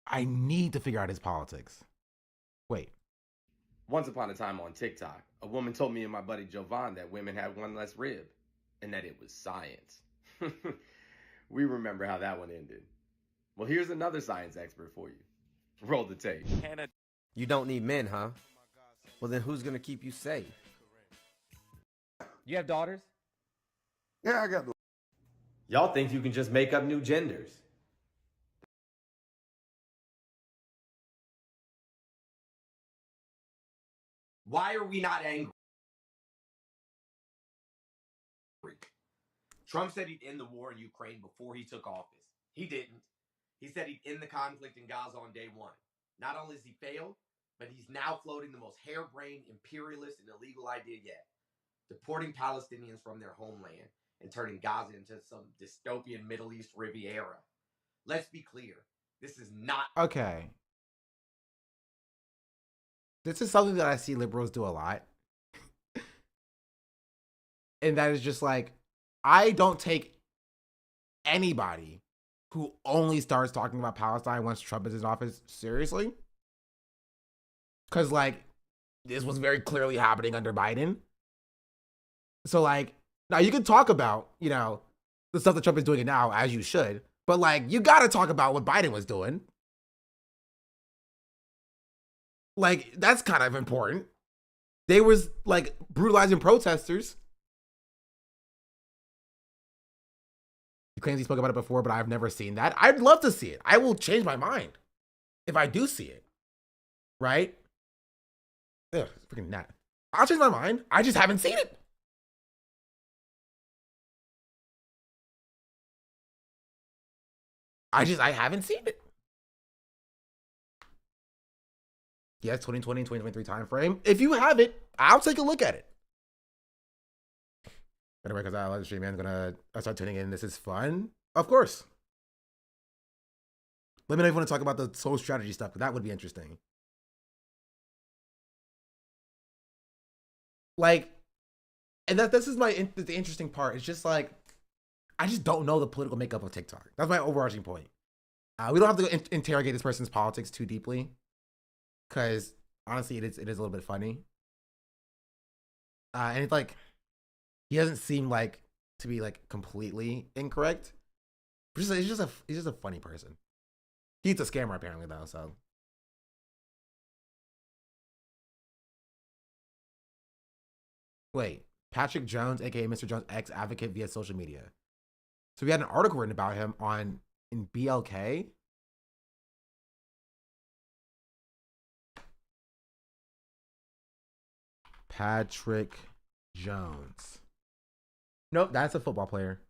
I need to figure out his politics. Wait. Once upon a time on TikTok, a woman told me and my buddy Jovan that women had one less rib, and that it was science. We remember how that one ended. Well, here's another science expert for you. Roll the tape. You don't need men, huh? Well, then who's gonna keep you safe? You have daughters? Yeah, I got. Y'all think you can just make up new genders. Why are we not angry? Trump said he'd end the war in Ukraine before he took office. He didn't. He said he'd end the conflict in Gaza on day one. Not only has he failed, but he's now floating the most harebrained, imperialist, and illegal idea yet. Deporting Palestinians from their homeland and turning Gaza into some dystopian Middle East Riviera. Let's be clear. This is not... Okay. This is something that I see liberals do a lot. And that is just like, I don't take anybody who only starts talking about Palestine once Trump is in office seriously. Because, like, this was very clearly happening under Biden. So, like, now you can talk about, you know, the stuff that Trump is doing now, as you should. But, like, you got to talk about what Biden was doing. Like, that's kind of important. They was, like, brutalizing protesters. You claim he spoke about it before, but I've never seen that. I'd love to see it. I will change my mind if I do see it. Right? Ugh, freaking that. I'll change my mind. I just haven't seen it. I haven't seen it. Yes, 2020 and 2023 time frame. If you have it, I'll take a look at it. Anyway, because I love the stream, man. I'm gonna start tuning in. This is fun. Of course. Let me know if you want to talk about the soul strategy stuff, because that would be interesting. Like, and this is the interesting part. It's just like, I just don't know the political makeup of TikTok. That's my overarching point. We don't have to interrogate this person's politics too deeply, because honestly, it is a little bit funny. And it's like, he doesn't seem like to be like completely incorrect. He's just a funny person. He's a scammer apparently though, so. Wait, Patrick Jones, aka Mr. Jones, ex-advocate via social media. So we had an article written about him in BLK. Patrick Jones. Nope, that's a football player.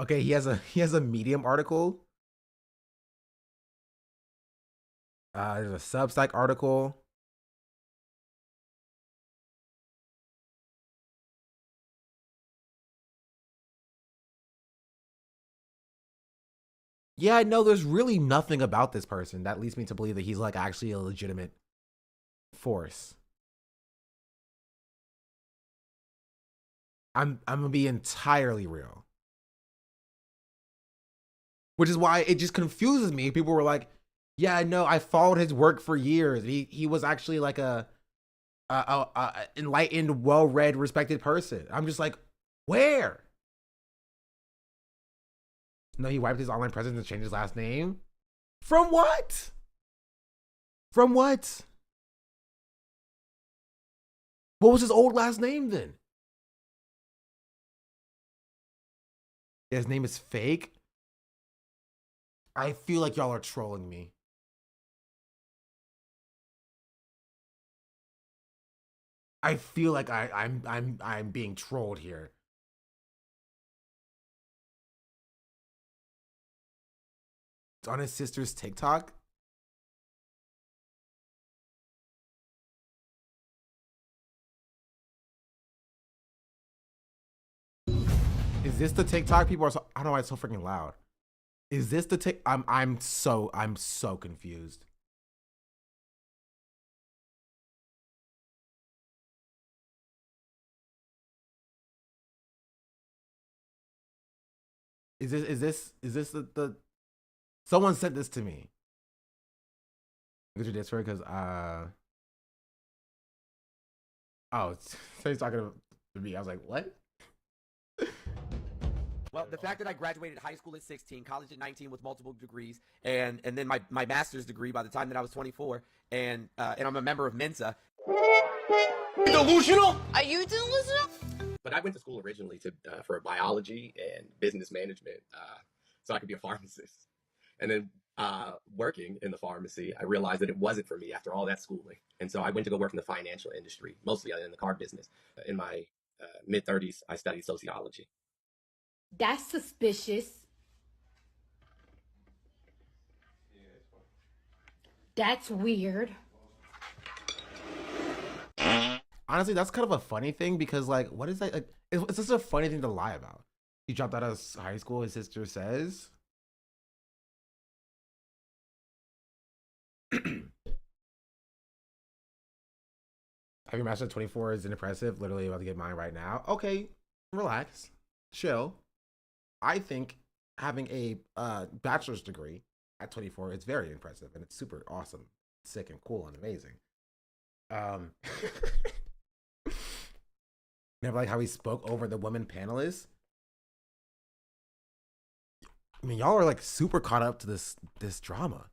Okay, he has a Medium article. There's a Substack article. Yeah, no, there's really nothing about this person that leads me to believe that he's like actually a legitimate force. I'm gonna be entirely real. Which is why it just confuses me. People were like, yeah, no, I followed his work for years. He was actually like a enlightened, well-read, respected person. I'm just like, where? No, he wiped his online presence and changed his last name? From what? From what? What was his old last name then? His name is fake? I feel like y'all are trolling me. I feel like I'm being trolled here. It's on his sister's TikTok. Is this the TikTok people are so, I don't know why it's so freaking loud. Is this the I'm so confused. Is this the someone sent this to me? Look at your Discord because so he's talking to me. I was like, what? Well, the fact that I graduated high school at 16, college at 19 with multiple degrees, and then my master's degree by the time that I was 24, and I'm a member of Mensa. Delusional? Are you delusional? But I went to school originally for biology and business management, so I could be a pharmacist. And then working in the pharmacy, I realized that it wasn't for me after all that schooling. And so I went to go work in the financial industry, mostly in the car business. In my mid-30s, I studied sociology. That's suspicious. That's weird. Honestly, that's kind of a funny thing because, like, what is that? Like, it's just a funny thing to lie about. He dropped out of high school, his sister says. Having mastered 24 is impressive. Literally about to get mine right now. Okay, relax, chill. I think having a bachelor's degree at 24 is very impressive and it's super awesome, sick and cool and amazing. Never like how he spoke over the women panelists. I mean, y'all are like super caught up to this drama.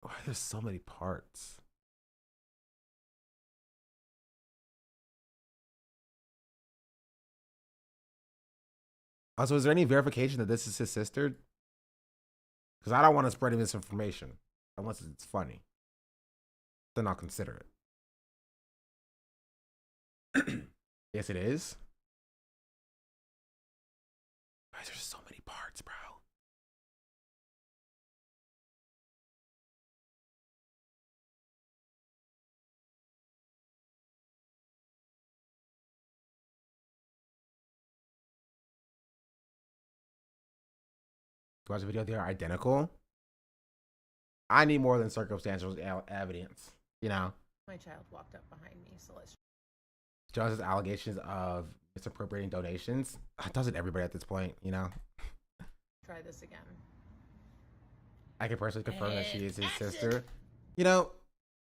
Why there's so many parts? Also, is there any verification that this is his sister? Because I don't want to spread misinformation unless it's funny. Then I'll consider it. Yes, it is. Why is there so many parts, bro? Watch the video, they are identical. I need more than circumstantial evidence, you know? My child walked up behind me, so let's... Jones's allegations of misappropriating donations. Does it everybody at this point, you know? try this again. I can personally confirm that she is his sister. You know,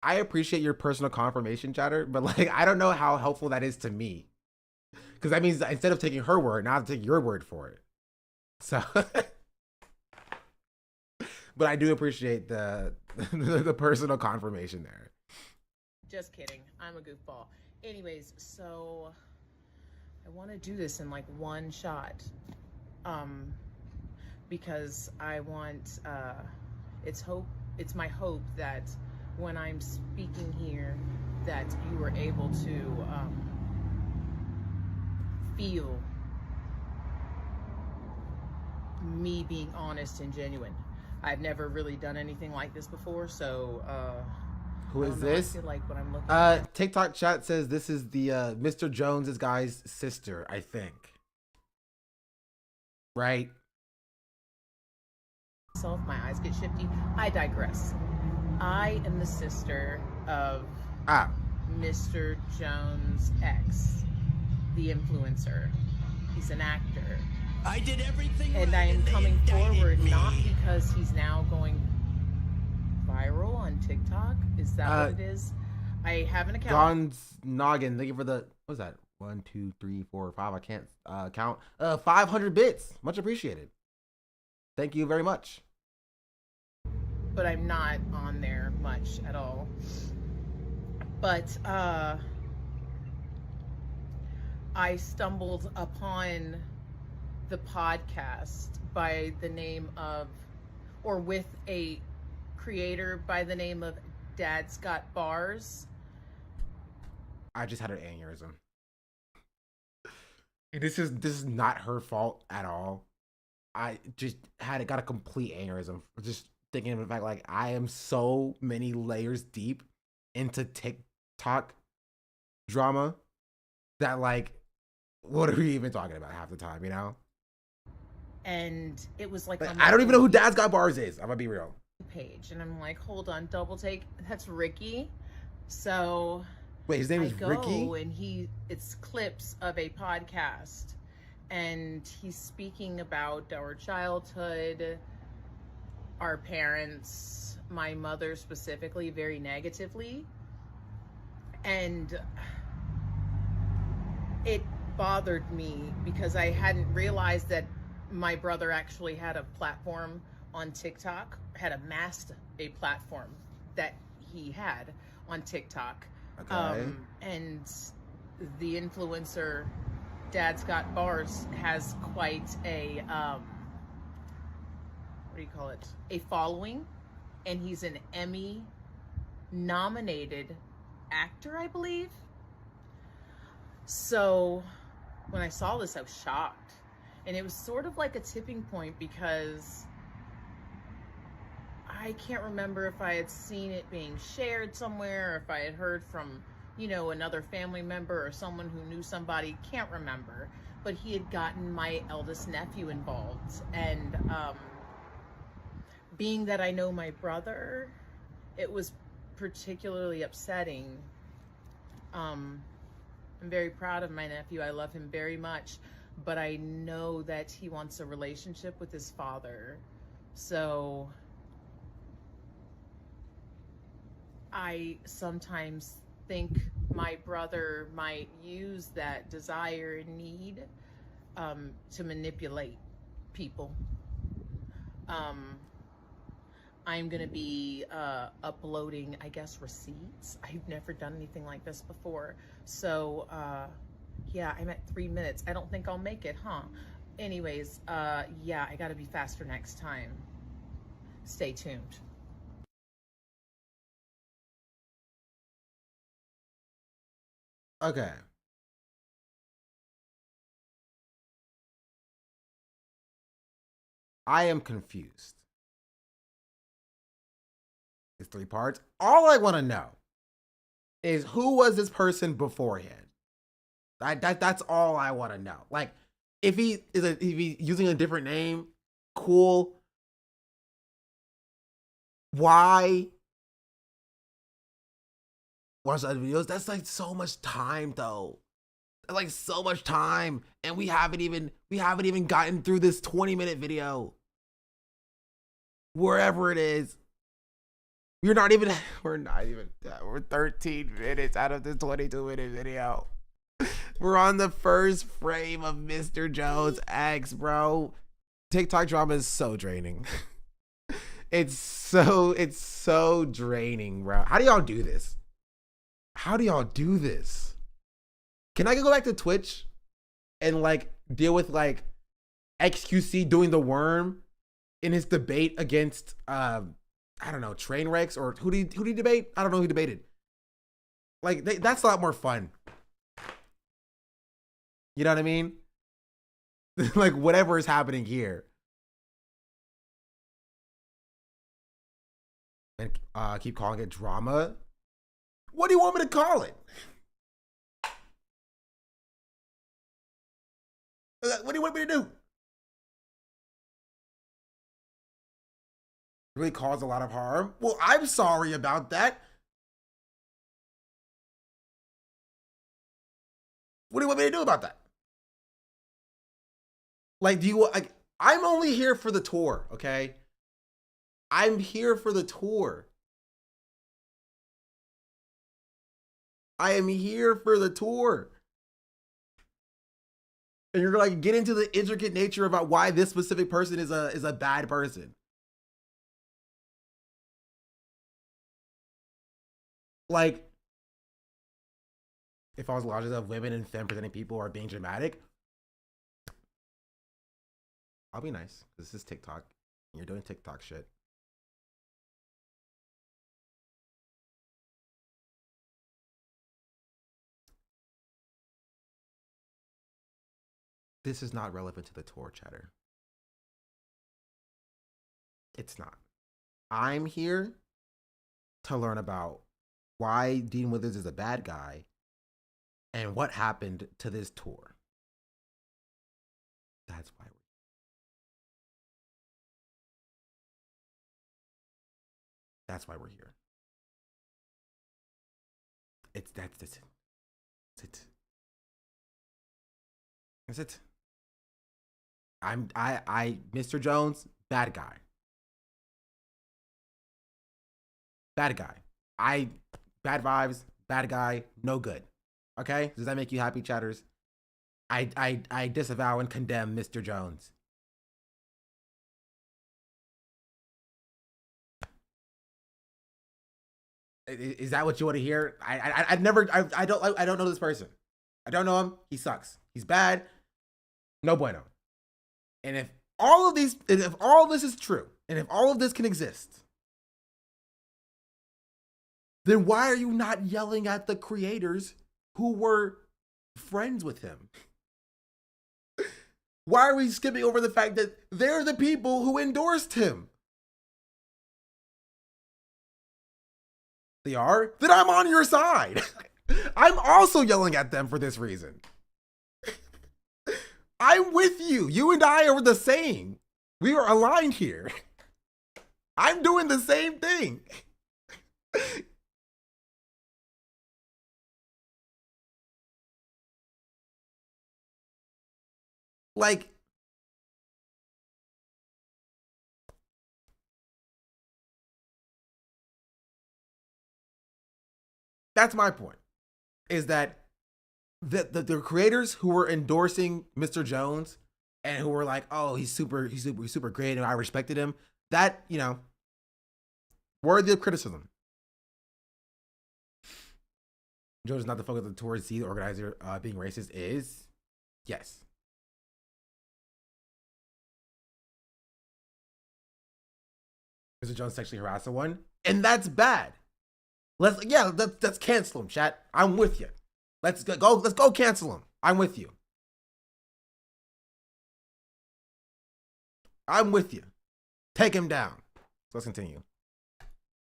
I appreciate your personal confirmation, chatter, but like, I don't know how helpful that is to me. Because that means instead of taking her word, now I'll take your word for it. So... But I do appreciate the personal confirmation there. Just kidding. I'm a goofball. Anyways, so I want to do this in like one shot. Because I want it's my hope that when I'm speaking here that you are able to feel me being honest and genuine. I've never really done anything like this before, so who is this? I feel like when I'm looking TikTok chat says this is the Mr. Jones's guy's sister, I think. Right? My eyes get shifty. I digress. I am the sister of Mr. Jones' ex, the influencer. He's an actor. I did everything and right, I am and coming they forward indicted not me. because he's now going viral on TikTok. Is that what it is? I have an account. Gon's noggin. Thank you for the, what was that? 1, 2, 3, 4, 5. I can't count. 500 bits. Much appreciated. Thank you very much. But I'm not on there much at all. But I stumbled upon the podcast by the name of, or with a creator by the name of Dad's Got Bars. I just had an aneurysm. This is not her fault at all. I just got a complete aneurysm. Just thinking of the fact, like, I am so many layers deep into TikTok drama that, like, what are we even talking about half the time, you know? And it was like I don't even know who Dad's Got Bars is. I'm gonna be real. Page, and I'm like, hold on, double take. That's Ricky. So wait, his name is Ricky, and it's clips of a podcast, and he's speaking about our childhood, our parents, my mother specifically, very negatively, and it bothered me because I hadn't realized that my brother actually had a platform on TikTok, had amassed a platform that he had on TikTok. Okay. And the influencer Dad's Got Bars has quite a, what do you call it? A following. And he's an Emmy nominated actor, I believe. So when I saw this, I was shocked. And it was sort of like a tipping point because I can't remember if I had seen it being shared somewhere, or if I had heard from, you know, another family member or someone who knew somebody, can't remember. But he had gotten my eldest nephew involved. And being that I know my brother, it was particularly upsetting. I'm very proud of my nephew. I love him very much. But I know that he wants a relationship with his father. So I sometimes think my brother might use that desire and need to manipulate people. I'm going to be uploading, I guess, receipts. I've never done anything like this before. So, yeah, I'm at 3 minutes. I don't think I'll make it, huh? Anyways, yeah, I got to be faster next time. Stay tuned. Okay. I am confused. It's 3 parts. All I want to know is who was this person beforehand? That's all I want to know. Like, if he's using a different name, cool. Why? Watch the other videos. That's like so much time, though. That's like so much time, and we haven't even gotten through this 20-minute video. Wherever it is, we're 13 minutes out of this 22-minute video. We're on the first frame of Mr. Jones X, bro. TikTok drama is so draining. It's so draining, bro. How do y'all do this? How do y'all do this? Can I go back to Twitch and like deal with like XQC doing the worm in his debate against I don't know, Trainwrecks, or who did he debate? I don't know who debated. Like that's a lot more fun. You know what I mean? Like whatever is happening here. And keep calling it drama. What do you want me to call it? What do you want me to do? Really caused a lot of harm. Well, I'm sorry about that. What do you want me to do about that? Like, do you like? I'm only here for the tour, okay? I'm here for the tour. I am here for the tour. And you're like get into the intricate nature about why this specific person is a bad person. Like, if I was logic of women and femme presenting people are being dramatic, I'll be nice. This is TikTok. You're doing TikTok shit. This is not relevant to the tour, chatter. It's not. I'm here to learn about why Dean Withers is a bad guy and what happened to this tour. That's why we're here. That's it. That's it. Mr. Jones, bad guy. Bad guy. Bad vibes, bad guy, no good. Okay? Does that make you happy, chatters? I disavow and condemn Mr. Jones. Is that what you want to hear? I don't know this person. I don't know him. He sucks. He's bad. No bueno. And if all of this is true, and if all of this can exist, then why are you not yelling at the creators who were friends with him? Why are we skipping over the fact that they're the people who endorsed him? They are? Then I'm on your side. I'm also yelling at them for this reason. I'm with you. You and I are the same. We are aligned here. I'm doing the same thing. Like, that's my point, is that the creators who were endorsing Mr. Jones and who were like, oh, he's super great and I respected him, that, you know, worthy of criticism. Jones is not the focus of the tour. See the organizer being racist is, yes. Mr. Jones sexually harassed someone, and that's bad. Let's cancel him, chat. I'm with you. Let's go cancel him. I'm with you. I'm with you. Take him down. So let's continue.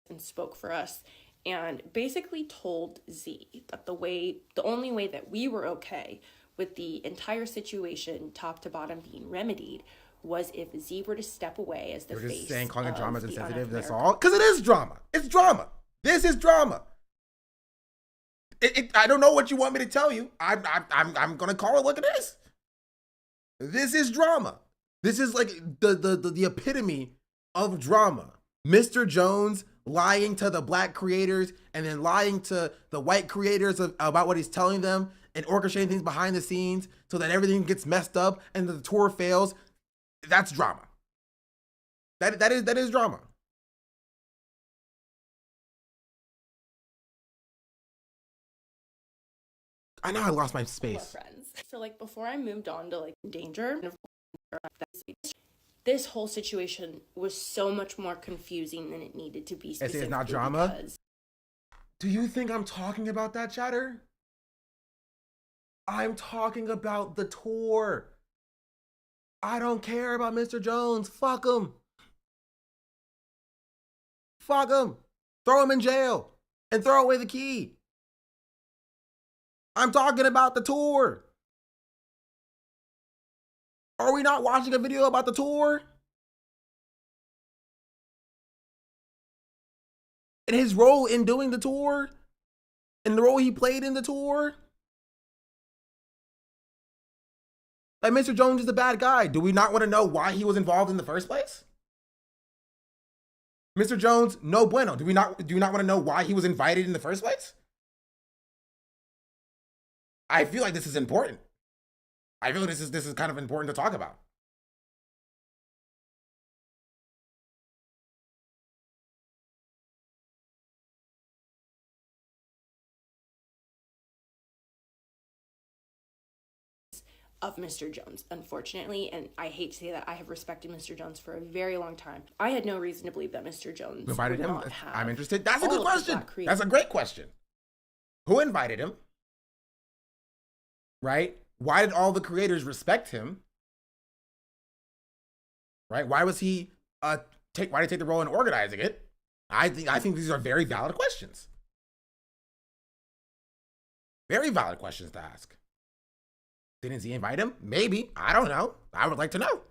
And spoke for us and basically told Z that the only way that we were okay with the entire situation top to bottom being remedied was if Z were to step away as the face. You're just saying calling it drama is insensitive, that's all? Because it is drama. It's drama. This is drama. I don't know what you want me to tell you. I'm gonna call it what it is. This is drama. This is like the epitome of drama. Mr. Jones lying to the black creators and then lying to the white creators about what he's telling them and orchestrating things behind the scenes so that everything gets messed up and the tour fails. That's drama. That is drama. I know I lost my space. Friends. So like before I moved on to like danger, this whole situation was so much more confusing than it needed to be. It's not drama. Do you think I'm talking about that, chatter? I'm talking about the tour. I don't care about Mr. Jones. Fuck him. Fuck him. Throw him in jail and throw away the key. I'm talking about the tour. Are we not watching a video about the tour? And his role in doing the tour? And the role he played in the tour? Like, Mr. Jones is the bad guy. Do we not want to know why he was involved in the first place? Mr. Jones, no bueno. Do you not want to know why he was invited in the first place? I feel like this is important. I feel like this is kind of important to talk about. Of Mr. Jones, unfortunately, and I hate to say that I have respected Mr. Jones for a very long time. I had no reason to believe that Mr. Jones invited would him. Not have I'm interested. That's a good question. That's a great question. Who invited him? Right? Why did all the creators respect him? Right? Why was he why did he take the role in organizing it? I think these are very valid questions. Very valid questions to ask. Didn't he invite him? Maybe. I don't know. I would like to know.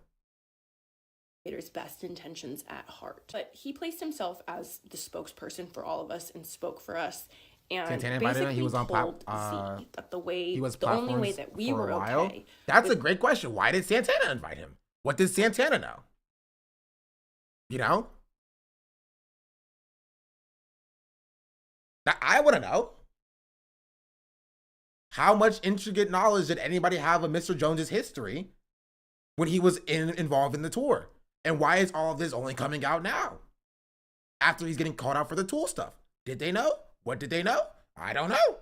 Creator's best intentions at heart. But he placed himself as the spokesperson for all of us and spoke for us. And Santana invited him. He was on told Z that the only way that we were okay. That's a great question. Why did Santana invite him? What did Santana know? You know? I want to know. How much intricate knowledge did anybody have of Mr. Jones's history when he was involved in the tour? And why is all of this only coming out now? After he's getting called out for the tool stuff. Did they know? What did they know? I don't know.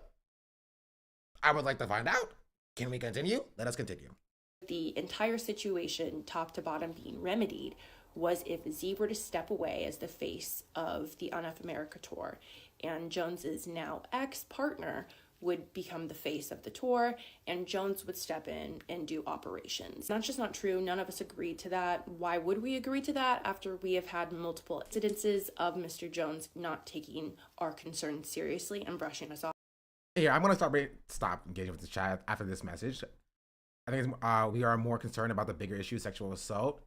I would like to find out. Can we continue? Let us continue. The entire situation, top to bottom, being remedied was if Z were to step away as the face of the Unfuck America tour, and Jones's now ex-partner would become the face of the tour, and Jones would step in and do operations. That's just not true. None of us agreed to that. Why would we agree to that after we have had multiple incidences of Mr. Jones not taking our concerns seriously and brushing us off? Yeah, I'm going to stop engaging with the chat after this message. I think we are more concerned about the bigger issue, sexual assault.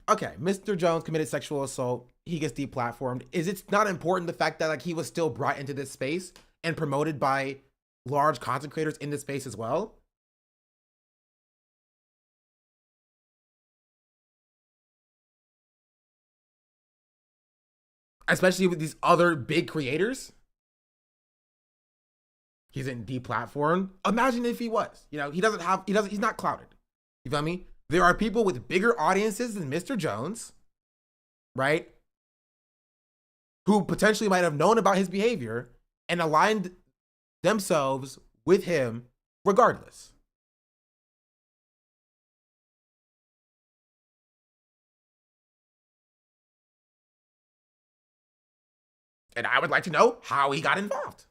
Okay, Mr. Jones committed sexual assault. He gets deplatformed. Is it not important the fact that he was still brought into this space and promoted by large content creators in this space as well? Especially with these other big creators. He's in deplatformed. Imagine if he was. He's not clouded. You feel me? There are people with bigger audiences than Mr. Jones, right? Who potentially might have known about his behavior and aligned themselves with him regardless. And I would like to know how he got involved.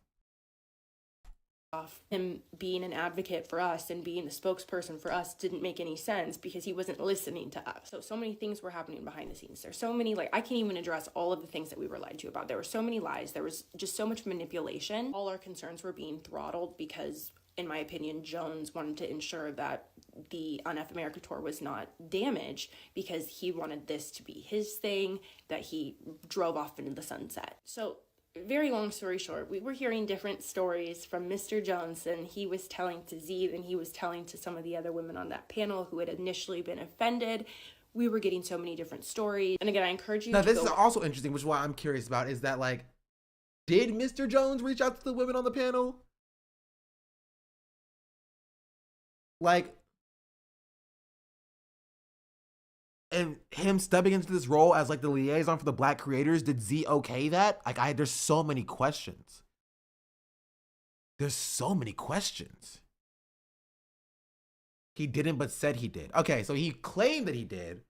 Him being an advocate for us and being the spokesperson for us didn't make any sense because he wasn't listening to us. So many things were happening behind the scenes. There's so many, I can't even address all of the things that we were lied to about. There were so many lies. There was just so much manipulation. All our concerns were being throttled because, in my opinion, Jones wanted to ensure that the Unfuck America tour was not damaged because he wanted this to be his thing that he drove off into the sunset. So very long story short, we were hearing different stories from Mr. Jones, and he was telling to Z, and he was telling to some of the other women on that panel who had initially been offended. We were getting so many different stories. And again, I encourage you now, this is also interesting, which is what I'm curious about, is that, did Mr. Jones reach out to the women on the panel? And him stepping into this role as the liaison for the black creators, did Z okay that? There's so many questions. There's so many questions. He didn't, but said he did. Okay, so he claimed that he did,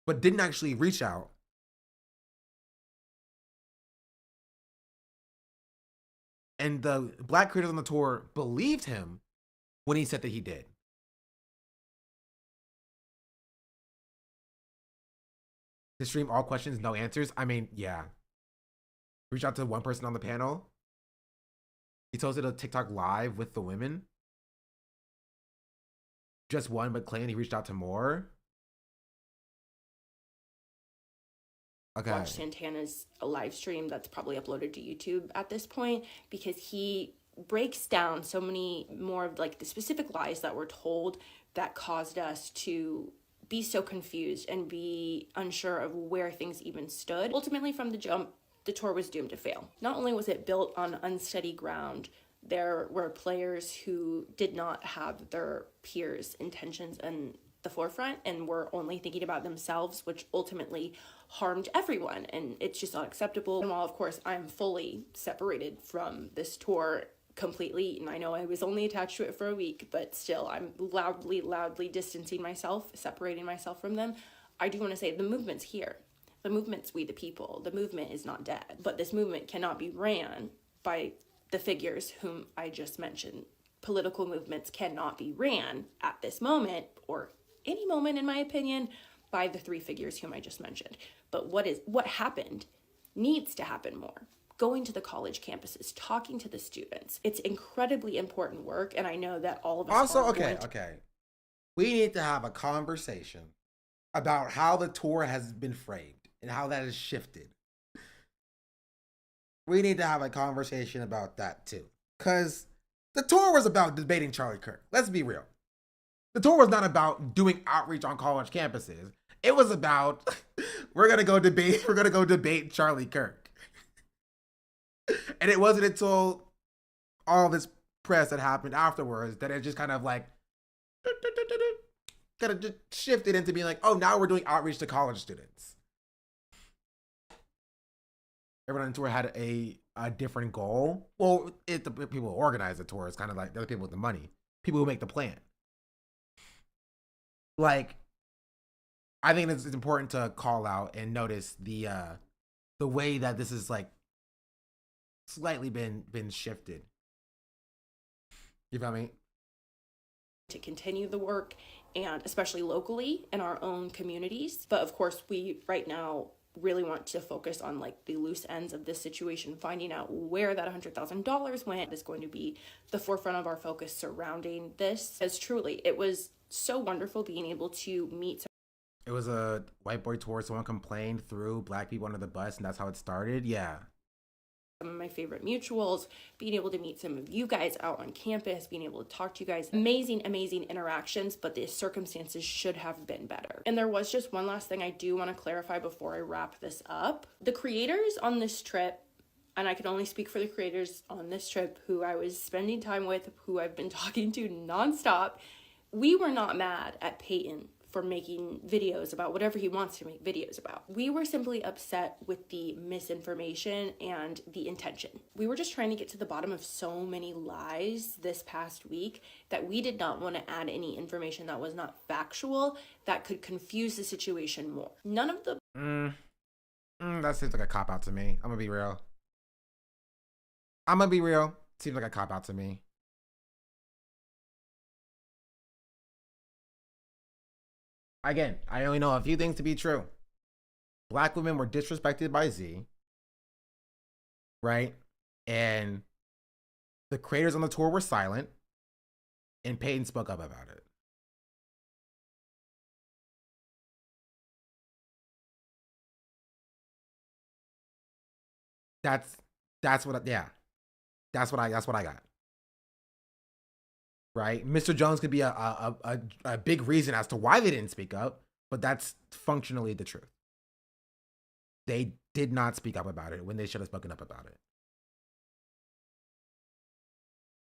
but didn't actually reach out. And the black creators on the tour believed him when he said that he did. To stream all questions, no answers. I mean, yeah. Reach out to one person on the panel. He posted a TikTok live with the women. Just one, but claimed he reached out to more. Okay. Watch Santana's live stream that's probably uploaded to YouTube at this point, because he breaks down so many more of the specific lies that were told that caused us to be so confused and be unsure of where things even stood. Ultimately, from the jump, the tour was doomed to fail. Not only was it built on unsteady ground, there were players who did not have their peers' intentions in the forefront and were only thinking about themselves, which ultimately harmed everyone, and it's just unacceptable. And while, of course, I'm fully separated from this tour completely, and I know I was only attached to it for a week, but still I'm loudly distancing myself, separating myself from them. I do want to say the movement's here. The movement's we the people. The movement is not dead, but this movement cannot be ran by the figures whom I just mentioned political movements cannot be ran at this moment, or any moment in my opinion, by the three figures whom I just mentioned. But what happened needs to happen more. Going to the college campuses, talking to the students. It's incredibly important work, and I know that all of us Also, are okay. We need to have a conversation about how the tour has been framed and how that has shifted. We need to have a conversation about that too. Because the tour was about debating Charlie Kirk. Let's be real. The tour was not about doing outreach on college campuses. It was about, we're going to go debate Charlie Kirk. And it wasn't until all this press that happened afterwards that it just kind of like, kind of just shifted into being like, oh, now we're doing outreach to college students. Everyone on the tour had a different goal. Well, the people who organize the tour is kind of like the other people with the money, people who make the plan. Like, I think it's important to call out and notice the way that this is like slightly been shifted. You feel me? To continue the work, and especially locally in our own communities. But of course, we right now really want to focus on like the loose ends of this situation, finding out where that $100,000 went is going to be the forefront of our focus surrounding this. As truly, it was so wonderful being able to meet. It was a white boy tour. Someone complained, threw black people under the bus, and that's how it started. Yeah. Some of my favorite mutuals, being able to meet some of you guys out on campus, being able to talk to you guys, amazing interactions, but the circumstances should have been better. And there was just one last thing I do want to clarify before I wrap this up. The creators on this trip, and I can only speak for the creators on this trip who I was spending time with, who I've been talking to nonstop, we were not mad at Peyton for making videos about whatever he wants to make videos about. We were simply upset with the misinformation and the intention. We were just trying to get to the bottom of so many lies this past week that we did not want to add any information that was not factual that could confuse the situation more. None of the... That seems like a cop-out to me. I'm gonna be real. Seems like a cop-out to me. Again, I only know a few things to be true. Black women were disrespected by Z, right? And the creators on the tour were silent, and Peyton spoke up about it. That's what I got. Right? Mr. Jones could be a big reason as to why they didn't speak up, but that's functionally the truth. They did not speak up about it when they should have spoken up about it.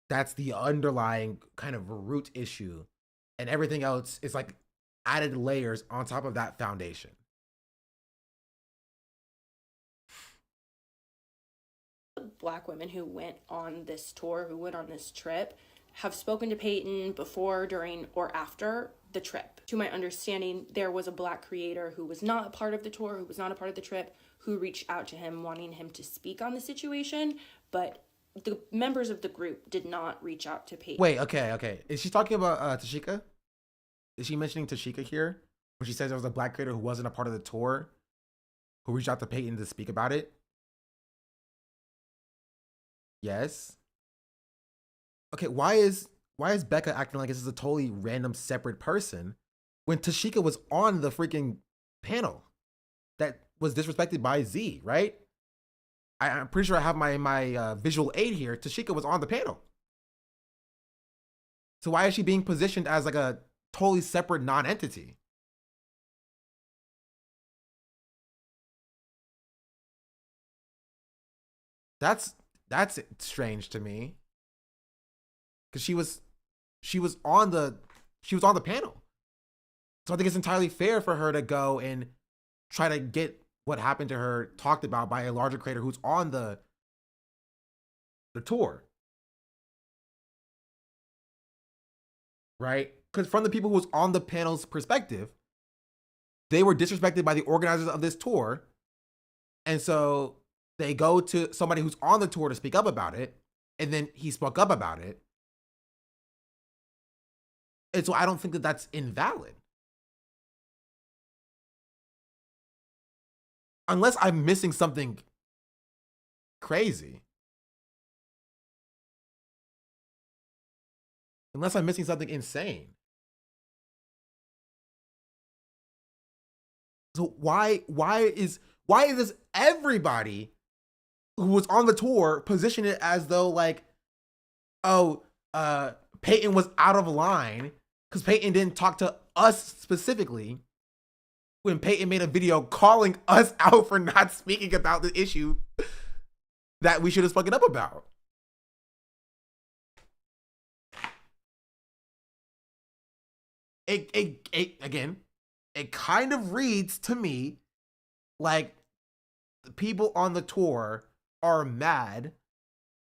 That's the underlying kind of root issue, and everything else is like added layers on top of that foundation. Black women who went on this tour, who went on this trip, have spoken to Peyton before, during, or after the trip. To my understanding, there was a black creator who was not a part of the tour, who was not a part of the trip, who reached out to him wanting him to speak on the situation, but the members of the group did not reach out to Peyton. Wait, okay. Is she talking about Tashika? Is she mentioning Tashika here? When she says there was a black creator who wasn't a part of the tour, who reached out to Peyton to speak about it? Yes. Okay, why is Becca acting like this is a totally random separate person when Tashika was on the freaking panel that was disrespected by Z, right? I'm pretty sure I have my visual aid here. Tashika was on the panel. So why is she being positioned as like a totally separate non-entity? That's strange to me. Because she was on the panel. So I think it's entirely fair for her to go and try to get what happened to her talked about by a larger creator who's on the tour. Right? Because from the people who was on the panel's perspective, they were disrespected by the organizers of this tour. And so they go to somebody who's on the tour to speak up about it. And then he spoke up about it. And so I don't think that that's invalid. Unless I'm missing something crazy. Unless I'm missing something insane. So why is everybody who was on the tour position it as though like, oh, Peyton was out of line because Peyton didn't talk to us specifically when Peyton made a video calling us out for not speaking about the issue that we should have spoken up about. Again, it kind of reads to me like the people on the tour are mad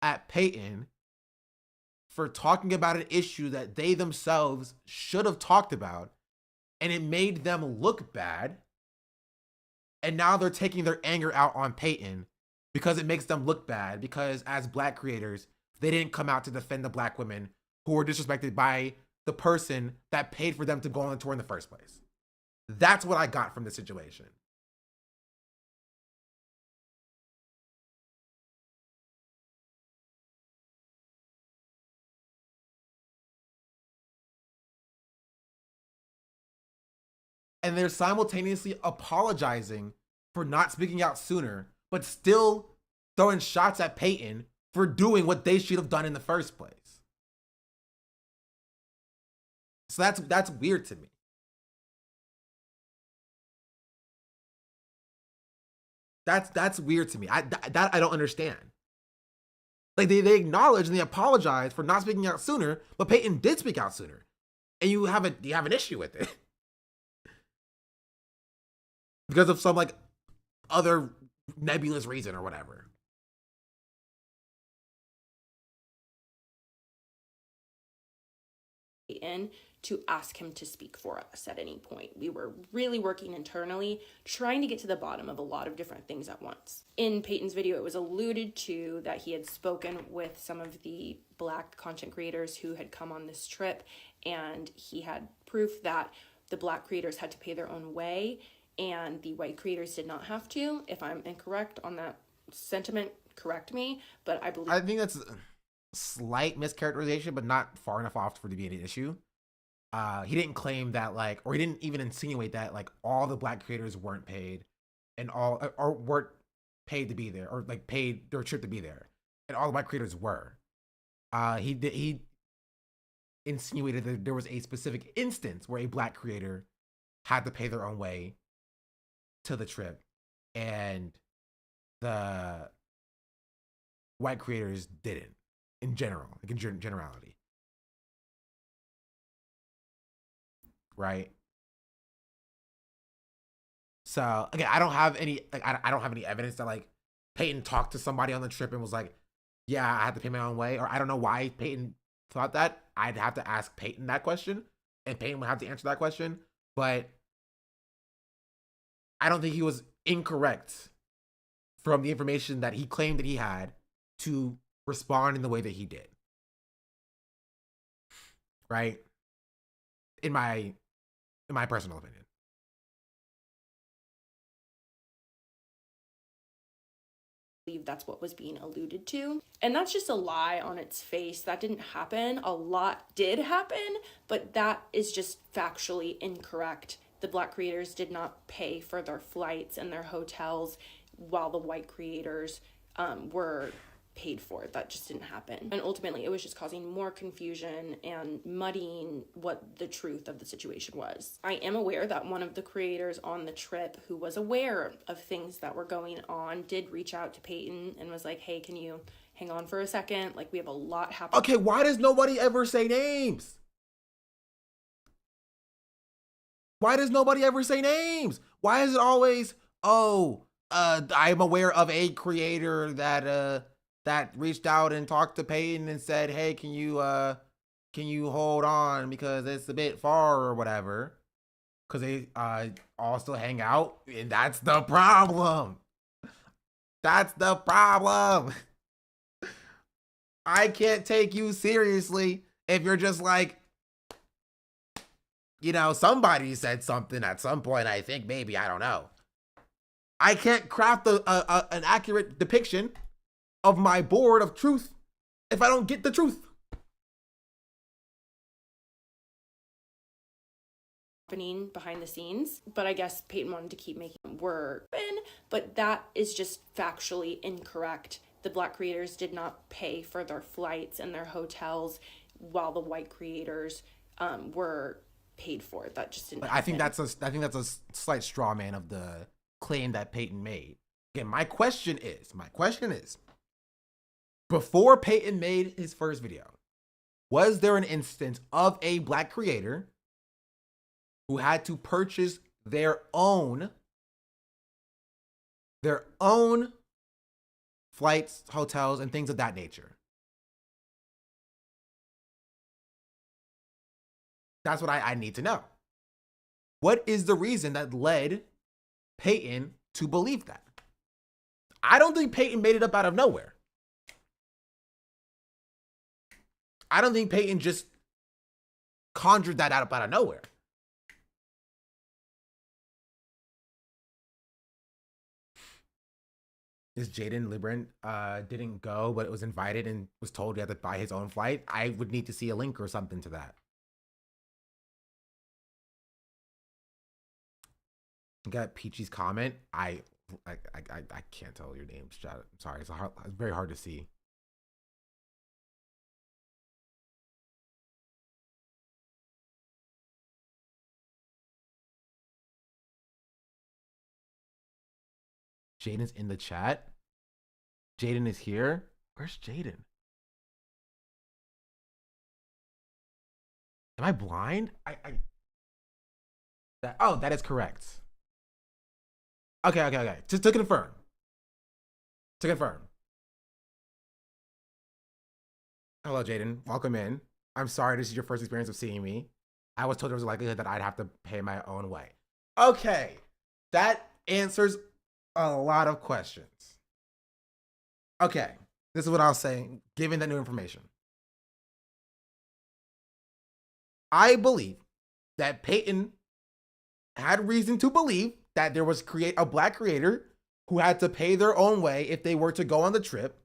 at Peyton for talking about an issue that they themselves should have talked about, and it made them look bad. And now they're taking their anger out on Peyton because it makes them look bad, because as Black creators, they didn't come out to defend the Black women who were disrespected by the person that paid for them to go on the tour in the first place. That's what I got from this situation. And they're simultaneously apologizing for not speaking out sooner, but still throwing shots at Peyton for doing what they should have done in the first place. So that's weird to me. That's weird to me. I don't understand. Like they acknowledge and they apologize for not speaking out sooner, but Peyton did speak out sooner, and you have an issue with it because of some like other nebulous reason or whatever. In to ask him to speak for us at any point. We were really working internally, trying to get to the bottom of a lot of different things at once. In Peyton's video, it was alluded to that he had spoken with some of the Black content creators who had come on this trip, and he had proof that the Black creators had to pay their own way and the white creators did not have to. If I'm incorrect on that sentiment, correct me, but I think that's a slight mischaracterization, but not far enough off for it to be an issue. He didn't claim that like, or he didn't even insinuate that like all the Black creators weren't paid and all, or weren't paid to be there, or like paid their trip to be there, and all the Black creators were. He insinuated that there was a specific instance where a Black creator had to pay their own way to the trip, and the white creators didn't, in general, like in generality. Right? So again, I don't have any evidence that like Peyton talked to somebody on the trip and was like, yeah, I had to pay my own way, or I don't know why Peyton thought that. I'd have to ask Peyton that question, and Peyton would have to answer that question, but I don't think he was incorrect from the information that he claimed that he had to respond in the way that he did. Right? In my personal opinion. I believe that's what was being alluded to. And that's just a lie on its face. That didn't happen. A lot did happen, but that is just factually incorrect. The Black creators did not pay for their flights and their hotels while the white creators were paid for it. That just didn't happen. And ultimately, it was just causing more confusion and muddying what the truth of the situation was. I am aware that one of the creators on the trip who was aware of things that were going on did reach out to Peyton and was like, hey, can you hang on for a second? Like, we have a lot happening. Okay, why does nobody ever say names? Why does nobody ever say names? Why is it always, I'm aware of a creator that reached out and talked to Peyton and said, hey, can you hold on because it's a bit far or whatever? Because they all still hang out, and that's the problem. That's the problem. I can't take you seriously if you're just like, you know, somebody said something at some point, I think, maybe, I don't know. I can't craft an accurate depiction of my board of truth if I don't get the truth. Happening behind the scenes, but I guess Peyton wanted to keep making them work, but that is just factually incorrect. The Black creators did not pay for their flights and their hotels while the white creators were paid for. That just didn't happen. I think that's a slight straw man of the claim that Peyton made. Again, my question is, before Peyton made his first video, was there an instance of a Black creator who had to purchase their own flights, hotels, and things of that nature? That's what I need to know. What is the reason that led Peyton to believe that? I don't think Peyton made it up out of nowhere. I don't think Peyton just conjured that up out of nowhere. This Jaden Libran didn't go, but was invited and was told he had to buy his own flight. I would need to see a link or something to that. Got Peachy's comment. I can't tell your name. I'm sorry. It's very hard to see. Jaden's in the chat. Jaden is here. Where's Jaden? Am I blind? That is correct. Okay. Just to confirm. Hello, Jaden. Welcome in. I'm sorry this is your first experience of seeing me. I was told there was a likelihood that I'd have to pay my own way. Okay. That answers a lot of questions. Okay. This is what I'll say, given that new information. I believe that Peyton had reason to believe that there was a Black creator who had to pay their own way if they were to go on the trip.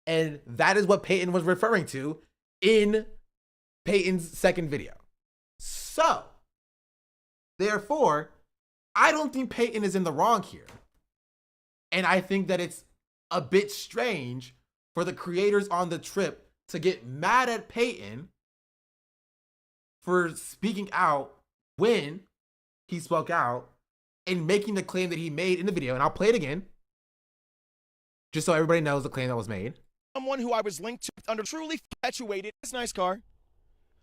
And that is what Peyton was referring to in Peyton's second video. So, therefore, I don't think Peyton is in the wrong here. And I think that it's a bit strange for the creators on the trip to get mad at Peyton for speaking out when he spoke out and making the claim that he made in the video. And I'll play it again, just so everybody knows the claim that was made. Someone who I was linked to under truly perpetuated this nice car.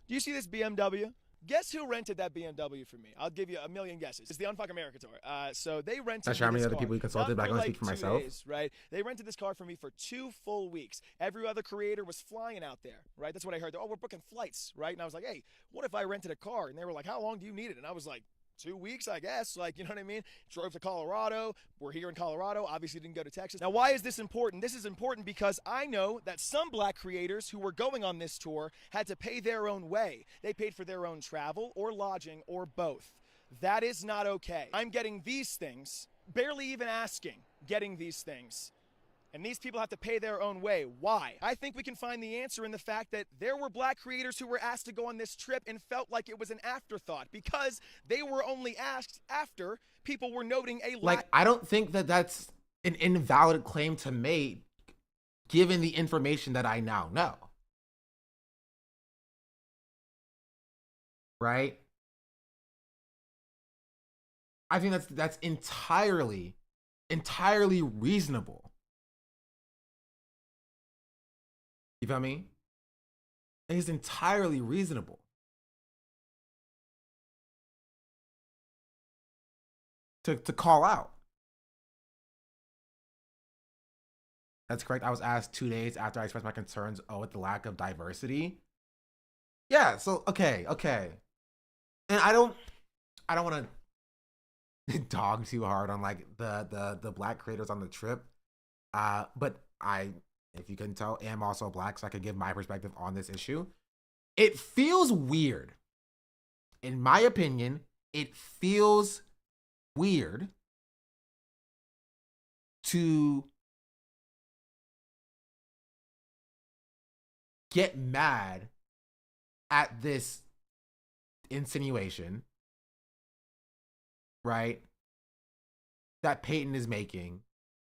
Do you see this BMW? Guess who rented that BMW for me? I'll give you a million guesses. It's the Unfuck America tour. So they rented. Not sure how many other people you consulted, but I can only speak for myself. Days, right? They rented this car for me for 2 full weeks. Every other creator was flying out there, right? That's what I heard. Oh, we're booking flights, right? And I was like, hey, what if I rented a car? And they were like, how long do you need it? And I was like, 2 weeks, I guess. Like, you know what I mean? Drove to Colorado. We're here in Colorado. Obviously didn't go to Texas. Now, why is this important? This is important because I know that some Black creators who were going on this tour had to pay their own way. They paid for their own travel or lodging or both. That is not okay. I'm getting these things, barely even asking, getting these things. And these people have to pay their own way. Why? I think we can find the answer in the fact that there were Black creators who were asked to go on this trip and felt like it was an afterthought because they were only asked after people were noting a like. I don't think that that's an invalid claim to make, given the information that I now know. Right? I think that's entirely reasonable. You feel me? It is entirely reasonable to call out. That's correct. I was asked 2 days after I expressed my concerns with the lack of diversity. Yeah, so okay. And I don't want to dog too hard on like the Black creators on the trip. But if you couldn't tell, am also Black, so I could give my perspective on this issue. It feels weird in my opinion, it feels weird to get mad at this insinuation, right, that Peyton is making,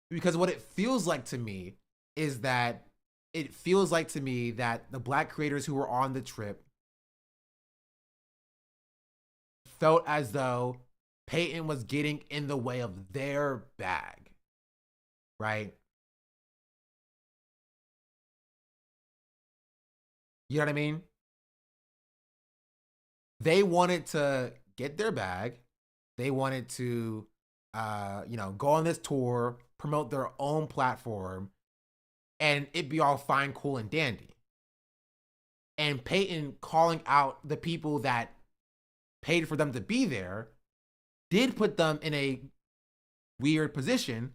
because what it feels like to me is that the black creators who were on the trip felt as though Peyton was getting in the way of their bag, right? You know what I mean? They wanted to get their bag. They wanted to, go on this tour, promote their own platform, and it be all fine, cool, and dandy. And Peyton calling out the people that paid for them to be there did put them in a weird position,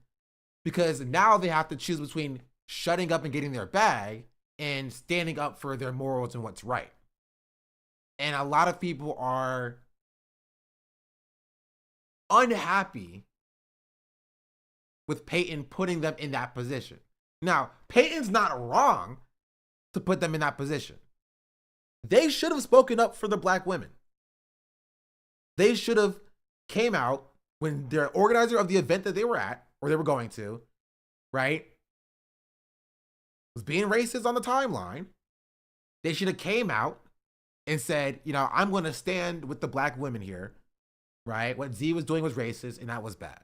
because now they have to choose between shutting up and getting their bag and standing up for their morals and what's right. And a lot of people are unhappy with Peyton putting them in that position. Now, Peyton's not wrong to put them in that position. They should have spoken up for the black women. They should have came out when the organizer of the event that they were at, or they were going to, right, was being racist on the timeline. They should have came out and said, I'm going to stand with the black women here, right? What Z was doing was racist, and that was bad.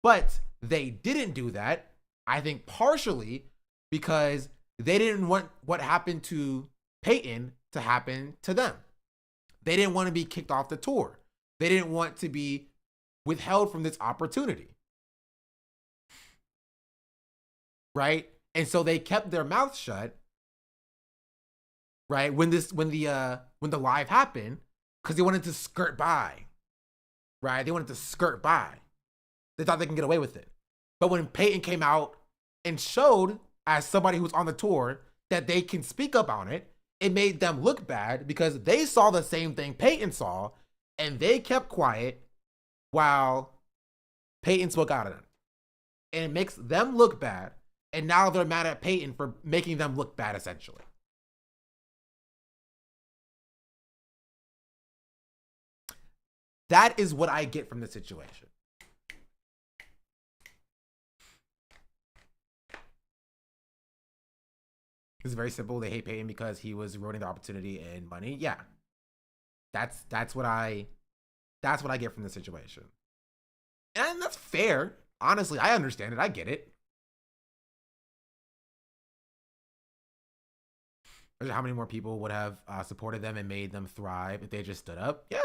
But they didn't do that, I think partially because they didn't want what happened to Peyton to happen to them. They didn't want to be kicked off the tour. They didn't want to be withheld from this opportunity, right? And so they kept their mouth shut, right? When the live happened, because they wanted to skirt by, right? They wanted to skirt by. They thought they can get away with it. But when Peyton came out and showed, as somebody who's on the tour, that they can speak up on it, it made them look bad because they saw the same thing Peyton saw, and they kept quiet while Peyton spoke out of them. And it makes them look bad, and now they're mad at Peyton for making them look bad, essentially. That is what I get from the situation. It's very simple. They hate Peyton because he was ruining the opportunity and money. Yeah. That's what I get from the situation. And that's fair. Honestly, I understand it. I get it. How many more people would have supported them and made them thrive if they just stood up? Yeah.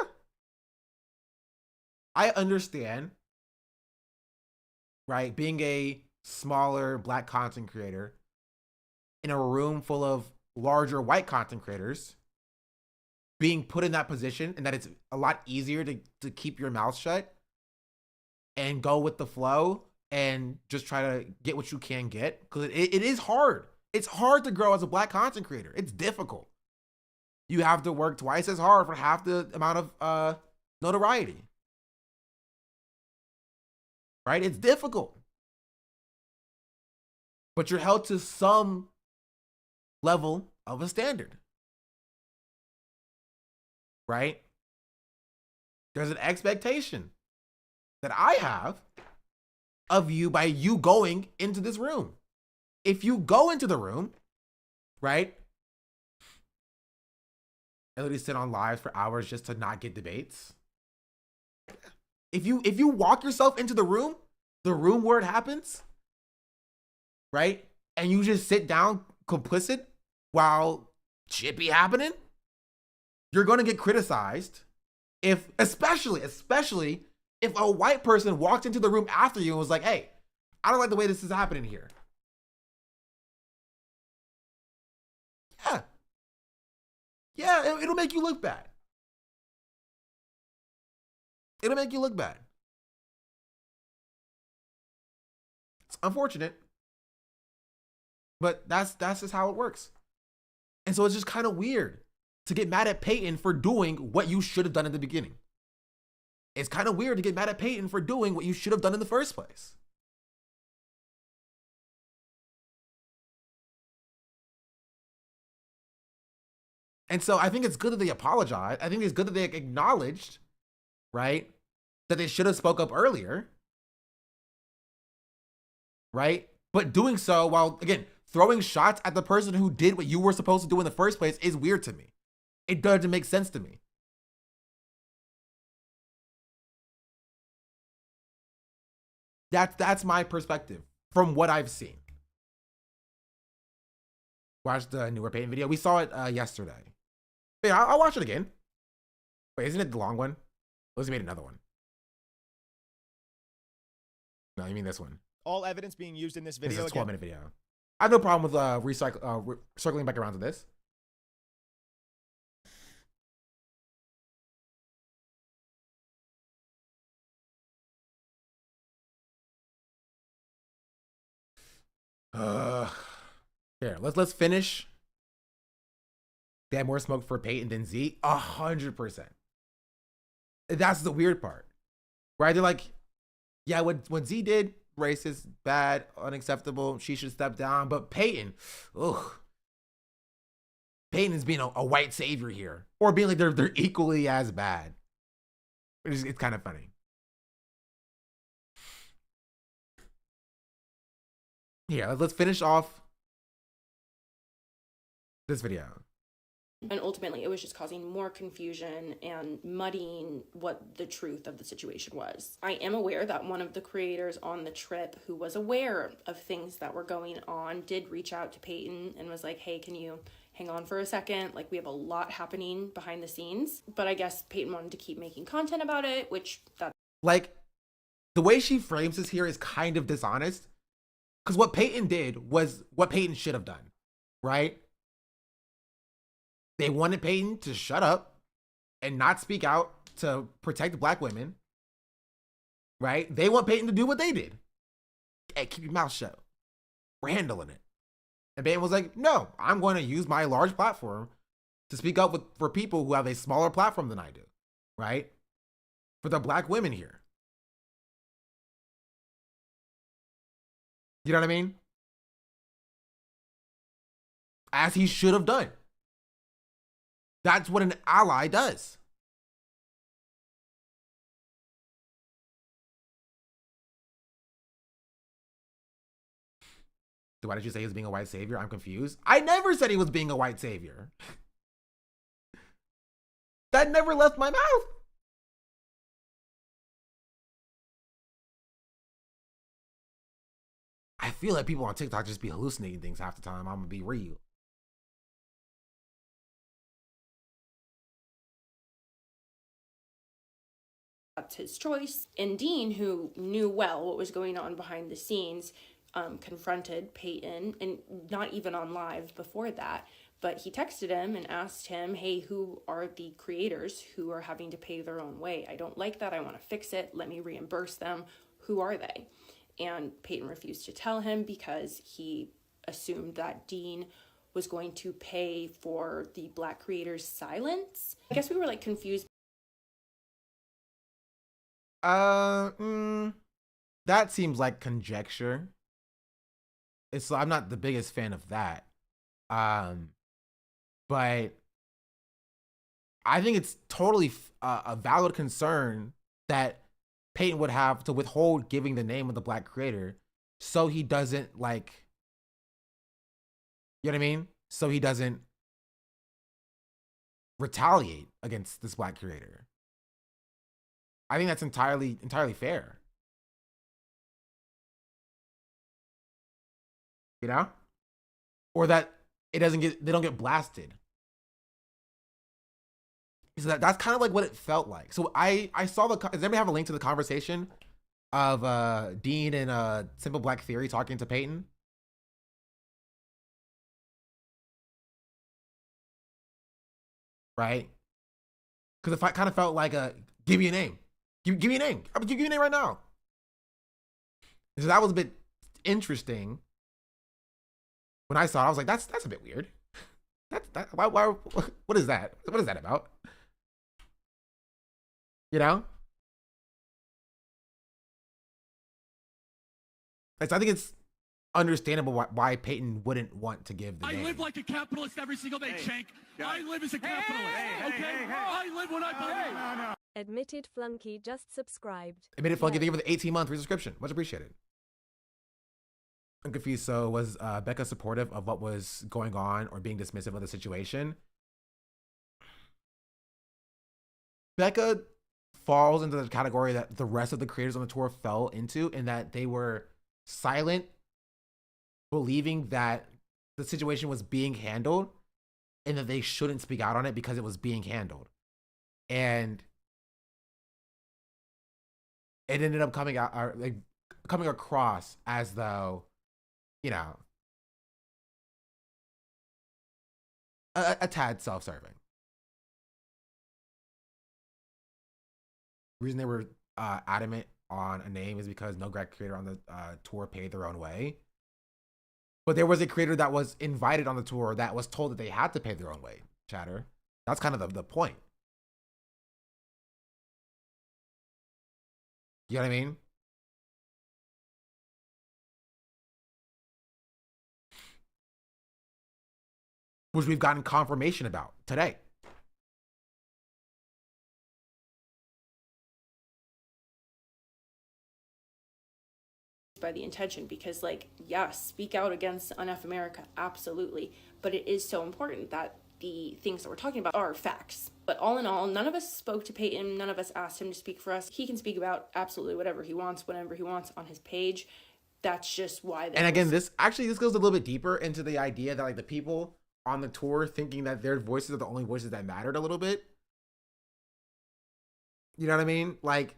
I understand, right? Being a smaller black content creator in a room full of larger white content creators, being put in that position, and that it's a lot easier to keep your mouth shut and go with the flow and just try to get what you can get. Because it is hard. It's hard to grow as a black content creator. It's difficult. You have to work twice as hard for half the amount of notoriety. Right? It's difficult. But you're held to some level of a standard. Right? There's an expectation that I have of you by you going into this room. If you go into the room, right, and literally sit on lives for hours just to not get debates. If you walk yourself into the room where it happens, right, and you just sit down complicit while shit be happening, you're gonna get criticized. Especially if a white person walked into the room after you and was like, "Hey, I don't like the way this is happening here." Yeah, it'll make you look bad. It'll make you look bad. It's unfortunate, but that's just how it works. And so it's just kind of weird to get mad at Peyton for doing what you should have done in the beginning. It's kind of weird to get mad at Peyton for doing what you should have done in the first place. And so I think it's good that they apologized. I think it's good that they acknowledged, right, that they should have spoke up earlier, right? But doing so while, again, throwing shots at the person who did what you were supposed to do in the first place is weird to me. It doesn't make sense to me. That's my perspective from what I've seen. Watch the newer Peyton video. We saw it yesterday. But yeah, I'll watch it again. Wait, isn't it the long one? Lizzie made another one. No, you mean this one. All evidence being used in this video. This is a 12-minute video. I have no problem with circling back around to this. Here, let's finish. They had more smoke for Peyton than Z. 100%. That's the weird part, right? They're like, yeah, what Z did, racist, bad, unacceptable. She should step down. But Peyton, Peyton is being a white savior here, or being like they're equally as bad. It's kind of funny. Here, let's finish off this video. And ultimately, it was just causing more confusion and muddying what the truth of the situation was. I am aware that one of the creators on the trip who was aware of things that were going on did reach out to Peyton and was like, hey, can you hang on for a second? Like, we have a lot happening behind the scenes. But I guess Peyton wanted to keep making content about it, which that... Like, the way she frames this here is kind of dishonest. Because what Peyton did was what Peyton should have done, right? They wanted Peyton to shut up and not speak out to protect black women, right? They want Peyton to do what they did. Hey, keep your mouth shut. We're handling it. And Peyton was like, no, I'm going to use my large platform to speak up for people who have a smaller platform than I do, right? For the black women here. You know what I mean? As he should have done. That's what an ally does. Why did you say he was being a white savior? I'm confused. I never said he was being a white savior. That never left my mouth. I feel like people on TikTok just be hallucinating things half the time. I'm gonna be real. That's his choice. And Dean, who knew well what was going on behind the scenes, confronted Peyton, and not even on live before that, but he texted him and asked him, hey, who are the creators who are having to pay their own way? I don't like that. I want to fix it. Let me reimburse them. Who are they? And Peyton refused to tell him because he assumed that Dean was going to pay for the black creators' silence. I guess we were like confused. That seems like conjecture. I'm not the biggest fan of that. But I think it's totally a valid concern that Peyton would have to withhold giving the name of the black creator so he doesn't, like, you know what I mean? So he doesn't retaliate against this black creator. I think that's entirely fair. You know? Or that they don't get blasted. So that's kind of like what it felt like. So I saw does anybody have a link to the conversation of Dean and Simple Black Theory talking to Peyton? Right? Because it kind of felt like give me a name. Give me a name. I'm gonna give you a name right now. So that was a bit interesting. When I saw it, I was like, that's a bit weird. why, what is that? What is that about? You know? I think it's understandable why Peyton wouldn't want to give the name. I live like a capitalist every single day, Shank. I live as a capitalist, okay? I live when I believe. Admitted Flunky just subscribed. Admitted Flunky, thank you for the 18-month resubscription. Much appreciated. I'm confused. So was Becca supportive of what was going on or being dismissive of the situation? Becca falls into the category that the rest of the creators on the tour fell into, in that they were silent, believing that the situation was being handled and that they shouldn't speak out on it because it was being handled. And it ended up coming out, or like coming across as though, you know, a tad self-serving. The reason they were adamant on a name is because no Greg creator on the tour paid their own way. But there was a creator that was invited on the tour that was told that they had to pay their own way, chatter. That's kind of the point. You know what I mean? Which we've gotten confirmation about today. By the intention, because like, yes, speak out against Unfuck America, absolutely, but it is so important that the things that we're talking about are facts. But all in all, none of us spoke to Peyton, none of us asked him to speak for us. He can speak about absolutely whatever he wants, whenever he wants on his page. That's just why. And again, this goes a little bit deeper into the idea that like the people on the tour thinking that their voices are the only voices that mattered a little bit. You know what I mean? Like,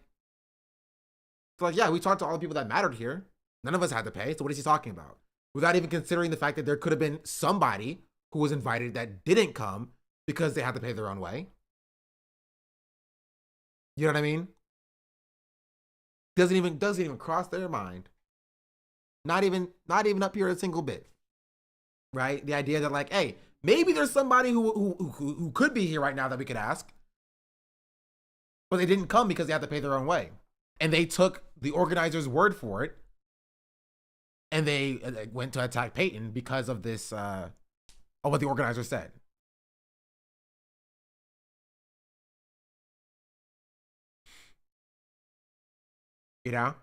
yeah, we talked to all the people that mattered here. None of us had to pay. So what is he talking about? Without even considering the fact that there could have been somebody who was invited that didn't come because they had to pay their own way. You know what I mean? Doesn't even cross their mind. Not even up here a single bit. Right? The idea that like, hey, maybe there's somebody who could be here right now that we could ask. But they didn't come because they had to pay their own way. And they took the organizer's word for it. And they went to attack Peyton because of this, of what the organizer said. You know?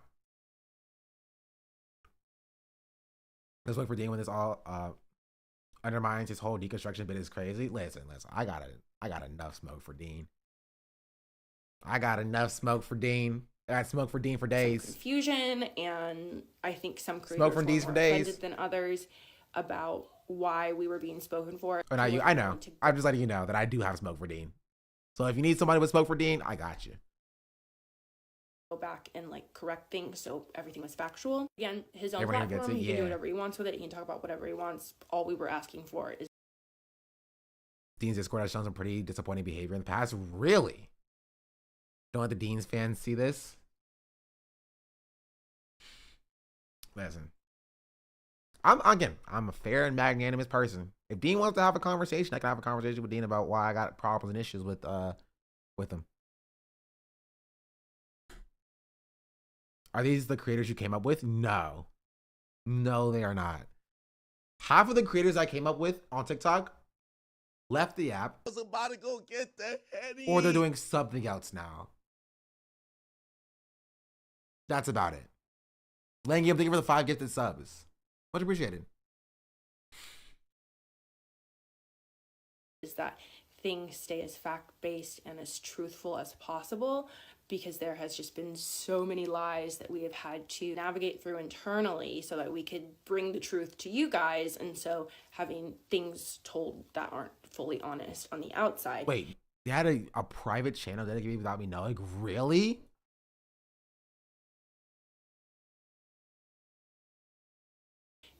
Let's wait for Dean when this all undermines his whole deconstruction bit is crazy. Listen. I got enough smoke for Dean. I got enough smoke for Dean. I got smoke for Dean for days. Some confusion, and I think some creators smoke for Dean for days offended than others about why we were being spoken for. And I know. I'm just letting you know that I do have smoke for Dean. So if you need somebody with smoke for Dean, I got you. Go back and like correct things so everything was factual. Again, his own Everyone platform. gets it, He can do yeah. whatever he wants with it. He can talk about whatever he wants. All we were asking for is Dean's Discord has shown some pretty disappointing behavior in the past. Really? Don't let the Dean's fans see this. Listen, I'm a fair and magnanimous person. If Dean wants to have a conversation, I can have a conversation with Dean about why I got problems and issues with him. Are these the creators you came up with? No, they are not. Half of the creators I came up with on TikTok left the app, I was about to go get the Henny. or they're doing something else now. That's about it. Langy, I'm thank you for the 5 gifted subs. Much appreciated. is that things stay as fact-based and as truthful as possible, because there has just been so many lies that we have had to navigate through internally so that we could bring the truth to you guys. And so having things told that aren't fully honest on the outside. Wait, you had a private channel dedicated without me knowing? Really?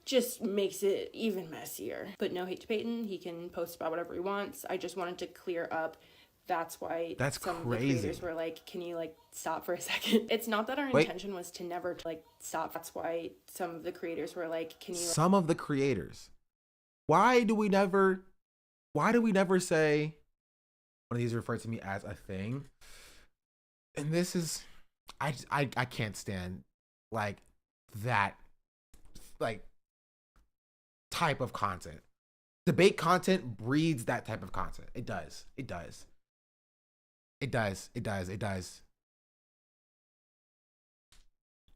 Just makes it even messier. But no hate to Peyton, he can post about whatever he wants. I just wanted to clear up. That's why some of the creators were like, can you like stop for a second? It's not that our intention was to never like stop. That's why some of the creators were like, can you... Some of the creators. Why do we never why do we never say one of these referred to me as a thing? And this is, I can't stand like that, like type of content. Debate content breeds that type of content. It does. It does. It does. It does. It does.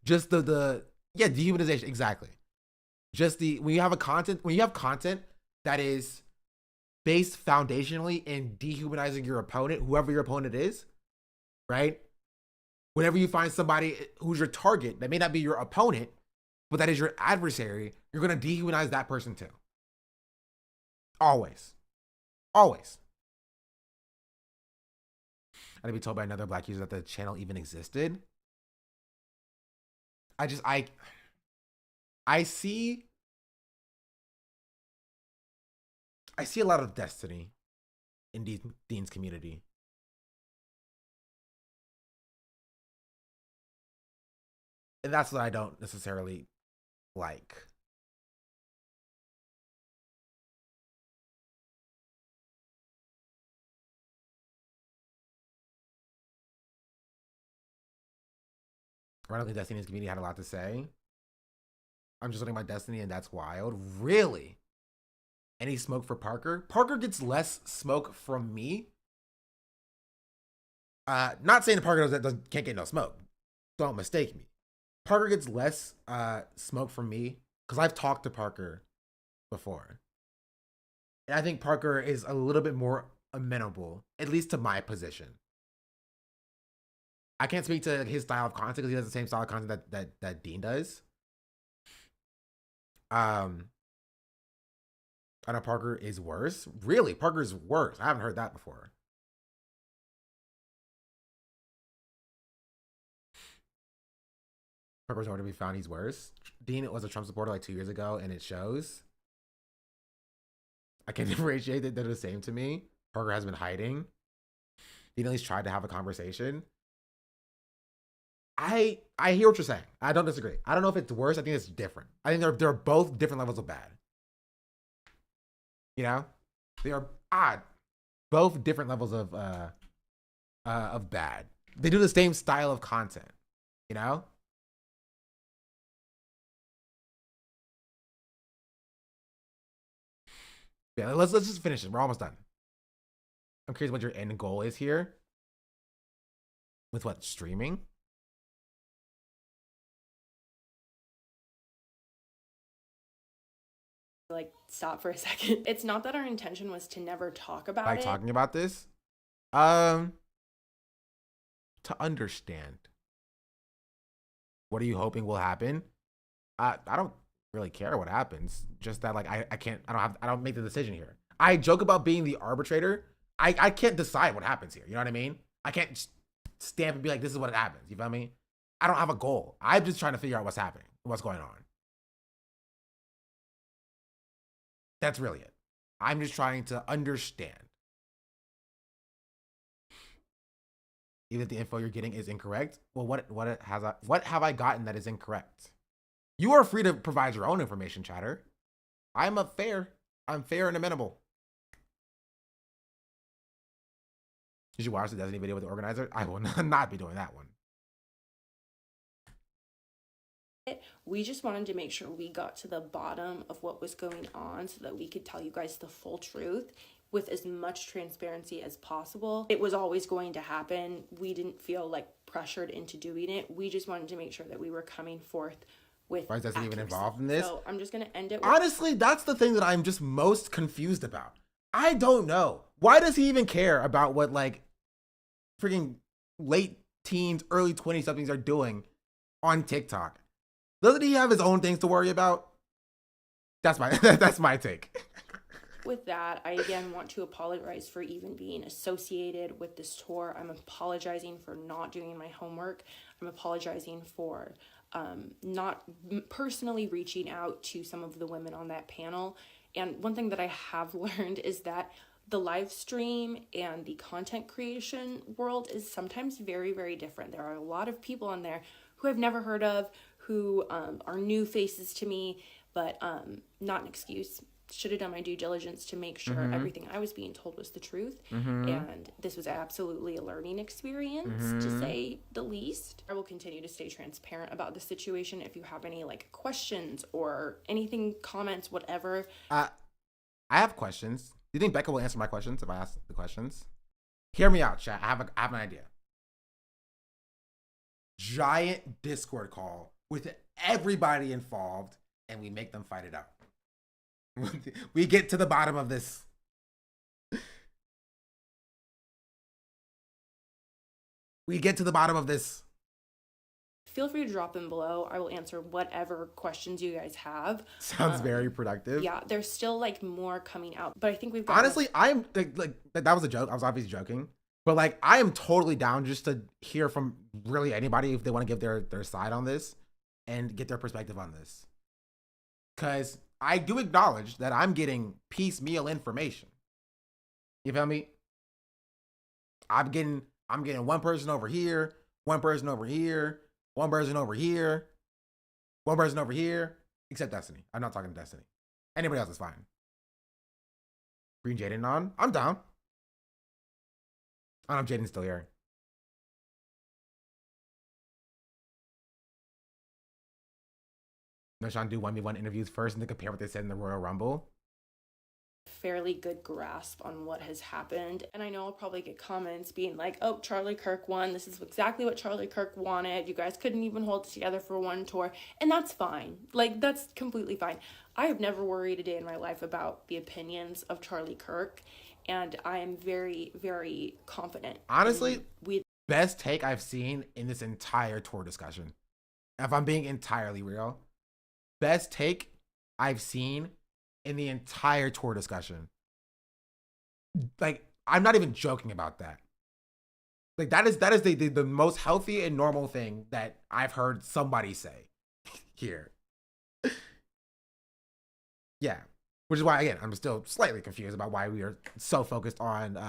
Just the dehumanization. Exactly. Just when you have content that is based foundationally in dehumanizing your opponent, whoever your opponent is, right? Whenever you find somebody who's your target, that may not be your opponent, but that is your adversary, you're going to dehumanize that person too. Always. Always. I had to be told by another black user that the channel even existed. I see a lot of destiny in Dean's community. And that's what I don't necessarily like. Ironically, Destiny's community had a lot to say. I'm just looking at my Destiny, and that's wild. Really? Any smoke for Parker? Parker gets less smoke from me. Not saying that Parker can't get no smoke. Don't mistake me. Parker gets less smoke from me because I've talked to Parker before. And I think Parker is a little bit more amenable, at least to my position. I can't speak to his style of content because he has the same style of content that Dean does. I know Parker is worse. Really? Parker's worse. I haven't heard that before. Parker's nowhere to be found. He's worse. Dean was a Trump supporter like 2 years ago, and it shows. I can differentiate that they're the same to me. Parker has been hiding. Dean at least tried to have a conversation. I hear what you're saying. I don't disagree. I don't know if it's worse. I think it's different. I think they're both different levels of bad. You know, they are both different levels of bad. They do the same style of content. You know. Yeah, let's just finish it. We're almost done. I'm curious what your end goal is here. With what, streaming? Like, stop for a second. It's not that our intention was to never talk about it. Like talking about this? To understand. What are you hoping will happen? I don't really care what happens. Just that, like, I don't make the decision here. I joke about being the arbitrator. I can't decide what happens here. You know what I mean? I can't stamp and be like, this is what happens. You feel me? I don't have a goal. I'm just trying to figure out what's happening, what's going on. That's really it. I'm just trying to understand. Even if the info you're getting is incorrect, well, what have I gotten that is incorrect? You are free to provide your own information, chatter. I'm fair and amenable. Did you watch the Destiny video with the organizer? I will not be doing that one. We just wanted to make sure we got to the bottom of what was going on so that we could tell you guys the full truth with as much transparency as possible. It was always going to happen. We didn't feel like pressured into doing it. We just wanted to make sure that we were coming forth with Why is Destiny even involved in this? So I'm just going to end it. Honestly, that's the thing that I'm just most confused about. I don't know. Why does he even care about what, like, freaking late teens, early 20-somethings are doing on TikTok? Doesn't he have his own things to worry about? That's my take. With that, I again want to apologize for even being associated with this tour. I'm apologizing for not doing my homework. I'm apologizing for not personally reaching out to some of the women on that panel. And one thing that I have learned is that the live stream and the content creation world is sometimes very, very different. There are a lot of people on there who I've never heard of, who are new faces to me, but not an excuse should have done my due diligence to make sure everything I was being told was the truth. And this was absolutely a learning experience, to say the least. I will continue to stay transparent about the situation. If you have any like questions or anything, comments, whatever. I have questions. Do you think Becca will answer my questions if I ask the questions? Hear me out, chat. I have an idea. Giant Discord call with everybody involved, and we make them fight it out. We get to the bottom of this. We get to the bottom of this. Feel free to drop them below. I will answer whatever questions you guys have. Sounds very productive. Yeah, there's still like more coming out, but I think we've got honestly, I'm like that was a joke. I was obviously joking, but like I am totally down just to hear from really anybody if they want to give their side on this and get their perspective on this. Because I do acknowledge that I'm getting piecemeal information. You feel me? I'm getting one person over here, one person over here, one person over here, one person over here, except Destiny. I'm not talking to Destiny. Anybody else is fine. Green Jaden on? I'm down. I don't know if Jaden's still here. No, Sean, do 1v1 interviews first and then compare what they said in the Royal Rumble. Fairly good grasp on what has happened, and I know I'll probably get comments being like, oh, Charlie Kirk won, this is exactly what Charlie Kirk wanted, you guys couldn't even hold it together for one tour, and that's fine. Like, that's completely fine. I have never worried a day in my life about the opinions of Charlie Kirk, and I am very, very confident. Honestly, best take I've seen in this entire tour discussion, if I'm being entirely real, best take I've seen in the entire tour discussion. Like, I'm not even joking about that. Like, that is the most healthy and normal thing that I've heard somebody say here. Yeah. Which is why, again, I'm still slightly confused about why we are so focused on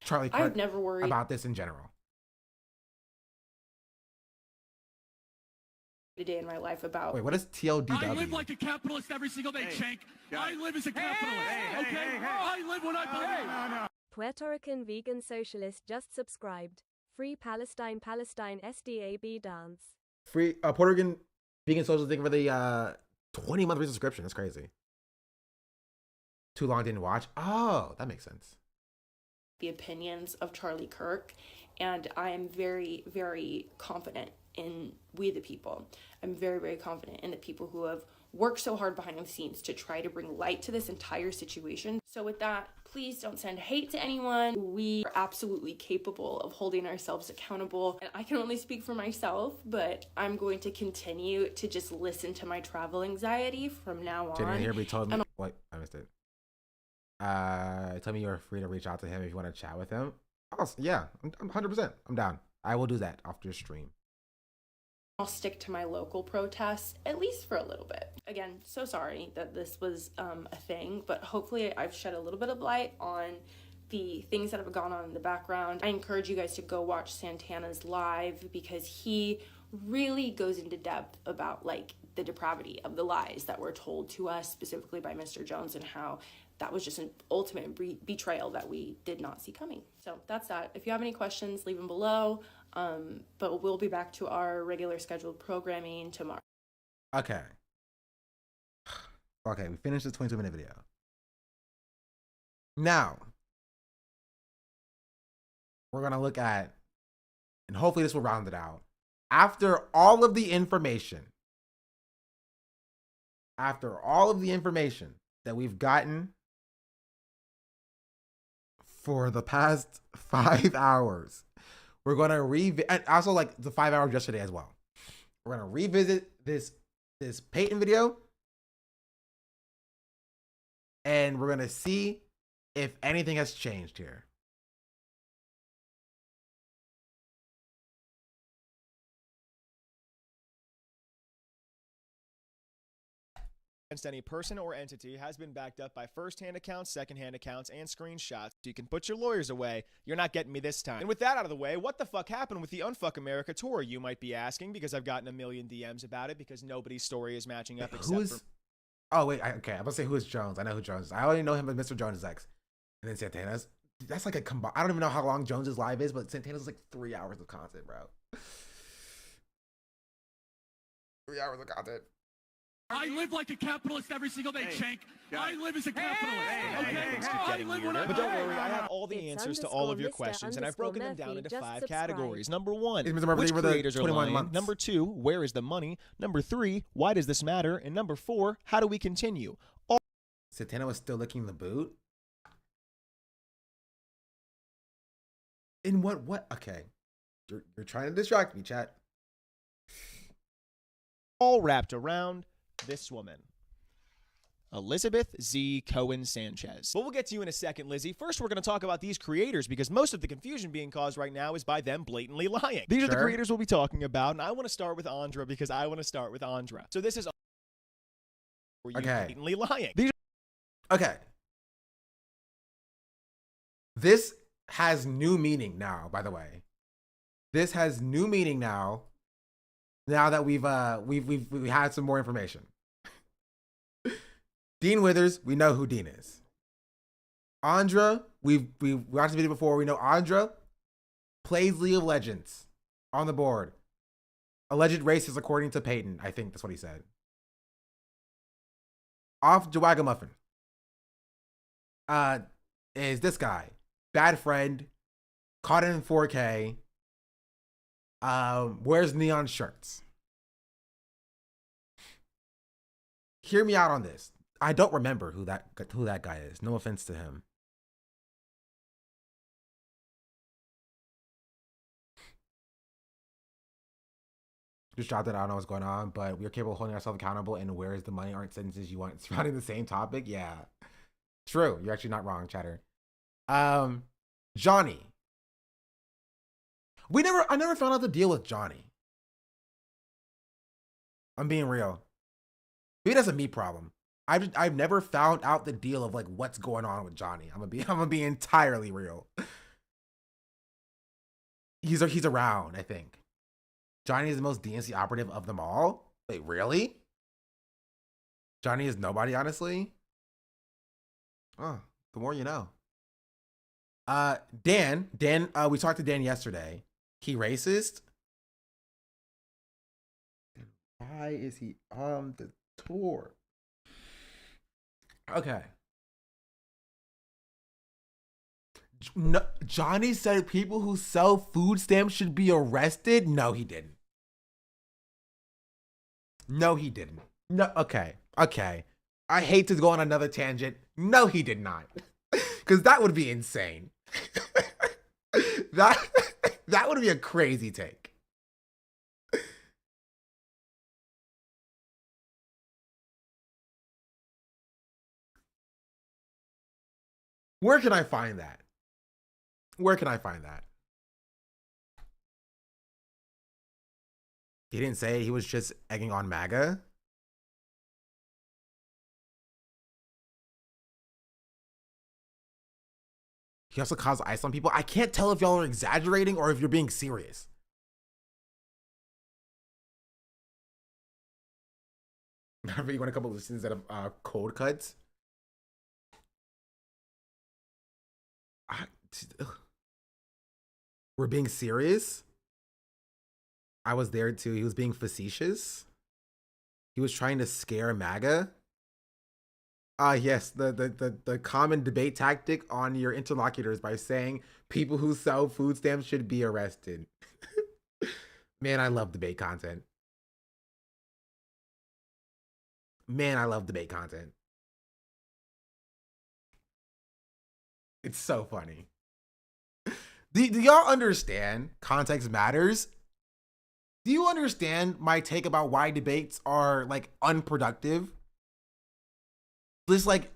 Charlie Kirk I've never worried about this in general. A day in my life about. Wait, what is TLDW? I live like a capitalist every single day, Shank. I live as a capitalist, okay? I live when I believe. Puerto Rican vegan socialist just subscribed. Free Palestine SDAB dance. Free Puerto Rican vegan socialist thing for the 20-month resubscription. That's crazy. Too long didn't watch. Oh, that makes sense. The opinions of Charlie Kirk, and I am very, very confident in we the people. I'm very, very confident in the people who have worked so hard behind the scenes to try to bring light to this entire situation. So with that, please don't send hate to anyone. We are absolutely capable of holding ourselves accountable. And I can only speak for myself, but I'm going to continue to just listen to my travel anxiety from now on. Jenny here told me, what? I missed it. Tell me you're free to reach out to him if you want to chat with him. Oh, yeah, I'm 100%. I'm down. I will do that after stream. I'll stick to my local protests, at least for a little bit. Again, so sorry that this was a thing, but hopefully I've shed a little bit of light on the things that have gone on in the background. I encourage you guys to go watch Santana's live because he really goes into depth about like the depravity of the lies that were told to us, specifically by Mr. Jones, and how that was just an ultimate betrayal that we did not see coming. So that's that. If you have any questions, leave them below. But we'll be back to our regular scheduled programming tomorrow. Okay. Okay, we finished the 22-minute video. Now, we're going to look at, and hopefully this will round it out. After all of the information that we've gotten for the past 5 hours, we're going to revisit, and also like the 5 hours yesterday as well. We're going to revisit this Peyton video, and we're going to see if anything has changed here. Against any person or entity has been backed up by first-hand accounts, second-hand accounts, and screenshots. You can put your lawyers away. You're not getting me this time. And with that out of the way, what the fuck happened with the Unfuck America tour, you might be asking, because I've gotten a million DMs about it because nobody's story is matching up except for Oh wait, okay. I'm gonna say who is Jones. I know who Jones is. I only know him as Mr. Jones' ex. And then Santana's. That's like a combined. I don't even know how long Jones's live is, but Santana's like 3 hours of content, bro. 3 hours of content. I live like a capitalist every single day, Shank. I live as a capitalist. But don't worry, I have all the answers to all of your questions, and I've broken them down into 5 categories. Number 1, which creators are lying? Months. Number 2, where is the money? Number 3, why does this matter? And number 4, how do we continue? Santana was still licking the boot? In what? Okay. You're trying to distract me, chat. All wrapped around this woman, Elizabeth Z. Cohen Sanchez. But we'll get to you in a second, Lizzie. First, we're going to talk about these creators because most of the confusion being caused right now is by them blatantly lying. These are the creators we'll be talking about, and I want to start with Andra because I want to start with Andra. So this is where you blatantly lying. Okay. This has new meaning now, by the way. This has new meaning now. Now that we've had some more information. Dean Withers, we know who Dean is. Andra, we've watched the video before. We know Andra plays League of Legends on the board. Alleged racist according to Peyton. I think that's what he said. Off Jawagamuffin. Is this guy. Bad friend. Caught in 4K. Wears neon shirts. Hear me out on this. I don't remember who that guy is. No offense to him. Just dropped it. I don't know what's going on, but we are capable of holding ourselves accountable. And where is the money? Aren't sentences you want surrounding the same topic? Yeah, true. You're actually not wrong, Chatter. Johnny. I never found out the deal with Johnny. I'm being real. Maybe that's a me problem. I've never found out the deal of like what's going on with Johnny. I'm gonna be entirely real. He's around, I think. Johnny is the most DNC operative of them all. Wait, really? Johnny is nobody, honestly. Oh, the more you know. Dan, we talked to Dan yesterday. He racist? Why is he on the tour? Okay. No, Johnny said people who sell food stamps should be arrested? No, he didn't. No, he didn't. No, okay. I hate to go on another tangent. No, he did not. Because that would be insane. That would be a crazy take. Where can I find that? He didn't say he was just egging on MAGA. He also caused ice on people. I can't tell if y'all are exaggerating or if you're being serious. You want a couple of listens that have cold cuts? We're being serious? I was there too. He was being facetious. He was trying to scare MAGA. Yes, the common debate tactic on your interlocutors by saying people who sell food stamps should be arrested. Man, I love debate content. It's so funny. Do y'all understand context matters? Do you understand my take about why debates are like unproductive? Just like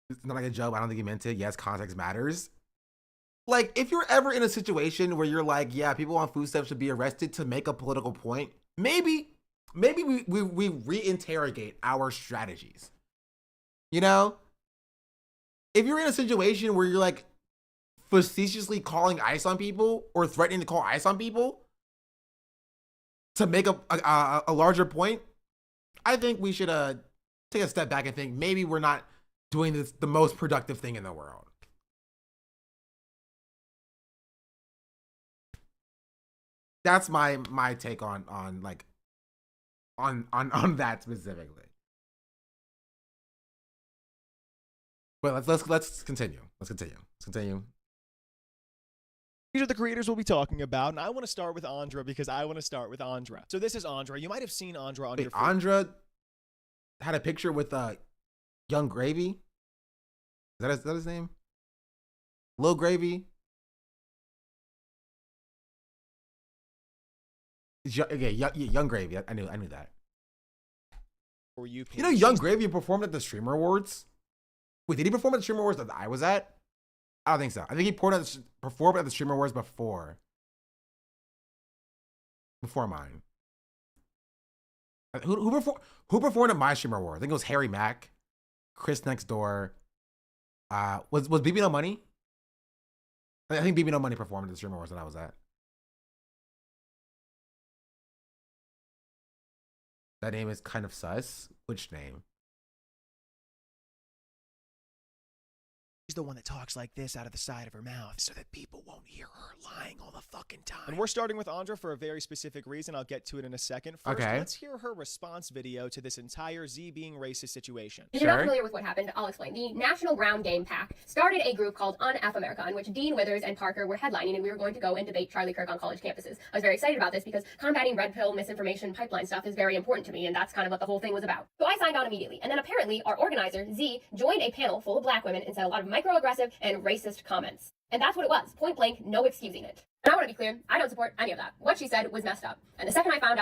it's not like a joke. I don't think he meant it. Yes, context matters. Like if you're ever in a situation where you're like, yeah, people on food stamps should be arrested to make a political point, maybe we reinterrogate our strategies. You know? If you're in a situation where you're like facetiously calling ice on people or threatening to call ice on people, to make a larger point, I think we should take a step back and think maybe we're not doing this the most productive thing in the world. That's my take on that specifically. But let's continue. Let's continue. These are the creators we'll be talking about, and I want to start with Andra because I want to start with Andra. So this is Andra. You might have seen Andra on your feed. Andra had a picture with Young Gravy. Is that his name? Lil Gravy. Young Gravy. I knew that. Or you know, Young Gravy performed at the Streamer Awards. Wait, did he perform at the Streamer Awards that I was at? I don't think so. I think he performed at the Streamer Awards before mine. Who performed at my Streamer Award? I think it was Harry Mack, Chris Next Door. Was BB No Money? I think BB No Money performed at the Streamer Awards that I was at. That name is kind of sus. Which name? She's the one that talks like this out of the side of her mouth so that people won't hear her lying all the fucking time. And we're starting with Andra for a very specific reason. I'll get to it in a second. First, let's hear her response video to this entire Z being racist situation. If you're not familiar with what happened, I'll explain. The National Ground Game PAC started a group called Unfuck America, in which Dean Withers and Parker were headlining, and we were going to go and debate Charlie Kirk on college campuses. I was very excited about this because combating red pill, misinformation, pipeline stuff is very important to me, and that's kind of what the whole thing was about. So I signed on immediately, and then apparently our organizer, Z, joined a panel full of black women and said a lot of microaggressive and racist comments. And that's what it was. Point blank, no excusing it. And I want to be clear, I don't support any of that. What she said was messed up. And the second I found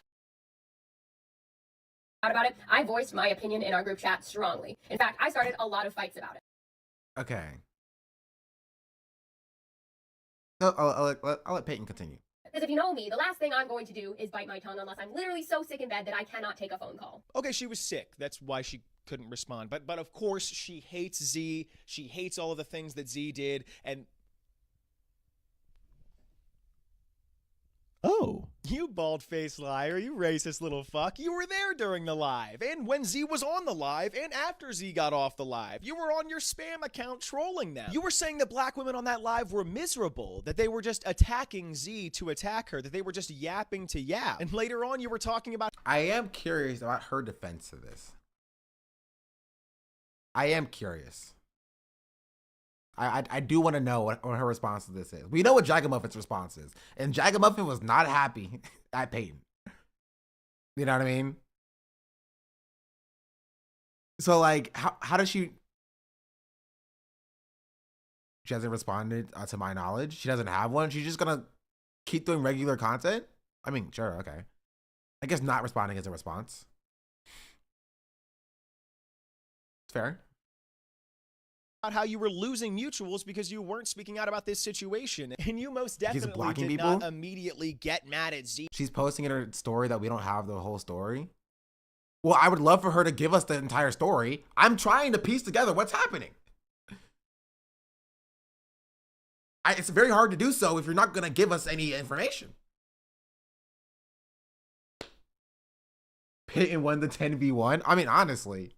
out about it, I voiced my opinion in our group chat strongly. In fact, I started a lot of fights about it. Okay. No, I'll let Peyton continue. Because if you know me, the last thing I'm going to do is bite my tongue unless I'm literally so sick in bed that I cannot take a phone call. Okay, she was sick. That's why she couldn't respond. But of course, she hates Z. She hates all of the things that Z did. And oh, you bald-faced liar, you racist little fuck. You were there during the live, and when Z was on the live, and after Z got off the live. You were on your spam account trolling them. You were saying that black women on that live were miserable, that they were just attacking Z to attack her, that they were just yapping to yap. And later on, you were talking about... I am curious about her defense of this. I am curious. I do want to know what her response to this is. We know what Jagamuffin's response is. And Jagamuffin was not happy at Peyton. You know what I mean? So, like, how does she... She hasn't responded, to my knowledge. She doesn't have one. She's just going to keep doing regular content? I mean, sure, okay. I guess not responding is a response. It's fair. About how you were losing mutuals because you weren't speaking out about this situation. And you most definitely did people? Not immediately get mad at Z. She's posting in her story that we don't have the whole story. Well, I would love for her to give us the entire story. I'm trying to piece together what's happening. It's very hard to do so if you're not going to give us any information. Peyton won the 10v1. I mean, honestly.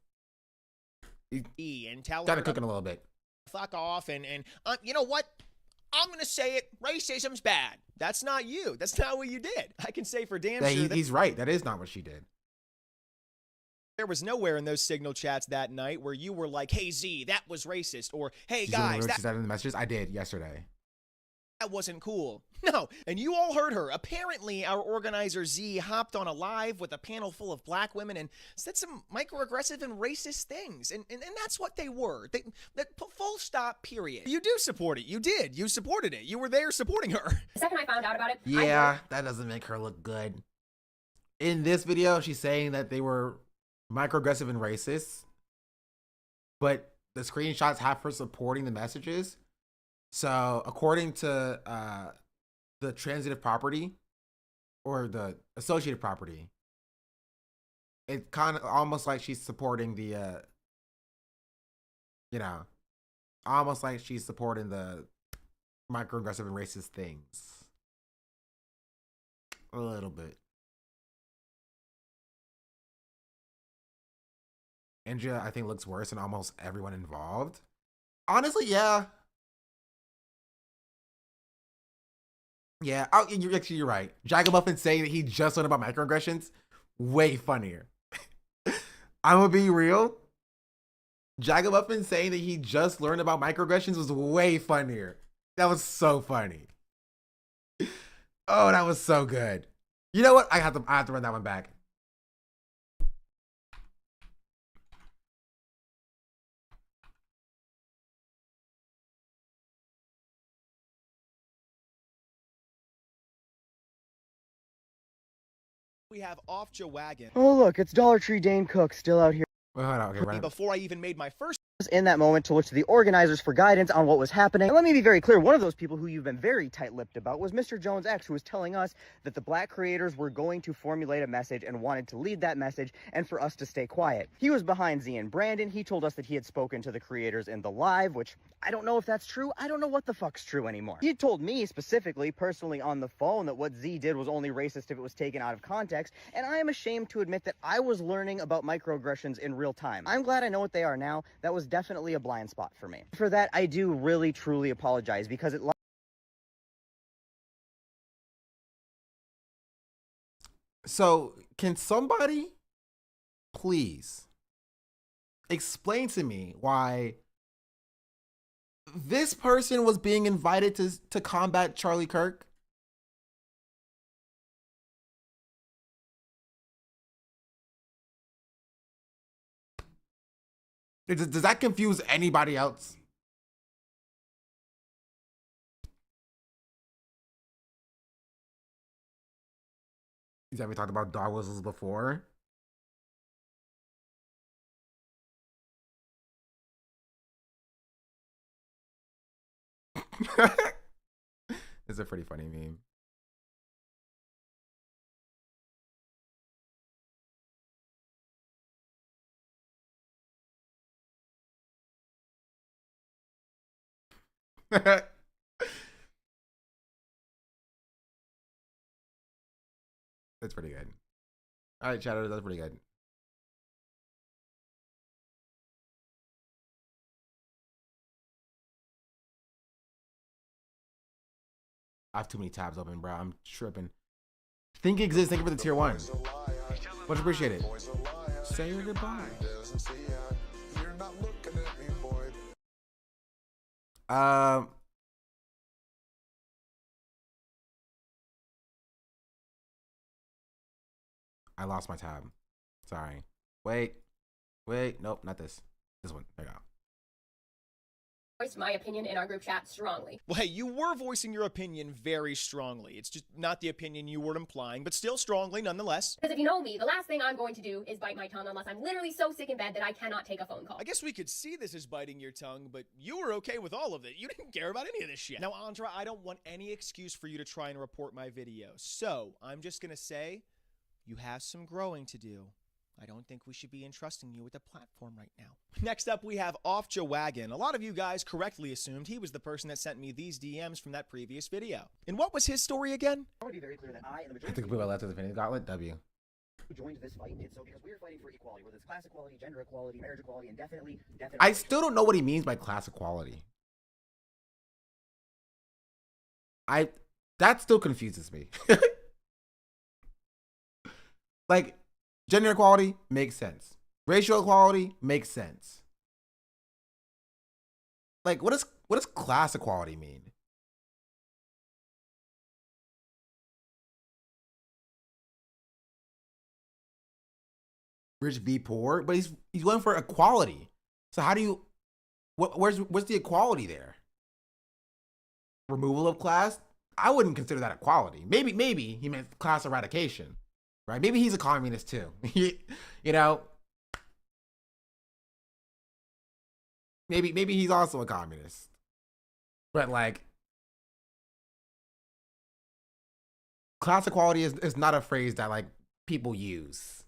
And tell Gotta her cook it a little bit. Fuck off and you know what? I'm gonna say it. Racism's bad. That's not you. That's not what you did. I can say for damn sure he's right. That is not what she did. There was nowhere in those signal chats that night where you were like, "Hey Z, that was racist," or "Hey guys, that in the messages." I did yesterday. That wasn't cool. No, and you all heard her. Apparently, our organizer Z hopped on a live with a panel full of black women and said some microaggressive and racist things. And that's what they were. Full stop, period. You do support it. You did. You supported it. You were there supporting her. The second I found out about it, yeah, that doesn't make her look good. In this video, she's saying that they were microaggressive and racist, but the screenshots have her supporting the messages. So according to the transitive property or the associative property, it's kind of almost like she's supporting the, almost like she's supporting the microaggressive and racist things. A little bit. India, I think, looks worse than almost everyone involved. Honestly, yeah. Yeah, you're right. Jagamuffin saying that he just learned about microaggressions, way funnier. I'm gonna be real. Jagamuffin saying that he just learned about microaggressions was way funnier. That was so funny. Oh, that was so good. You know what? I have to run that one back. We have off Joe Wagon. Oh, look, it's Dollar Tree Dane Cook still out here. Well, hold on, okay, Before I even made my first in that moment to look to the organizers for guidance on what was happening. And let me be very clear, one of those people who you've been very tight-lipped about was Mr. Jones X, who was telling us that the black creators were going to formulate a message and wanted to lead that message and for us to stay quiet. He was behind Z and Brandon. He told us that he had spoken to the creators in the live, which I don't know if that's true. I don't know what the fuck's true anymore. He told me specifically, personally on the phone, that what Z did was only racist if it was taken out of context, and I am ashamed to admit that I was learning about microaggressions in real time. I'm glad I know what they are now. That was definitely a blind spot for me. For that, I do really, truly apologize, because it... So, can somebody please explain to me why this person was being invited to combat Charlie Kirk? Does that confuse anybody else? Have we talked about dog whistles before? It's a pretty funny meme. That's pretty good. All right, chatter, that's pretty good. I have too many tabs open, bro. I'm tripping. Think exists. Thank you for the tier 1. Much appreciated. Say your goodbye. I lost my tab. Sorry. Wait. Nope, not this. This one. There you go. Voiced my opinion in our group chat strongly. Well, hey, you were voicing your opinion very strongly. It's just not the opinion you were implying, but still strongly nonetheless. Because if you know me, the last thing I'm going to do is bite my tongue unless I'm literally so sick in bed that I cannot take a phone call. I guess we could see this as biting your tongue, but you were okay with all of it. You didn't care about any of this shit. Now, Andra, I don't want any excuse for you to try and report my video. So, I'm just gonna say, you have some growing to do. I don't think we should be entrusting you with a platform right now. Next up, we have Off Joe Wagon. A lot of you guys correctly assumed he was the person that sent me these DMs from that previous video. And what was his story again? I want to be very clear that I and the I majority think we were left with the Infinity Gauntlet. W. who joined this fight did so because we're fighting for equality, whether it's class equality, gender equality, marriage equality, and definitely. I still don't know what he means by class equality. That still confuses me. Like, gender equality makes sense. Racial equality makes sense. Like, what does class equality mean? Rich v poor, but he's going for equality. So how do you? Where's the equality there? Removal of class? I wouldn't consider that equality. Maybe he meant class eradication. Right? Maybe he's a communist too. You know? Maybe he's also a communist. But like, class equality is not a phrase that like people use.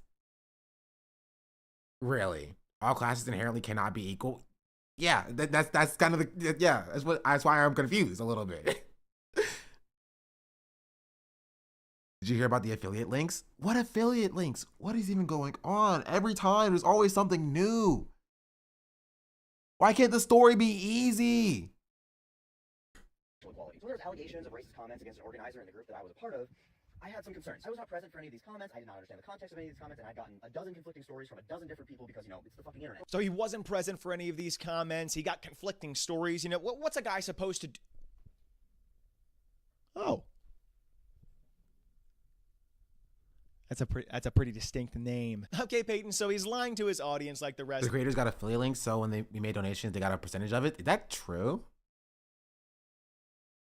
Really. All classes inherently cannot be equal. Yeah, that's kind of the that's why I'm confused a little bit. Did you hear about the affiliate links? What affiliate links? What is even going on? Every time there's always something new. Why can't the story be easy? Equality. So when there was allegations of racist comments against an organizer in the group that I was a part of, I had some concerns. I was not present for any of these comments. I did not understand the context of any of these comments, and I'd gotten a dozen conflicting stories from a dozen different people because, you know, it's the fucking internet. So he wasn't present for any of these comments. He got conflicting stories. You know, what's a guy supposed to do? Oh. That's a pretty distinct name. Okay, Peyton, so he's lying to his audience like the rest. The creators got affiliate links, so when we made donations, they got a percentage of it. Is that true?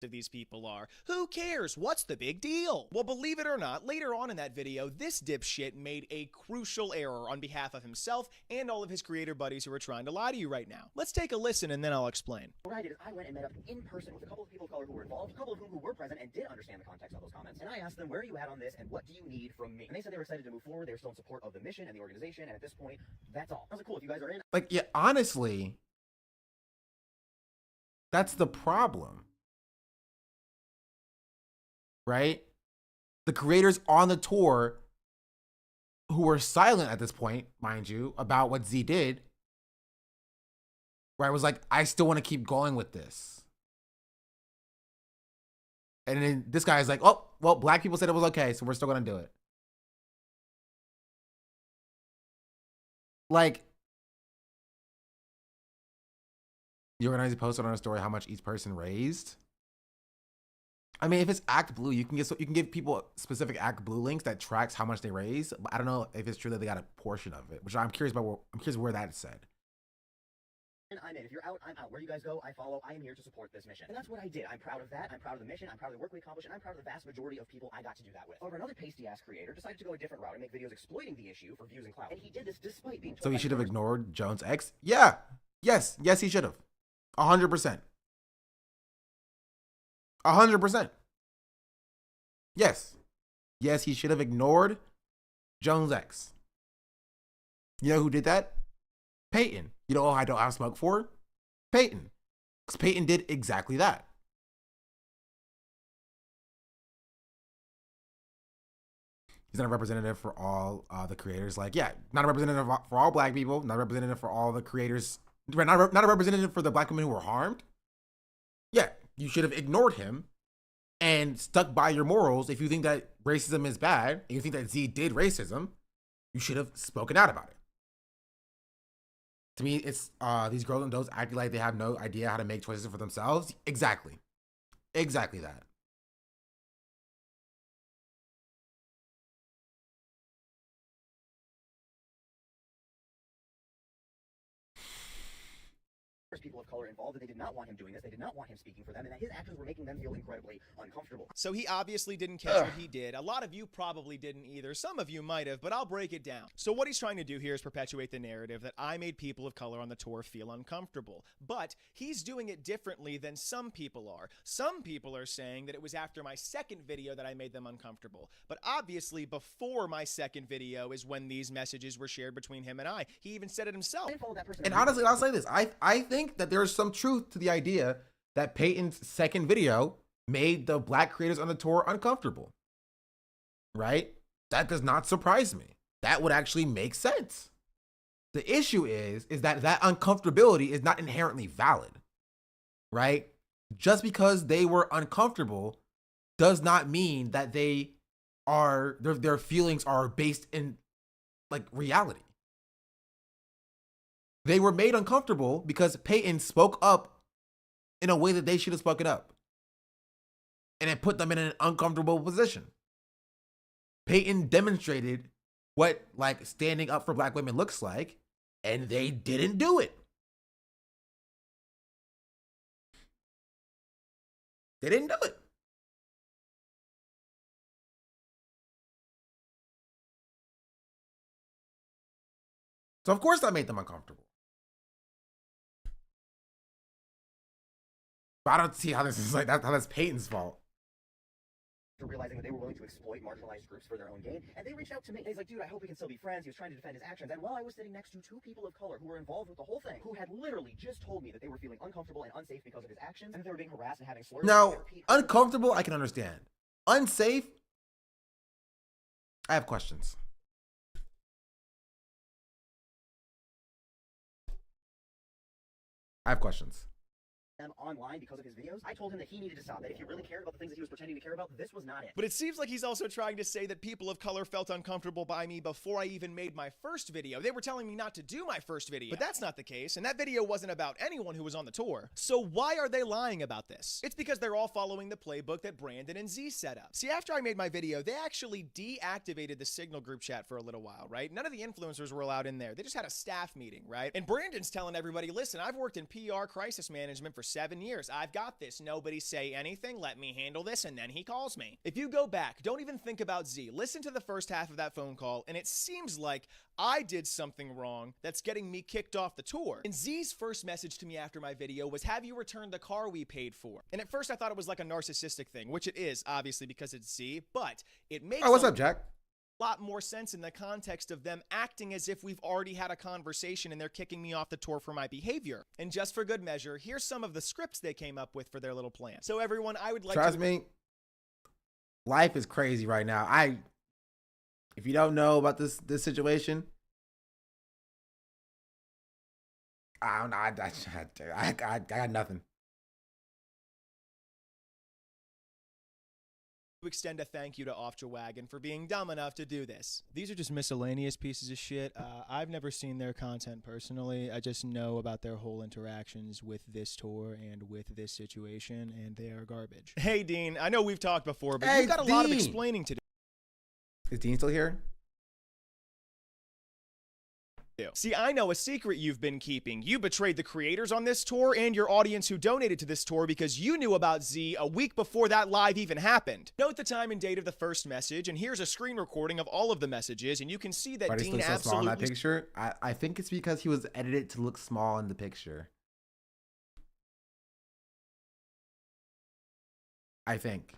Of these people are. Who cares? What's the big deal? Well, believe it or not, later on in that video, this dipshit made a crucial error on behalf of himself and all of his creator buddies who are trying to lie to you right now. Let's take a listen and then I'll explain. What I did is I went and met up in person with a couple of people of color who were involved, a couple of whom who were present and did understand the context of those comments. And I asked them, where are you at on this and what do you need from me? And they said they were excited to move forward. They were still in support of the mission and the organization. And at this point, that's all. I was like, cool, if you guys are in. Like, yeah, honestly, that's the problem. Right? The creators on the tour who were silent at this point, mind you, about what Z did, right, was like, I still want to keep going with this. And then this guy is like, oh, well, black people said it was okay, so we're still going to do it. Like, the organizer posted on a story how much each person raised. I mean, if it's Act Blue, you can give people specific Act Blue links that tracks how much they raise. But I don't know if it's true that they got a portion of it, which I'm curious about. I'm curious where that's said. I'm in. If you're out, I'm out. Where you guys go, I follow. I am here to support this mission. And that's what I did. I'm proud of that. I'm proud of the mission. I'm proud of the work we accomplished. And I'm proud of the vast majority of people I got to do that with. However, another pasty-ass creator decided to go a different route and make videos exploiting the issue for views and clout. And he did this despite being told. So he should have ignored Jones X? Yeah. Yes, he should have. 100%. 100%. Yes, he should have ignored Jones X. You know who did that? Peyton. You know who I don't have smoke for? Peyton. Because Peyton did exactly that. He's not a representative for all the creators. Like, yeah, not a representative for all black people, not a representative for all the creators, not a representative for the black women who were harmed. Yeah, you should have ignored him and stuck by your morals. If you think that racism is bad, and you think that Z did racism, you should have spoken out about it. To me, it's these girls and those acting like they have no idea how to make choices for themselves. Exactly that. People of color involved, that they did not want him doing this, they did not want him speaking for them, and that his actions were making them feel incredibly uncomfortable. So he obviously didn't catch what he did. A lot of you probably didn't either. Some of you might have, but I'll break it down. So what he's trying to do here is perpetuate the narrative that I made people of color on the tour feel uncomfortable. But he's doing it differently than some people are. Some people are saying that it was after my second video that I made them uncomfortable. But obviously before my second video is when these messages were shared between him and I. He even said it himself. And honestly, I'll say this. I think that there's some truth to the idea that Peyton's second video made the black creators on the tour uncomfortable, right? That does not surprise me. That would actually make sense. The issue is that uncomfortability is not inherently valid, right? Just because they were uncomfortable does not mean that they are, their feelings are based in like reality. They were made uncomfortable because Peyton spoke up in a way that they should have spoken up. And it put them in an uncomfortable position. Peyton demonstrated what like standing up for black women looks like, and they didn't do it. They didn't do it. So of course that made them uncomfortable. But I don't see how this is like that. How that's Peyton's fault. Realizing that they were willing to exploit marginalized groups for their own gain, and they reached out to me. And he's like, dude, I hope we can still be friends. He was trying to defend his actions, and while I was sitting next to two people of color who were involved with the whole thing, who had literally just told me that they were feeling uncomfortable and unsafe because of his actions, and they were being harassed and having slurs. Now, uncomfortable, I can understand. Unsafe, I have questions. I have questions. Online because of his videos. I told him that he needed to stop, that if he really cared about the things that he was pretending to care about, this was not it. But it seems like he's also trying to say that people of color felt uncomfortable by me before I even made my first video. They were telling me not to do my first video. But that's not the case, and that video wasn't about anyone who was on the tour. So why are they lying about this? It's because they're all following the playbook that Brandon and Z set up. See, after I made my video, they actually deactivated the Signal group chat for a little while, right? None of the influencers were allowed in there. They just had a staff meeting, right? And Brandon's telling everybody, listen, I've worked in PR crisis management for 7 years. I've got this. Nobody say anything. Let me handle this. And then he calls me. If you go back, don't even think about Z. Listen to the first half of that phone call, and it seems like I did something wrong that's getting me kicked off the tour. And Z's first message to me after my video was, have you returned the car we paid for? And at first I thought it was like a narcissistic thing, which it is, obviously, because it's Z, but it makes Oh, what's up, Jack? lot more sense in the context of them acting as if we've already had a conversation and they're kicking me off the tour for my behavior. And just for good measure, here's some of the scripts they came up with for their little plan. So everyone, I would like Trust me, life is crazy right now. If you don't know about this situation, I don't know. I got nothing. extend a thank you to Off Your Wagon for being dumb enough to do this. These are just miscellaneous pieces of shit. I've never seen their content personally. I just know about their whole interactions with this tour and with this situation, and they are garbage. Hey, Dean, I know we've talked before, but you've got a lot of explaining to do. Is Dean still here? See, I know a secret you've been keeping. You betrayed the creators on this tour and your audience who donated to this tour because you knew about Z a week before that live even happened. Note the time and date of the first message, and here's a screen recording of all of the messages, and you can see that Dean so small in that picture. I think it's because he was edited to look small in the picture. I think.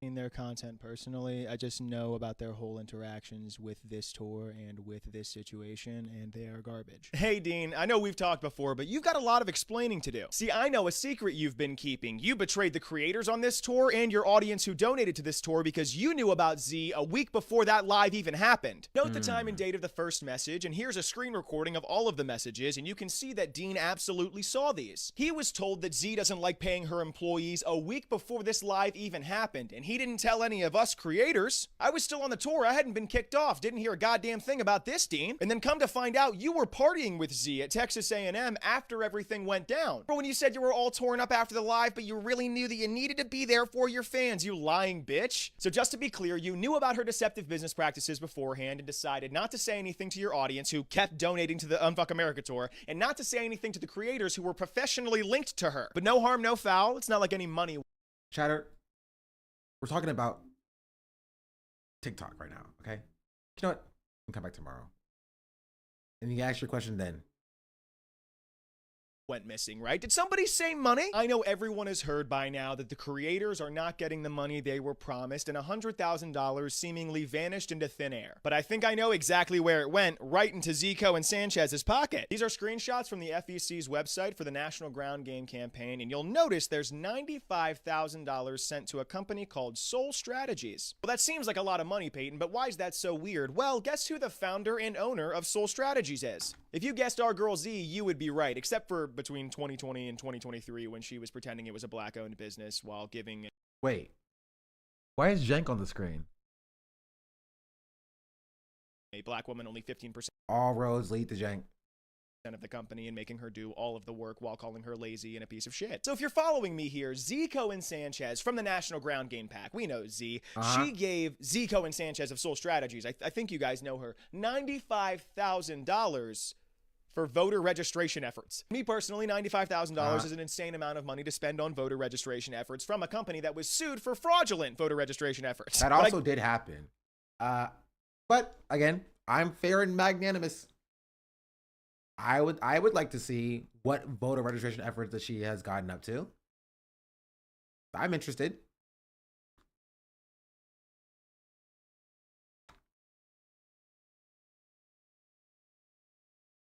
In their content personally, I just know about their whole interactions with this tour and with this situation, and they are garbage. Hey, Dean, I know we've talked before, but you've got a lot of explaining to do. See, I know a secret you've been keeping. You betrayed the creators on this tour and your audience who donated to this tour because you knew about Z a week before that live even happened. Note the time and date of the first message, and here's a screen recording of all of the messages, and you can see that Dean absolutely saw these. He was told that Z doesn't like paying her employees a week before this live even happened, and he didn't tell any of us creators. I was still on the tour. I hadn't been kicked off. Didn't hear a goddamn thing about this, Dean. And then come to find out, you were partying with Z at Texas A&M after everything went down. Or when you said you were all torn up after the live, but you really knew that you needed to be there for your fans, you lying bitch. So just to be clear, you knew about her deceptive business practices beforehand and decided not to say anything to your audience who kept donating to the Unfuck America tour, and not to say anything to the creators who were professionally linked to her. But no harm, no foul. It's not like any money. Chatter, we're talking about TikTok right now, okay? You know what? We can come back tomorrow. And you can ask your question then. Went missing, right? Did somebody say money? I know everyone has heard by now that the creators are not getting the money they were promised, and $100,000 seemingly vanished into thin air. But I think I know exactly where it went, right into Zico and Sanchez's pocket. These are screenshots from the FEC's website for the National Ground Game campaign, and you'll notice there's $95,000 sent to a company called Soul Strategies. Well, that seems like a lot of money, Peyton, but why is that so weird? Well, guess who the founder and owner of Soul Strategies is? If you guessed our girl Z, you would be right, except for between 2020 and 2023 when she was pretending it was a black-owned business while giving... Wait. Why is Jenk on the screen? A black woman only 15%. All roads lead to Jenk. Of the company and making her do all of the work while calling her lazy and a piece of shit. So if you're following me here, Zico and Sanchez from the National Ground Game Pack, we know Z. She gave Zico and Sanchez of Soul Strategies, I think you guys know her, $95,000 for voter registration efforts. Me personally, $95,000 is an insane amount of money to spend on voter registration efforts from a company that was sued for fraudulent voter registration efforts. That also did happen. But again, I'm fair and magnanimous. I would like to see what voter registration efforts that she has gotten up to. I'm interested.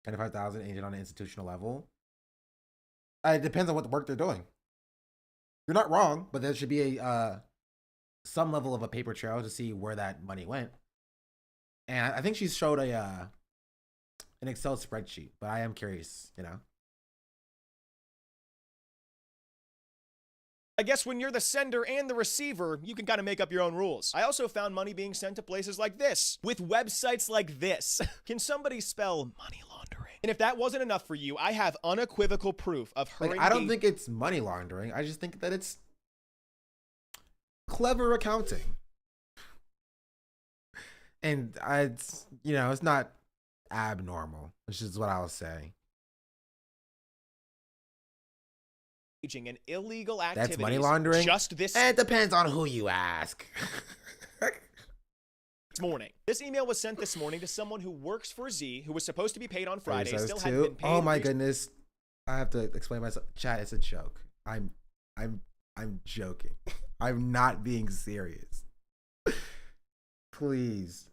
$25,000 agent on an institutional level. It depends on what the work they're doing. You're not wrong, but there should be a some level of a paper trail to see where that money went. And I think she showed an Excel spreadsheet, but I am curious, you know. I guess when you're the sender and the receiver, you can kind of make up your own rules. I also found money being sent to places like this, with websites like this. Can somebody spell money laundering? And if that wasn't enough for you, I have unequivocal proof of her. Like, I don't think it's money laundering. I just think that it's clever accounting. And it's, you know, it's not abnormal, which is what I'll say. An illegal activity. That's money laundering? Just this. It depends on who you ask. This morning. This email was sent this morning to someone who works for Z, who was supposed to be paid on Friday, still hadn't been paid. Oh my goodness. I have to explain myself. Chat, it's a joke. I'm joking. I'm not being serious. Please.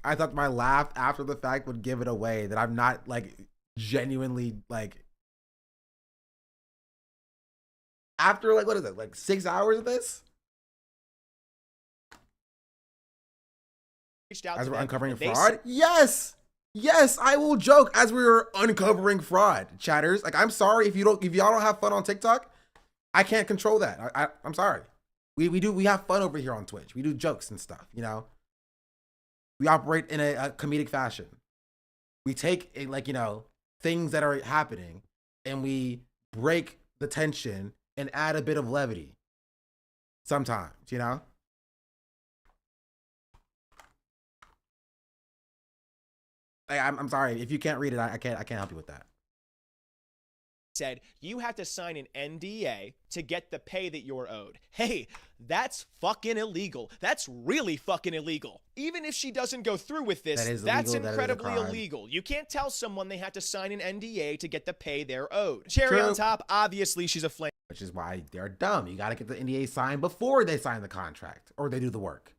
I thought my laugh after the fact would give it away, that I'm not like genuinely like after like, what is it, like 6 hours of this? As we're uncovering fraud? Yes, I will joke as we were uncovering fraud, chatters. Like, I'm sorry if y'all don't have fun on TikTok. I can't control that. I'm sorry. We have fun over here on Twitch. We do jokes and stuff, you know. We operate in a comedic fashion. We take like, you know, things that are happening and we break the tension and add a bit of levity sometimes, you know. I'm sorry if you can't read it. I can't help you with that. Said you have to sign an NDA to get the pay that you're owed. Hey, that's fucking illegal. That's really fucking illegal. Even if she doesn't go through with this, that's incredibly illegal. You can't tell someone they have to sign an NDA to get the pay they're owed. Cherry on top, obviously she's a flame. Which is why they're dumb. You got to get the NDA signed before they sign the contract or they do the work.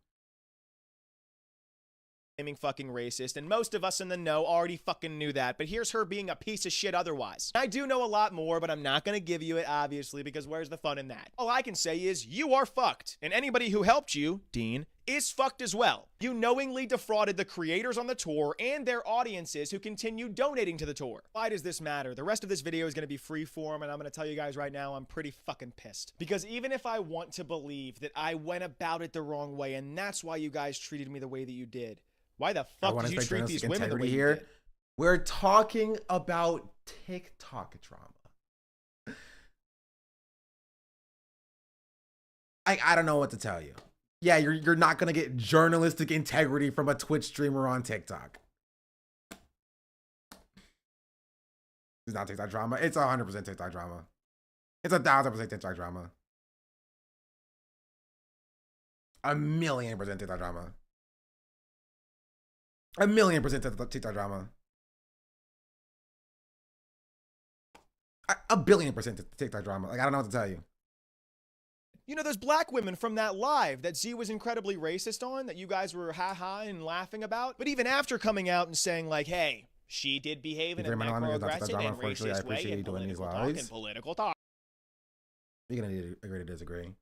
Fucking racist, and most of us in the know already fucking knew that, but here's her being a piece of shit otherwise. I do know a lot more, but I'm not gonna give you it, obviously, because where's the fun in that? All I can say is you are fucked, and anybody who helped you, Dean, is fucked as well. You knowingly defrauded the creators on the tour and their audiences who continue donating to the tour. Why does this matter? The rest of this video is gonna be freeform, and I'm gonna tell you guys right now, I'm pretty fucking pissed. Because even if I want to believe that I went about it the wrong way, and that's why you guys treated me the way that you did, why the fuck did you treat these women the way you did? We're talking about TikTok drama. I don't know what to tell you. Yeah, you're not gonna get journalistic integrity from a Twitch streamer on TikTok. It's not TikTok drama. It's 100% TikTok drama. It's 1,000% TikTok drama. 1,000,000% TikTok drama. 1,000,000% TikTok drama. 1,000,000,000% TikTok drama. Like, I don't know what to tell you. You know, those black women from that live that Z was incredibly racist on, that you guys were ha-ha and laughing about. But even after coming out and saying, like, hey, she did behave in a macro-aggressive and racist way in political talk and political talk. You're gonna need to agree to disagree.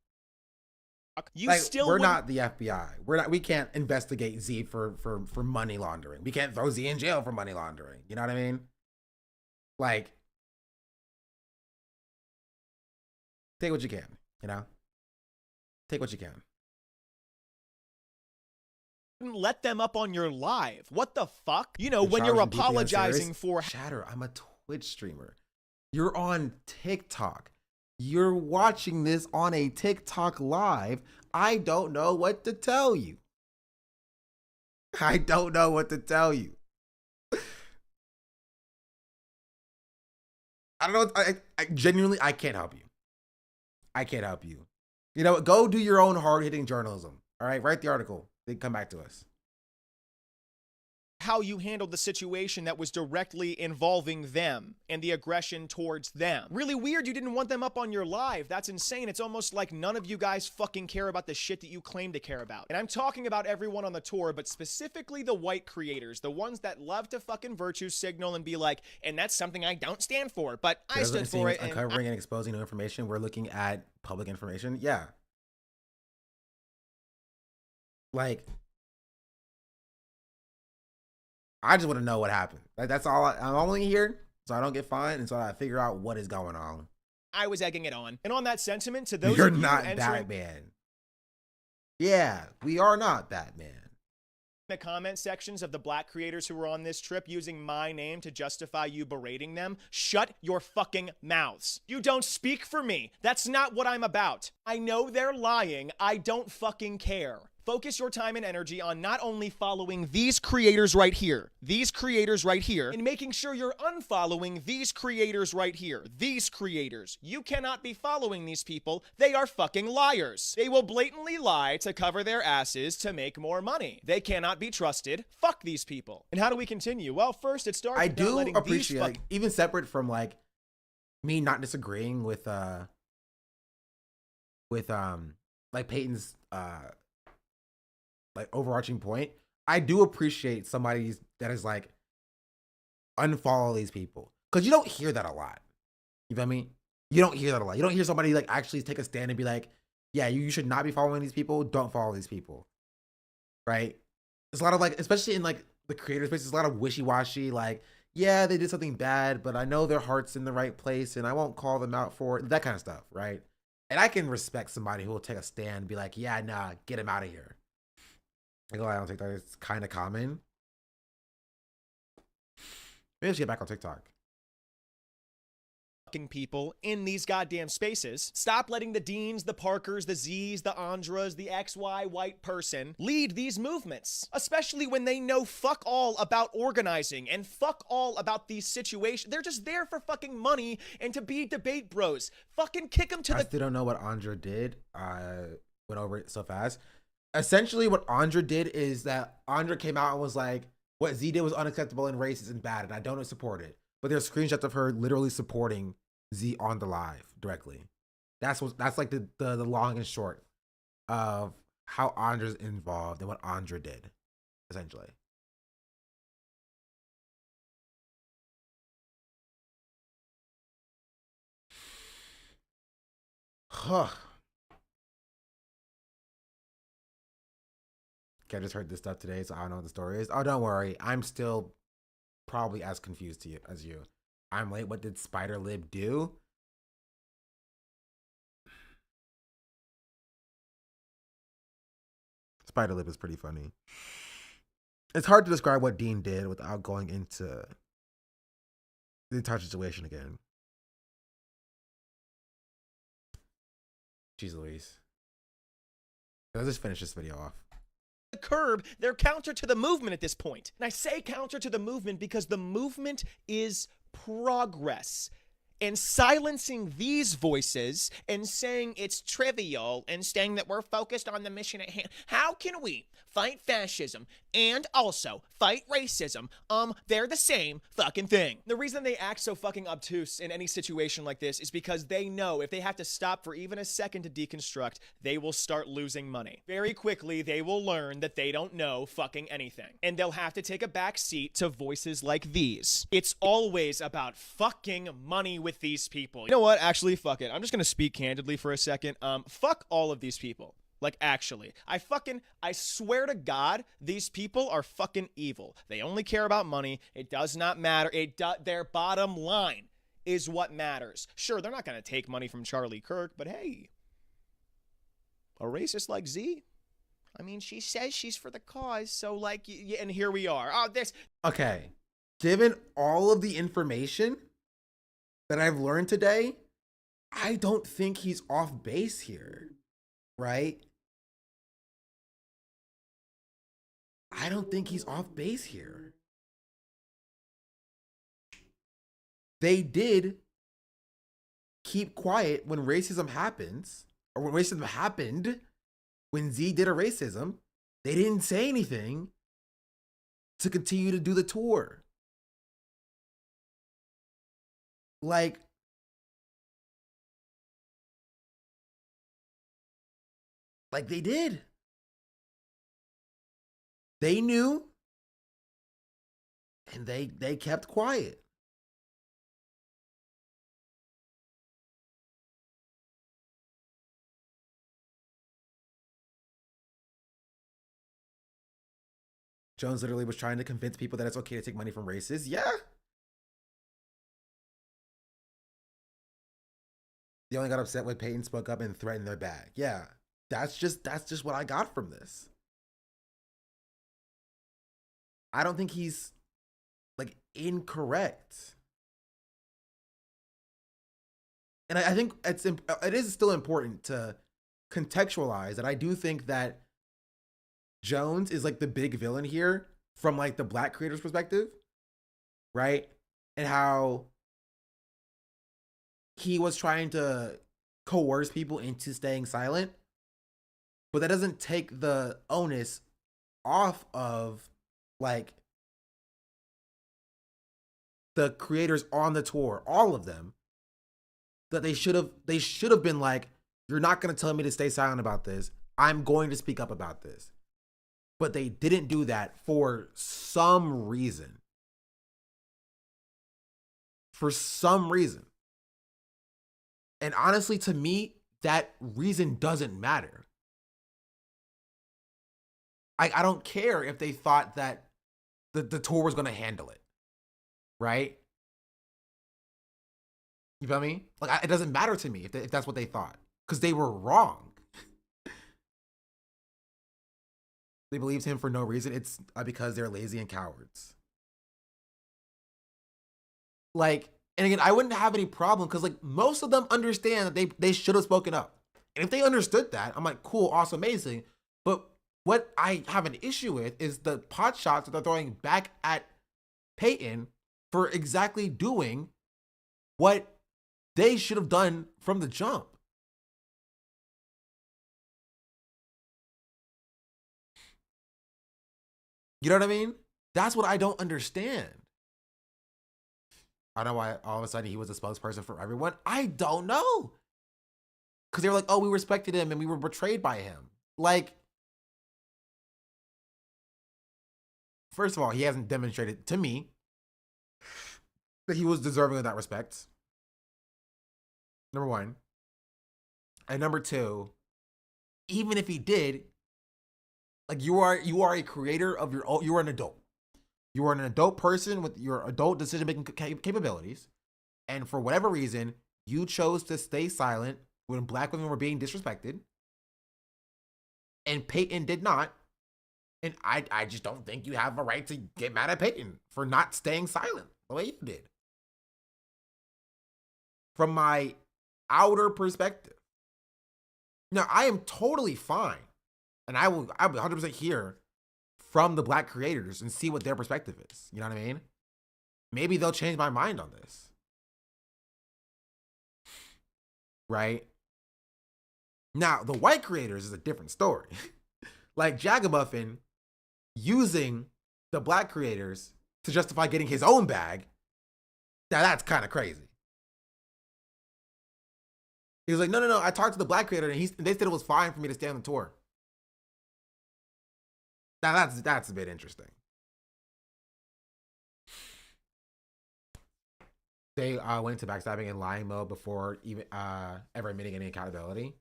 You like, still we're not the FBI. We can't investigate Z for money laundering. We can't throw Z in jail for money laundering. You know what I mean? Like, take what you can, you know? Take what you can. Let them up on your live. What the fuck? You know, when you're apologizing for chatter, I'm a Twitch streamer. You're on TikTok. You're watching this on a TikTok live. I don't know what to tell you. I don't know what to tell you. I don't know. I genuinely, I can't help you. I can't help you. You know what? Go do your own hard-hitting journalism. All right? Write the article. Then come back to us. How you handled the situation that was directly involving them and the aggression towards them. Really weird you didn't want them up on your live. That's insane. It's almost like none of you guys fucking care about the shit that you claim to care about. And I'm talking about everyone on the tour, but specifically the white creators, the ones that love to fucking virtue signal and be like, and that's something I don't stand for, but I stood for it. Uncovering and exposing new information. We're looking at public information, yeah. Like, I just want to know what happened. Like, that's all. I'm only here so I don't get fined, and so I figure out what is going on. I was egging it on. And on that sentiment, to those You're of you not entering Batman. Yeah, we are not Batman. the comment sections of the black creators who were on this trip using my name to justify you berating them, shut your fucking mouths. You don't speak for me. That's not what I'm about. I know they're lying. I don't fucking care. Focus your time and energy on not only following these creators right here, and making sure you're unfollowing these creators right here, these creators. You cannot be following these people. They are fucking liars. They will blatantly lie to cover their asses to make more money. They cannot be trusted. Fuck these people. And how do we continue? Well, first it starts I with do not letting appreciate, these like, even separate from like me not disagreeing with like Peyton's like overarching point. I do appreciate somebody that is like unfollow these people, because you don't hear that a lot. You feel me? You don't hear that a lot. You don't hear somebody like actually take a stand and be like, yeah, you should not be following these people. Don't follow these people. Right? There's a lot of like, especially in like the creator space, there's a lot of wishy-washy, like, yeah, they did something bad, but I know their heart's in the right place and I won't call them out for it. That kind of stuff, right? And I can respect somebody who will take a stand and be like, yeah, nah, get him out of here. I don't think that it's kind of common. Maybe I should get back on TikTok. People in these goddamn spaces. Stop letting the Deans, the Parkers, the Z's, the Andras, the XY white person lead these movements, especially when they know fuck all about organizing and fuck all about these situations. They're just there for fucking money and to be debate bros. Fucking kick them to I still don't know what Andra did. I went over it so fast. Essentially, what Andra did is that Andra came out and was like, what Z did was unacceptable and racist and bad, and I don't support it. But there's screenshots of her literally supporting Z on the live directly. That's like the long and short of how Andra's involved and what Andra did, essentially. Huh. Okay, I just heard this stuff today, so I don't know what the story is. Oh, don't worry. I'm still probably as confused as you. I'm late. What did Spider Lib do? Spider Lib is pretty funny. It's hard to describe what Dean did without going into the entire situation again. Jeez Louise. Let's just finish this video off. The curb, they're counter to the movement at this point. And I say counter to the movement because the movement is progress. And silencing these voices and saying it's trivial and saying that we're focused on the mission at hand. How can we fight fascism and also fight racism? They're the same fucking thing. The reason they act so fucking obtuse in any situation like this is because they know if they have to stop for even a second to deconstruct, they will start losing money. Very quickly, they will learn that they don't know fucking anything. And they'll have to take a back seat to voices like these. It's always about fucking money with these people. You know what? Actually, fuck it. I'm just gonna speak candidly for a second. Fuck all of these people. Like, actually, I swear to God, these people are fucking evil. They only care about money. It does not matter. Their bottom line is what matters. Sure, they're not gonna take money from Charlie Kirk, but hey, a racist like Z, I mean, she says she's for the cause, so like, and here we are. Oh, this. Okay, given all of the information that I've learned today, I don't think he's off base here, right? I don't think he's off base here. They did keep quiet when racism happens, or when racism happened, when Z did a racism. They didn't say anything to continue to do the tour. Like, they did. They knew, and they kept quiet. Jones literally was trying to convince people that it's okay to take money from racists. Yeah. They only got upset when Peyton spoke up and threatened their bag. Yeah. That's just what I got from this. I don't think he's like incorrect. And I think it is still important to contextualize that I do think that Jones is like the big villain here from like the Black creators' perspective, right? And how he was trying to coerce people into staying silent, but that doesn't take the onus off of like the creators on the tour, all of them, that they should have been like, you're not going to tell me to stay silent about this. I'm going to speak up about this. But they didn't do that for some reason. For some reason. And honestly, to me, that reason doesn't matter. I don't care if they thought that the tour was going to handle it. Right? You feel me? Like, it doesn't matter to me if that's what they thought. Because they were wrong. They believed him for no reason. It's because they're lazy and cowards. Like, and again, I wouldn't have any problem because like most of them understand that they should have spoken up. And if they understood that, I'm like, cool, awesome, amazing. But what I have an issue with is the pot shots that they're throwing back at Peyton for exactly doing what they should have done from the jump. You know what I mean? That's what I don't understand. I don't know why all of a sudden he was a spokesperson for everyone. I don't know. Because they were like, oh, we respected him and we were betrayed by him. Like, first of all, he hasn't demonstrated to me that he was deserving of that respect. Number one. And number two, even if he did, like you are a creator of your own, you are an adult. You are an adult person with your adult decision-making capabilities. And for whatever reason, you chose to stay silent when Black women were being disrespected. And Peyton did not. And I just don't think you have a right to get mad at Peyton for not staying silent the way you did. From my outer perspective. Now, I am totally fine. And I'll be 100% hear from the Black creators and see what their perspective is. You know what I mean? Maybe they'll change my mind on this. Right? Now, the white creators is a different story. Like Jagamuffin using the Black creators to justify getting his own bag. Now, that's kind of crazy. He was like, no, I talked to the Black creator and they said it was fine for me to stay on the tour. Now that's a bit interesting. They went into backstabbing and lying mode before even ever admitting any accountability.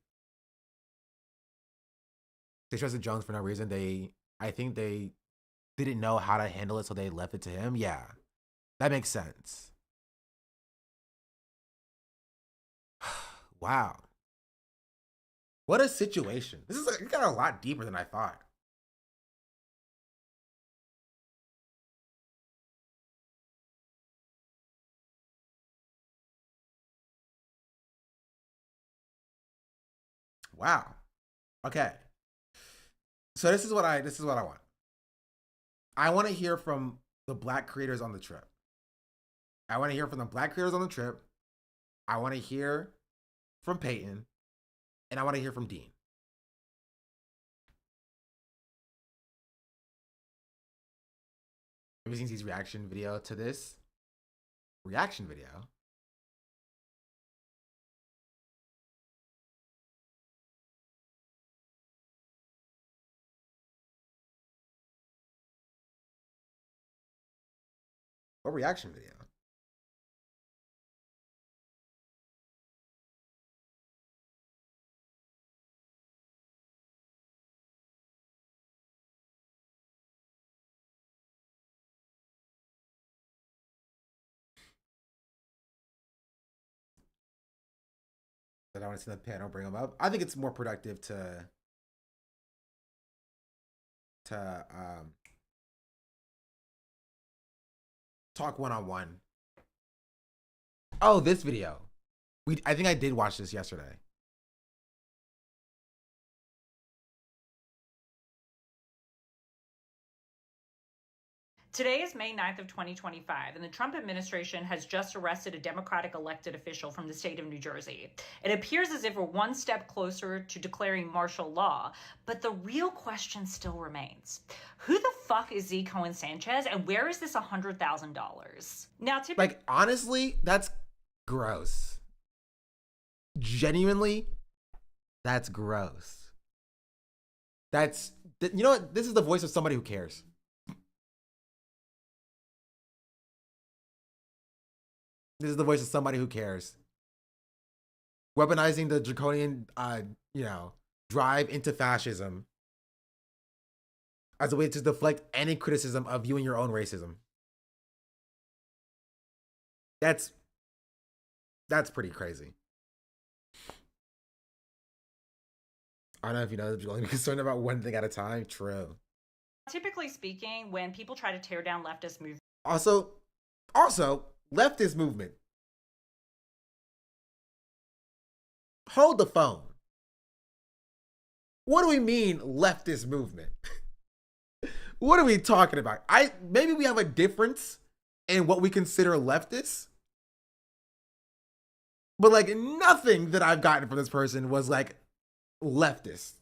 They trusted Jones for no reason. I think they didn't know how to handle it, so they left it to him. Yeah, that makes sense. Wow. What a situation. This is it got a lot deeper than I thought. Wow. Okay. So this is what I want. I want to hear from the Black creators on the trip. I want to hear from the Black creators on the trip. I want to hear from Peyton. And I want to hear from Dean. Have you seen his reaction video to this? Reaction video? What reaction video? that I want to see the panel bring them up. I think it's more productive to talk one-on-one. Oh, this video. I think I did watch this yesterday. Today is May 9th of 2025, and the Trump administration has just arrested a Democratic elected official from the state of New Jersey. It appears as if we're one step closer to declaring martial law, but the real question still remains. Who the fuck is Z. Cohen Sanchez, and where is this $100,000? Now, like, honestly, that's gross. Genuinely, that's gross. That's, you know what? This is the voice of somebody who cares. This is the voice of somebody who cares. Weaponizing the draconian, drive into fascism as a way to deflect any criticism of you and your own racism. That's pretty crazy. I don't know if you know that you're only concerned about one thing at a time. True. Typically speaking, when people try to tear down leftist movements, Also, leftist movement. Hold the phone. What do we mean leftist movement? What are we talking about? Maybe we have a difference in what we consider leftist. But like nothing that I've gotten from this person was like leftist.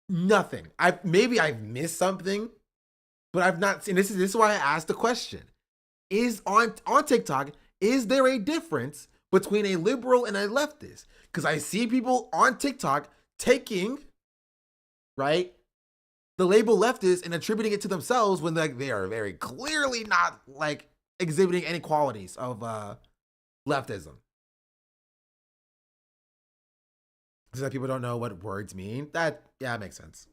Nothing. Maybe I've missed something, but I've not seen. This is why I asked the question. Is on TikTok, is there a difference between a liberal and a leftist? Because I see people on TikTok taking, right, the label leftist and attributing it to themselves when they are very clearly not like exhibiting any qualities of leftism. So that people don't know what words mean. That makes sense.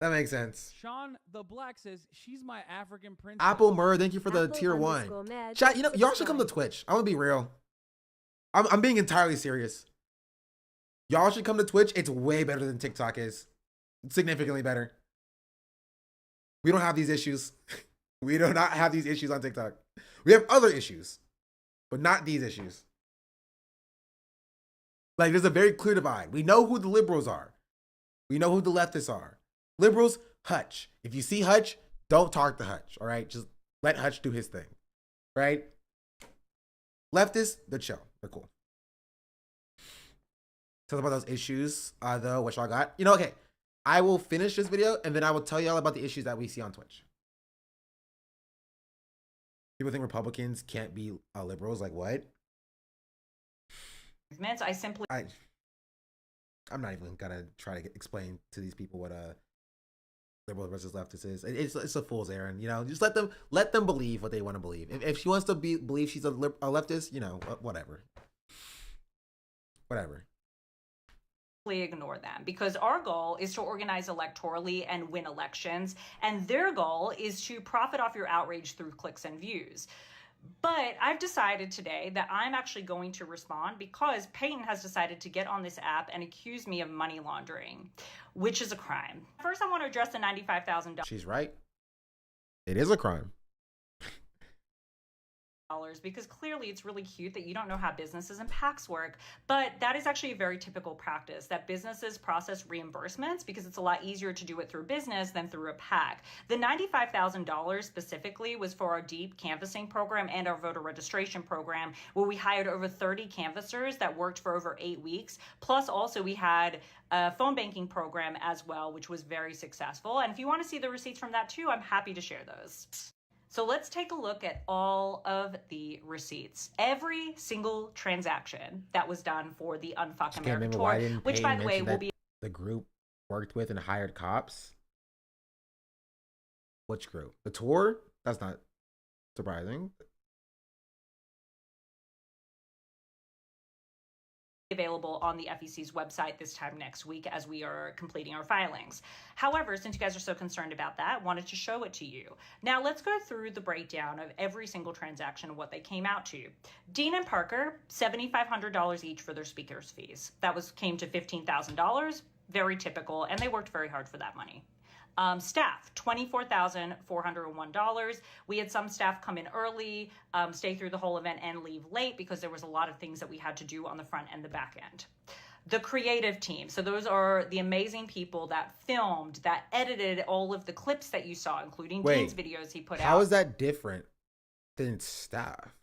That makes sense. Sean the Black says she's my African princess. Apple Murr, thank you for the tier 1. Chat, y'all should come to Twitch. I'm gonna be real. I'm being entirely serious. Y'all should come to Twitch. It's way better than TikTok is. Significantly better. We don't have these issues. We do not have these issues on TikTok. We have other issues, but not these issues. Like, there's a very clear divide. We know who the liberals are. We know who the leftists are. Liberals, Hutch. If you see Hutch, don't talk to Hutch, all right? Just let Hutch do his thing, right? Leftists, they're chill. They're cool. Tell them about those issues, though, what y'all got. Okay, I will finish this video, and then I will tell y'all about the issues that we see on Twitch. People think Republicans can't be liberals. Like, what? I'm not even gonna try to explain to these people what liberal versus leftist is. It's a fool's errand, Just let them believe what they want to believe. If she wants to believe she's a leftist, whatever. Ignore them, because our goal is to organize electorally and win elections, and their goal is to profit off your outrage through clicks and views. But I've decided today that I'm actually going to respond because Peyton has decided to get on this app and accuse me of money laundering, which is a crime. First, I want to address the $95,000. She's right. It is a crime. Because clearly it's really cute that you don't know how businesses and PACs work, but that is actually a very typical practice that businesses process reimbursements because it's a lot easier to do it through business than through a PAC. The $95,000 specifically was for our deep canvassing program and our voter registration program, where we hired over 30 canvassers that worked for over 8 weeks. Plus also we had a phone banking program as well, which was very successful. And if you want to see the receipts from that too, I'm happy to share those. So let's take a look at all of the receipts. Every single transaction that was done for the Unfuck America tour, which by the way will be... The group worked with and hired cops? Which group? The tour? That's not surprising. available on the FEC's website this time next week as we are completing our filings. However, since you guys are so concerned about that, I wanted to show it to you. Now let's go through the breakdown of every single transaction and what they came out to. Dean and Parker, $7,500 each for their speakers' fees. That came to $15,000, very typical, and they worked very hard for that money. Staff, $24,401. We had some staff come in early, stay through the whole event, and leave late because there was a lot of things that we had to do on the front and the back end. The creative team, so those are the amazing people that filmed, that edited all of the clips that you saw, including Dean's videos he put out. How is that different than staff?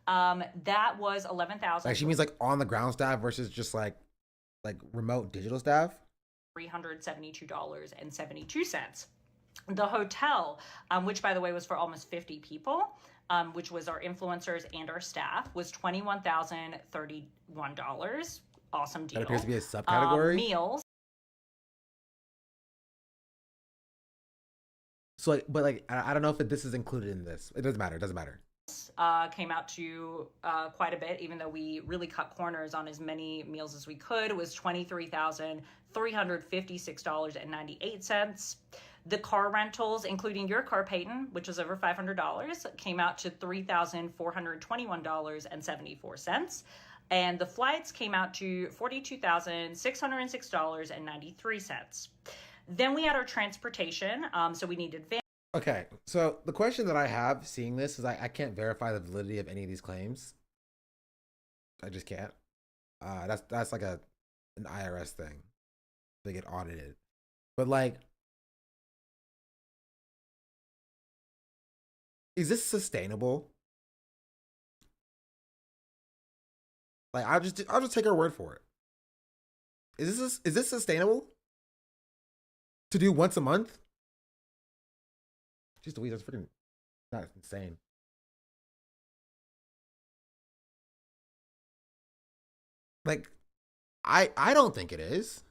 That was $11,000. Like she means like on the ground staff versus just like remote digital staff? $372.72. The hotel, which by the way was for almost 50 people, which was our influencers and our staff, was $21,031. Awesome deal. That appears to be a subcategory. Meals. So I don't know if this is included in this. It doesn't matter. It doesn't matter. Came out to quite a bit, even though we really cut corners on as many meals as we could. It was $23,356.98. The car rentals, including your car, Peyton, which was over $500, came out to $3,421.74. And the flights came out to $42,606.93. Then we had our transportation. So we needed van. Okay, so the question that I have seeing this is I can't verify the validity of any of these claims. I just can't. That's like an IRS thing. They get audited. But like, is this sustainable? Like I'll just take her word for it. Is this sustainable? To do once a month? Jeez Louise, that's freaking not insane. Like, I don't think it is.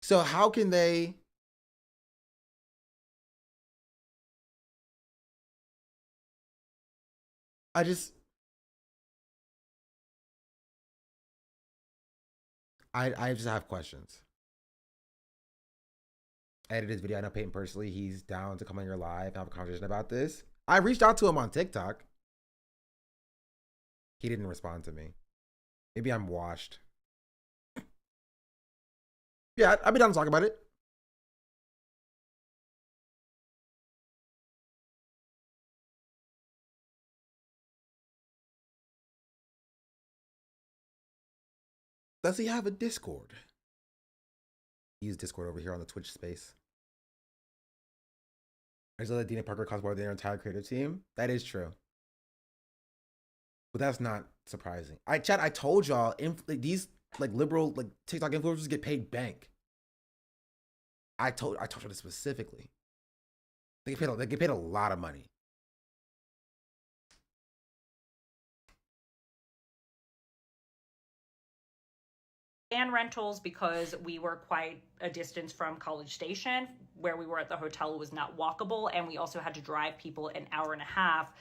So how can they? I just have questions. I edited his video. I know Peyton personally. He's down to come on your live and have a conversation about this. I reached out to him on TikTok. He didn't respond to me. Maybe I'm washed. Yeah, I'd be down to talk about it. Does he have a Discord? Use Discord over here on the Twitch space. I saw that Dean and Parker caused more than their entire creative team. That is true. But that's not surprising. I told y'all, these liberal TikTok influencers get paid bank. I told you this specifically. They get paid a lot of money. Van rentals, because we were quite a distance from College Station. Where we were at the hotel was not walkable, and we also had to drive people an hour and a half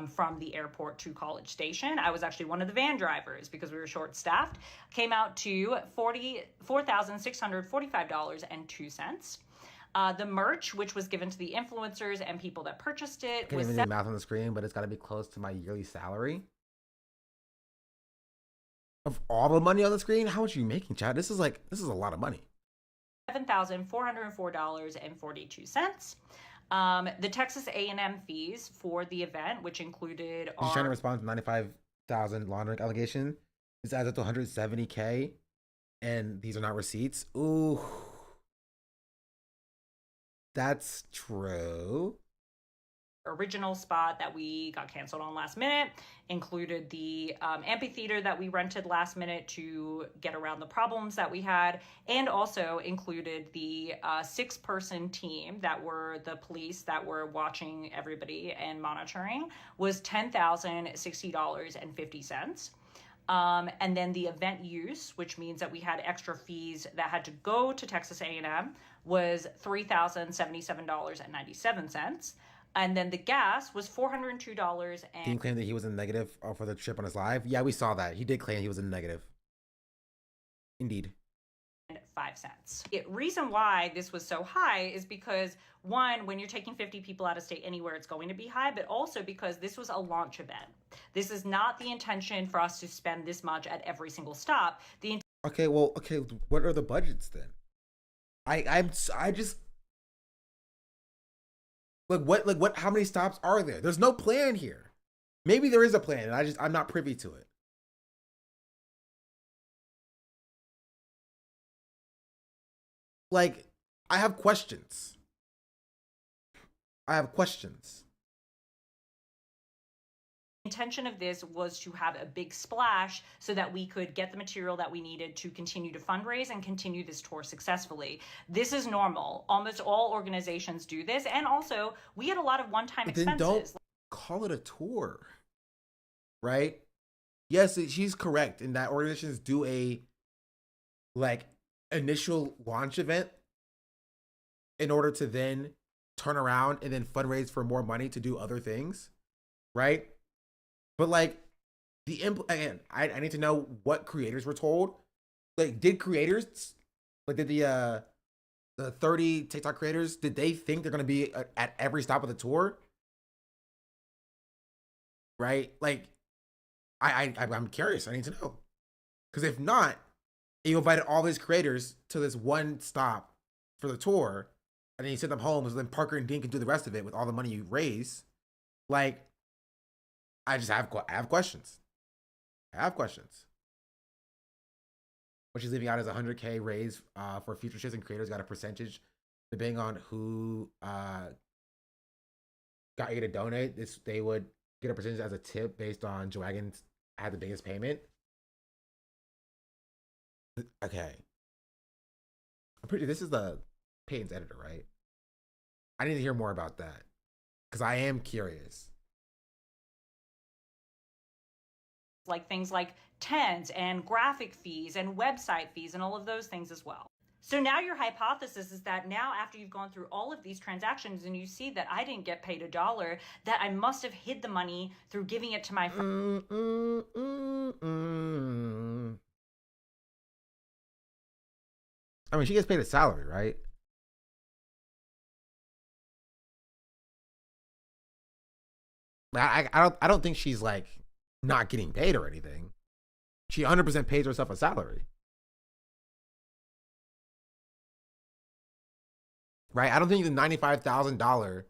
from the airport to College Station. I was actually one of the van drivers because we were short-staffed. Came out to $4,645.02. The merch, which was given to the influencers and people that purchased it, I can't even do math on the screen, but it's got to be close to my yearly salary. Of all the money on the screen, how much are you making, Chad? This is a lot of money. $7,404.42. The Texas A&M fees for the event, which included She's trying to respond to 95,000 laundering allegation. This adds up to $170K, and these are not receipts. Ooh, that's true. Original spot that we got canceled on last minute included the amphitheater that we rented last minute to get around the problems that we had, and also included the 6-person team that were the police that were watching everybody and monitoring, was $10,060.50. And then the event use, which means that we had extra fees that had to go to Texas A&M, was $3,077.97. And then the gas was $402. And Dean claimed that he was in negative for the trip on his live. Yeah, we saw that. He did claim he was in negative. Indeed. 5 cents. The reason why this was so high is because, one, when you're taking 50 people out of state anywhere, it's going to be high, but also because this was a launch event. This is not the intention for us to spend this much at every single stop. Okay, what are the budgets then? I just what how many stops are there? There's no plan here. Maybe there is a plan and I'm not privy to it. Like, I have questions. Intention of this was to have a big splash so that we could get the material that we needed to continue to fundraise and continue this tour successfully. This is normal. Almost all organizations do this. And also, we had a lot of one-time expenses. Then don't call it a tour, right? Yes, she's correct in that organizations do a, initial launch event in order to then turn around and then fundraise for more money to do other things, right? But again, I need to know what creators were told. Did creators, did the 30 TikTok creators, did they think they're gonna be at every stop of the tour? Right? I'm curious. I need to know. Because if not, you invited all these creators to this one stop for the tour, and then you send them home, so then Parker and Dean can do the rest of it with all the money you raise. I have questions. What she's leaving out is $100K raise for future shifts, and creators got a percentage depending on who got you to donate. They would get a percentage as a tip based on Joagan had the biggest payment. Okay. I'm pretty. This is the Peyton's editor, right? I need to hear more about that because I am curious. Things like TENS and graphic fees and website fees and all of those things as well. So now your hypothesis is that now after you've gone through all of these transactions and you see that I didn't get paid $1, that I must have hid the money through giving it to my friend. I mean, she gets paid a salary, right? I don't think she's not getting paid or anything. She 100% pays herself a salary. Right? I don't think the $95,000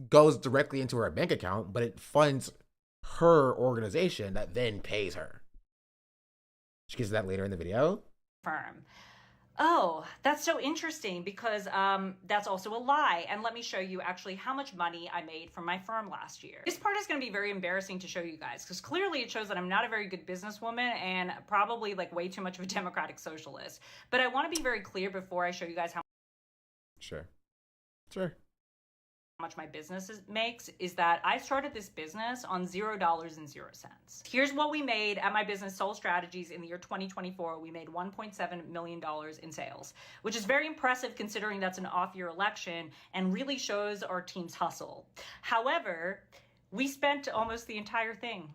goes directly into her bank account, but it funds her organization that then pays her. She gets to that later in the video. Firm. Oh, that's so interesting because that's also a lie. And let me show you actually how much money I made from my firm last year. This part is going to be very embarrassing to show you guys because clearly it shows that I'm not a very good businesswoman and probably way too much of a democratic socialist. But I want to be very clear before I show you guys how much my business makes is that I started this business on $0.00. Here's what we made at my business Soul Strategies in the year 2024. We made $1.7 million in sales, which is very impressive considering that's an off-year election and really shows our team's hustle. However, we spent almost the entire thing,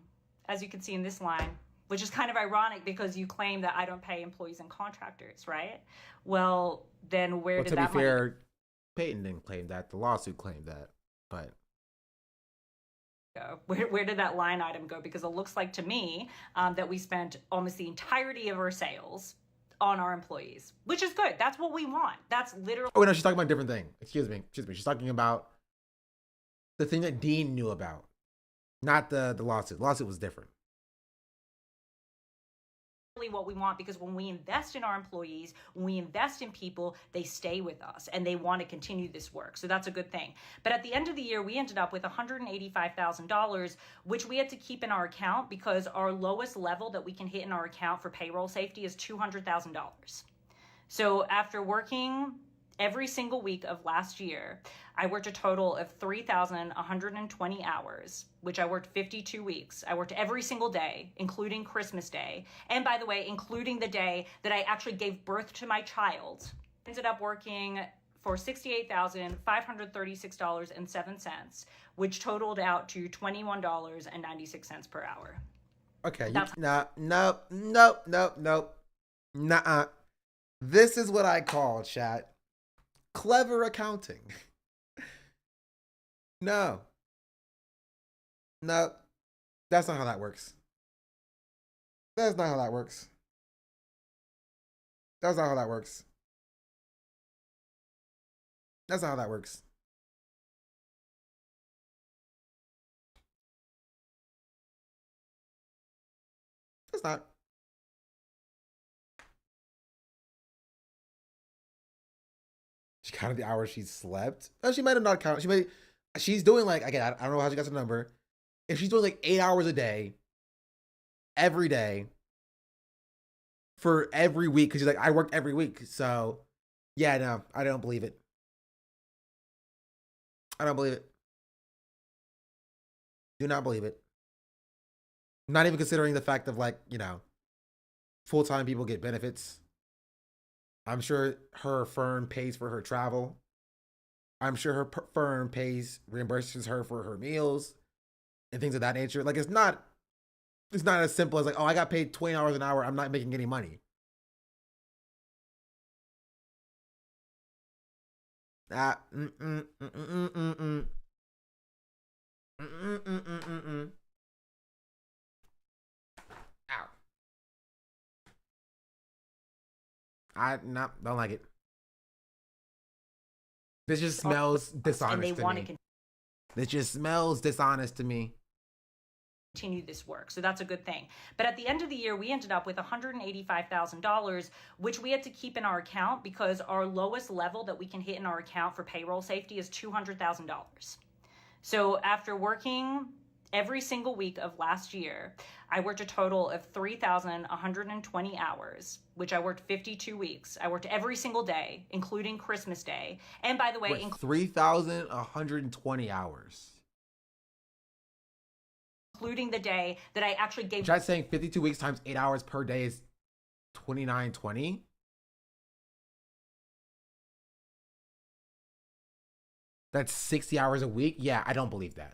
as you can see in this line, which is kind of ironic because you claim that I don't pay employees and contractors, right? Well, then where did that money go? Peyton didn't claim that. The lawsuit claimed that, but where did that line item go? Because it looks like to me that we spent almost the entirety of our sales on our employees, which is good. That's what we want. That's literally. Oh no, she's talking about a different thing. Excuse me. She's talking about the thing that Dean knew about, not the lawsuit. The lawsuit was different. What we want, because when we invest in our employees, when we invest in people, they stay with us and they want to continue this work. So that's a good thing. But at the end of the year, we ended up with $185,000, which we had to keep in our account because our lowest level that we can hit in our account for payroll safety is $200,000. So after working every single week of last year, I worked a total of 3,120 hours, which I worked 52 weeks. I worked every single day, including Christmas Day. And by the way, including the day that I actually gave birth to my child. Ended up working for $68,536.07, which totaled out to $21.96 per hour. Okay, nope. Nuh-uh. This is what I call, chat, clever accounting. No, that's not how that works. That's not how that works. That's not how that works. That's not how that works. That's not. She counted the hours she slept. Oh, she might have not counted. She's doing like, again, I don't know how she got the number. If she's doing like 8 hours a day, every day, for every week, because she's like, I worked every week. So, yeah, no, I don't believe it. I don't believe it. Do not believe it. Not even considering the fact of, like, you know, full-time people get benefits. I'm sure her firm pays for her travel. I'm sure her firm reimburses her for her meals and things of that nature. Like, it's not as simple as like, oh, I got paid $20 an hour, I'm not making any money. Ow. Don't like it. This just smells dishonest to me. This just smells dishonest to me. Continue this work. So that's a good thing. But at the end of the year, we ended up with $185,000, which we had to keep in our account because our lowest level that we can hit in our account for payroll safety is $200,000. So after working every single week of last year, I worked a total of 3,120 hours, which I worked 52 weeks. I worked every single day, including Christmas Day. And by the way, 3,120 hours. Including the day that I actually gave. Chat's saying 52 weeks times 8 hours per day is 2920. That's 60 hours a week. Yeah, I don't believe that.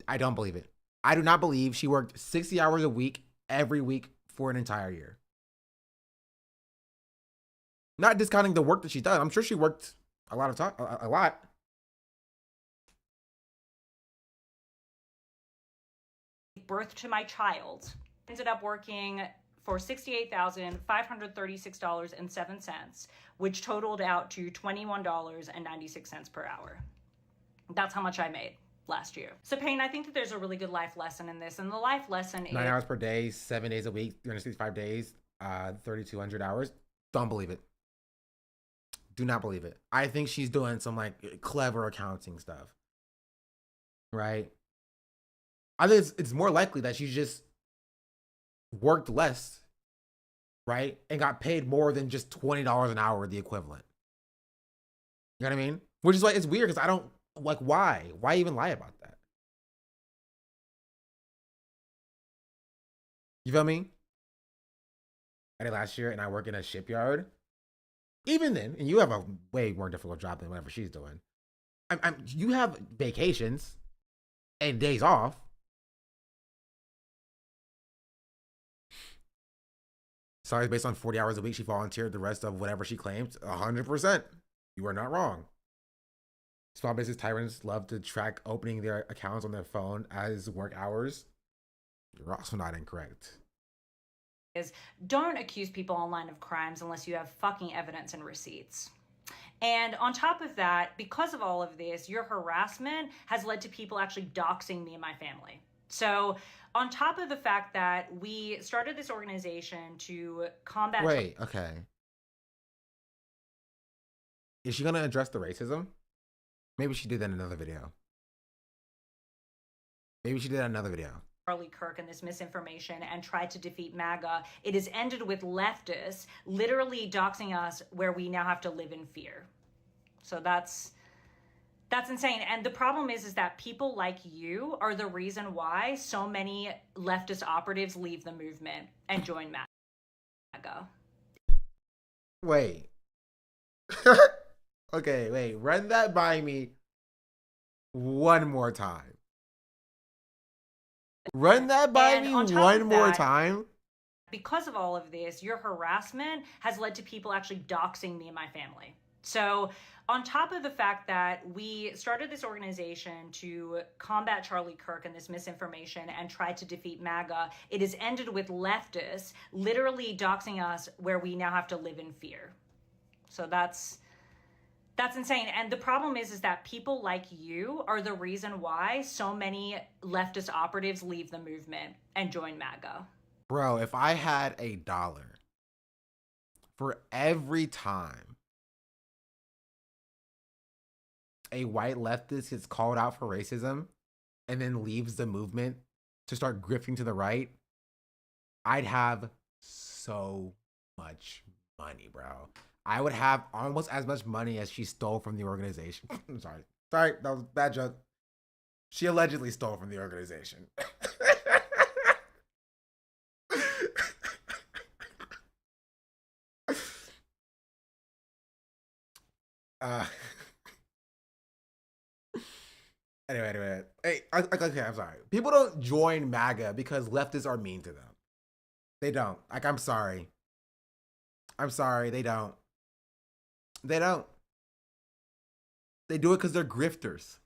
I don't believe it. I do not believe she worked 60 hours a week every week for an entire year. Not discounting the work that she's done. I'm sure she worked a lot of time, a lot. Birth to my child. Ended up working for $68,536.07, which totaled out to $21.96 per hour. That's how much I made last year. So Payne, I think that there's a really good life lesson in this. And the life lesson is 9 hours per day, 7 days a week, 365 days, 3,200 hours. Don't believe it. Do not believe it. I think she's doing some like clever accounting stuff. Right? I think it's more likely that she just worked less, right? And got paid more than just $20 an hour, the equivalent. You know what I mean? Which is like, it's weird because I don't, like, why? Why even lie about that? You feel me? I did last year and I work in a shipyard. Even then, and you have a way more difficult job than whatever she's doing. You have vacations and days off. Sorry, based on 40 hours a week, she volunteered the rest of whatever she claimed. 100%. You are not wrong. Small business tyrants love to track opening their accounts on their phone as work hours. You're also not incorrect. Is don't accuse people online of crimes unless you have fucking evidence and receipts. And on top of that, because of all of this, your harassment has led to people actually doxing me and my family. So on top of the fact that we started this organization to combat... Wait, okay. Is she going to address the racism? Maybe she did that in another video. Maybe she did that in another video. Charlie Kirk and this misinformation and tried to defeat MAGA. It has ended with leftists literally doxing us where we now have to live in fear. So that's insane. And the problem is that people like you are the reason why so many leftist operatives leave the movement and join MAGA. Wait. Okay, wait. Run that by me one more time. Run that by me one more time. Because of all of this, your harassment has led to people actually doxing me and my family. So, on top of the fact that we started this organization to combat Charlie Kirk and this misinformation and tried to defeat MAGA, it has ended with leftists literally doxing us where we now have to live in fear. So that's insane. And the problem is that people like you are the reason why so many leftist operatives leave the movement and join MAGA. Bro, if I had $1 for every time a white leftist gets called out for racism and then leaves the movement to start grifting to the right, I'd have so much money, bro. I would have almost as much money as she stole from the organization. I'm sorry. Sorry, that was a bad joke. She allegedly stole from the organization. Anyway. Hey, okay, I'm sorry. People don't join MAGA because leftists are mean to them. They don't. Like, I'm sorry. They don't. They don't. They do it because they're grifters.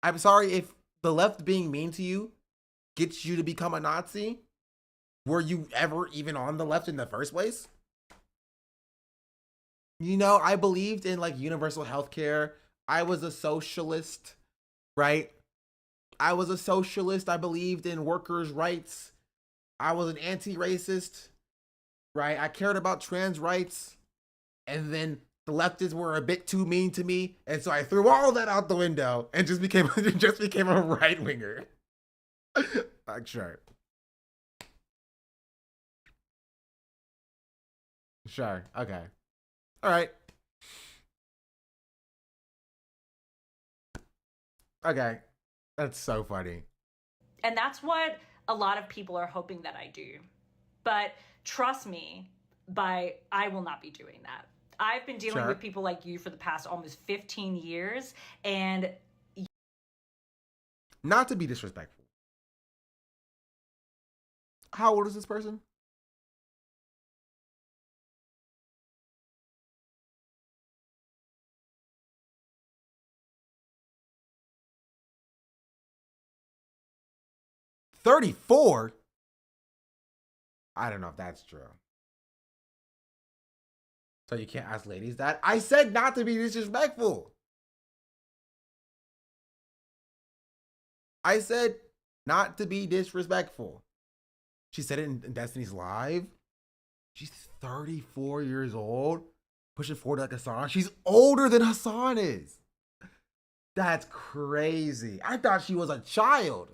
I'm sorry if the left being mean to you gets you to become a Nazi. Were you ever even on the left in the first place? You know, I believed in like universal health care. I was a socialist, right? I was a socialist. I believed in workers' rights. I was an anti-racist, right? I cared about trans rights. And then the leftists were a bit too mean to me. And so I threw all that out the window and just became a right-winger. Like, sure. Sure. Okay. All right. Okay. That's so funny. And that's what a lot of people are hoping that I do. But trust me, I will not be doing that. I've been dealing with people like you for the past almost 15 years, and not to be disrespectful. How old is this person? $34? I don't know if that's true. So you can't ask ladies that? I said not to be disrespectful. I said not to be disrespectful. She said it in Destiny's Live. She's 34 years old, pushing 40 like Hassan. She's older than Hassan is. That's crazy. I thought she was a child.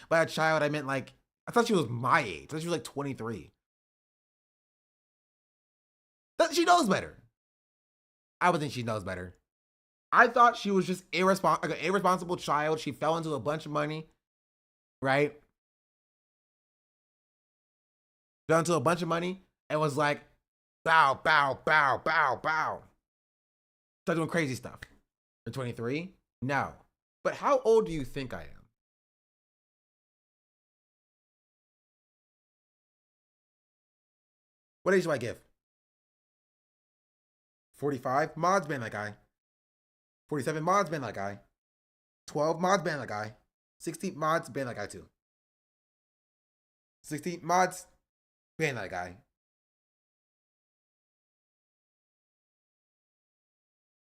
By a child, I meant like, I thought she was my age. I thought she was like 23. She knows better. I would think she knows better. I thought she was just like an irresponsible child. She fell into a bunch of money, right? Fell into a bunch of money and was like, bow, bow, bow, bow, bow. Start doing crazy stuff. You're 23? No. But how old do you think I am? What age do I give? 45? Mods ban that guy. 47 mods ban that guy. 12 mods ban that guy. 60 mods ban that guy too. 60 mods ban that guy.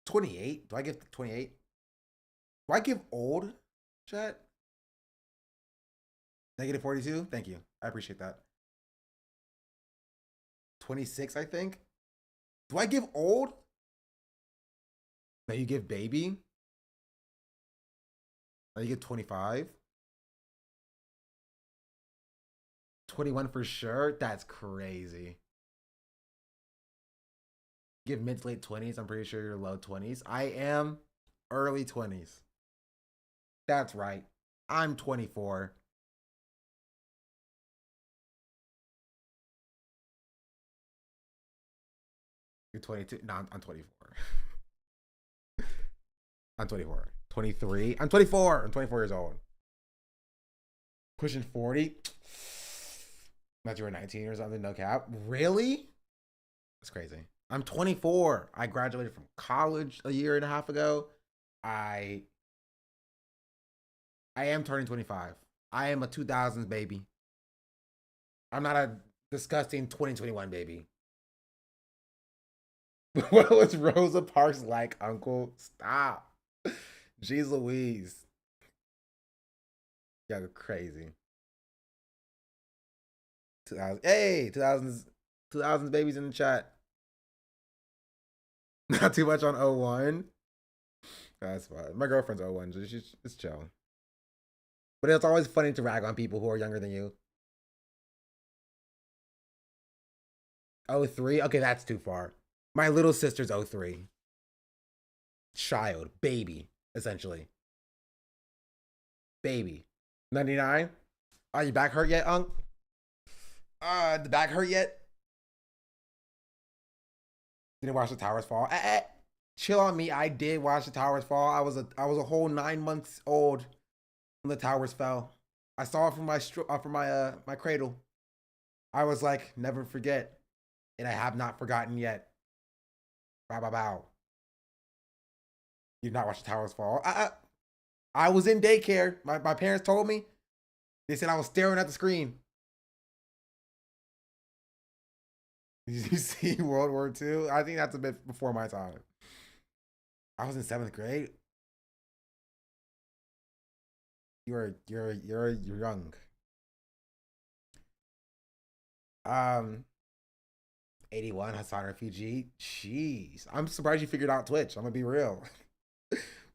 28? Do I give 28? Do I give old, chat? Negative 42? Thank you. I appreciate that. 26, I think. Do I give old? Now you give baby? Now you give 25? 21 for sure? That's crazy. Give mid to late 20s. I'm pretty sure you're low 20s. I am early 20s. That's right. I'm 24. You're 22. No, I'm 24. I'm 24. 23. I'm 24. I'm 24 years old. Pushing 40. Not you were 19 or something, no cap. Really? That's crazy. I'm 24. I graduated from college a year and a half ago. I am turning 25. I am a 2000s baby. I'm not a disgusting 2021 baby. What was Rosa Parks like, Uncle? Stop. Jeez Louise. Y'all go crazy. 2000. Hey, 2000s babies in the chat. Not too much on 01. That's fine. My girlfriend's 01, so it's chill. But it's always funny to rag on people who are younger than you. 03? Okay, that's too far. My little sister's 03. Child. Baby, essentially. Baby. 99? Are you back hurt yet, Unc? The back hurt yet? Didn't watch the towers fall. Chill on me. I did watch the towers fall. I was a whole 9 months old when the towers fell. I saw it from my cradle. I was like, never forget, and I have not forgotten yet. Bow bow bow. You did not watch the towers fall. I was in daycare. My parents told me. They said I was staring at the screen. Did you see World War II? I think that's a bit before my time. I was in 7th grade. You're young. 81 Hassan refugee. Jeez, I'm surprised you figured out Twitch. I'm gonna be real.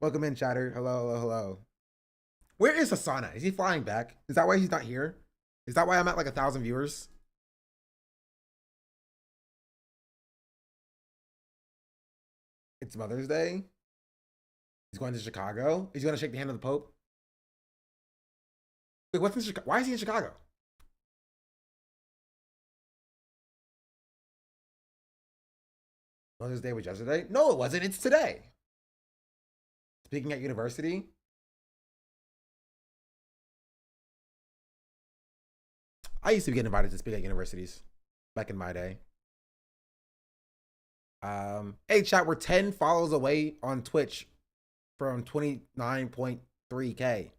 Welcome in, chatter. Hello. Where is Hassan at? Is he flying back? Is that why he's not here? Is that why I'm at like 1,000 viewers? It's Mother's Day. He's going to Chicago. He's going to shake the hand of the Pope. Wait, what's in Chicago? Why is he in Chicago? Mother's Day was yesterday? No, it wasn't. It's today. Speaking at university. I used to get invited to speak at universities back in my day. Hey chat, we're 10 follows away on Twitch from 29.3K.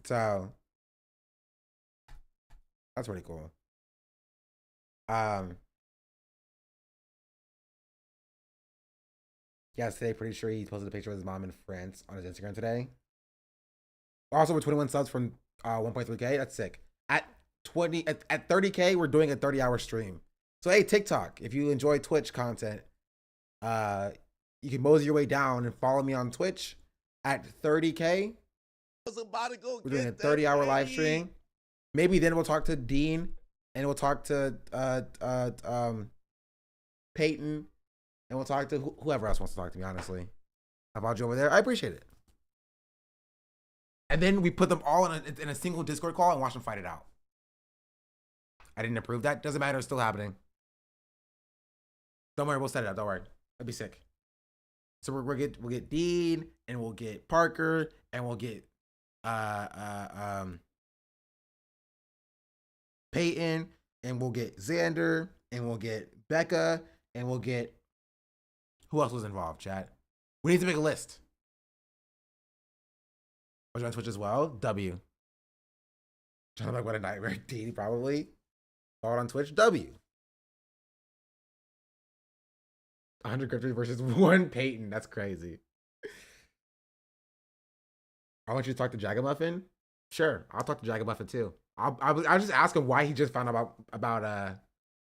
So that's pretty cool. Yes, today pretty sure he posted a picture of his mom in France on his Instagram today. Also, we're 21 subs from 1.3K. That's sick. At 30K, we're doing a 30-hour stream. So hey, TikTok, if you enjoy Twitch content, you can mosey your way down and follow me on Twitch at 30K. We're doing a 30-hour live stream. Maybe then we'll talk to Dean and we'll talk to Peyton and we'll talk to whoever else wants to talk to me, honestly. How about you over there? I appreciate it. And then we put them all in a single Discord call and watch them fight it out. I didn't approve that. Doesn't matter. It's still happening. Don't worry. We'll set it up. Don't worry. That'd be sick. So we'll get Dean and we'll get Parker and we'll get Peyton and we'll get Xander and we'll get Becca and we'll get who else was involved, chat? We need to make a list. Was you on Twitch as well? W. John, like, what a nightmare. D, probably. Followed on Twitch. W. 100 cryptos versus 1 Peyton. That's crazy. I want you to talk to Jagamuffin. Sure, I'll talk to Jagamuffin too. I'll just ask him why he just found out about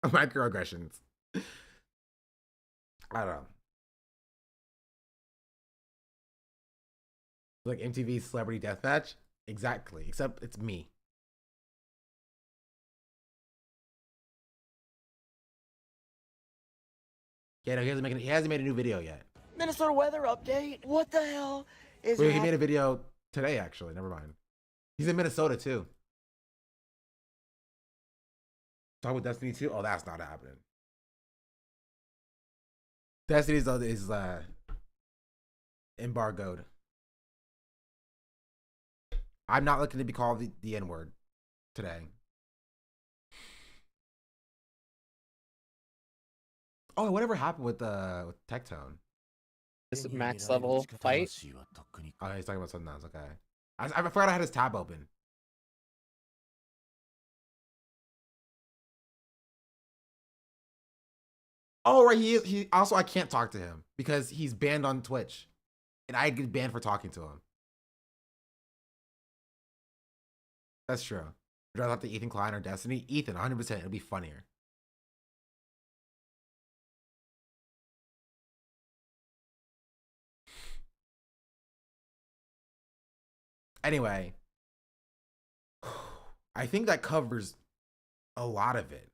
microaggressions. I don't know. Like MTV's Celebrity Deathmatch? Exactly. Except it's me. Yeah, no, he hasn't made a new video yet. Minnesota weather update. What the hell is Wait, he made a video today, actually. Never mind. He's in Minnesota, too. Talk with Destiny 2? Oh, that's not happening. Destiny is embargoed. I'm not looking to be called the N-word today. Oh, whatever happened with Tectone? This max level fight. Oh, he's talking about something else. Okay, I forgot I had his tab open. Oh, right. He also, I can't talk to him because he's banned on Twitch, and I get banned for talking to him. That's true. Would I talk to Ethan Klein or Destiny? Ethan, 100%. It'll be funnier. Anyway, I think that covers a lot of it.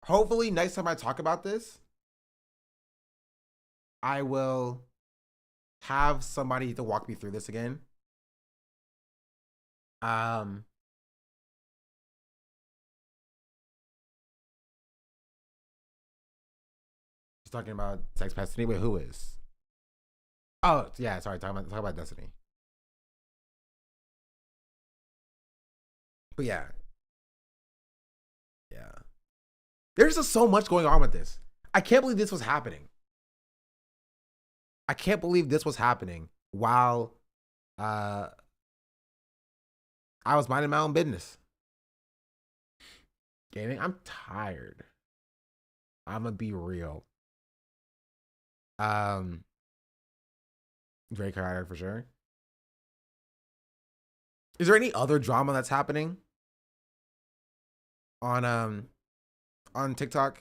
Hopefully, next time I talk about this, I will have somebody to walk me through this again. He's talking about sex Destiny. Wait, who is? Oh, yeah, sorry, talk about Destiny. But yeah. Yeah. There's just so much going on with this. I can't believe this was happening. I can't believe this was happening while I was minding my own business. Gaming, I'm tired. I'm gonna be real. Very tired for sure. Is there any other drama that's happening on TikTok?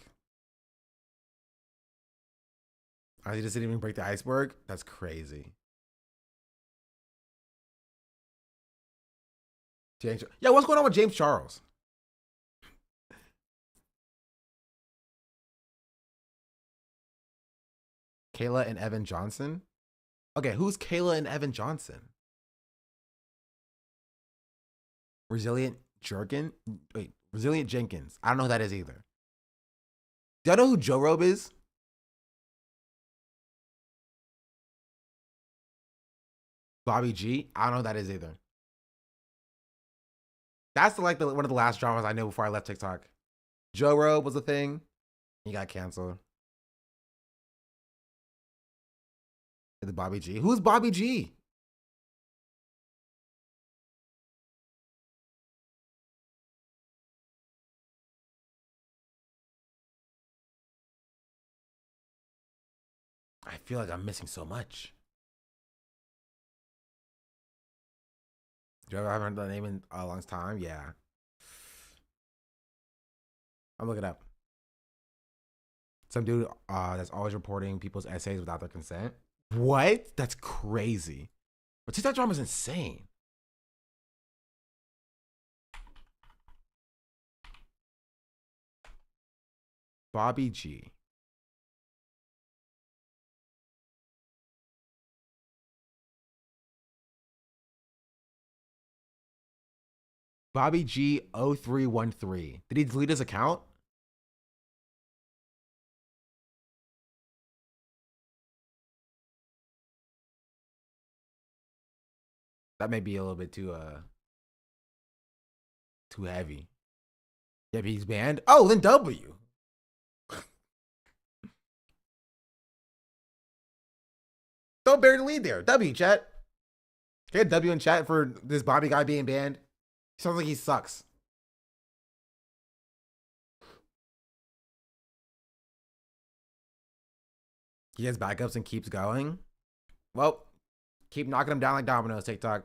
I just didn't even break the iceberg. That's crazy. James, yeah, what's going on with James Charles? Kayla and Evan Johnson? Okay, who's Kayla and Evan Johnson? Resilient Jenkins. I don't know who that is either. Do y'all know who Joe Robe is? Bobby G? I don't know who that is either. That's one of the last dramas I knew before I left TikTok. Joe Robe was a thing. He got canceled. The Bobby G. Who's Bobby G? I feel like I'm missing so much. Do you ever haven't heard the name in a long time? Yeah. I'm looking up. Some dude that's always reporting people's essays without their consent. What? That's crazy. But TikTok drama is insane. Bobby G. Bobby G 0313. Did he delete his account? That may be a little bit too heavy. Yeah, but he's banned. Oh, then W. Don't bury the lead there. W, chat. Get W in chat for this Bobby guy being banned. Sounds like he sucks. He has backups and keeps going. Well, keep knocking him down like dominoes, TikTok.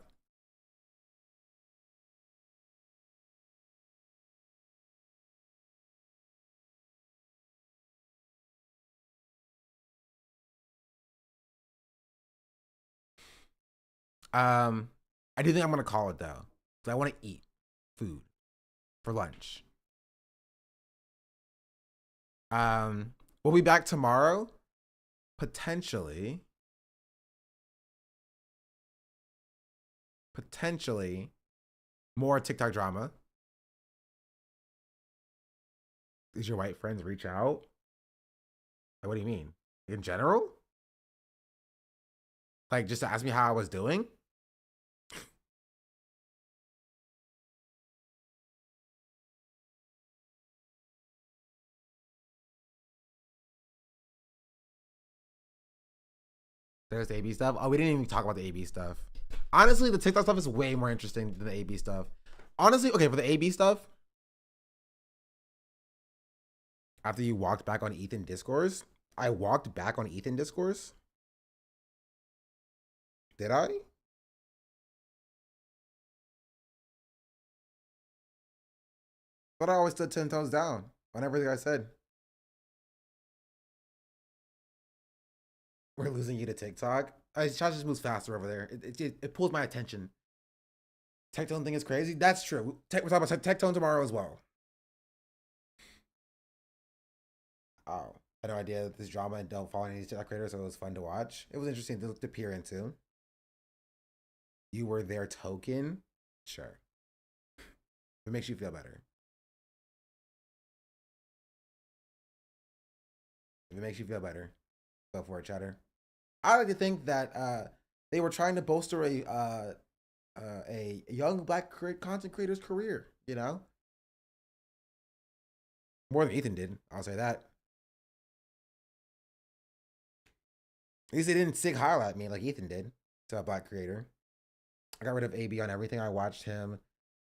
I do think I'm gonna call it though. So I want to eat food for lunch. We'll be back tomorrow, potentially. More TikTok drama. Did your white friends reach out? Like, what do you mean? In general? Like, just to ask me how I was doing? There's the AB stuff. Oh, we didn't even talk about the AB stuff. Honestly, the TikTok stuff is way more interesting than the AB stuff. Honestly, okay, for the AB stuff, after you walked back on Ethan Discourse, I walked back on Ethan Discourse. Did I? But I always stood 10 toes down on everything I said. We're losing you to TikTok. Chat just moves faster over there. It pulls my attention. Tech Tone thing is crazy. That's true. We're talking about Tech Tone tomorrow as well. Oh, I had no idea that this drama and don't follow any TikTok creators, so it was fun to watch. It was interesting to peer into. You were their token? Sure. It makes you feel better. If it makes you feel better, go for it, chatter. I like to think that they were trying to bolster a young black content creator's career, you know? More than Ethan did, I'll say that. At least they didn't sig highlight me like Ethan did to a black creator. I got rid of AB on everything. I watched him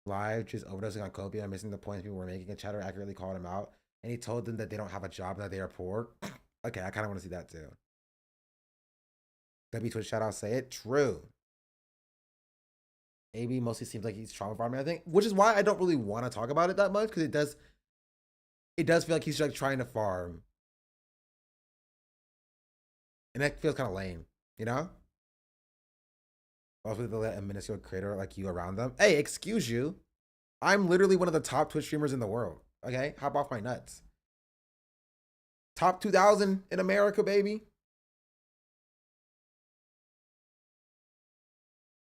live, just overdosing on copium and missing the points people were making, and Chatter accurately called him out. And he told them that they don't have a job and that they are poor. Okay, I kind of want to see that too. W Twitch shout out, say it. True. AB mostly seems like he's trauma farming, I think, which is why I don't really want to talk about it that much, because it does feel like he's like trying to farm. And that feels kind of lame, you know? Also, they'll let a minuscule creator like you around them. Hey, excuse you. I'm literally one of the top Twitch streamers in the world. Okay? Hop off my nuts. Top 2,000 in America, baby.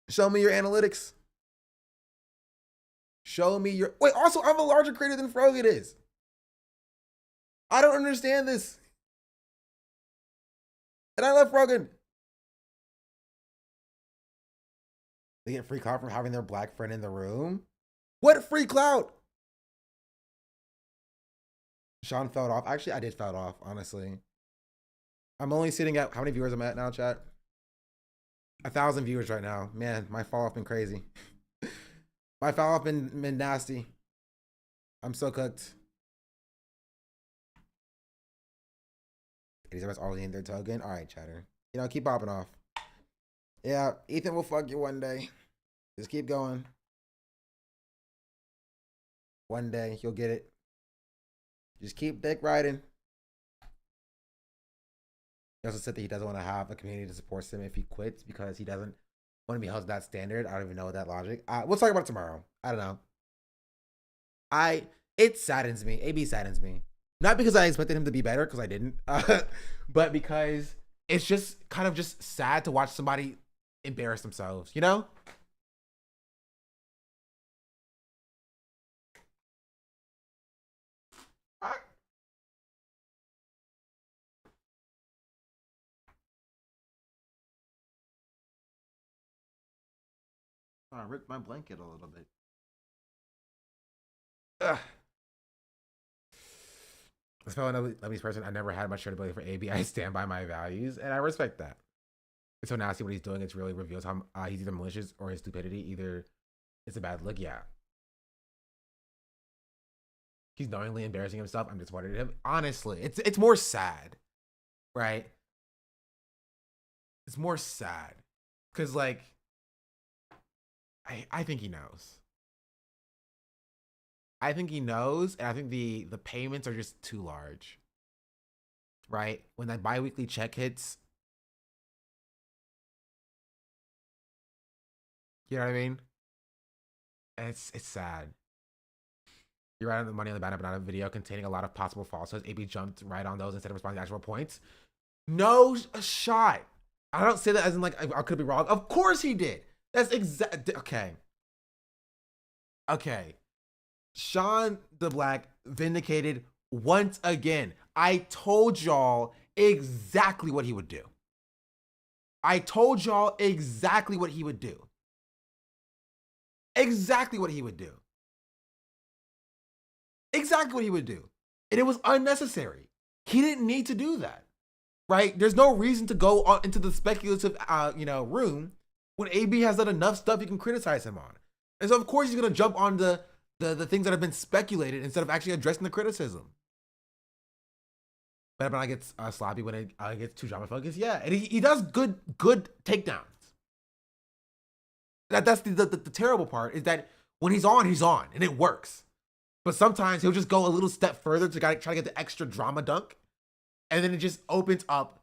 Show me your analytics. Show me your... Wait, also, I'm a larger creator than Frogan is. I don't understand this. And I love Frogan. They get free clout from having their black friend in the room? What free clout? Sean fell off. Actually, I did fall off, honestly. I'm only sitting at... How many viewers am I at now, chat? 1,000 viewers right now. Man, my fall off been crazy. My fall off been nasty. I'm so cooked. These all in their token. All right, chatter. You know, keep popping off. Yeah, Ethan will fuck you one day. Just keep going. One day you'll get it. Just keep dick riding. He also said that he doesn't want to have a community that supports him if he quits because he doesn't want to be held to that standard. I don't even know that logic. We'll talk about it tomorrow. I don't know. It saddens me. AB saddens me. Not because I expected him to be better, because I didn't, but because it's just kind of just sad to watch somebody embarrass themselves, you know? I ripped my blanket a little bit. Ugh. As a fellow Lebanese person, I never had much credibility for AB. I stand by my values, and I respect that. It's so nasty what he's doing. It really reveals how he's either malicious or his stupidity. Either it's a bad look, yeah. He's knowingly embarrassing himself. I'm disappointed in him. Honestly, it's more sad, right? It's more sad because, like, I think he knows. I think he knows, and I think the payments are just too large, right? When that bi-weekly check hits, you know what I mean? It's sad. You're right on the money on the banner, but not a video containing a lot of possible falsehoods. AB jumped right on those instead of responding to actual points. No shot. I don't say that as in like I could be wrong. Of course he did. That's okay. Okay. Sean the Black vindicated once again. I told y'all exactly what he would do. I told y'all exactly what he would do. Exactly what he would do. Exactly what he would do. And it was unnecessary. He didn't need to do that. Right? There's no reason to go into the speculative room when AB has done enough stuff you can criticize him on. And so of course he's gonna jump on the things that have been speculated instead of actually addressing the criticism. But when I get sloppy when it gets too drama focused, yeah, and he does good takedowns. That's the terrible part is that when he's on and it works. But sometimes he'll just go a little step further to try to get the extra drama dunk, and then it just opens up,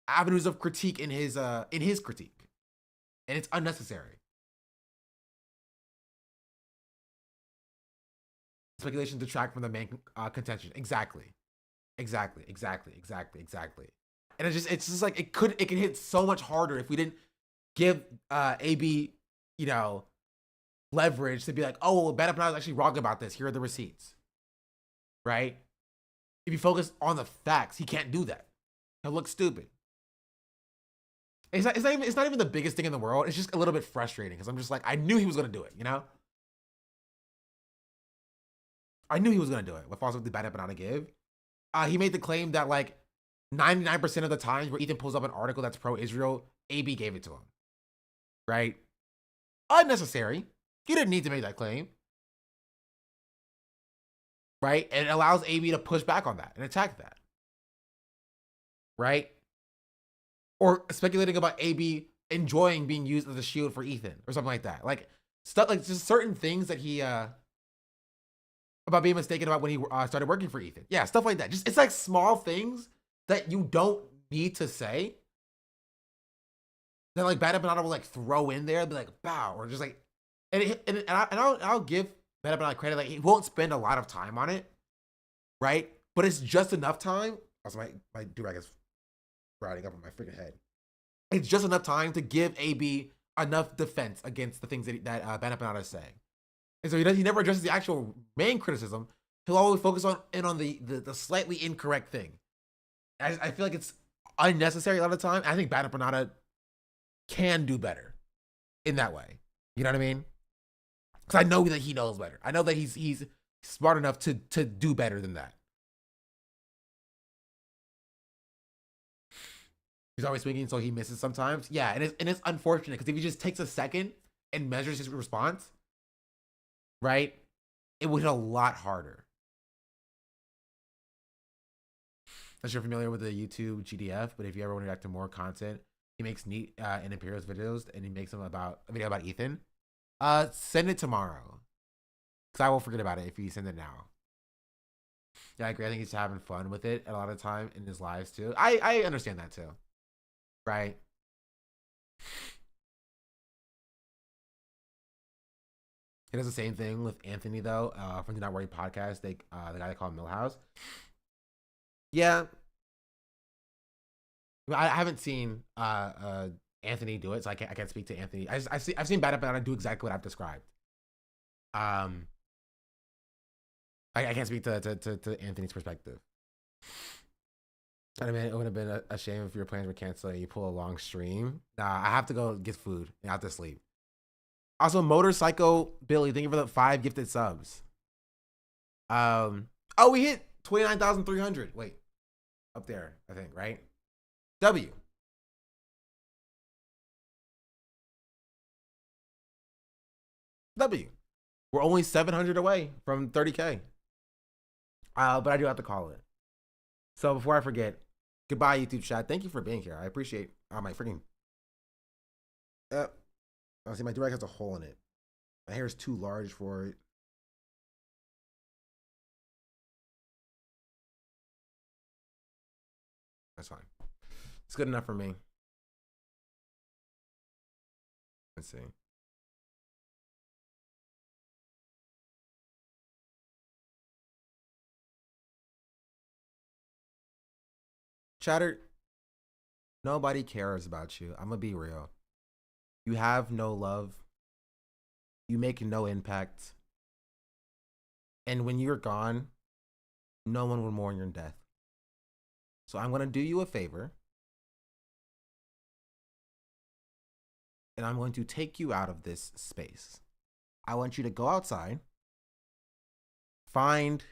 avenues of critique in his critique, and it's unnecessary. Speculation detract from the main contention. Exactly. And it's just like it can hit so much harder if we didn't give AB, leverage to be like, oh, well, Bad Apanato is actually wrong about this. Here are the receipts. Right? If you focus on the facts, he can't do that. He'll look stupid. It's not even the biggest thing in the world. It's just a little bit frustrating because I'm just like, I knew he was gonna do it, I knew he was gonna do it. What falls with the Bad Apanato give? He made the claim that like 99% of the times where Ethan pulls up an article that's pro-Israel, AB gave it to him. Right? Unnecessary. He didn't need to make that claim. Right? And it allows AB to push back on that and attack that. Right? Or speculating about AB enjoying being used as a shield for Ethan or something like that. Like stuff like just certain things that he about being mistaken about when he started working for Ethan. Yeah, stuff like that. Just it's like small things that you don't need to say. That like Bad Apanato will like throw in there, and be like bow, or just like, I'll give Bad Apanato credit. Like he won't spend a lot of time on it, right? But it's just enough time. Also, my do-rag is riding up on my freaking head. It's just enough time to give AB enough defense against the things that Bad Apanato is saying. And so he never addresses the actual main criticism. He'll always focus on the slightly incorrect thing. I feel like it's unnecessary a lot of the time. I think Bad Apanato can do better in that way. You know what I mean? Because I know that he knows better. I know that he's smart enough to do better than that. He's always swinging, so he misses sometimes. Yeah, and it's unfortunate because if he just takes a second and measures his response, right, it would hit a lot harder. Unless you're familiar with the YouTube GDF, but if you ever want to react to more content, he makes neat and imperialist videos, and he makes them about a video about Ethan. Send it tomorrow, because I will forget about it if you send it now. Yeah, I agree. I think he's having fun with it a lot of time in his lives too. I understand that too. Right? He does the same thing with Anthony though, from the Not Worry podcast. The guy they call Millhouse. Yeah. I haven't seen Anthony do it, so I can't speak to Anthony. I've seen Bad Apanato do exactly what I've described. I can't speak to Anthony's perspective. I mean, it would have been a shame if your plans were canceled and you pull a long stream. Nah, I have to go get food and I have to sleep. Also, Motorcycle Billy, thank you for the 5 gifted subs. Oh, we hit 29,300. Wait, up there, I think, right? W. We're only 700 away from 30K. But I do have to call it. So before I forget, goodbye, YouTube chat. Thank you for being here. I appreciate my freaking. I see my direct has a hole in it. My hair is too large for it. That's fine. It's good enough for me. Let's see. Chatter, nobody cares about you. I'm gonna be real. You have no love You make no impact. And when you're gone, no one will mourn your death. So I'm going to do you a favor. And I'm going to take you out of this space. I want you to go outside, find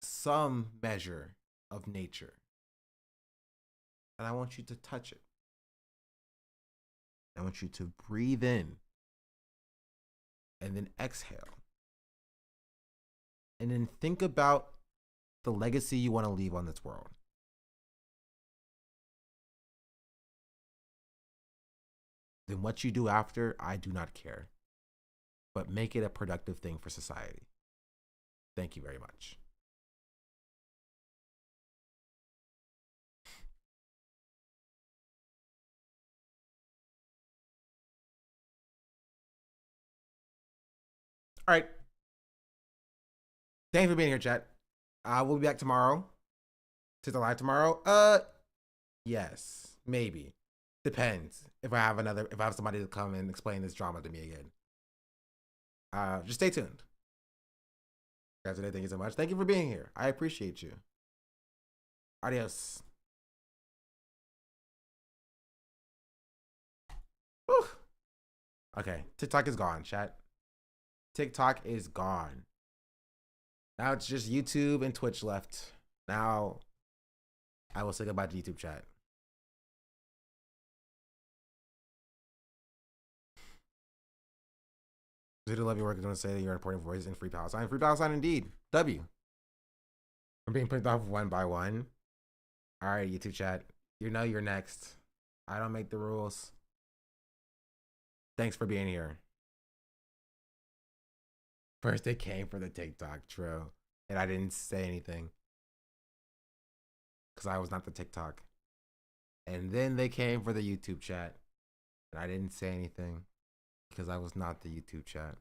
some measure of nature, and I want you to touch it. I want you to breathe in and then exhale. And then think about the legacy you want to leave on this world. Then what you do after, I do not care. But make it a productive thing for society. Thank you very much. All right. Thanks for being here, chat. We'll be back tomorrow. To the live tomorrow. Yes, maybe. Depends if I have somebody to come and explain this drama to me again. Just stay tuned. Guys, today, thank you so much. Thank you for being here. I appreciate you. Adios. Whew. Okay, TikTok is gone, chat. TikTok is gone. Now it's just YouTube and Twitch left. Now I will say goodbye to YouTube chat. I do love your work. I'm going to say that you're an important voice in Free Palestine. Free Palestine indeed. W. I'm being picked off one by one. All right, YouTube chat. You know you're next. I don't make the rules. Thanks for being here. First they came for the TikTok, true. And I didn't say anything. Because I was not the TikTok. And then they came for the YouTube chat. And I didn't say anything. Because I was not the YouTube chat.